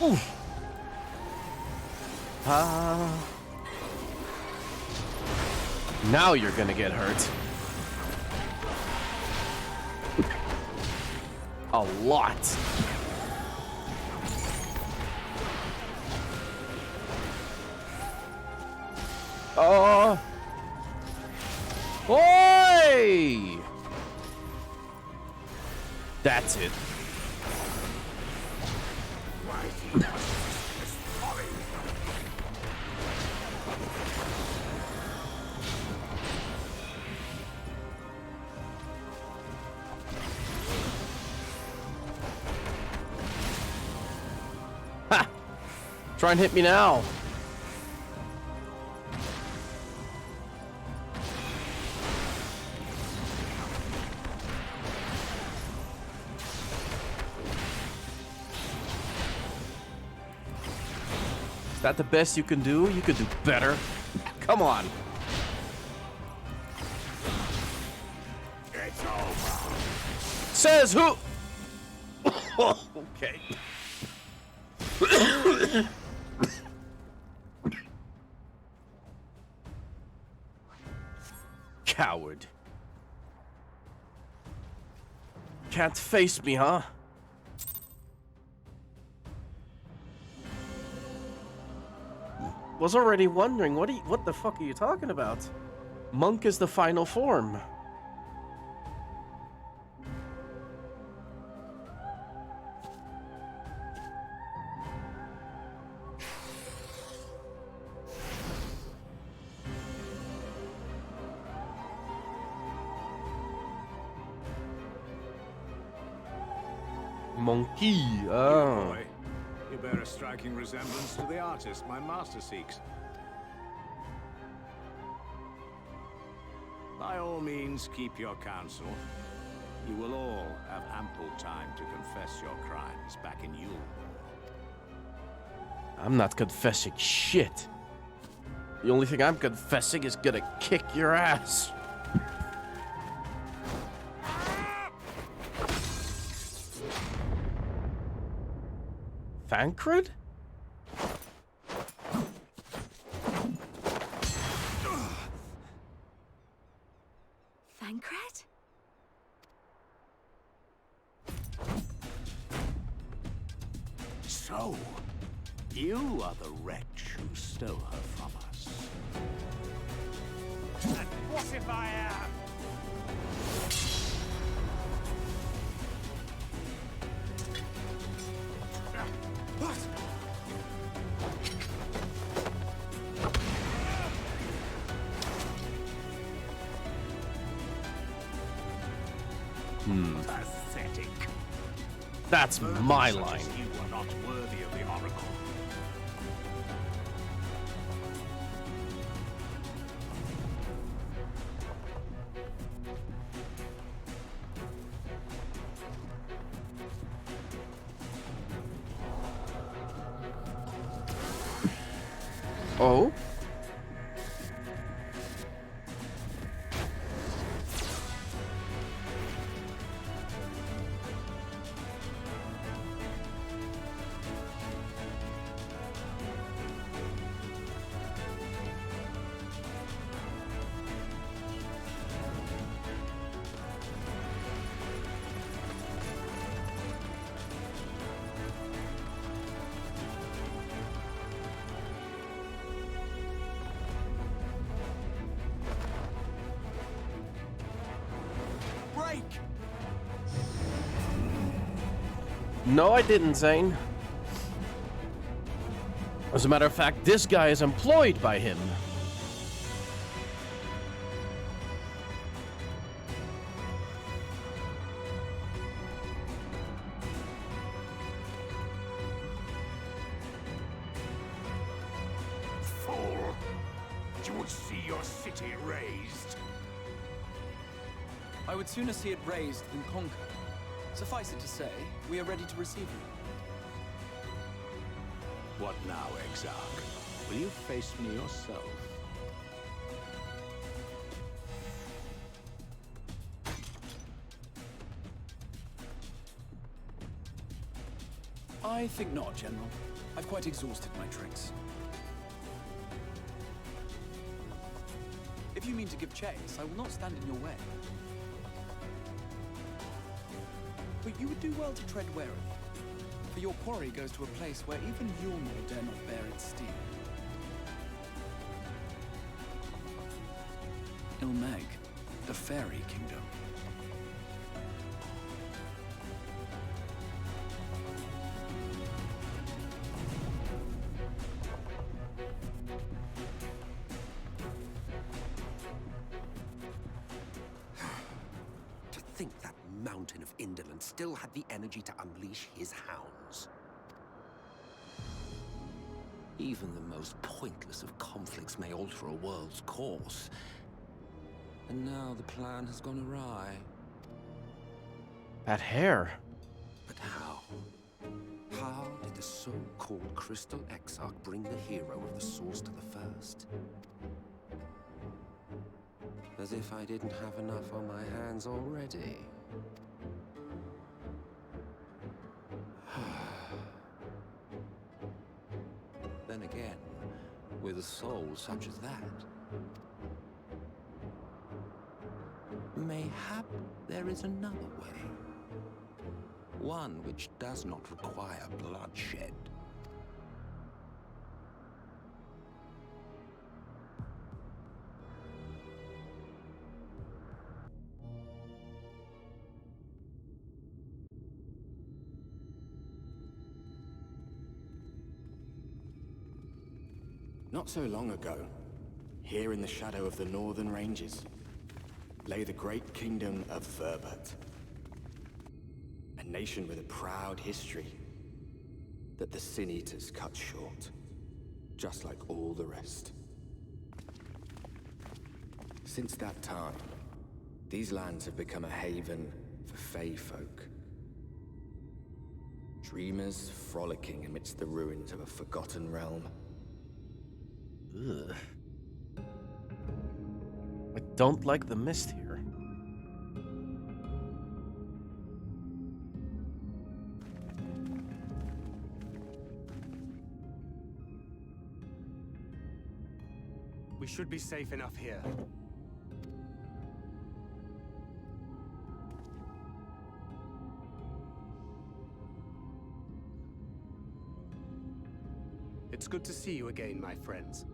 Oof. Now you're gonna get hurt. A lot. Oh! Oi! That's it. Ha! Try and hit me now. Is that the best you can do? You could do better. Come on. It's over. Says who? Okay. Coward. Can't face me, huh? Was already wondering, what the fuck are you talking about? Monk is the final form. Monkey, oh. Boy, you bear a striking resemblance to the artist my master seeks. By all means, keep your counsel. You will all have ample time to confess your crimes back in Yule. I'm not confessing shit. The only thing I'm confessing is gonna kick your ass. Thancred? Thancred? So, you are the wretch who stole her from us. And what if I am? What? Pathetic. That's my Such line. as you are not worthy of the Oracle. Oh? Break! No, I didn't, Zane. As a matter of fact, this guy is employed by him. Fool! You would see your city razed. I would sooner see it razed than conquered. Suffice it to say, we are ready to receive you. What now, Exarch? Will you face me yourself? I think not, General. I've quite exhausted my tricks. If you mean to give chase, I will not stand in your way. But you would do well to tread warily, for your quarry goes to a place where even Yulmor dare not bear its steel. Ilmeg, the Fairy Kingdom. To think that mountain of indolence still had the energy to unleash his hounds. Even the most pointless of conflicts may alter a world's course. And now the plan has gone awry. That hair. But how? How did the so-called Crystal Exarch bring the hero of the source to the first? As if I didn't have enough on my hands already. Then again, with a soul such as that, mayhap there is another way. One which does not require bloodshed. Not so long ago, here in the shadow of the northern ranges, lay the great kingdom of Verbert. A nation with a proud history that the Sin Eaters cut short, just like all the rest. Since that time, these lands have become a haven for Fey folk. Dreamers frolicking amidst the ruins of a forgotten realm. Ugh. I don't like the mist here. We should be safe enough here. It's good to see you again, my friends.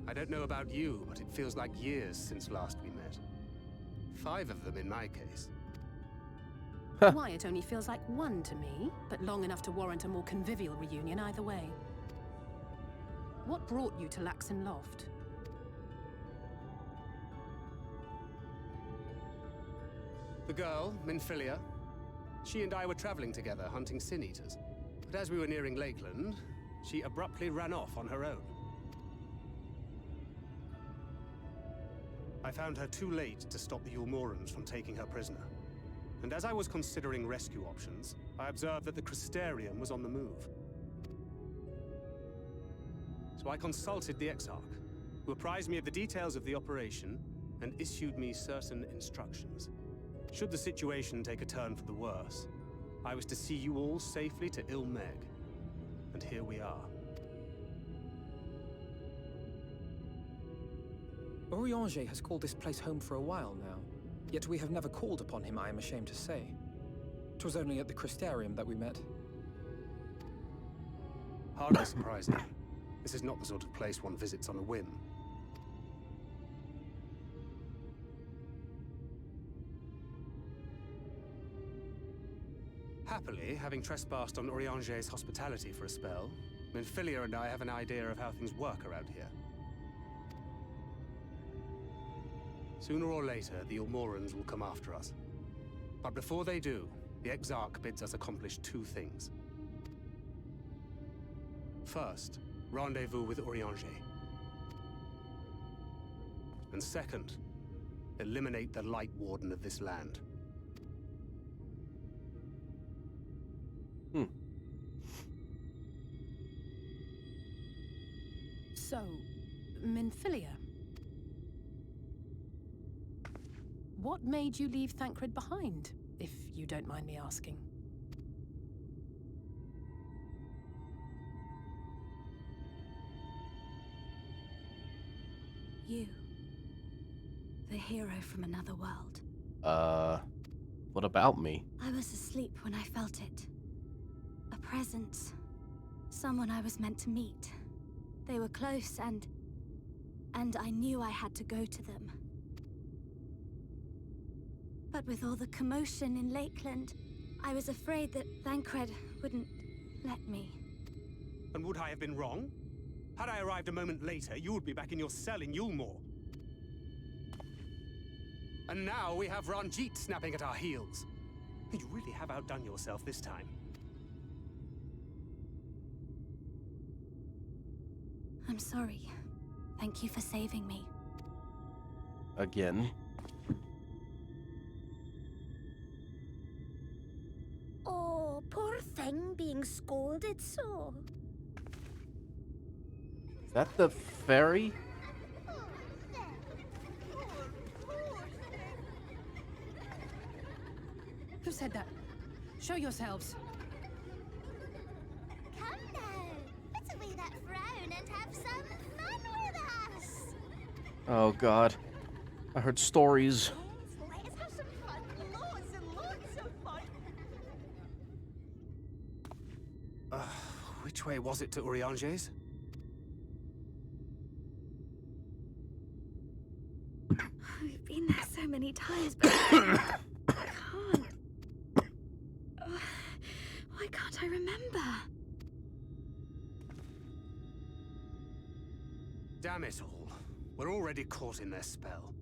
I don't know about you, but it feels like years since last we met. 5 of them in my case. Why, it only feels like 1 to me, but long enough to warrant a more convivial reunion either way. What brought you to Laxon Loft? The girl, Minfilia, she and I were traveling together, hunting sin eaters. But as we were nearing Lakeland, she abruptly ran off on her own. I found her too late to stop the Ulmorans from taking her prisoner. And as I was considering rescue options, I observed that the Crystarium was on the move. So I consulted the Exarch, who apprised me of the details of the operation and issued me certain instructions. Should the situation take a turn for the worse, I was to see you all safely to Ilmeg. And here we are. Urianger has called this place home for a while now, yet we have never called upon him, I am ashamed to say. 'Twas only at the Crystarium that we met. Hardly surprising. This is not the sort of place one visits on a whim. Happily, having trespassed on Urianger's hospitality for a spell, Minfilia and I have an idea of how things work around here. Sooner or later, the Ulmorans will come after us. But before they do, the Exarch bids us accomplish 2 things. First, rendezvous with Urianger. And second, eliminate the Light Warden of this land. So, Minfilia. What made you leave Thancred behind, if you don't mind me asking? You. The hero from another world. What about me? I was asleep when I felt it. A presence. Someone I was meant to meet. They were close and I knew I had to go to them. But with all the commotion in Lakeland, I was afraid that Thancred wouldn't let me. And would I have been wrong? Had I arrived a moment later, you would be back in your cell in Yulmore. And now we have Ranjit snapping at our heels. You really have outdone yourself this time. I'm sorry. Thank you for saving me. Again. Oh, poor thing being scolded so. Is that the fairy? Who said that? Show yourselves. Come now, put away that frown and have some fun with us. Oh god. I heard stories. Let us have some fun, lots and lots of fun. Which way was it to Urianger's? We've been there so many times, but I can't. Why can't I remember? Damn it all. We're already caught in their spell.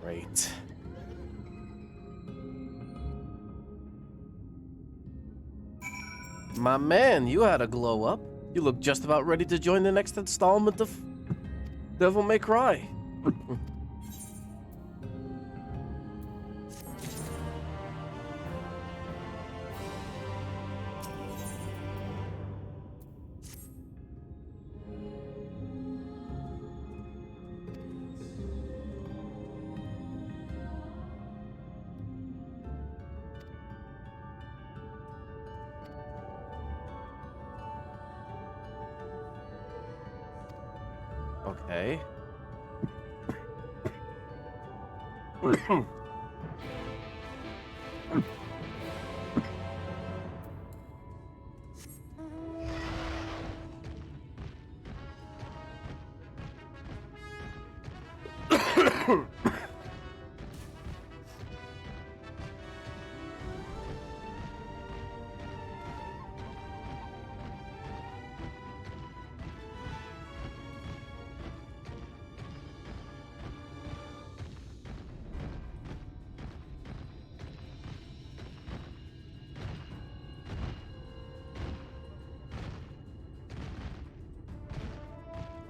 Great. My man, you had a glow up. You look just about ready to join the next installment of Devil May Cry. Okay.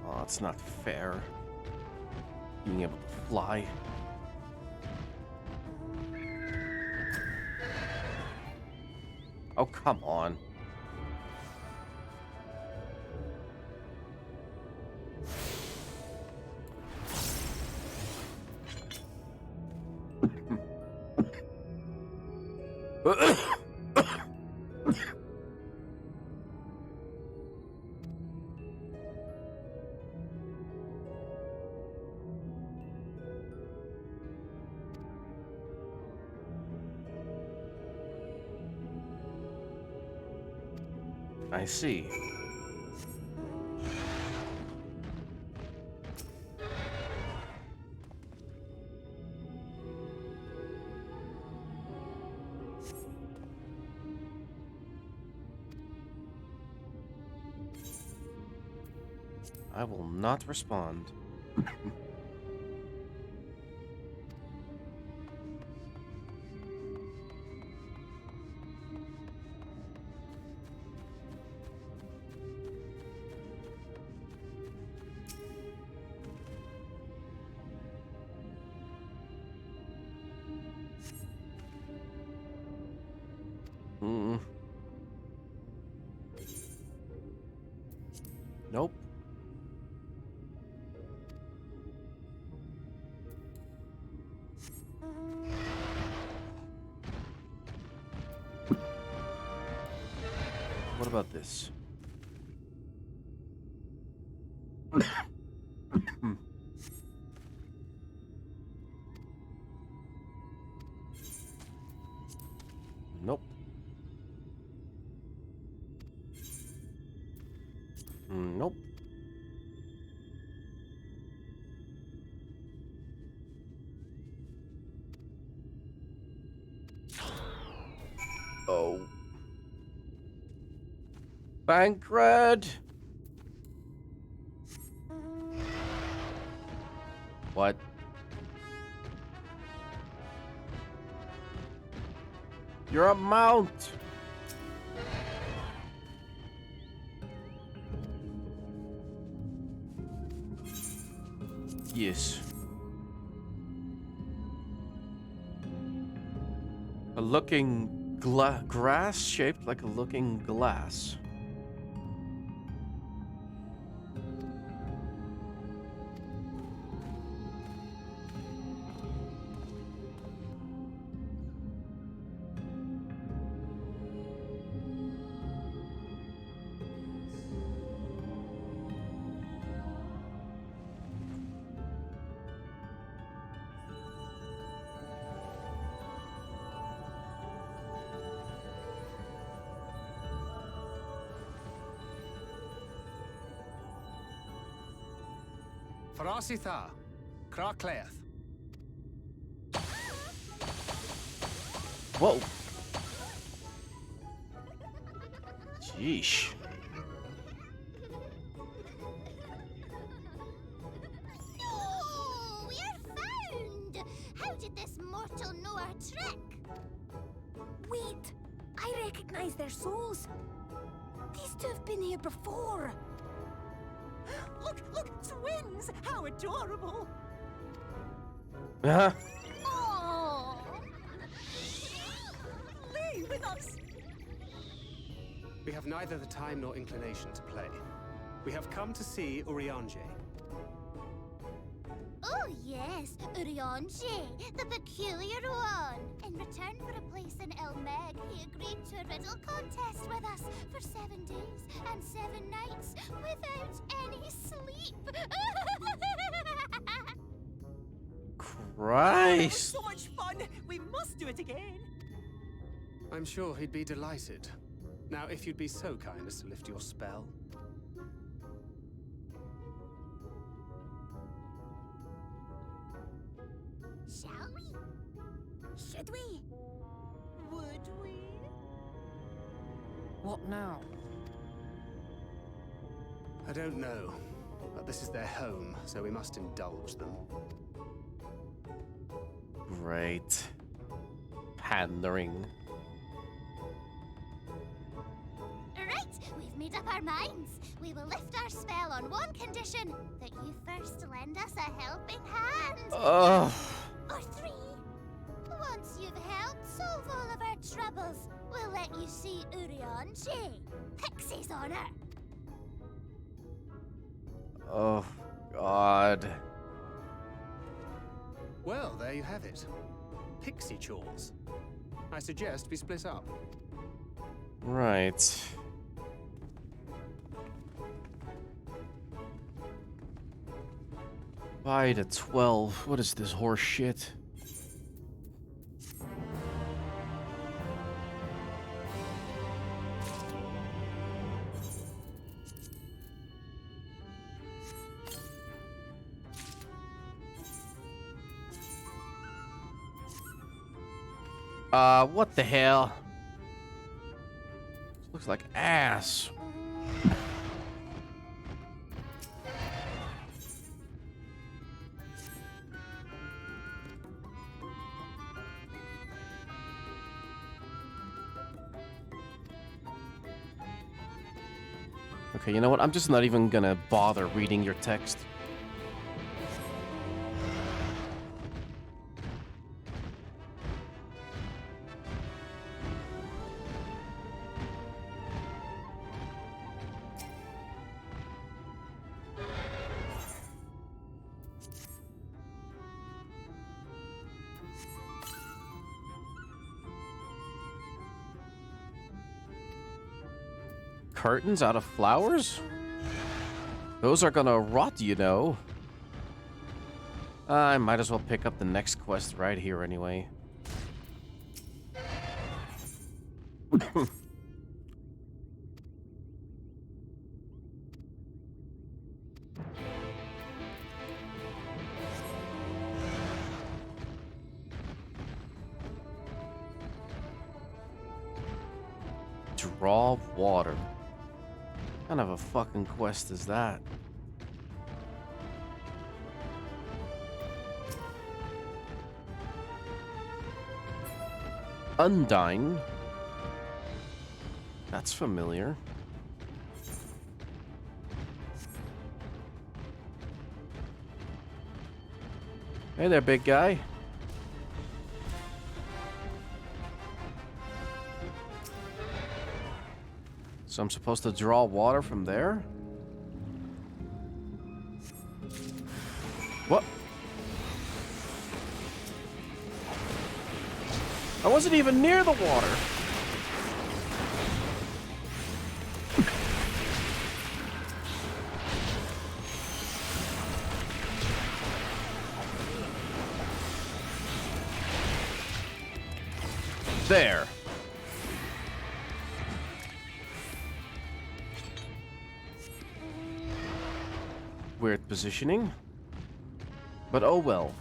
Oh, it's not fair. Being able to fly. Oh, come on. I see. I will not respond. Nope. What about this? Nope. Nope. Oh. Bankred. What? You're a mount. Yes. A looking grass shaped like a looking glass. Farasitha, Krakleath. Whoa. Sheesh. Oh, we're found! How did this mortal know our trick? Wait! I recognize their souls. These two have been here before. Look, twins! How adorable! Uh-huh. Oh! Leave with us! We have neither the time nor inclination to play. We have come to see Urianger. Oh yes, Urianger, the peculiar one. In return for a place in El Meg, he agreed to a riddle contest with us for 7 days and 7 nights without any sleep. Christ! So much fun! We must do it again! I'm sure he'd be delighted. Now, if you'd be so kind as to lift your spell. Shall we? Should we? Would we? What now? I don't know, but this is their home, so we must indulge them. Great. Pandering. Right, we've made up our minds. We will lift our spell on one condition, that you first lend us a helping hand. Ugh. Or 3. Once you've helped solve all of our troubles, we'll let you see Urianger. Pixie's honor. Oh, God. Well, there you have it. Pixie chores. I suggest we split up. Right. By the 12. What is this horse shit? What the hell? This looks like ass. Okay, you know what? I'm just not even gonna bother reading your text. Curtains out of flowers? Those are gonna rot, you know. I might as well pick up the next quest right here anyway. Draw water. What kind of a fucking quest is that? Undine. That's familiar. Hey there, big guy. So I'm supposed to draw water from there? What? I wasn't even near the water. There. Weird positioning. But oh well.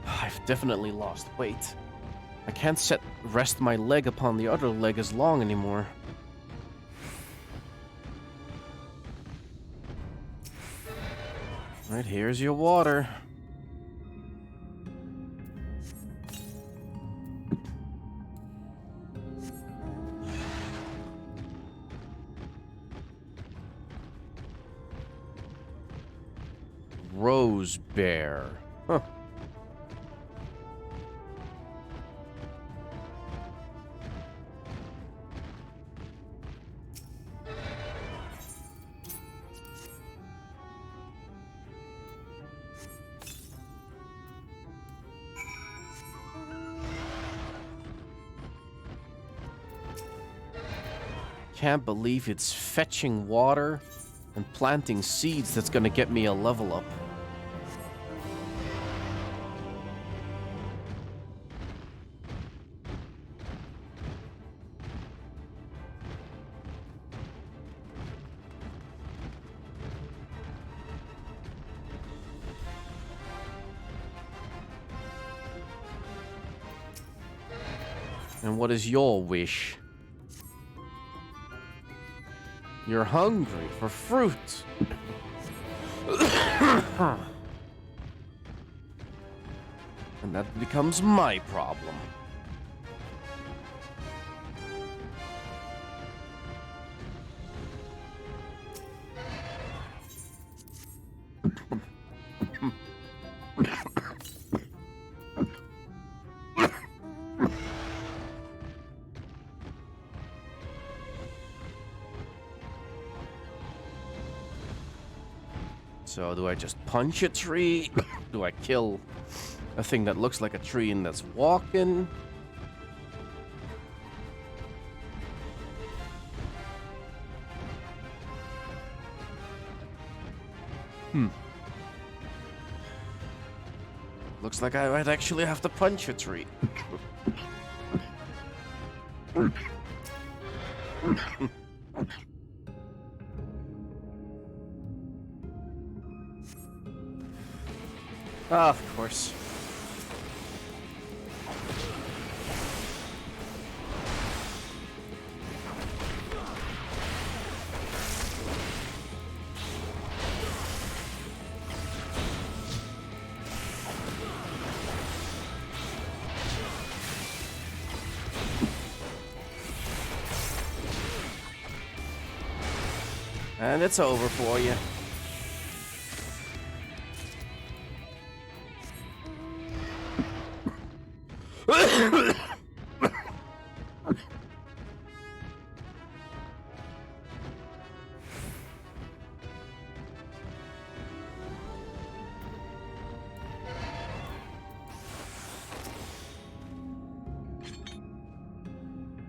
I've definitely lost weight. I can't rest my leg upon the other leg as long anymore. Right, here's your water. Rose bear. Huh. Can't believe it's fetching water and planting seeds that's gonna get me a level up. And what is your wish? You're hungry for fruit. And that becomes my problem. So do I just punch a tree? Do I kill a thing that looks like a tree and that's walking? Looks like I might actually have to punch a tree. Of course. And it's over for you.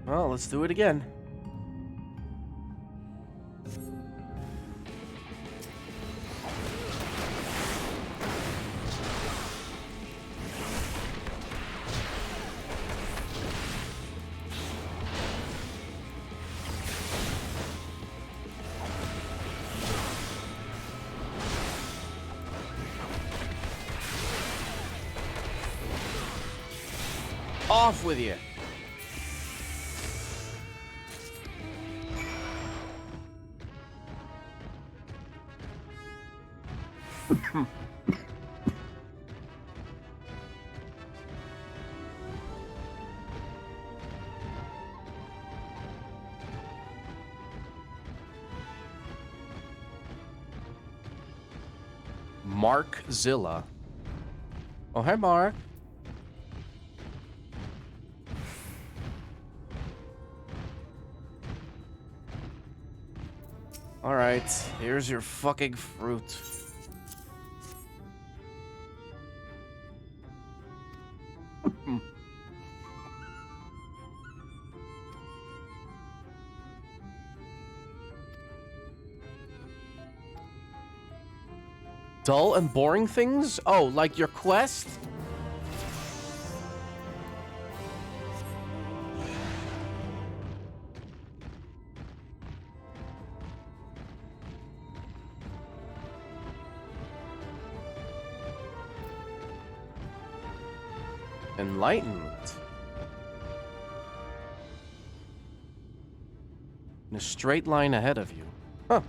Well, let's do it again. Off with you. Mark Zilla. Oh, hi, Mark. All right, here's your fucking fruit. Dull and boring things? Oh, like your quest? Enlightenment. In a straight line ahead of you. Huh.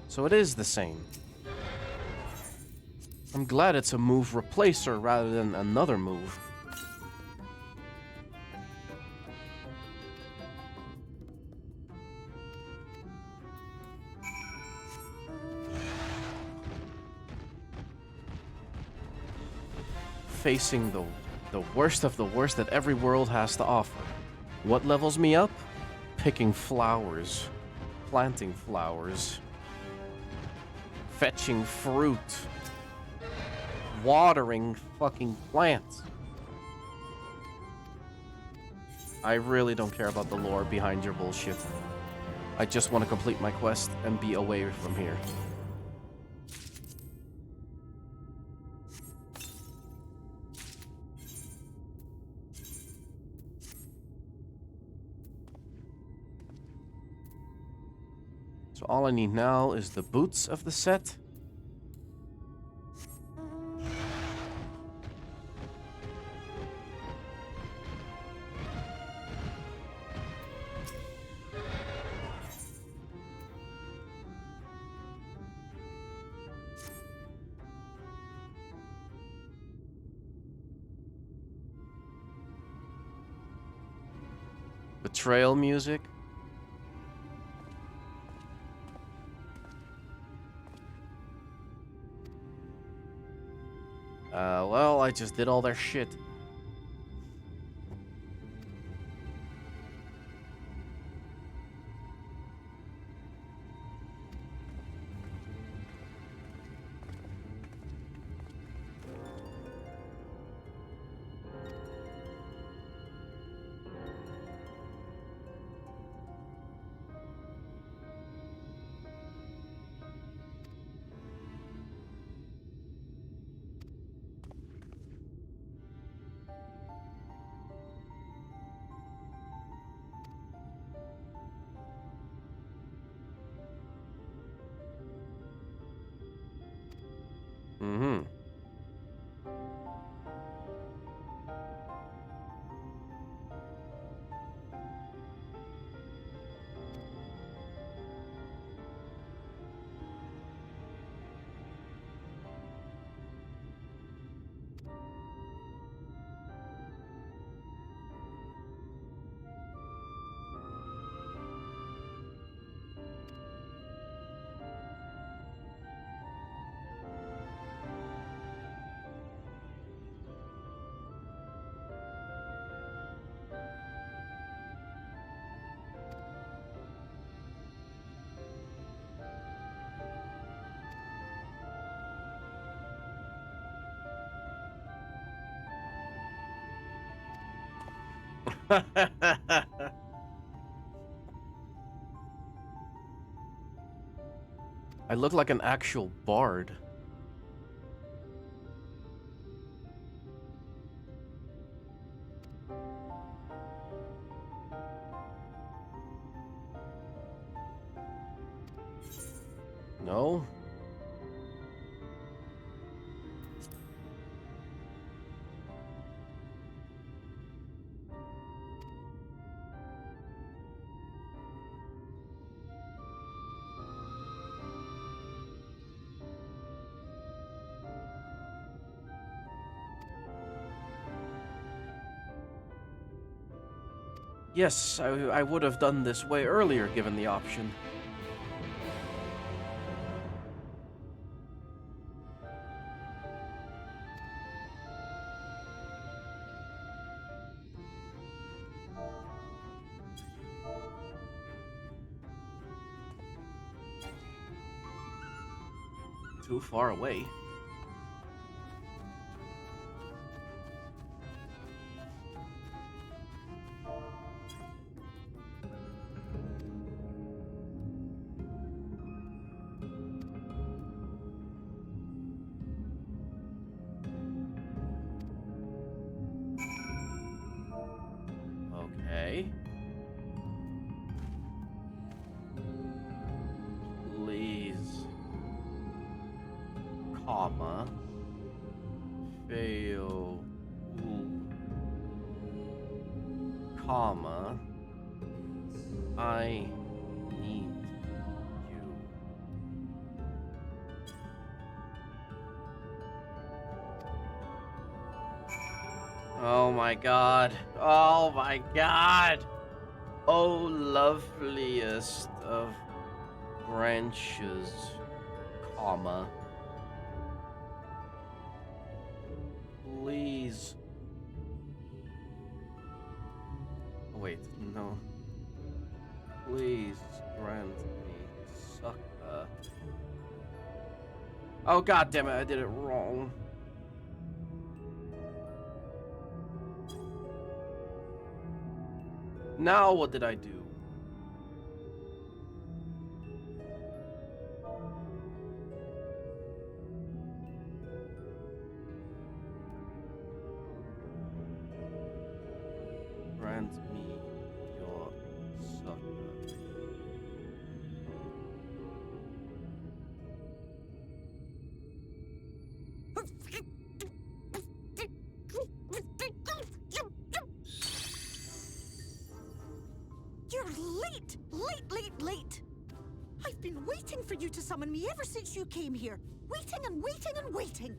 So it is the same. I'm glad it's a move replacer rather than another move. facing the worst of the worst that every world has to offer. What levels me up? Picking flowers, planting flowers, fetching fruit, watering fucking plants. I really don't care about the lore behind your bullshit. I just want to complete my quest and be away from here. So all I need now is the boots of the set. Betrayal music. Well, I just did all their shit. Mm-hmm. I look like an actual bard. No? Yes, I would have done this way earlier given the option. Too far away. Okay. Please. Comma. Fail. Comma. I need you. Oh my god. Oh my god. Oh, loveliest of branches, comma. Please. Oh, god damn it, I did it wrong. Now what did I do? Grant me your sucker. You're late! Late! I've been waiting for you to summon me ever since you came here. Waiting and waiting and waiting.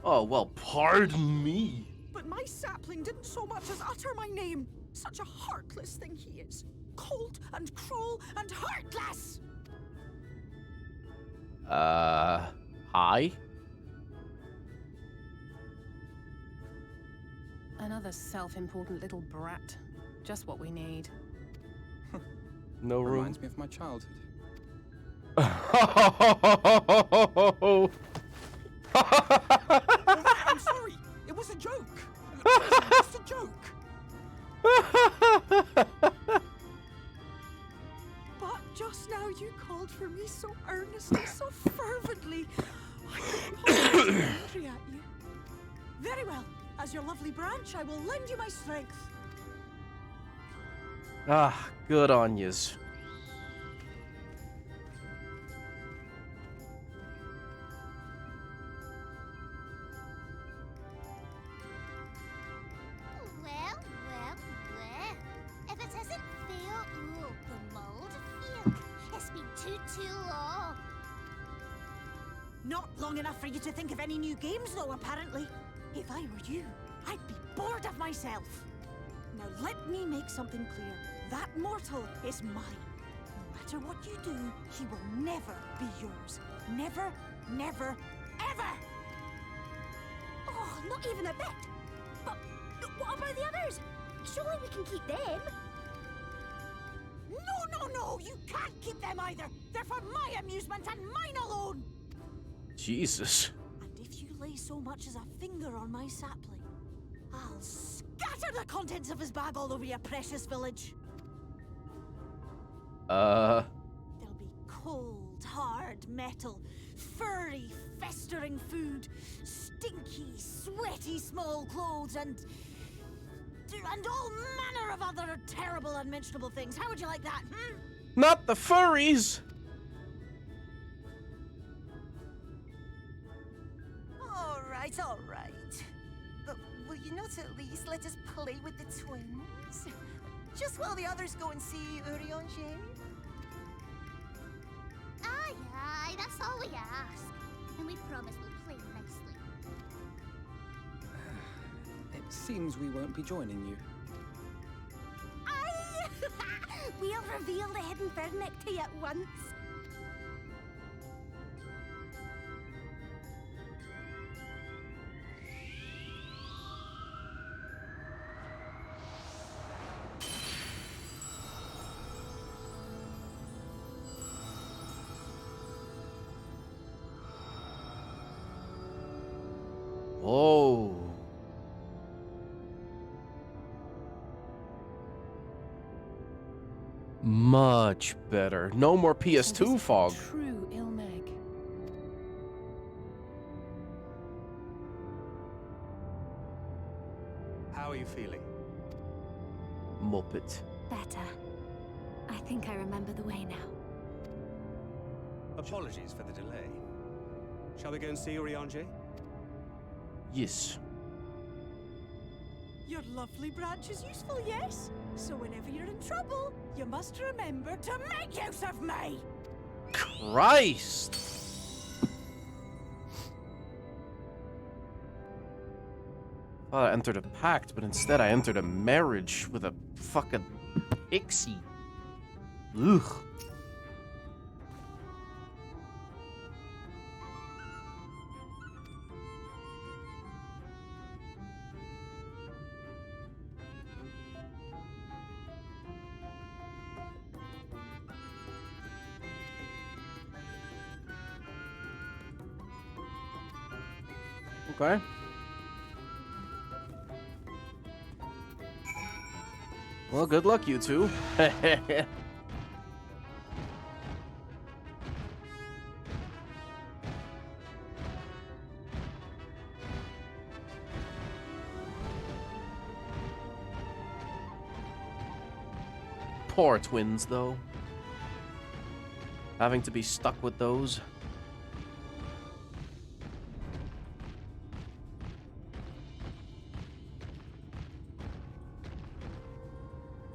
Oh, well, pardon me. But my sapling didn't so much as utter my name. Such a heartless thing he is. Cold and cruel and heartless! Hi? Another self-important little brat. Just what we need. No room. Reminds me of my childhood. I'm sorry. It was a joke. It was just a joke. But just now you called for me so earnestly, so fervently. I couldn't possibly be angry at you. Very well. As your lovely branch, I will lend you my strength. Ah, good on yous. Well. If it isn't Theo, the mold field. It's been too long. Not long enough for you to think of any new games, though, apparently. If I were you, I'd be bored of myself. Now let me make something clear. That mortal is mine. No matter what you do, he will never be yours. Never, ever! Oh, not even a bit. But what about the others? Surely we can keep them. No, you can't keep them either. They're for my amusement and mine alone. Jesus. And if you lay so much as a finger on my sapling, I'll scatter the contents of his bag all over your precious village. There'll be cold, hard metal, furry, festering food, stinky, sweaty small clothes, and all manner of other terrible, unmentionable things. How would you like that, hmm? Not the furries! All right. But will you not at least let us play with the twins? Just while the others go and see Urianger? Aye, that's all we ask. And we promise we'll play nicely. It seems we won't be joining you. Aye! We'll reveal the hidden vernick to you at once. Whoa. Much better. No more PS2 fog. True Ilmeg. How are you feeling? Muppet. Better. I think I remember the way now. Apologies for the delay. Shall we go and see Urianger? Yes. Your lovely branch is useful, yes? So whenever you're in trouble, you must remember to make use of me! Christ! Thought I entered a pact, but instead I entered a marriage with a fucking pixie. Ugh. Okay. Well, good luck, you two. Poor twins, though. Having to be stuck with those.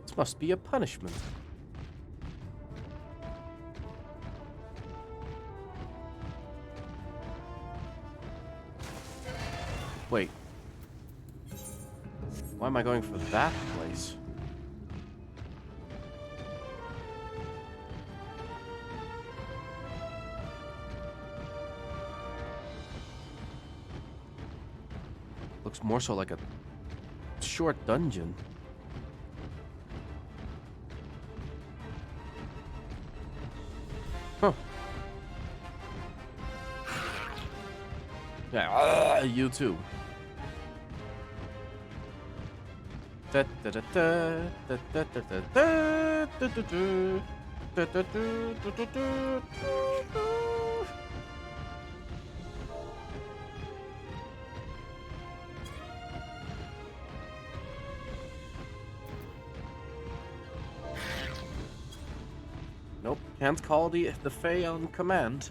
This must be a punishment. Wait. Why am I going for that place? Looks more so like a short dungeon. Huh. Yeah, you too. Nope, can't call the Fae on command.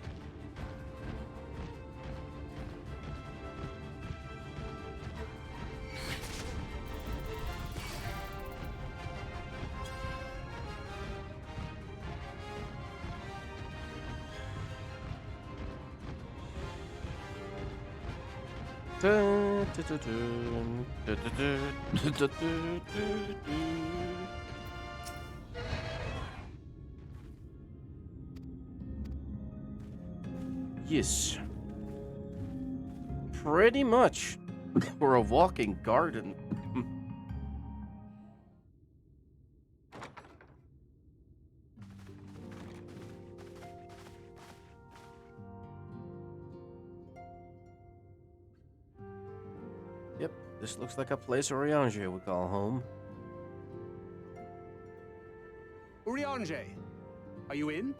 Yes. Pretty much. We're a walking garden. Yep, this looks like a place Urianger would call home. Urianger, are you in?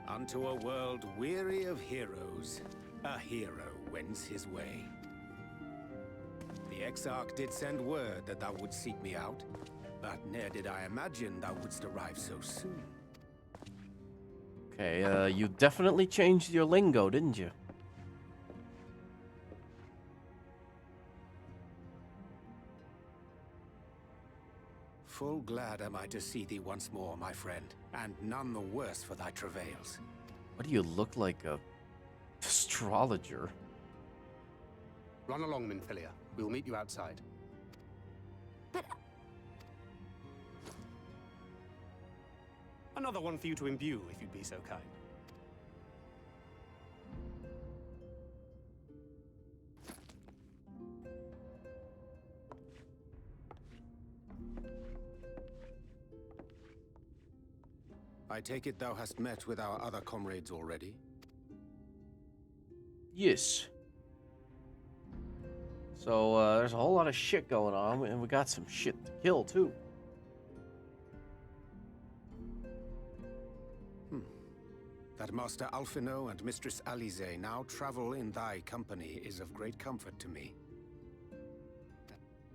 Unto a world weary of heroes, a hero wends his way. The Exarch did send word that thou wouldst seek me out, but ne'er did I imagine thou wouldst arrive so soon. Okay, you definitely changed your lingo, didn't you? Full glad am I to see thee once more, my friend, and none the worse for thy travails. What do you look like, a astrologer? Run along, Minfilia. We'll meet you outside. But... Another one for you to imbue, if you'd be so kind. I take it thou hast met with our other comrades already? Yes. So, there's a whole lot of shit going on, and we got some shit to kill, too. That Master Alphinaud and Mistress Alize now travel in thy company is of great comfort to me.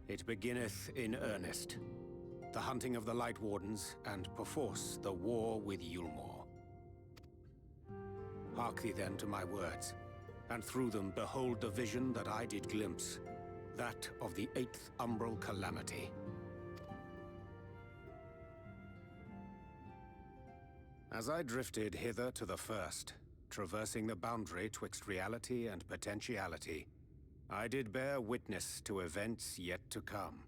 It beginneth in earnest. The hunting of the Light Wardens, and perforce the war with Yulmore. Hark thee then to my words, and through them behold the vision that I did glimpse, that of the 8th Umbral Calamity. As I drifted hither to the first, traversing the boundary twixt reality and potentiality, I did bear witness to events yet to come.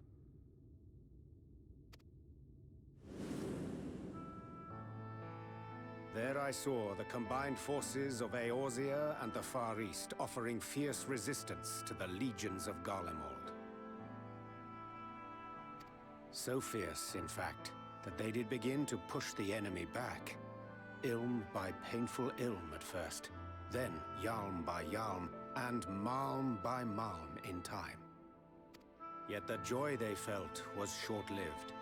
There I saw the combined forces of Eorzea and the Far East offering fierce resistance to the legions of Garlemald. So fierce, in fact, that they did begin to push the enemy back. Ilm by painful ilm at first, then yalm by yalm, and malm by malm in time. Yet the joy they felt was short-lived,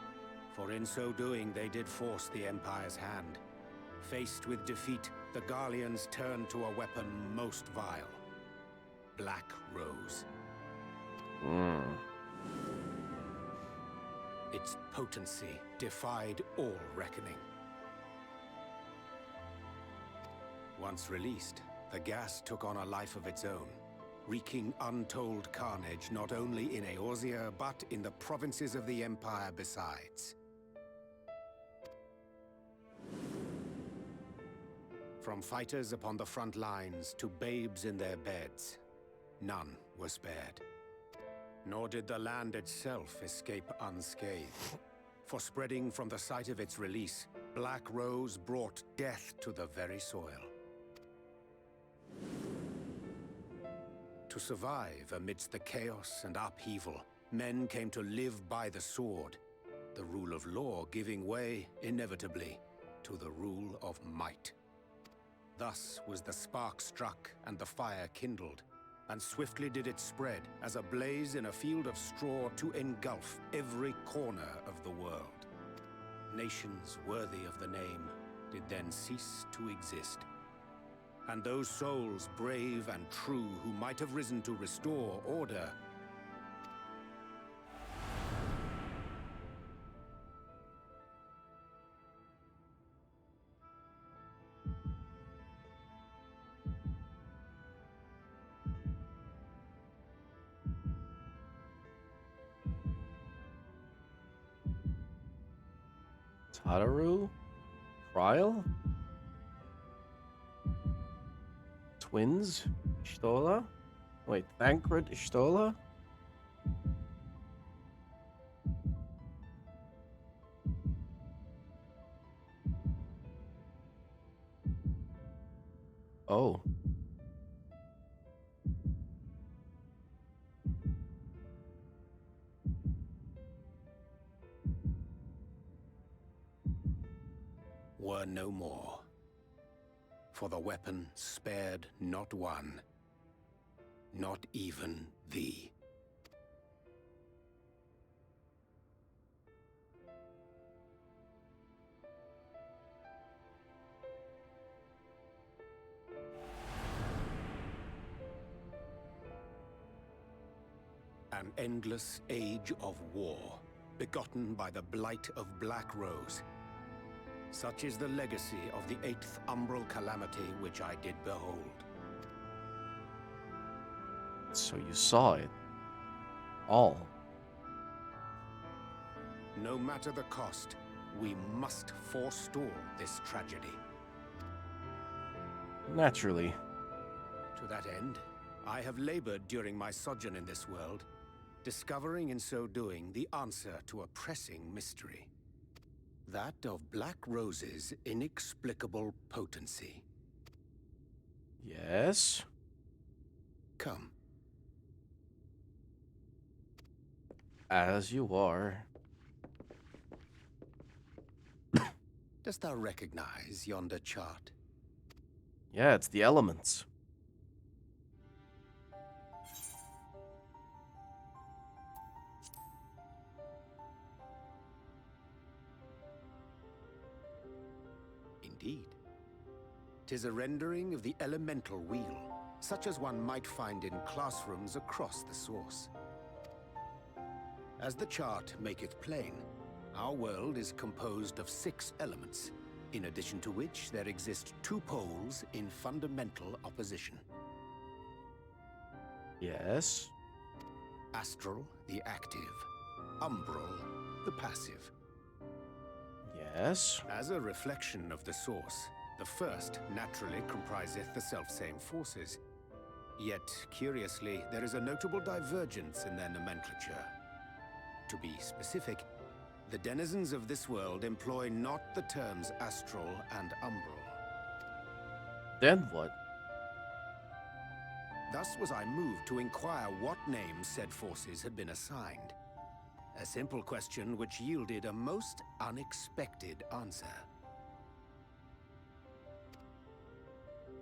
for in so doing they did force the Empire's hand. Faced with defeat, the Garleans turned to a weapon most vile. Black Rose. Its potency defied all reckoning. Once released, the gas took on a life of its own, wreaking untold carnage not only in Eorzea, but in the provinces of the Empire besides. From fighters upon the front lines to babes in their beds, none were spared. Nor did the land itself escape unscathed. For spreading from the site of its release, Black Rose brought death to the very soil. To survive amidst the chaos and upheaval, men came to live by the sword, the rule of law giving way, inevitably, to the rule of might. Thus was the spark struck and the fire kindled, and swiftly did it spread as a blaze in a field of straw to engulf every corner of the world. Nations worthy of the name did then cease to exist. And those souls brave and true who might have risen to restore order Tataru? Trial? Twins? Stola? Wait, Thancred Stola? Oh. were no more. For the weapon spared not one, not even thee. An endless age of war, begotten by the blight of Black Rose. Such is the legacy of the 8th umbral calamity which I did behold. So you saw it. All. No matter the cost, we must forestall this tragedy. Naturally. To that end, I have labored during my sojourn in this world, discovering in so doing the answer to a pressing mystery. That of Black Rose's inexplicable potency. Yes? Come. As you are. Dost thou recognize yonder chart? Yeah, it's the elements. Indeed. 'Tis a rendering of the elemental wheel, such as one might find in classrooms across the source. As the chart maketh plain, our world is composed of 6 elements, in addition to which there exist 2 poles in fundamental opposition. Yes. Astral, the active. Umbral, the passive. Yes. As a reflection of the source, the first naturally compriseth the selfsame forces. Yet, curiously, there is a notable divergence in their nomenclature. To be specific, the denizens of this world employ not the terms astral and umbral. Then what? Thus was I moved to inquire what names said forces had been assigned. A simple question which yielded a most unexpected answer.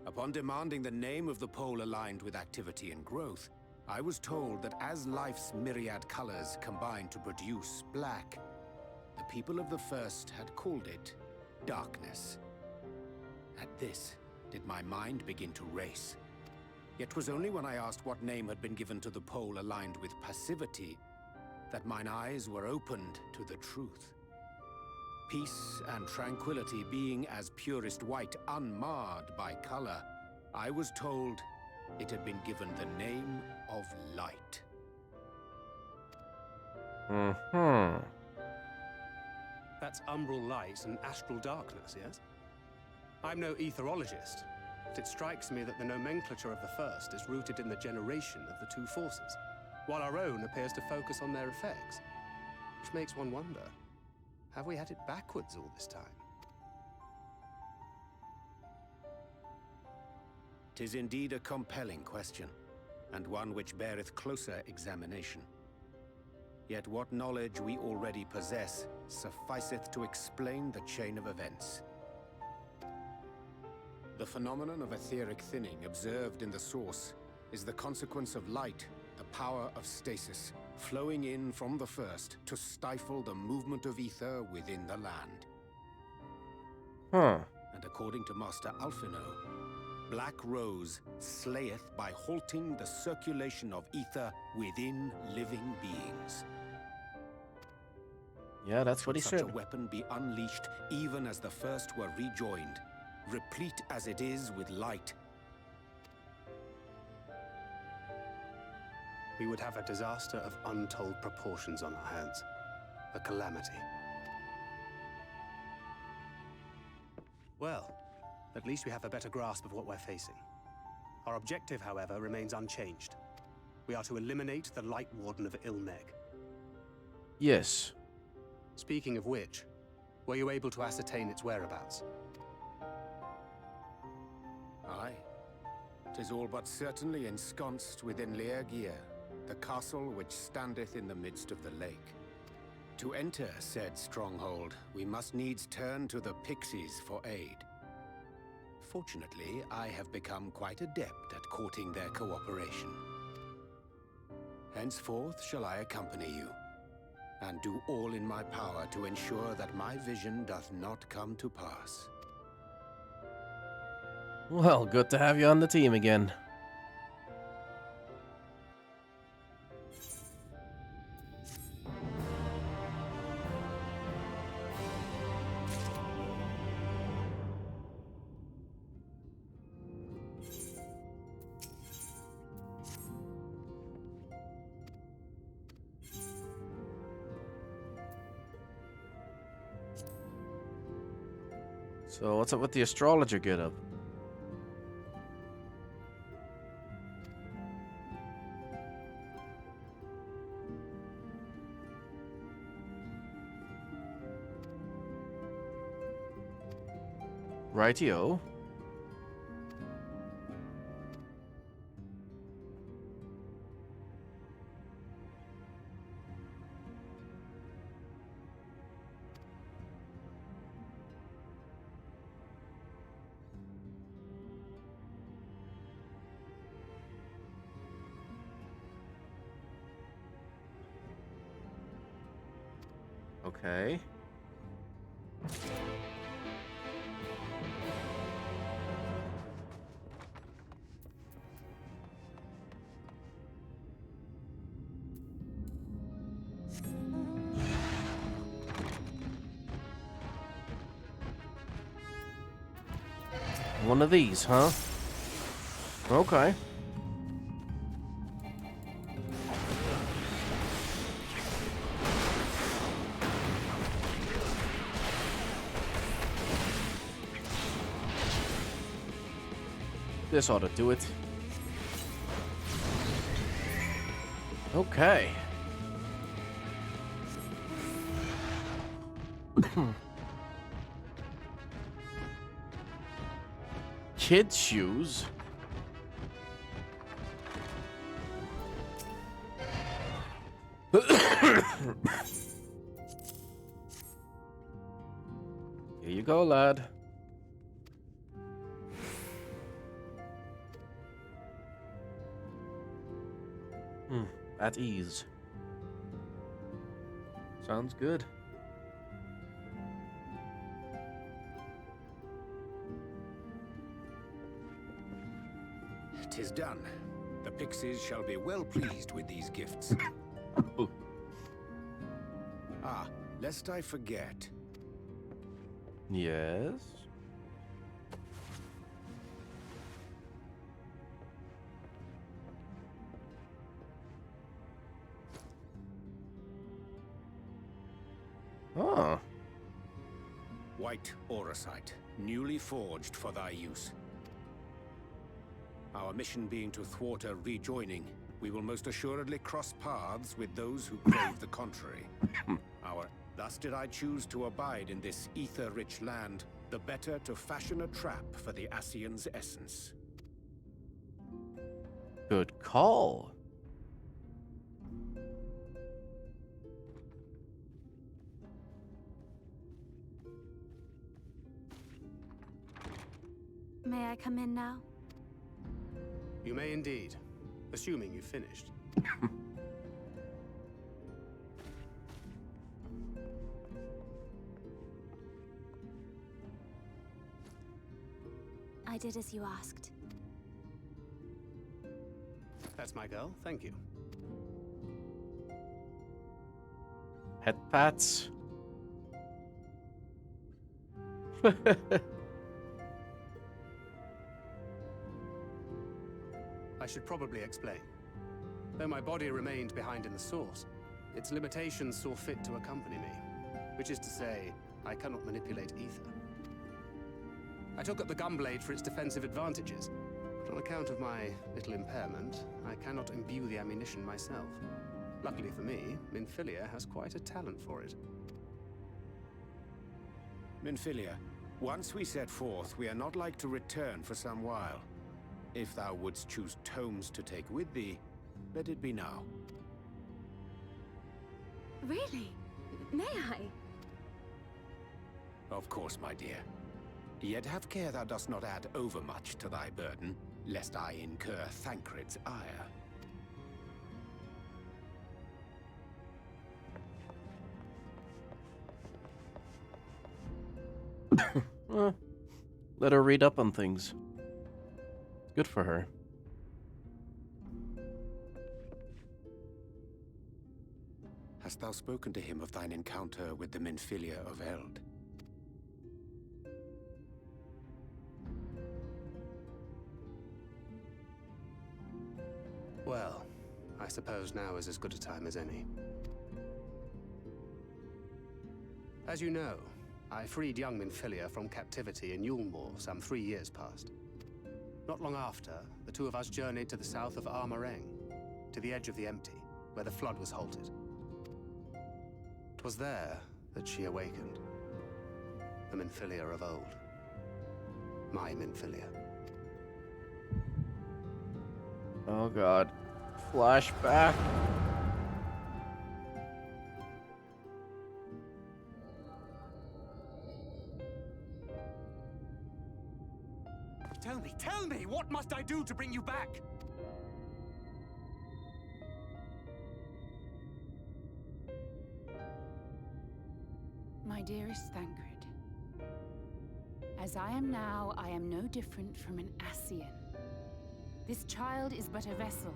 Upon demanding the name of the pole aligned with activity and growth, I was told that as life's myriad colors combine to produce black, the people of the First had called it darkness. At this, did my mind begin to race. Yet 'twas only when I asked what name had been given to the pole aligned with passivity that mine eyes were opened to the truth. Peace and tranquility being as purest white, unmarred by color, I was told it had been given the name of light. That's umbral light and astral darkness, yes? I'm no etherologist, but it strikes me that the nomenclature of the First is rooted in the generation of the two forces, while our own appears to focus on their effects. Which makes one wonder, have we had it backwards all this time? 'Tis indeed a compelling question, and one which beareth closer examination. Yet what knowledge we already possess sufficeth to explain the chain of events. The phenomenon of etheric thinning observed in the source is the consequence of light, the power of stasis, flowing in from the First to stifle the movement of ether within the land. And according to Master Alphinaud, Black Rose slayeth by halting the circulation of ether within living beings. Yeah, that's what he said. Such a weapon be unleashed even as the First were rejoined, replete as it is with light. We would have a disaster of untold proportions on our hands. A calamity. Well, at least we have a better grasp of what we're facing. Our objective, however, remains unchanged. We are to eliminate the Light Warden of Ilmeg. Yes. Speaking of which, were you able to ascertain its whereabouts? Aye. 'Tis all but certainly ensconced within Leergear, the castle which standeth in the midst of the lake. To enter said stronghold, we must needs turn to the pixies for aid. Fortunately, I have become quite adept at courting their cooperation. Henceforth shall I accompany you, and do all in my power to ensure that my vision doth not come to pass. Well, good to have you on the team again. So what's up with the astrologer get-up? Rightio. Okay. One of these, huh? Okay. This ought to do it. Okay. Kids' shoes? Here you go, lad. At ease. Sounds good. "'Tis done. The pixies shall be well pleased with these gifts." Ah, lest I forget. Yes? Oh. White auracite, newly forged for thy use. Our mission being to thwart a rejoining, we will most assuredly cross paths with those who crave the contrary. Thus did I choose to abide in this ether-rich land, the better to fashion a trap for the Ascian's essence. Good call. May I come in now? You may indeed, assuming you've finished. I did as you asked. That's my girl, thank you. Head pats. I should probably explain. Though my body remained behind in the source, its limitations saw fit to accompany me. Which is to say, I cannot manipulate ether. I took up the gunblade for its defensive advantages, but on account of my little impairment, I cannot imbue the ammunition myself. Luckily for me, Minfilia has quite a talent for it. Minfilia, once we set forth, we are not like to return for some while. If thou wouldst choose tomes to take with thee, let it be now. Really? May I? Of course, my dear. Yet have care thou dost not add overmuch to thy burden, lest I incur Thancred's ire. Let her read up on things. Good for her. Hast thou spoken to him of thine encounter with the Minfilia of Eld? Well, I suppose now is as good a time as any. As you know, I freed young Minfilia from captivity in Yulmore some 3 years past. Not long after, the two of us journeyed to the south of Armareng, to the edge of the Empty, where the flood was halted. 'Twas there that she awakened. The Minfilia of old. My Minfilia. Oh god. Flashback. Tell me, what must I do to bring you back? My dearest Thancred, as I am now, I am no different from an Ascian. This child is but a vessel.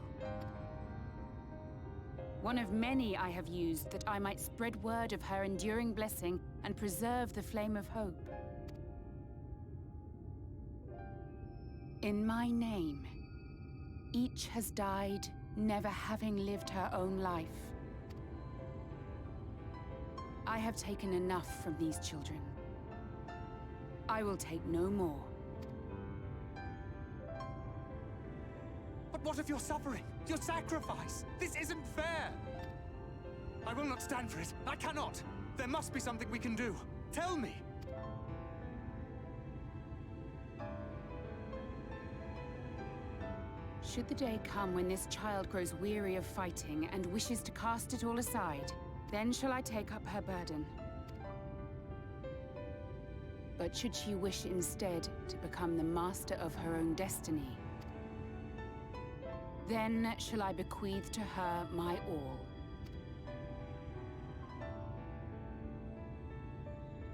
One of many I have used that I might spread word of her enduring blessing and preserve the flame of hope. In my name, each has died, never having lived her own life. I have taken enough from these children. I will take no more. But what of your suffering? Your sacrifice? This isn't fair! I will not stand for it. I cannot! There must be something we can do. Tell me! Should the day come when this child grows weary of fighting and wishes to cast it all aside, then shall I take up her burden. But should she wish instead to become the master of her own destiny, Then shall I bequeath to her my all.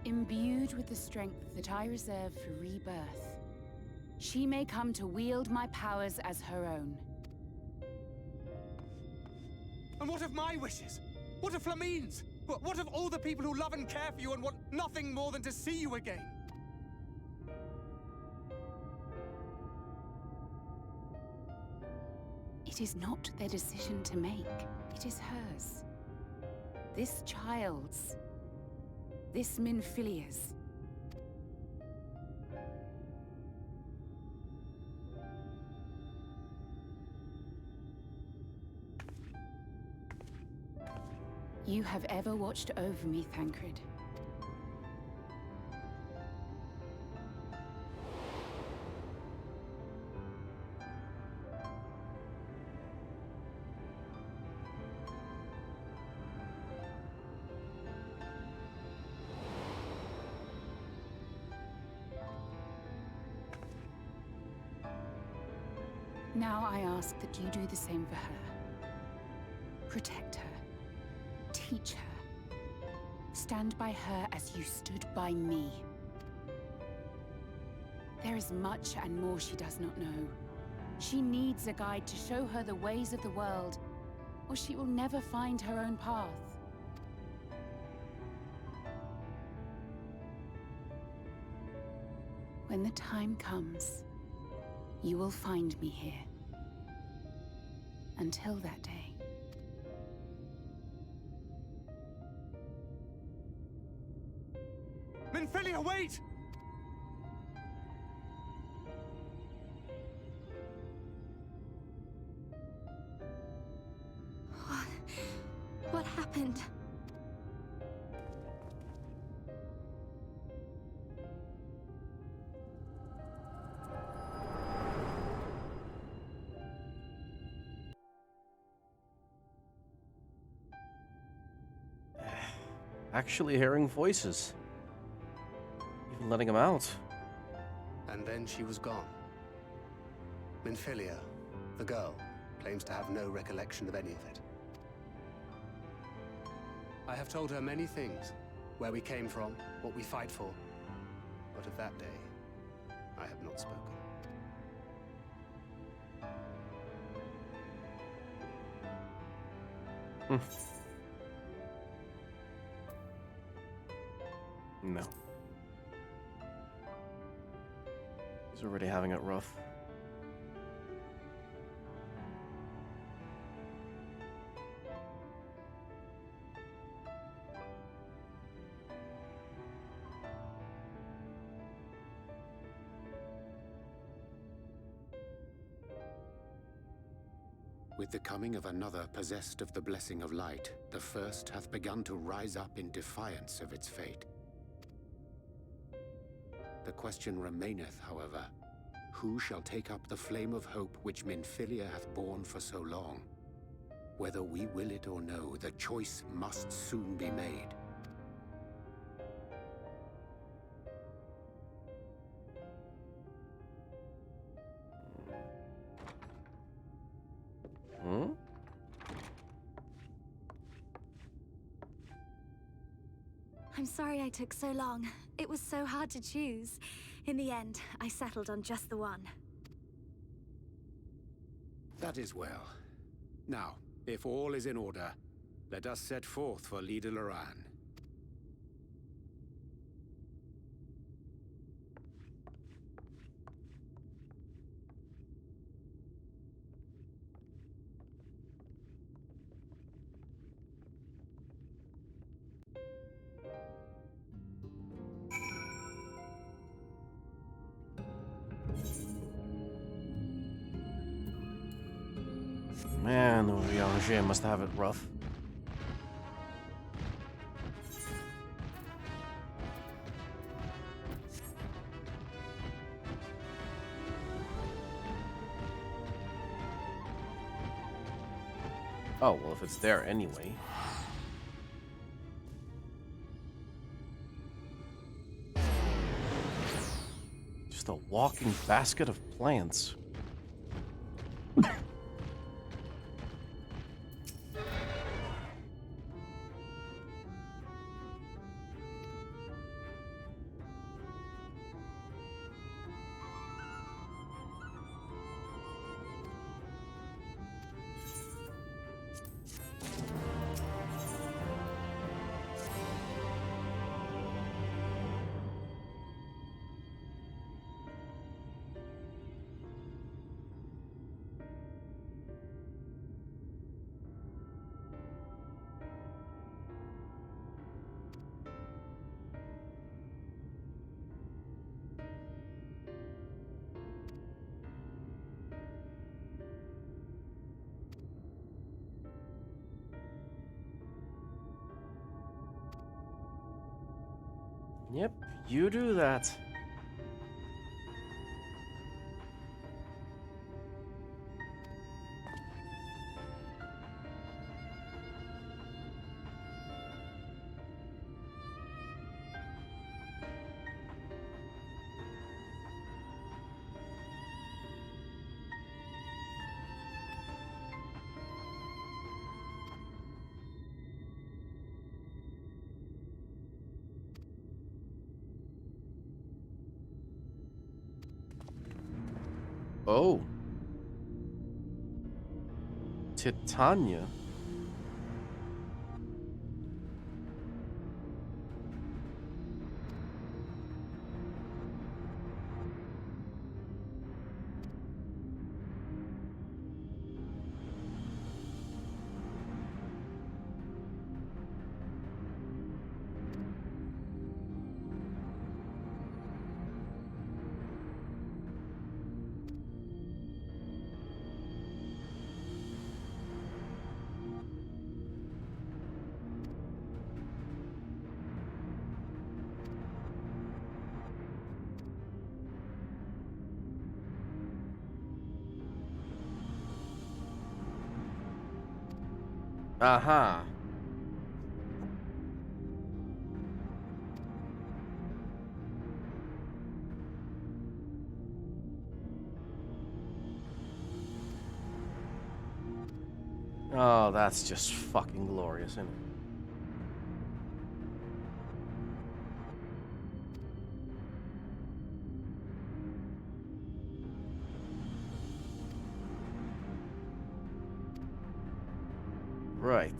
Imbued with the strength that I reserve for rebirth, she may come to wield my powers as her own. And what of my wishes? What of Flamine's? What of all the people who love and care for you and want nothing more than to see you again? It is not their decision to make. It is hers. This child's. This Minfilia's. You have ever watched over me, Thancred. Now I ask that you do the same for her. Protect her. Teach her. Stand by her as you stood by me. There is much and more she does not know. She needs a guide to show her the ways of the world, or she will never find her own path. When the time comes, you will find me here. Until that day. Minfilia, wait! What happened? Actually hearing voices. Even letting them out. And then she was gone. Minfilia, the girl, claims to have no recollection of any of it. I have told her many things. Where we came from, what we fight for. But of that day, I have not spoken. No. He's already having it rough. With the coming of another possessed of the blessing of light, the first hath begun to rise up in defiance of its fate. The question remaineth, however, who shall take up the flame of hope which Minfilia hath borne for so long? Whether we will it or no, the choice must soon be made. I'm sorry I took so long. It was so hard to choose. In the end, I settled on just the one. That is well. Now, if all is in order, let us set forth for Lida Loran. Man, Orianger must have it rough. Oh, well, if it's there anyway. Just a walking basket of plants. Yep, you do that. Oh. Titania. Aha. Oh, that's just fucking glorious, isn't it? Right.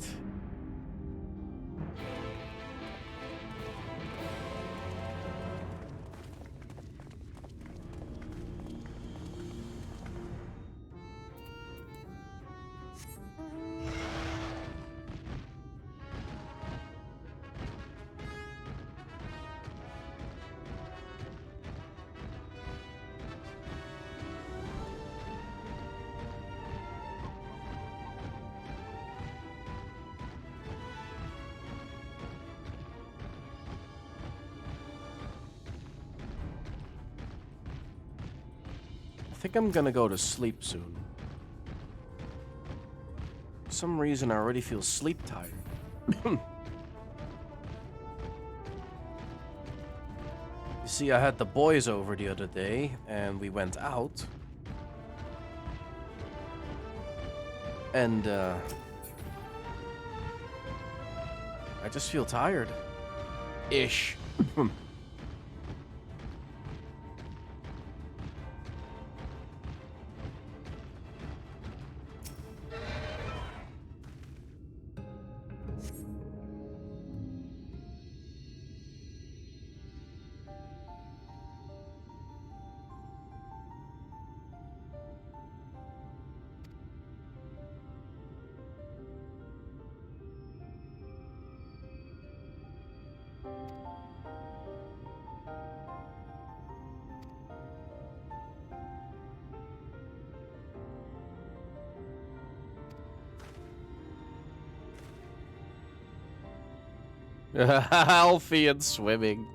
I think I'm gonna go to sleep soon. For some reason, I already feel sleep tired. You see, I had the boys over the other day, and we went out. And, I just feel tired. Ish. Healthy and swimming.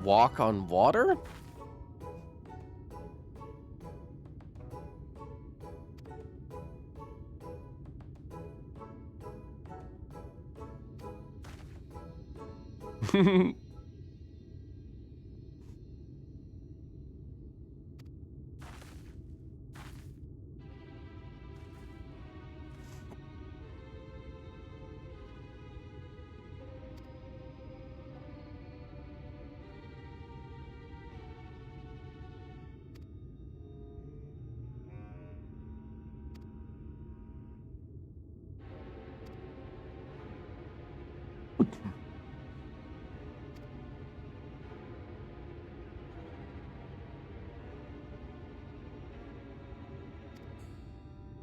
Walk on water?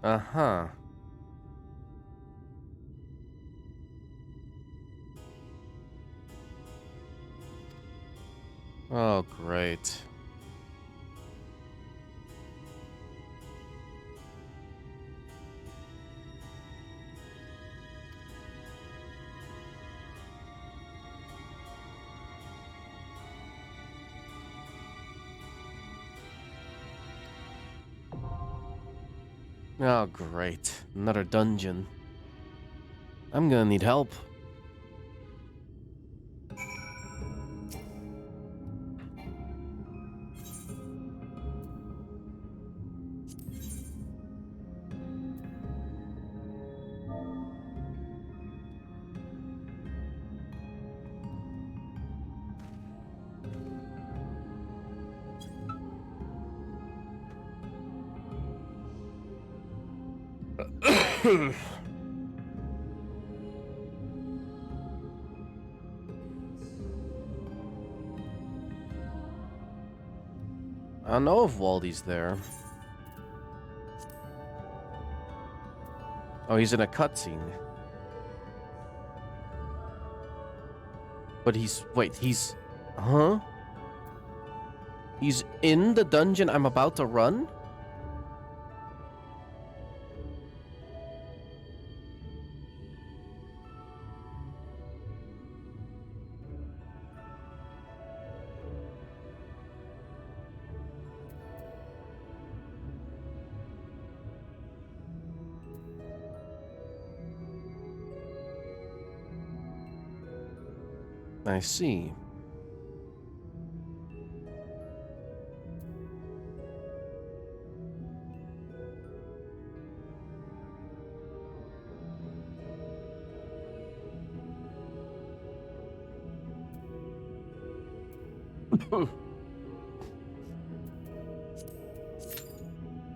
Uh-huh. Oh, great. Oh, great. Another dungeon. I'm gonna need help. I don't know if Waldy's there. Oh, he's in a cutscene. But wait, huh? He's in the dungeon I'm about to run? I see.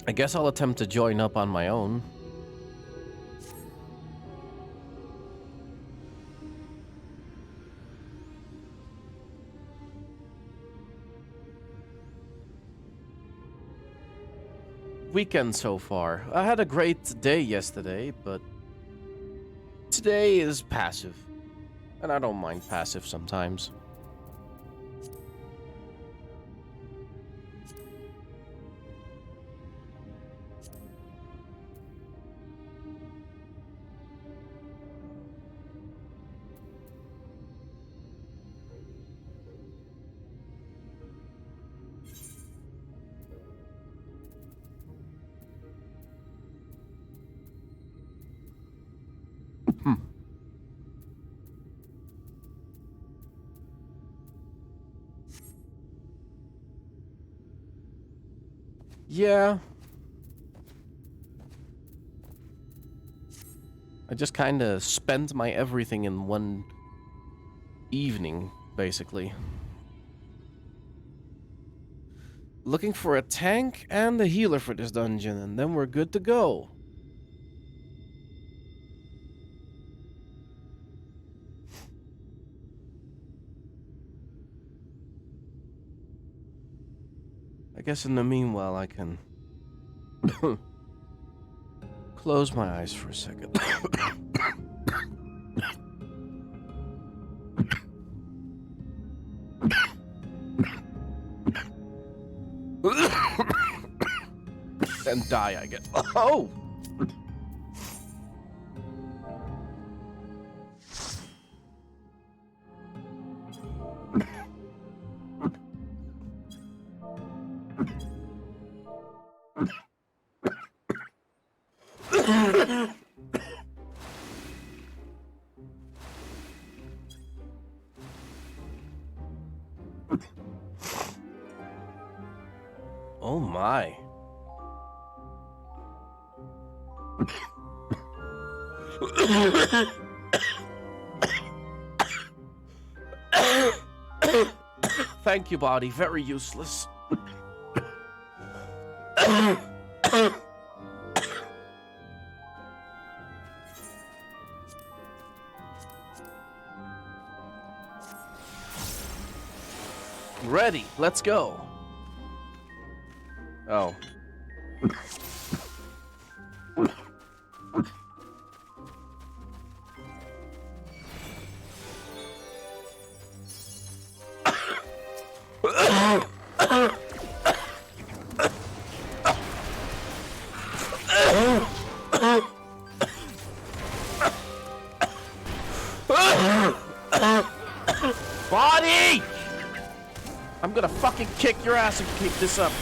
I guess I'll attempt to join up on my own. Weekend so far. I had a great day yesterday, but today is passive. And I don't mind passive sometimes. Yeah. I just kind of spent my everything in one evening, basically. Looking for a tank and a healer for this dungeon, and then we're good to go. I guess in the meanwhile I can close my eyes for a second. And die, I guess. Oh! Oh my. Thank you, body. Very useless. Ready. Let's go. Oh. I'm gonna fucking kick your ass if you keep this up.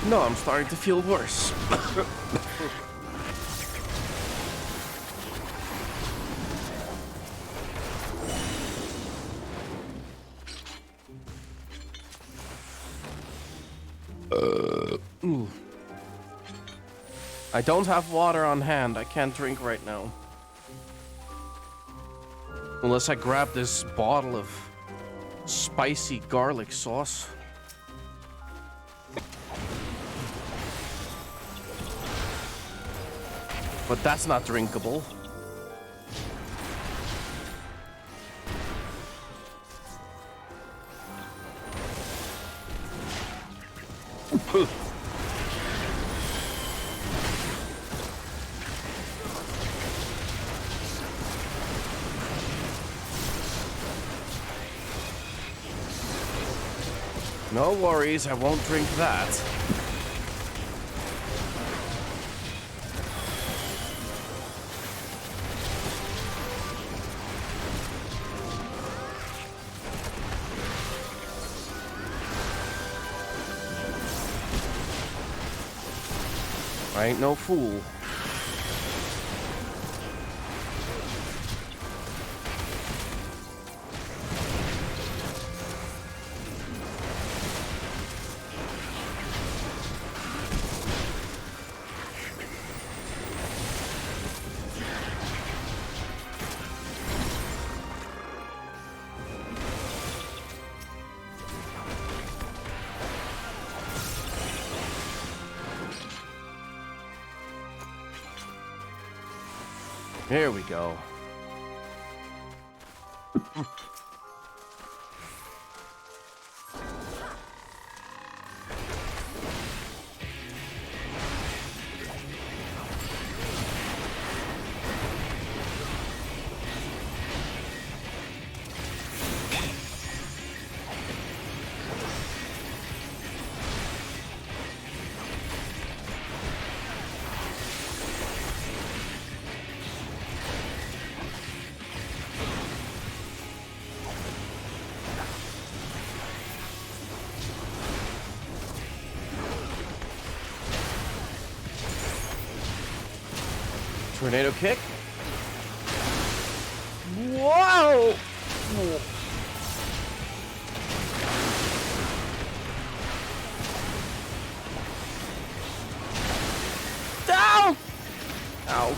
No, I'm starting to feel worse. Ooh. I don't have water on hand. I can't drink right now. Unless I grab this bottle of spicy garlic sauce. But that's not drinkable. No worries, I won't drink that. I ain't no fool. Here we go. Tornado kick. Whoa! Down! Ow.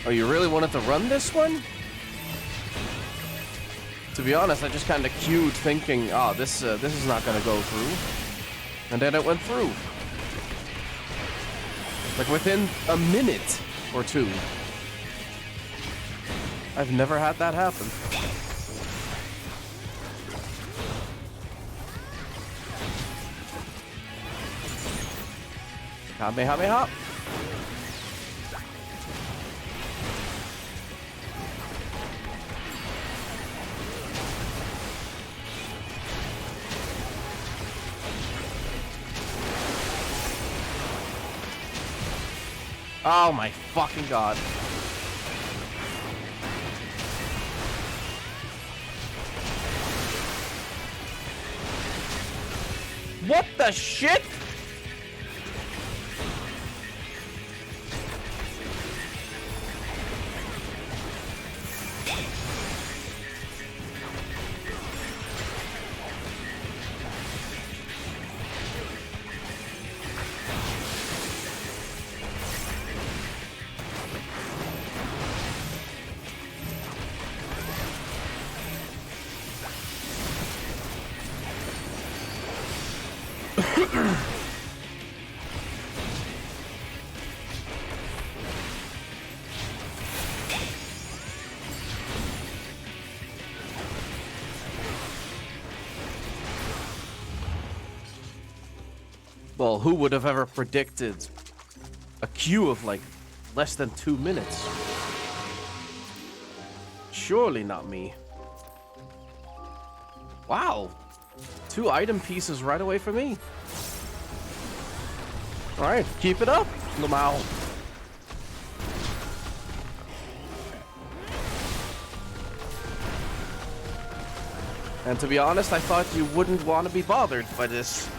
Oh, you really wanted to run this one? To be honest, I just kind of queued thinking, oh, this is not gonna go through. And then it went through. Like within a minute or two. I've never had that happen. Kamehameha. Oh my fucking god. What the shit? Well, who would have ever predicted a queue of like less than 2 minutes? Surely not me. Wow. 2 item pieces right away from me. Alright, keep it up, Lamau. And to be honest, I thought you wouldn't want to be bothered by this.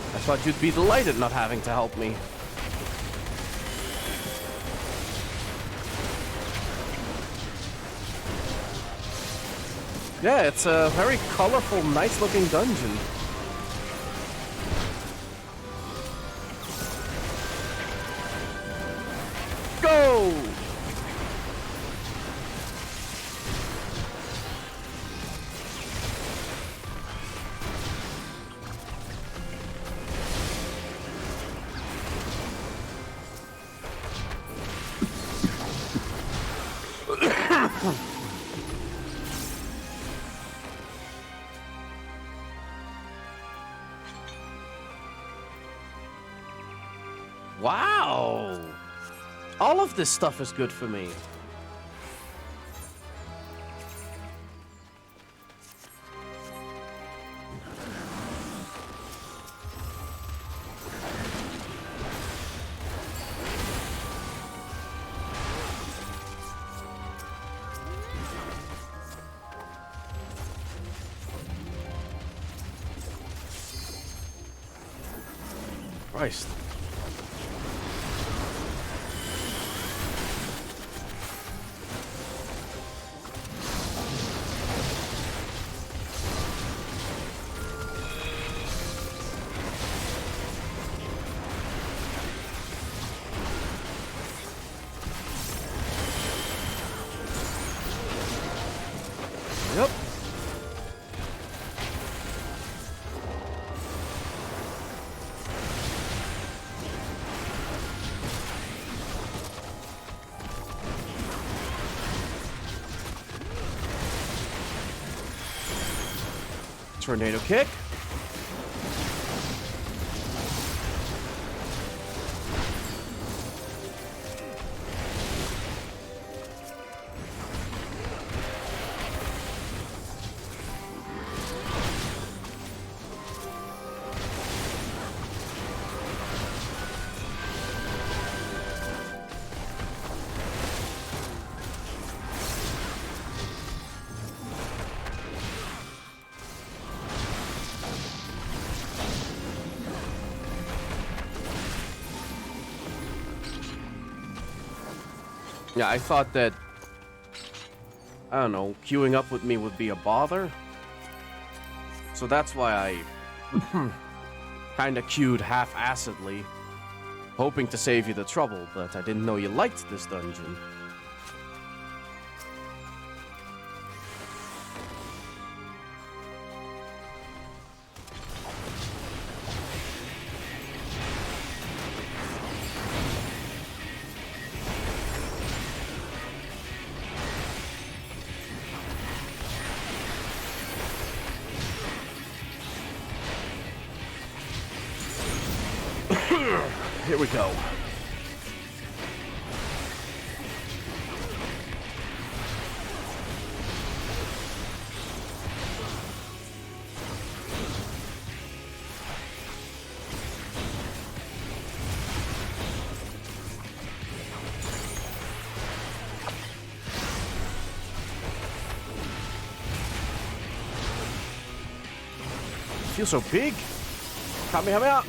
I thought you'd be delighted not having to help me. Yeah, it's a very colorful, nice-looking dungeon. Go! Wow! All of this stuff is good for me. Christ. Yep. Tornado kick. Yeah, I thought that, I don't know, queuing up with me would be a bother. So that's why I kind of queued half-assedly, hoping to save you the trouble, but I didn't know you liked this dungeon. Here we go. Feels so big. Kamehameha.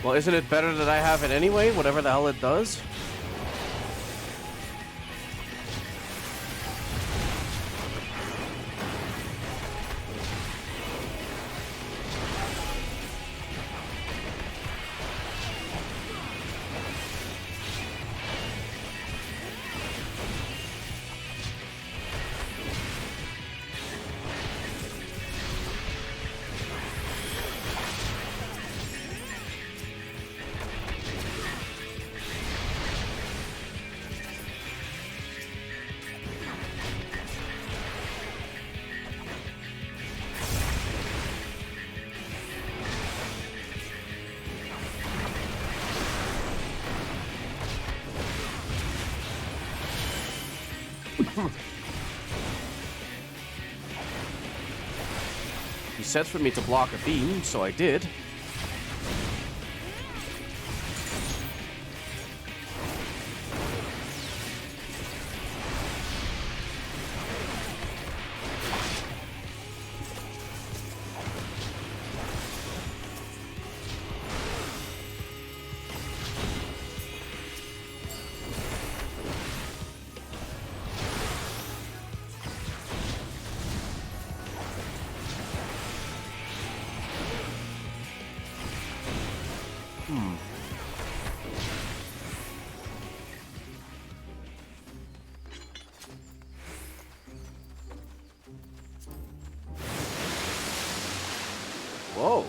Well, isn't it better that I have it anyway, whatever the hell it does? He said for me to block a beam, so I did. Whoa.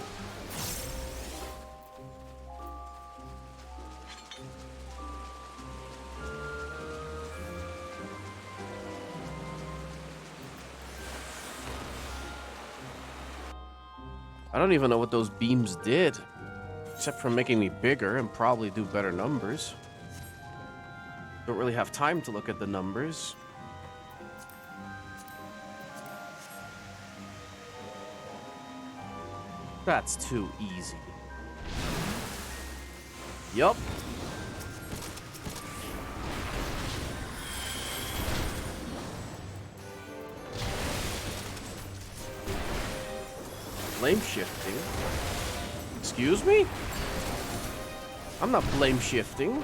I don't even know what those beams did, except for making me bigger and probably do better numbers. Don't really have time to look at the numbers. That's too easy. Yup. Blame shifting. Excuse me? I'm not blame shifting.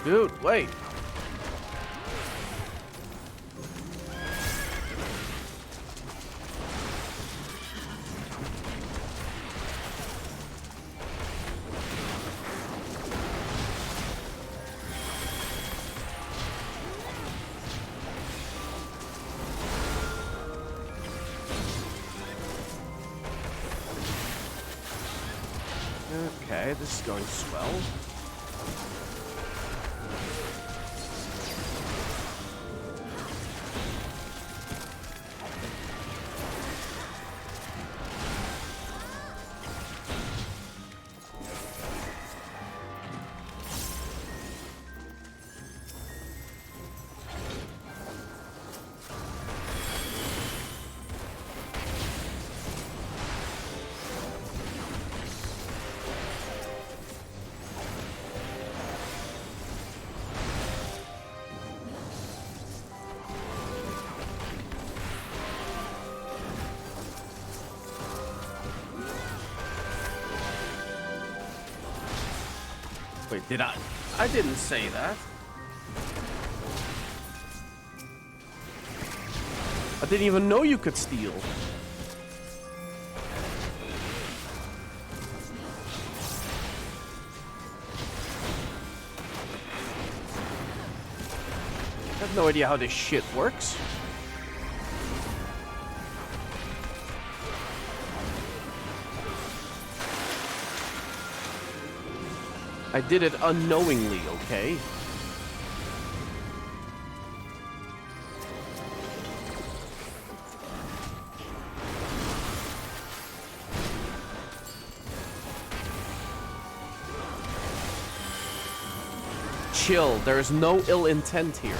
Dude, wait. Okay, this is going swell. Wait, did I? I didn't say that. I didn't even know you could steal. have no idea how this shit works. I did it unknowingly, okay? Chill, there's no ill intent here.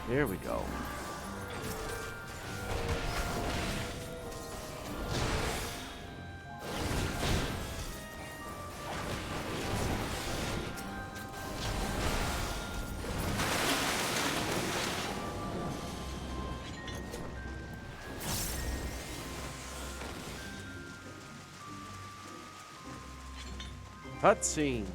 There we go. Cutscene.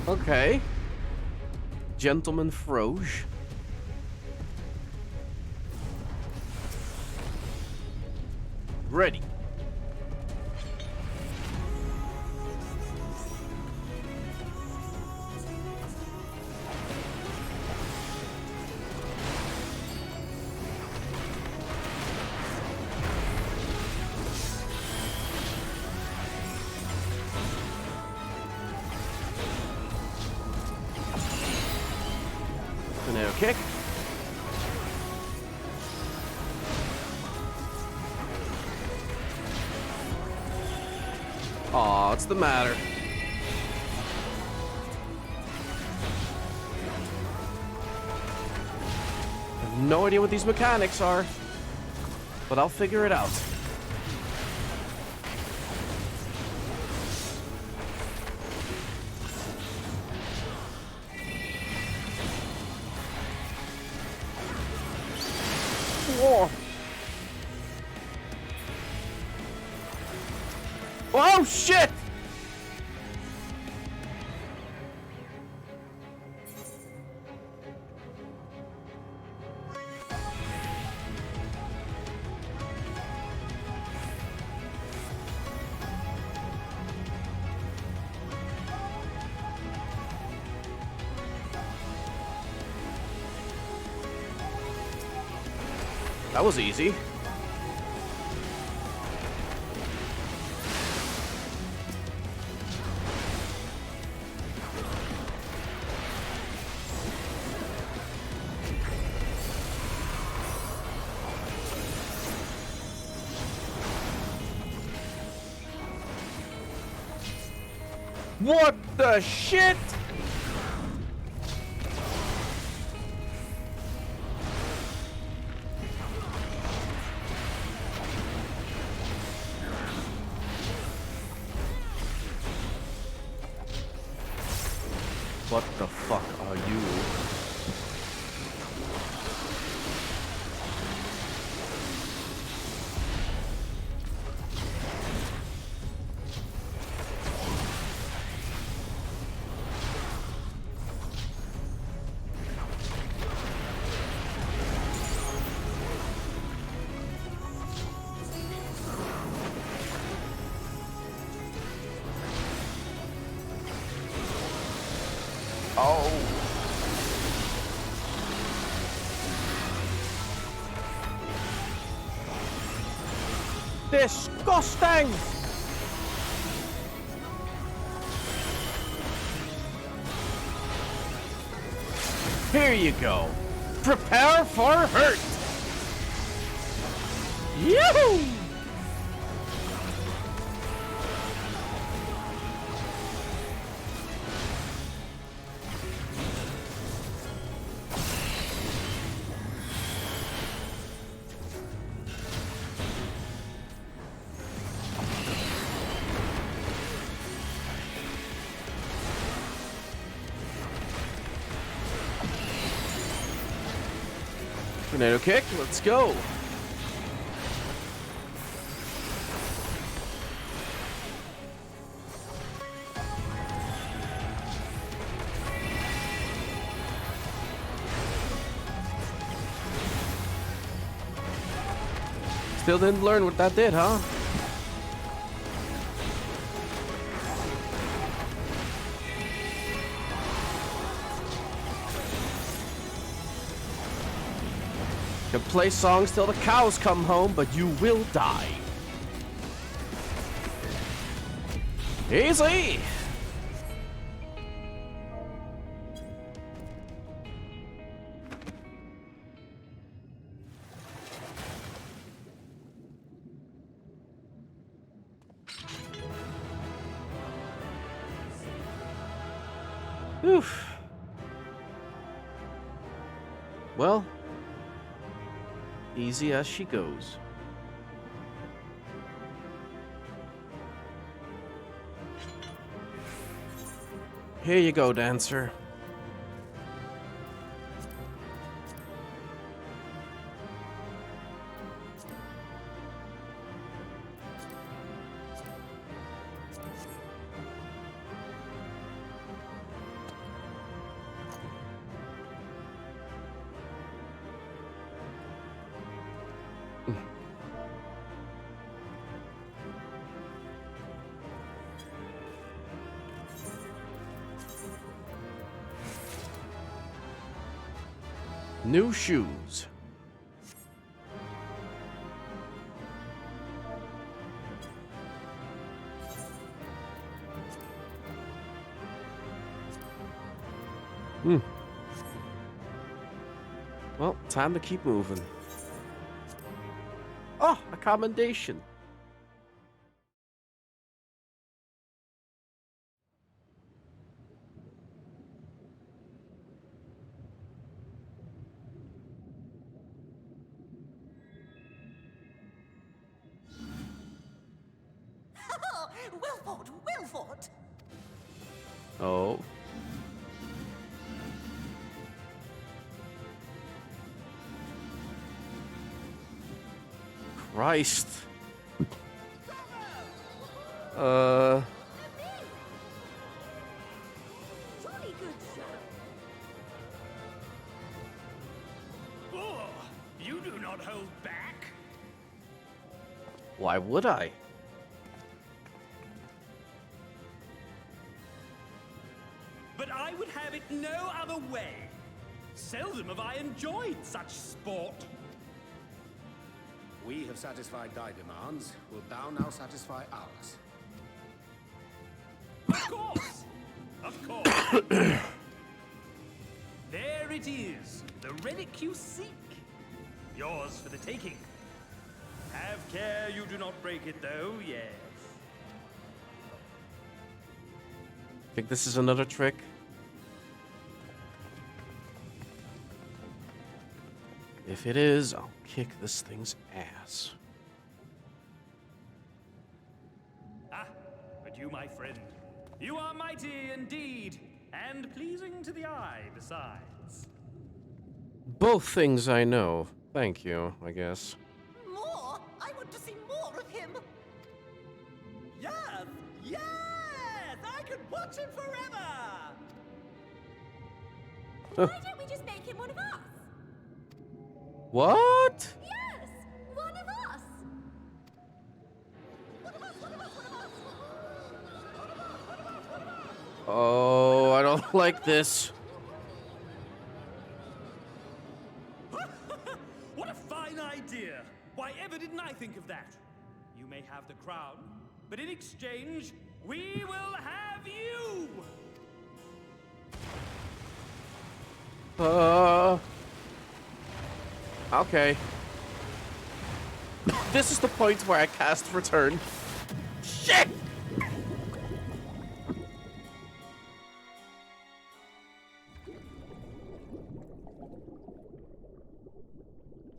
Okay. Gentleman Froge. Ready. Tornado kick. Aw, what's the matter? I have no idea what these mechanics are, but I'll figure it out. Whoa. Oh shit! That was easy. What the shit? What the fuck are you? Oh. Disgusting! Here you go. Prepare for hurt. Yoo-hoo! Tornado kick, let's go. Still didn't learn what that did, huh? Can play songs till the cows come home, but you will die. Easy! Oof. Well, easy as she goes. Here you go, dancer. New shoes. Well, time to keep moving. Oh, a commendation. Wilford! Wilford! Oh. Christ. Jolly good show. Oh, you do not hold back. Why would I? But I would have it no other way. Seldom have I enjoyed such sport. We have satisfied thy demands. Wilt thou now satisfy ours? Of course! Of course! There it is, the relic you seek. Yours for the taking. Have care you do not break it, though, yes. Think this is another trick? If it is, I'll kick this thing's ass. Ah, but you, my friend, you are mighty indeed, and pleasing to the eye besides. Both things I know. Thank you, I guess. More? I want to see more of him! Yes! Yes! I could watch him forever! Why don't we just make him one of us? What? Yes! One of us! Oh, I don't like this. What a fine idea! Why ever didn't I think of that? You may have the crown, but in exchange, we will have you! Okay. This is the point where I cast return. Shit!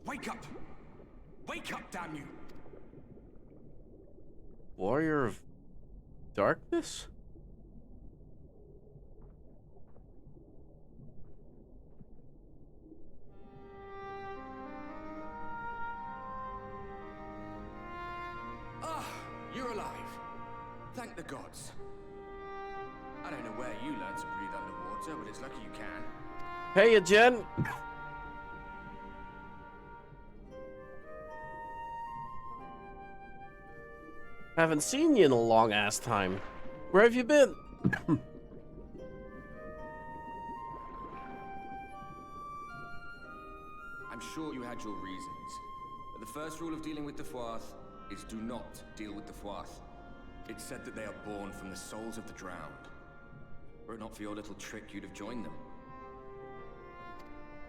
Wake up! Wake up, damn you! Warrior of Darkness? gods. I don't know where you learned to breathe underwater, but it's lucky you can. Hey, Jen. Haven't seen you in a long ass time. Where have you been? I'm sure you had your reasons, but the first rule of dealing with the Froth is do not deal with the Froth. It's said that they are born from the souls of the drowned. Were it not for your little trick, you'd have joined them.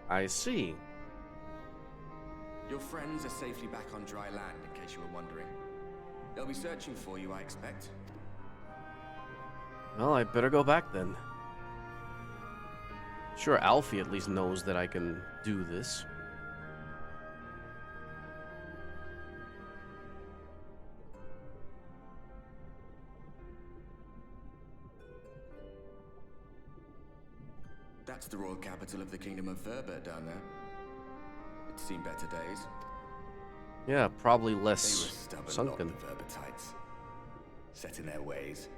I see. Your friends are safely back on dry land, in case you were wondering. They'll be searching for you, I expect. Well, I better go back then. Sure, Alfie at least knows that I can do this. That's the royal capital of the Kingdom of Verbert down there. It's seen better days. Yeah, probably They were less stubborn, sunken. lot, the Verbertites. Set in their ways.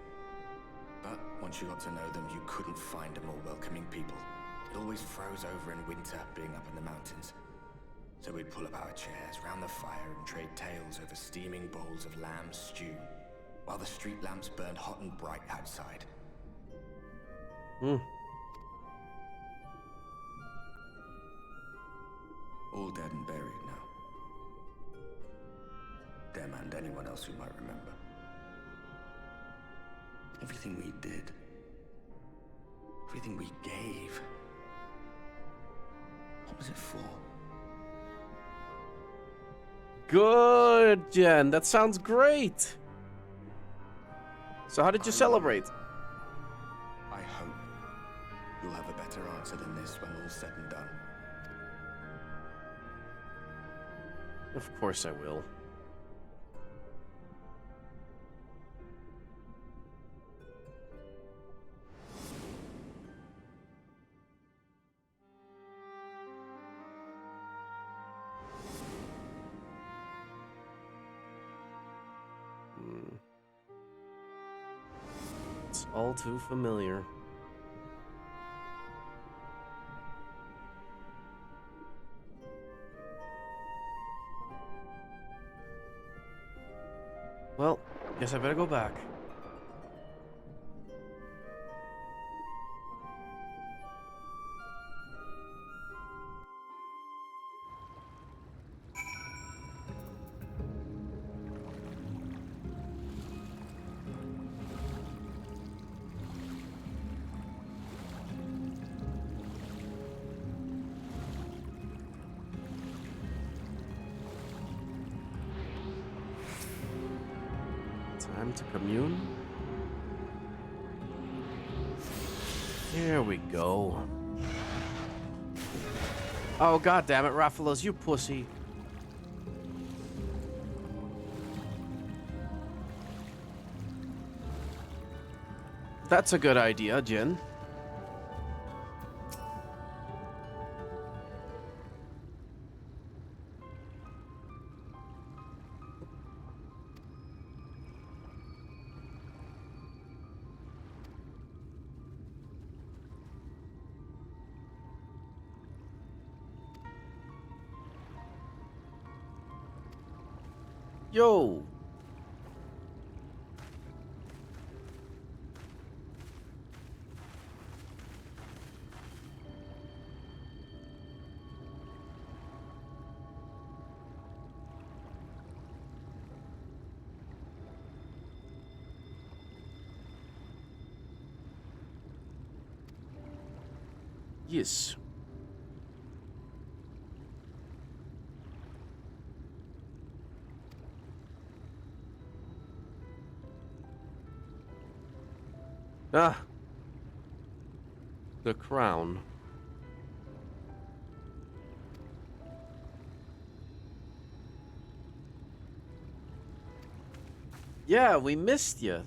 But once you got to know them, you couldn't find a more welcoming people. It always froze over in winter, being up in the mountains. So we'd pull up our chairs round the fire and trade tales over steaming bowls of lamb stew, while the street lamps burned hot and bright outside. All dead and buried now. Them and anyone else who might remember. Everything we did. Everything we gave. What was it for? Good, Jen. That sounds great. So how did you celebrate? I hope you'll have a better answer than this when all's said and done. Of course I will. It's all too familiar. Well, guess I better go back. Time to commune. Here we go. Oh, god damn it, Raphalos, you pussy. That's a good idea, Jin. Yo. Yes. Ah. The crown. Yeah, we missed you.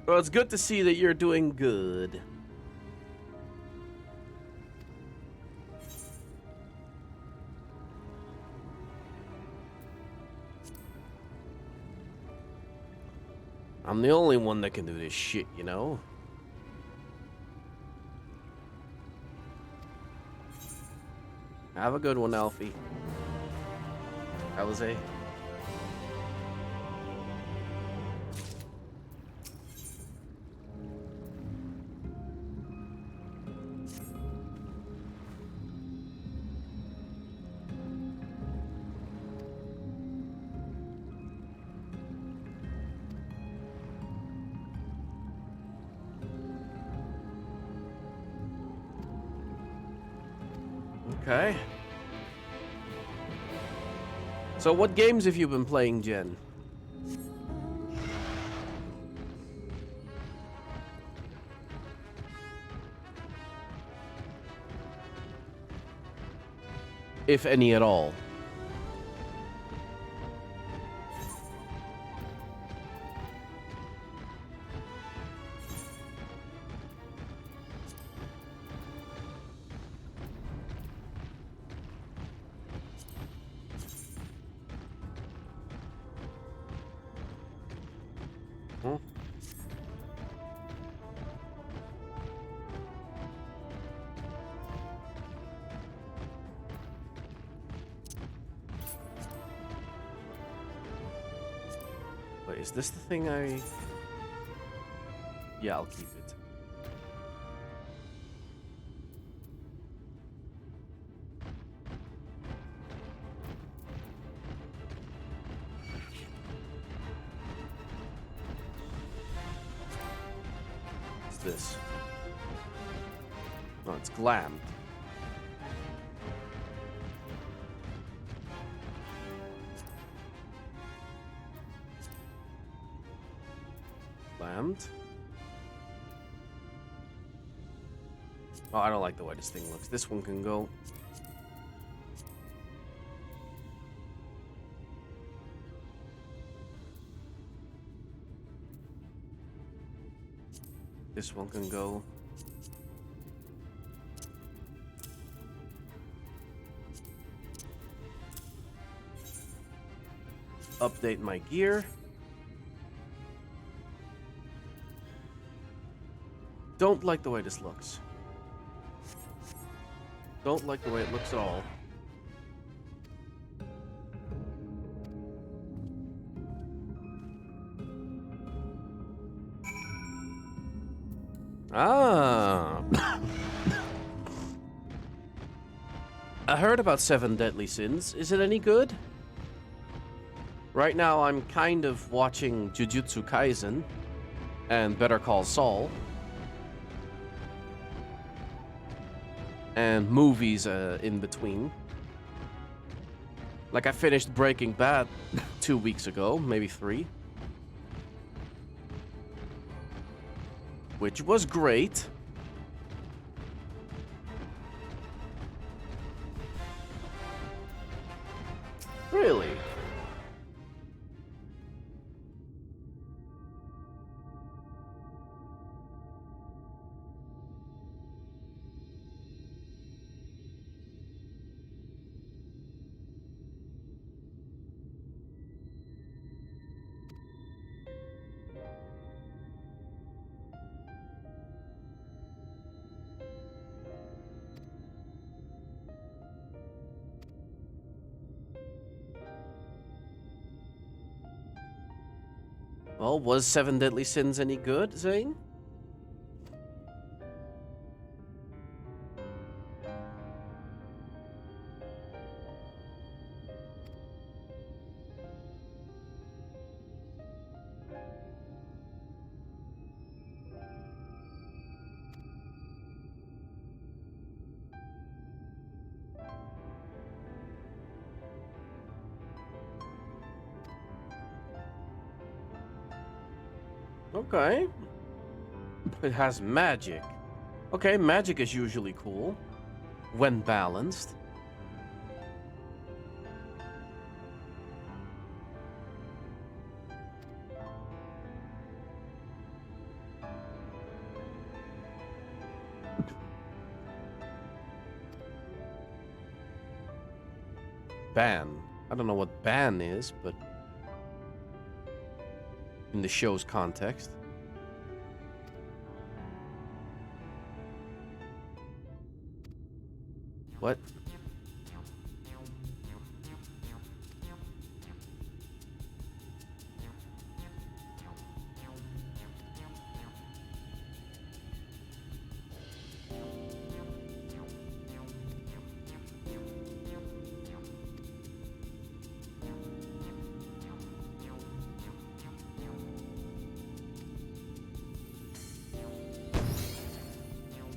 Well, it's good to see that you're doing good. I'm the only one that can do this shit, you know? Have a good one, Alfie. Alize. Okay. So what games have you been playing, Jen? If any at all. Wait, is this the thing I... Yeah, I'll keep it. What's this? Oh, it's glammed. Oh, I don't like the way this thing looks. This one can go. This one can go. Update my gear. Don't like the way this looks. Don't like the way it looks at all. Ah. I heard about 7 Deadly Sins. Is it any good? Right now I'm kind of watching Jujutsu Kaisen and Better Call Saul. And movies in between. Like I finished Breaking Bad 2 weeks ago, maybe 3. Which was great. Really? Well, was 7 Deadly Sins any good, Zane? Okay. It has magic. Okay, magic is usually cool. When balanced. ban. I don't know what ban is, but in the show's context. What?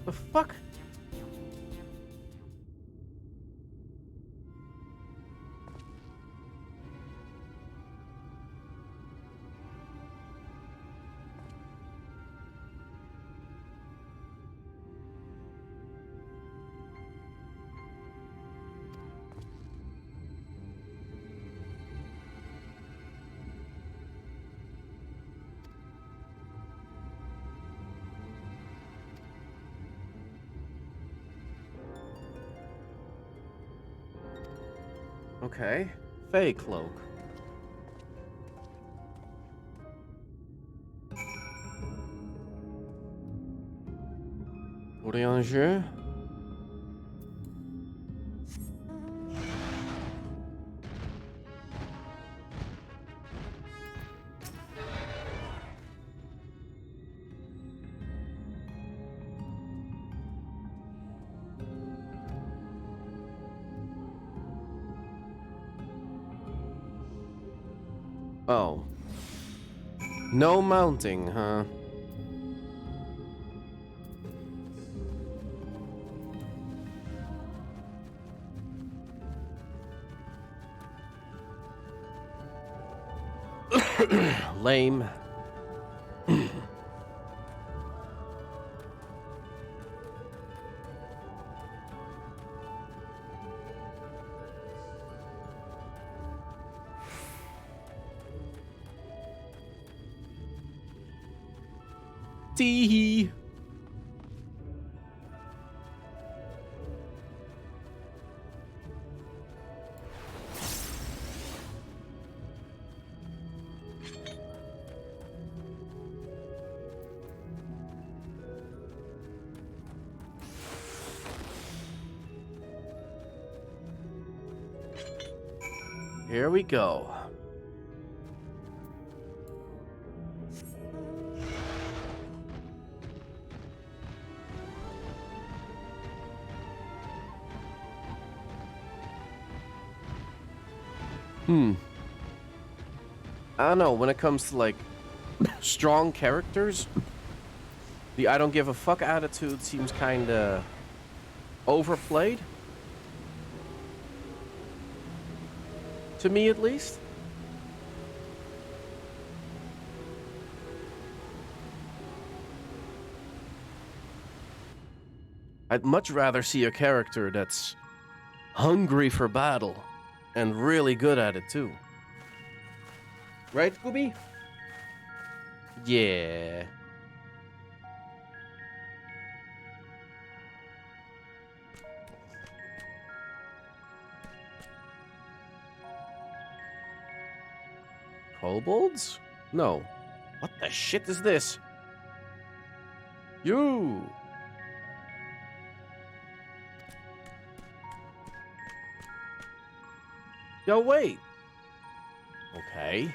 The fuck? Okay. Fey cloak. Rien jeu. Oh. No mounting, huh? Lame. Tee. Here we go. I don't know, when it comes to, like, strong characters, the I don't give a fuck attitude seems kinda overplayed. To me, at least. I'd much rather see a character that's hungry for battle and really good at it too. Right, Scooby? Yeah. Kobolds? No. What the shit is this? You! Yo, wait. Okay.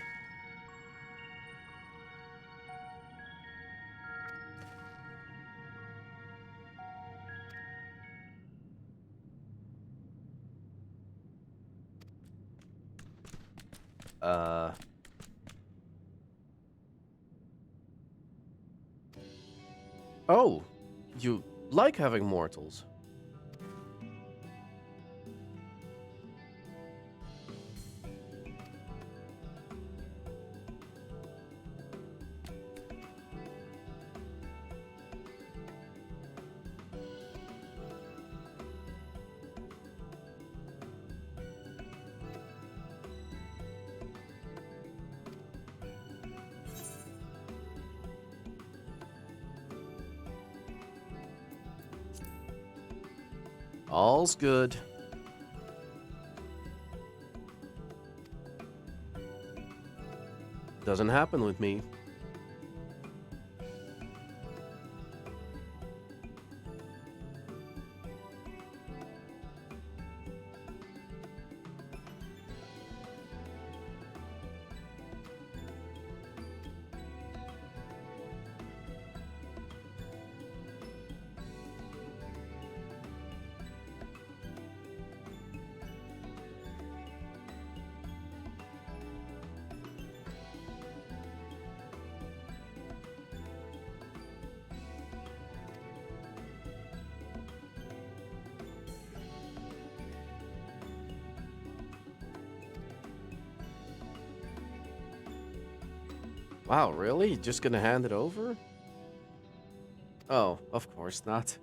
Oh, you like having mortals? All's good. Doesn't happen with me. Wow, really? Just gonna hand it over? Oh, of course not.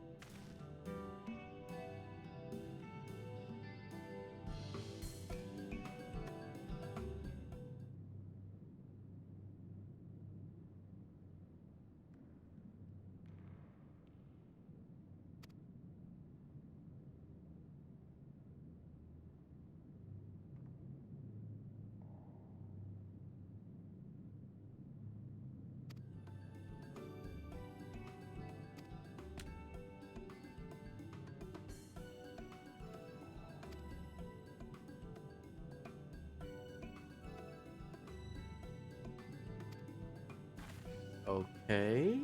Okay.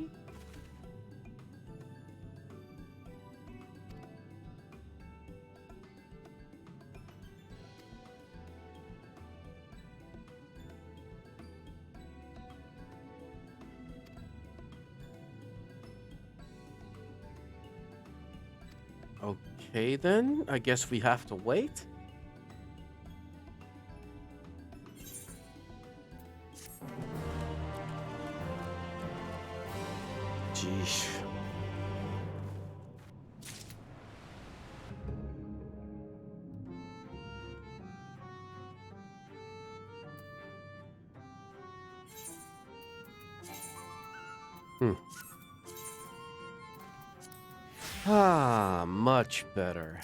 Okay then, I guess we have to wait. Jeez. Ah, much better.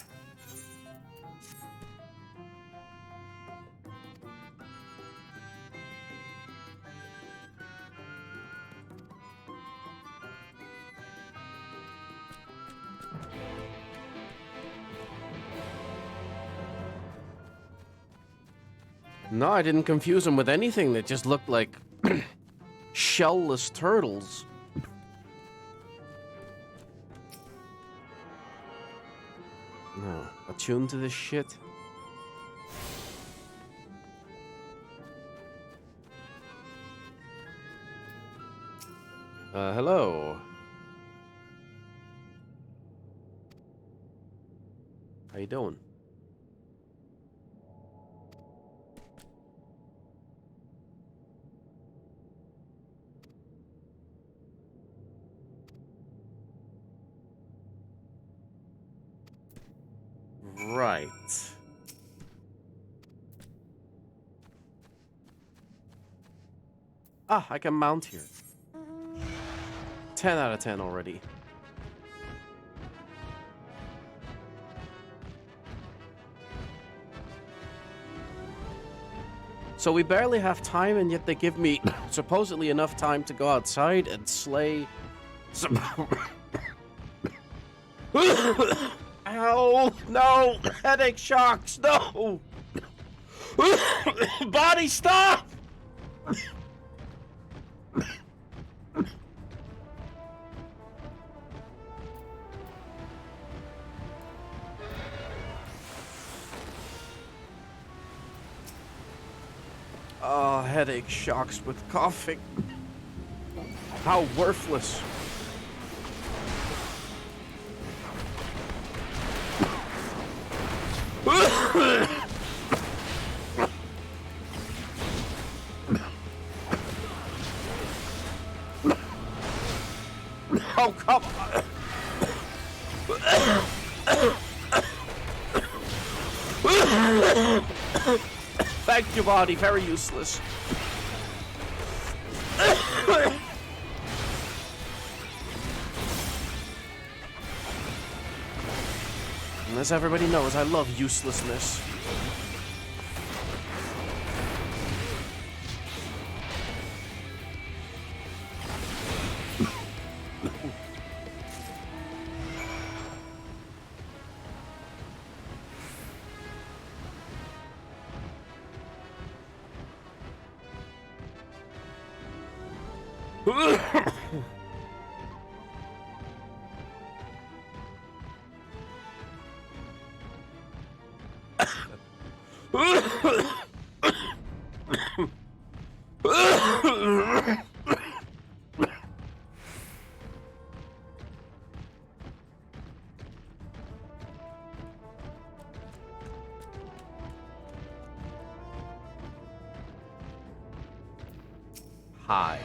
No, I didn't confuse them with anything that just looked like shellless turtles. No, attuned to this shit. Hello. How you doing? Right. Ah, I can mount here. 10 out of 10 already. So we barely have time, and yet they give me supposedly enough time to go outside and slay some... Ow! No! Headache shocks! No! Body, stop! Oh, headache shocks with coughing. How worthless. Oh, come on. Thank you, body. Very useless. And as everybody knows, I love uselessness. Hi.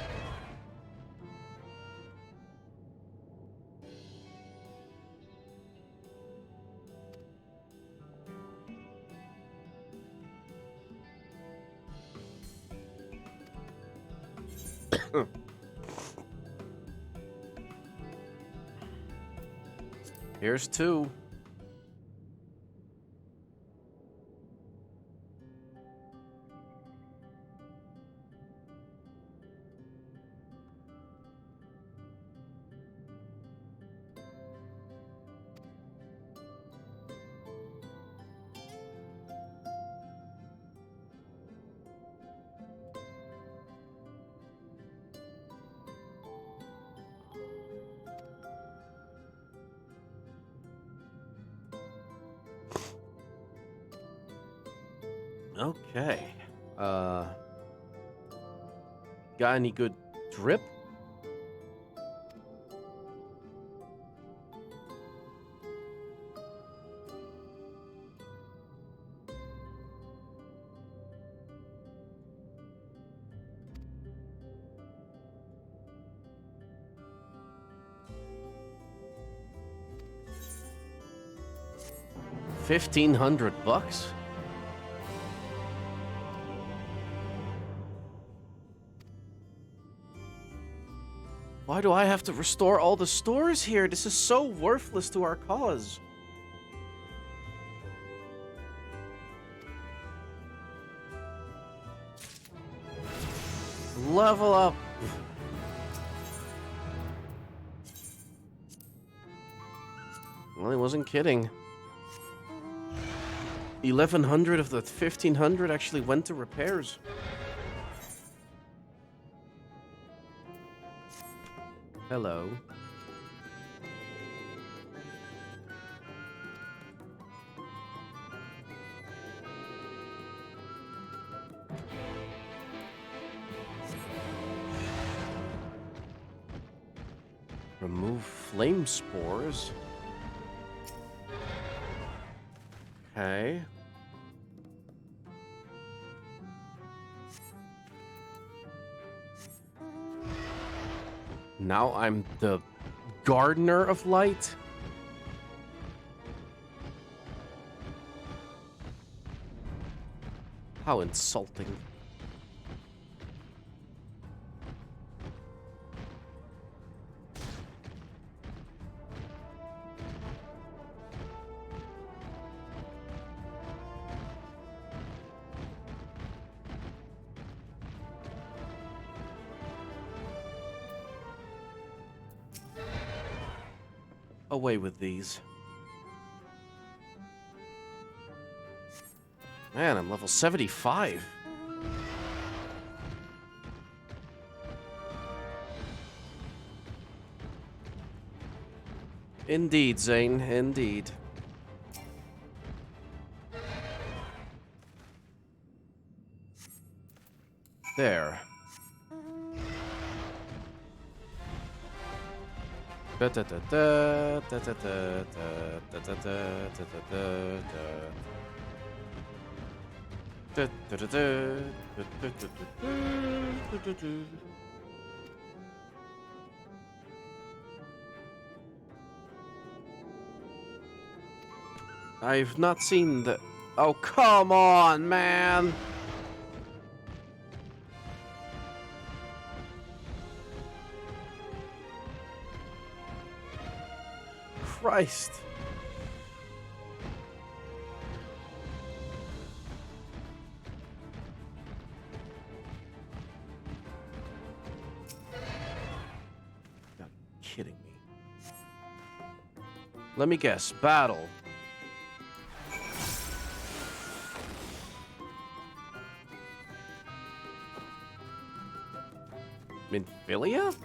Here's two. Okay. Got any good drip? $1,500? Why do I have to restore all the stores here? This is so worthless to our cause. Level up. Well, he wasn't kidding. 1,100 of the 1,500 actually went to repairs. Hello. Remove flame spores. Okay. Now I'm the gardener of light. How insulting. Away with these. Man, I'm level 75. Indeed, Zane, indeed. There. I've not seen the... Oh, come on, man! Christ. You're kidding me. Let me guess. Battle. Minfilia?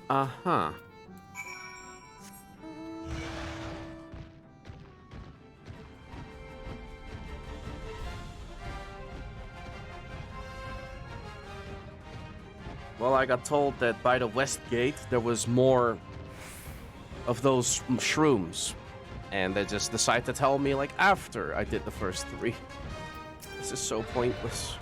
Uh-huh. Well, I got told that by the West Gate there was more of those shrooms. And they just decided to tell me, like, after I did the first 3. This is so pointless.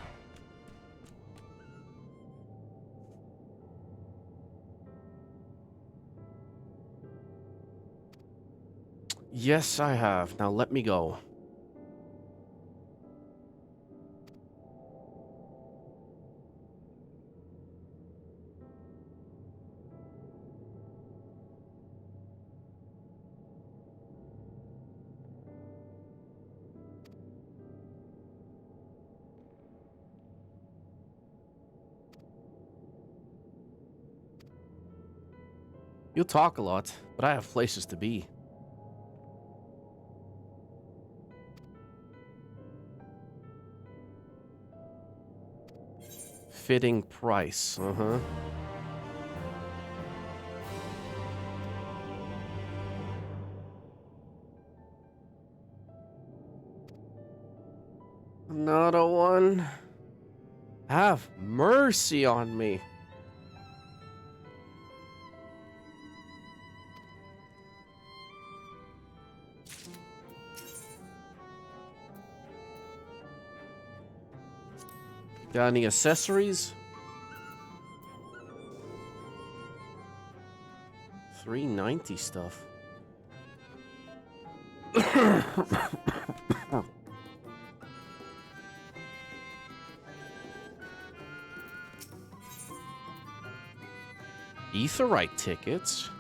Yes, I have. Now let me go. You talk a lot, but I have places to be. Fitting price, uh-huh. Another one. Have mercy on me. Got any accessories? 390 stuff. Aetheryte tickets?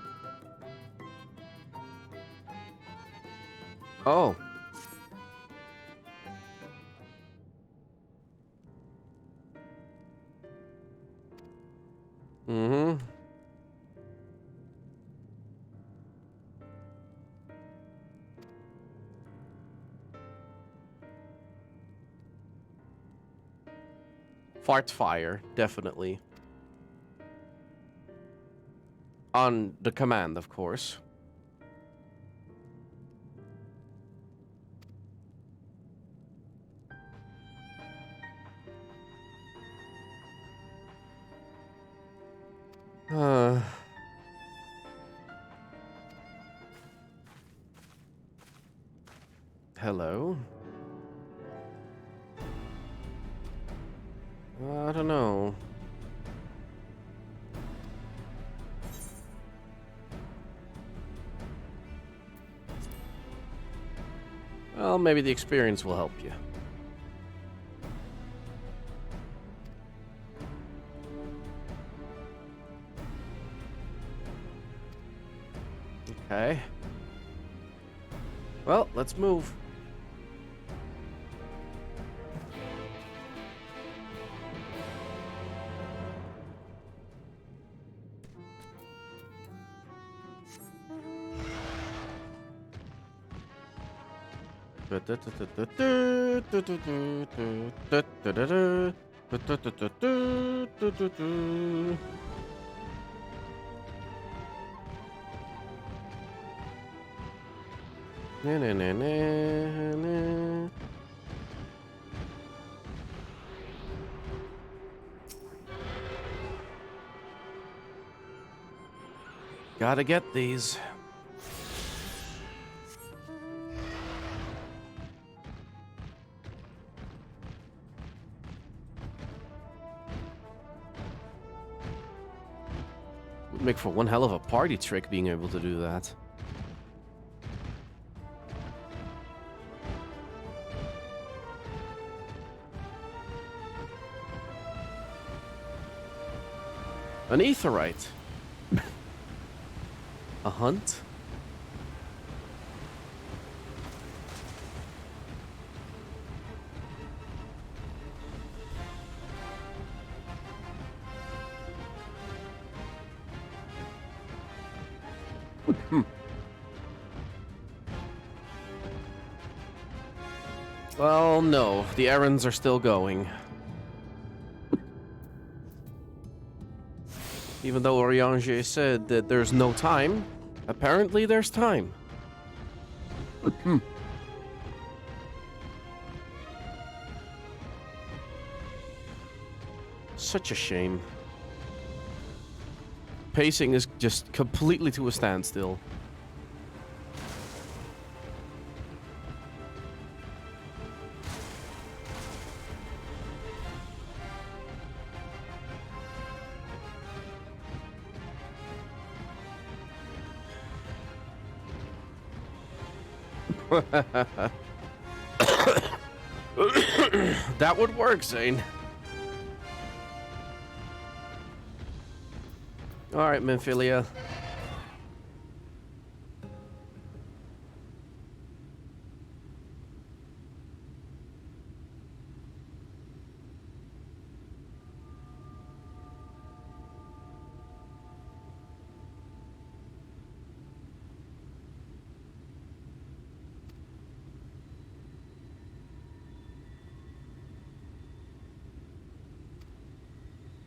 Oh. Mm-hmm. Fart fire, definitely. On the command, of course. Hello? I don't know. Well, maybe the experience will help you. Okay. Well, let's move. Gotta get these. Would make for one hell of a party trick being able to do that. An Aetheryte. A hunt? Well, no. The errands are still going. Even though Oriange said that there's no time, apparently there's time. Such a shame. Pacing is just completely to a standstill. That would work, Zane. Alright, Minfilia.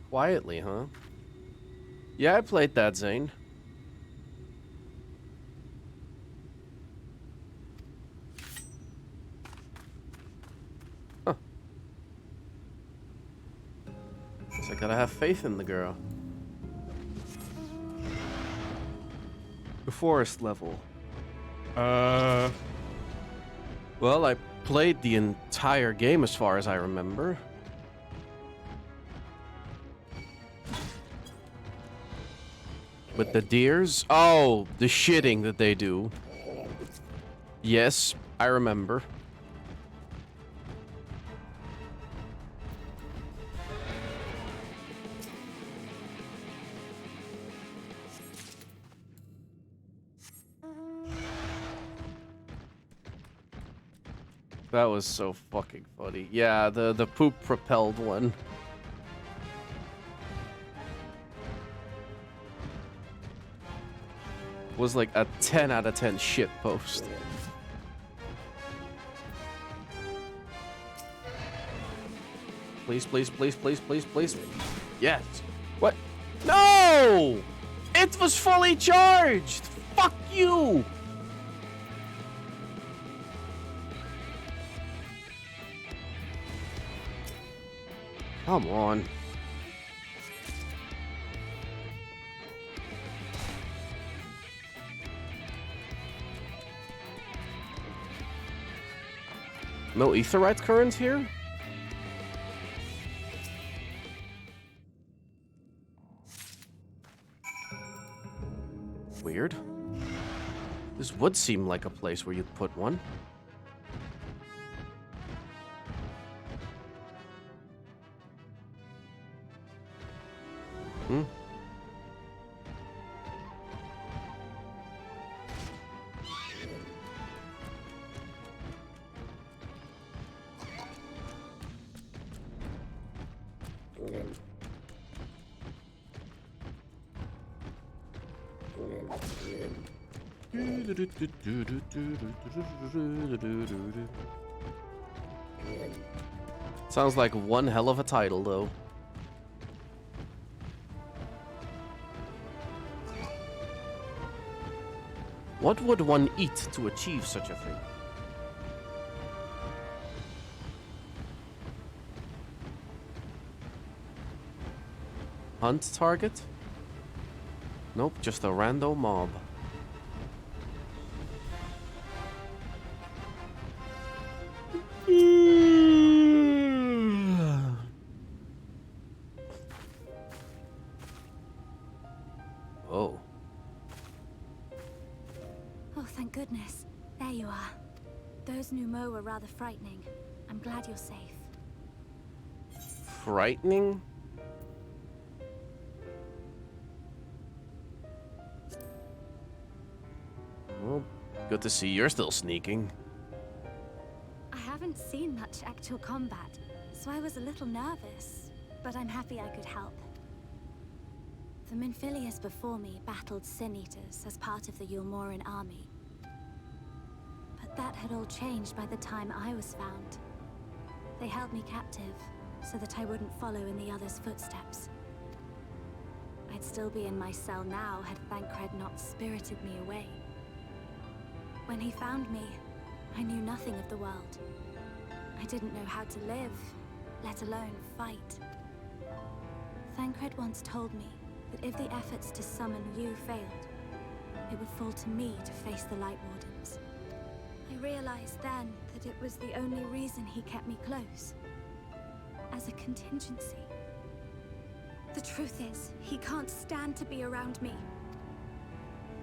Quietly, huh? Yeah, I played that, Zane. Huh. Guess I gotta have faith in the girl. The forest level. Well, I played the entire game as far as I remember. With the deers? Oh, the shitting that they do. Yes, I remember. That was so fucking funny. Yeah, the poop propelled one. Was like a 10 out of 10 shit post. Please, please, please, please, please, please. Yes. What? No! It was fully charged! Fuck you! Come on. No aetheryte current here? Weird. This would seem like a place where you'd put one. Hmm. Sounds like one hell of a title, though. What would one eat to achieve such a thing? Hunt target? Nope, just a random mob. Oh. Oh, thank goodness. There you are. Those Numo were rather frightening. I'm glad you're safe. Frightening? Well, good to see you're still sneaking. I haven't seen much actual combat, so I was a little nervous, but I'm happy I could help. The Minfilias before me battled Sin Eaters as part of the Yulmoran army. But that had all changed by the time I was found. They held me captive, so that I wouldn't follow in the others' footsteps. I'd still be in my cell now had Thancred not spirited me away. When he found me, I knew nothing of the world. I didn't know how to live, let alone fight. Thancred once told me that if the efforts to summon you failed, it would fall to me to face the Light Wardens. I realized then that it was the only reason he kept me close. As a contingency. The truth is, he can't stand to be around me.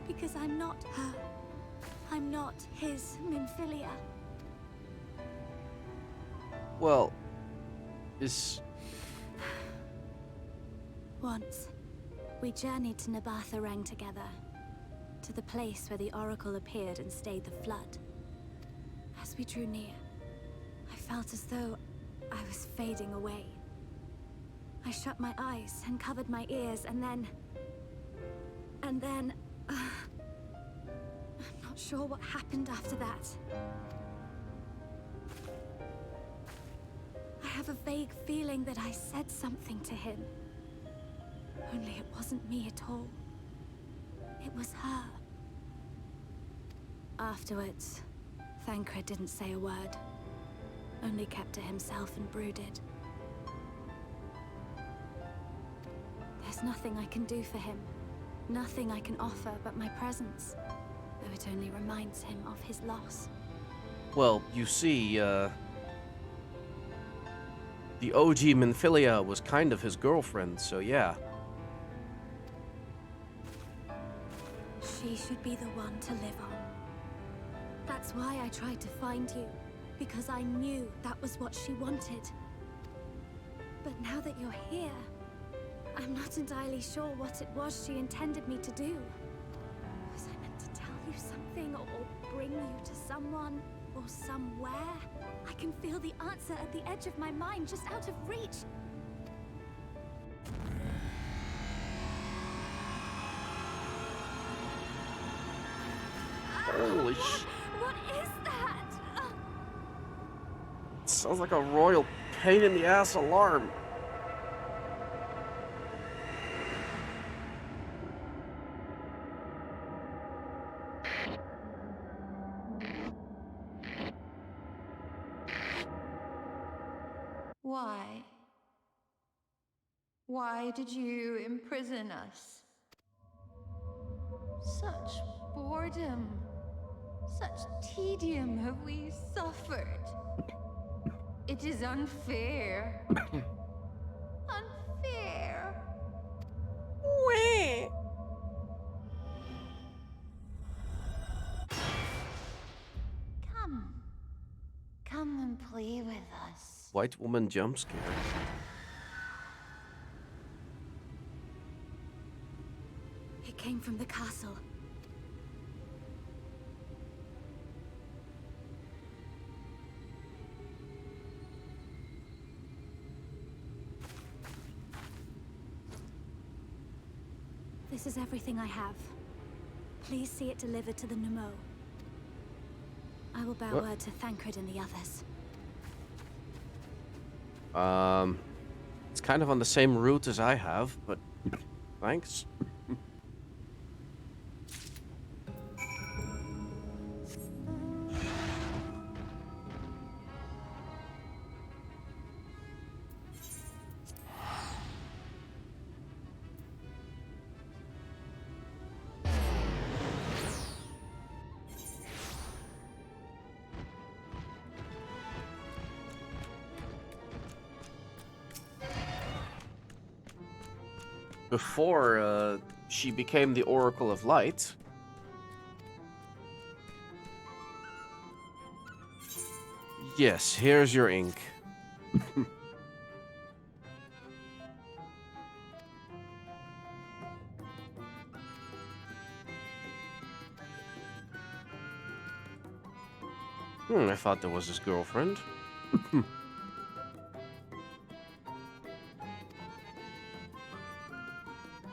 Because I'm not her. I'm not his Minfilia. Well, is... Once, we journeyed to Nabatha together. To the place where the Oracle appeared and stayed the flood. As we drew near, I felt as though I was fading away. I shut my eyes and covered my ears, and then... I'm not sure what happened after that. I have a vague feeling that I said something to him. Only it wasn't me at all. It was her. Afterwards, Thancred didn't say a word. Only kept to himself and brooded. There's nothing I can do for him. Nothing I can offer but my presence. Though it only reminds him of his loss. Well, you see, the OG Minfilia was kind of his girlfriend, so yeah. She should be the one to live on. That's why I tried to find you. Because I knew that was what she wanted. But now that you're here, I'm not entirely sure what it was she intended me to do. Was I meant to tell you something, or bring you to someone, or somewhere? I can feel the answer at the edge of my mind, just out of reach. Holy sh... What is that? Sounds like a royal pain-in-the-ass alarm. Why? Why did you imprison us? Such boredom, such tedium have we suffered. It is unfair. Unfair. Wait. Come. Come and play with us. White woman jump scare. It came from the castle. This is everything I have. Please see it delivered to the Nemo. I will bear word to Thancred and the others. It's kind of on the same route as I have, but thanks. Before she became the Oracle of Light. Yes, here's your ink. I thought that was his girlfriend.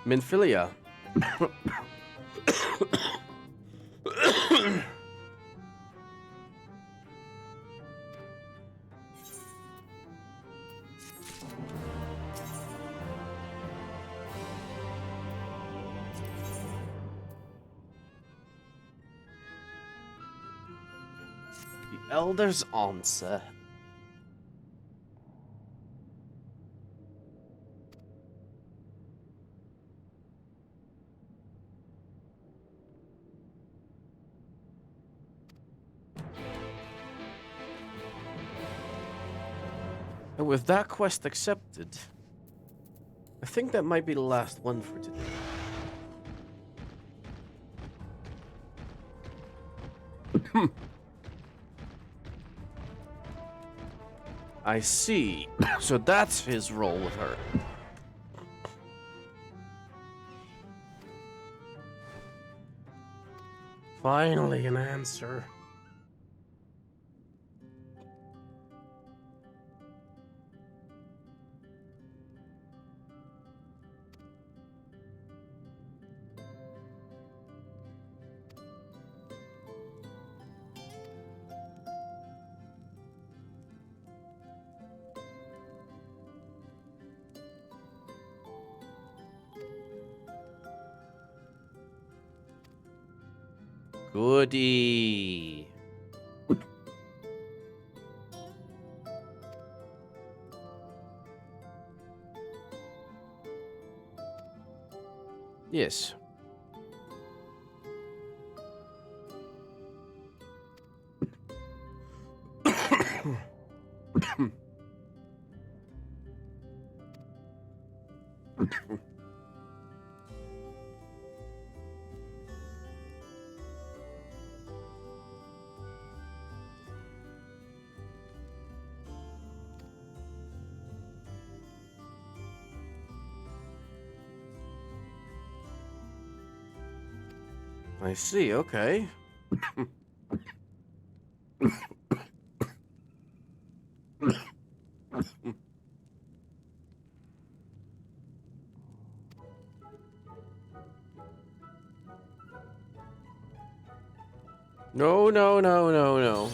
Minfilia. The Elder's answer. And with that quest accepted, I think that might be the last one for today. I see. So that's his role with her. Finally, an answer. Goody. Yes. I see, okay. No, no, no, no, no.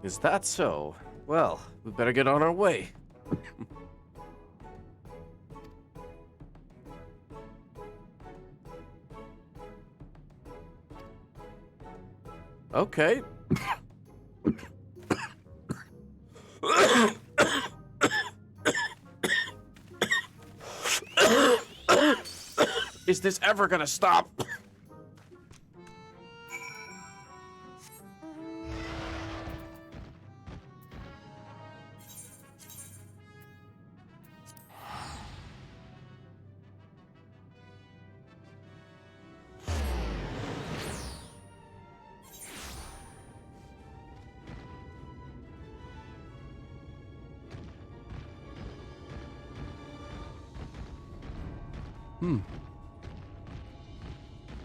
Is that so? Well, we better get on our way. Okay. Is this ever gonna stop?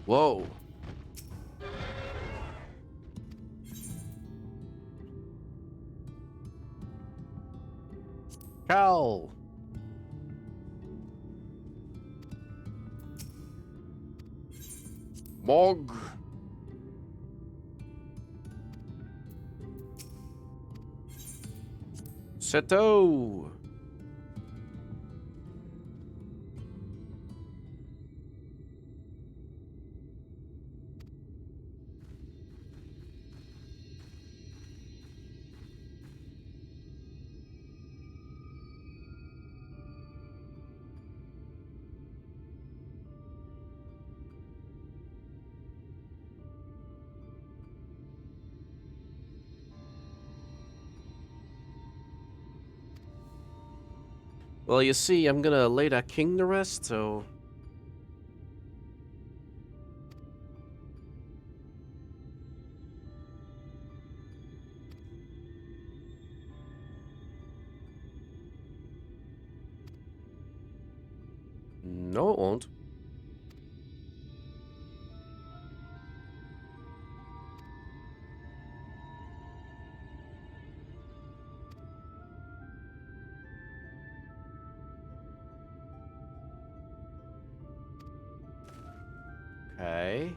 Whoa. Cow. Mog. Seto. Well, you see, I'm gonna lay that king to rest, so... No, it won't. Okay.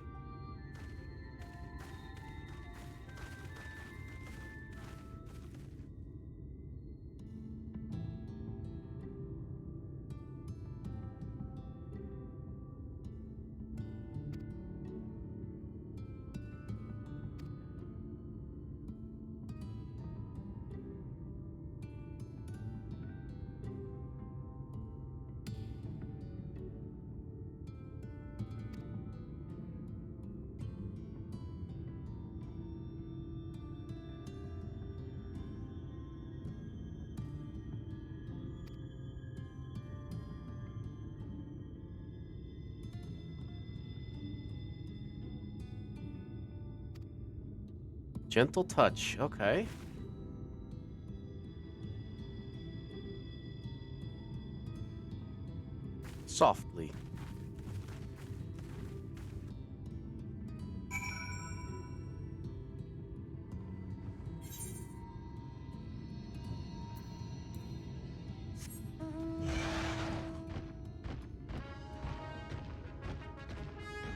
Gentle touch. Okay. Softly.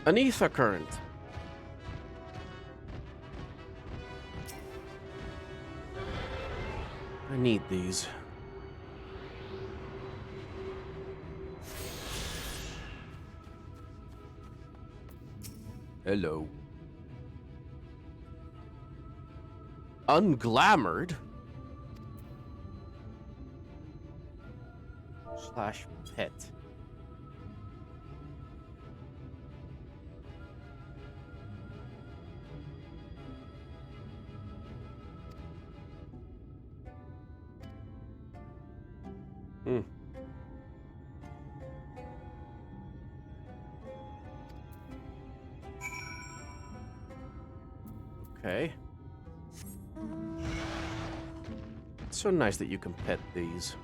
An ether current. I need these. Hello. Unglamored? / pet. Hmm. Okay. It's so nice that you can pet these.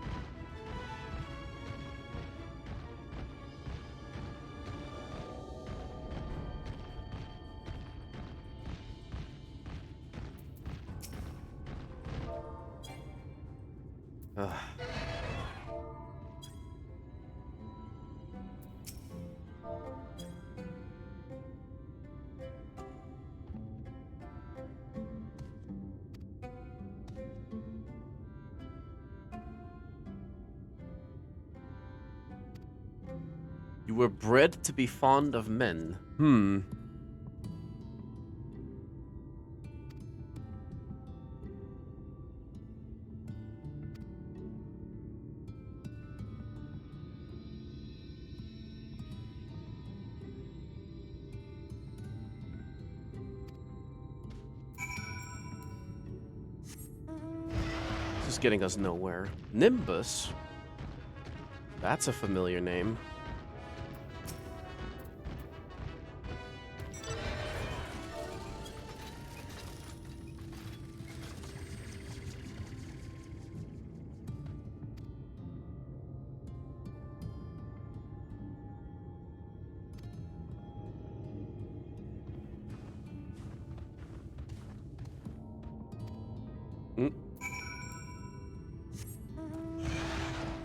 Ugh. You were bred to be fond of men. Hmm. This is getting us nowhere. Nimbus? That's a familiar name.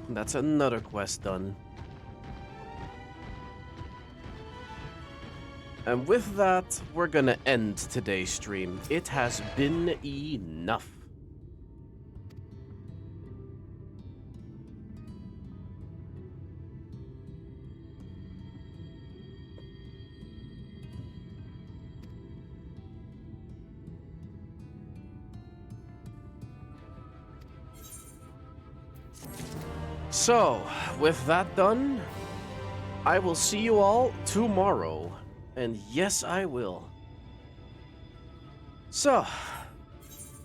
That's another quest done. And with that, we're gonna end today's stream. It has been enough. So, with that done, I will see you all tomorrow. And yes, I will. So,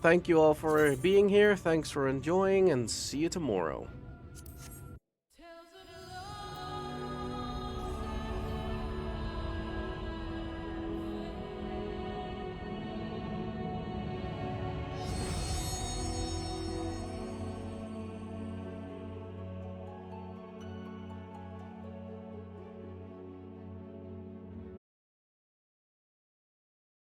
thank you all for being here. Thanks for enjoying, and see you tomorrow.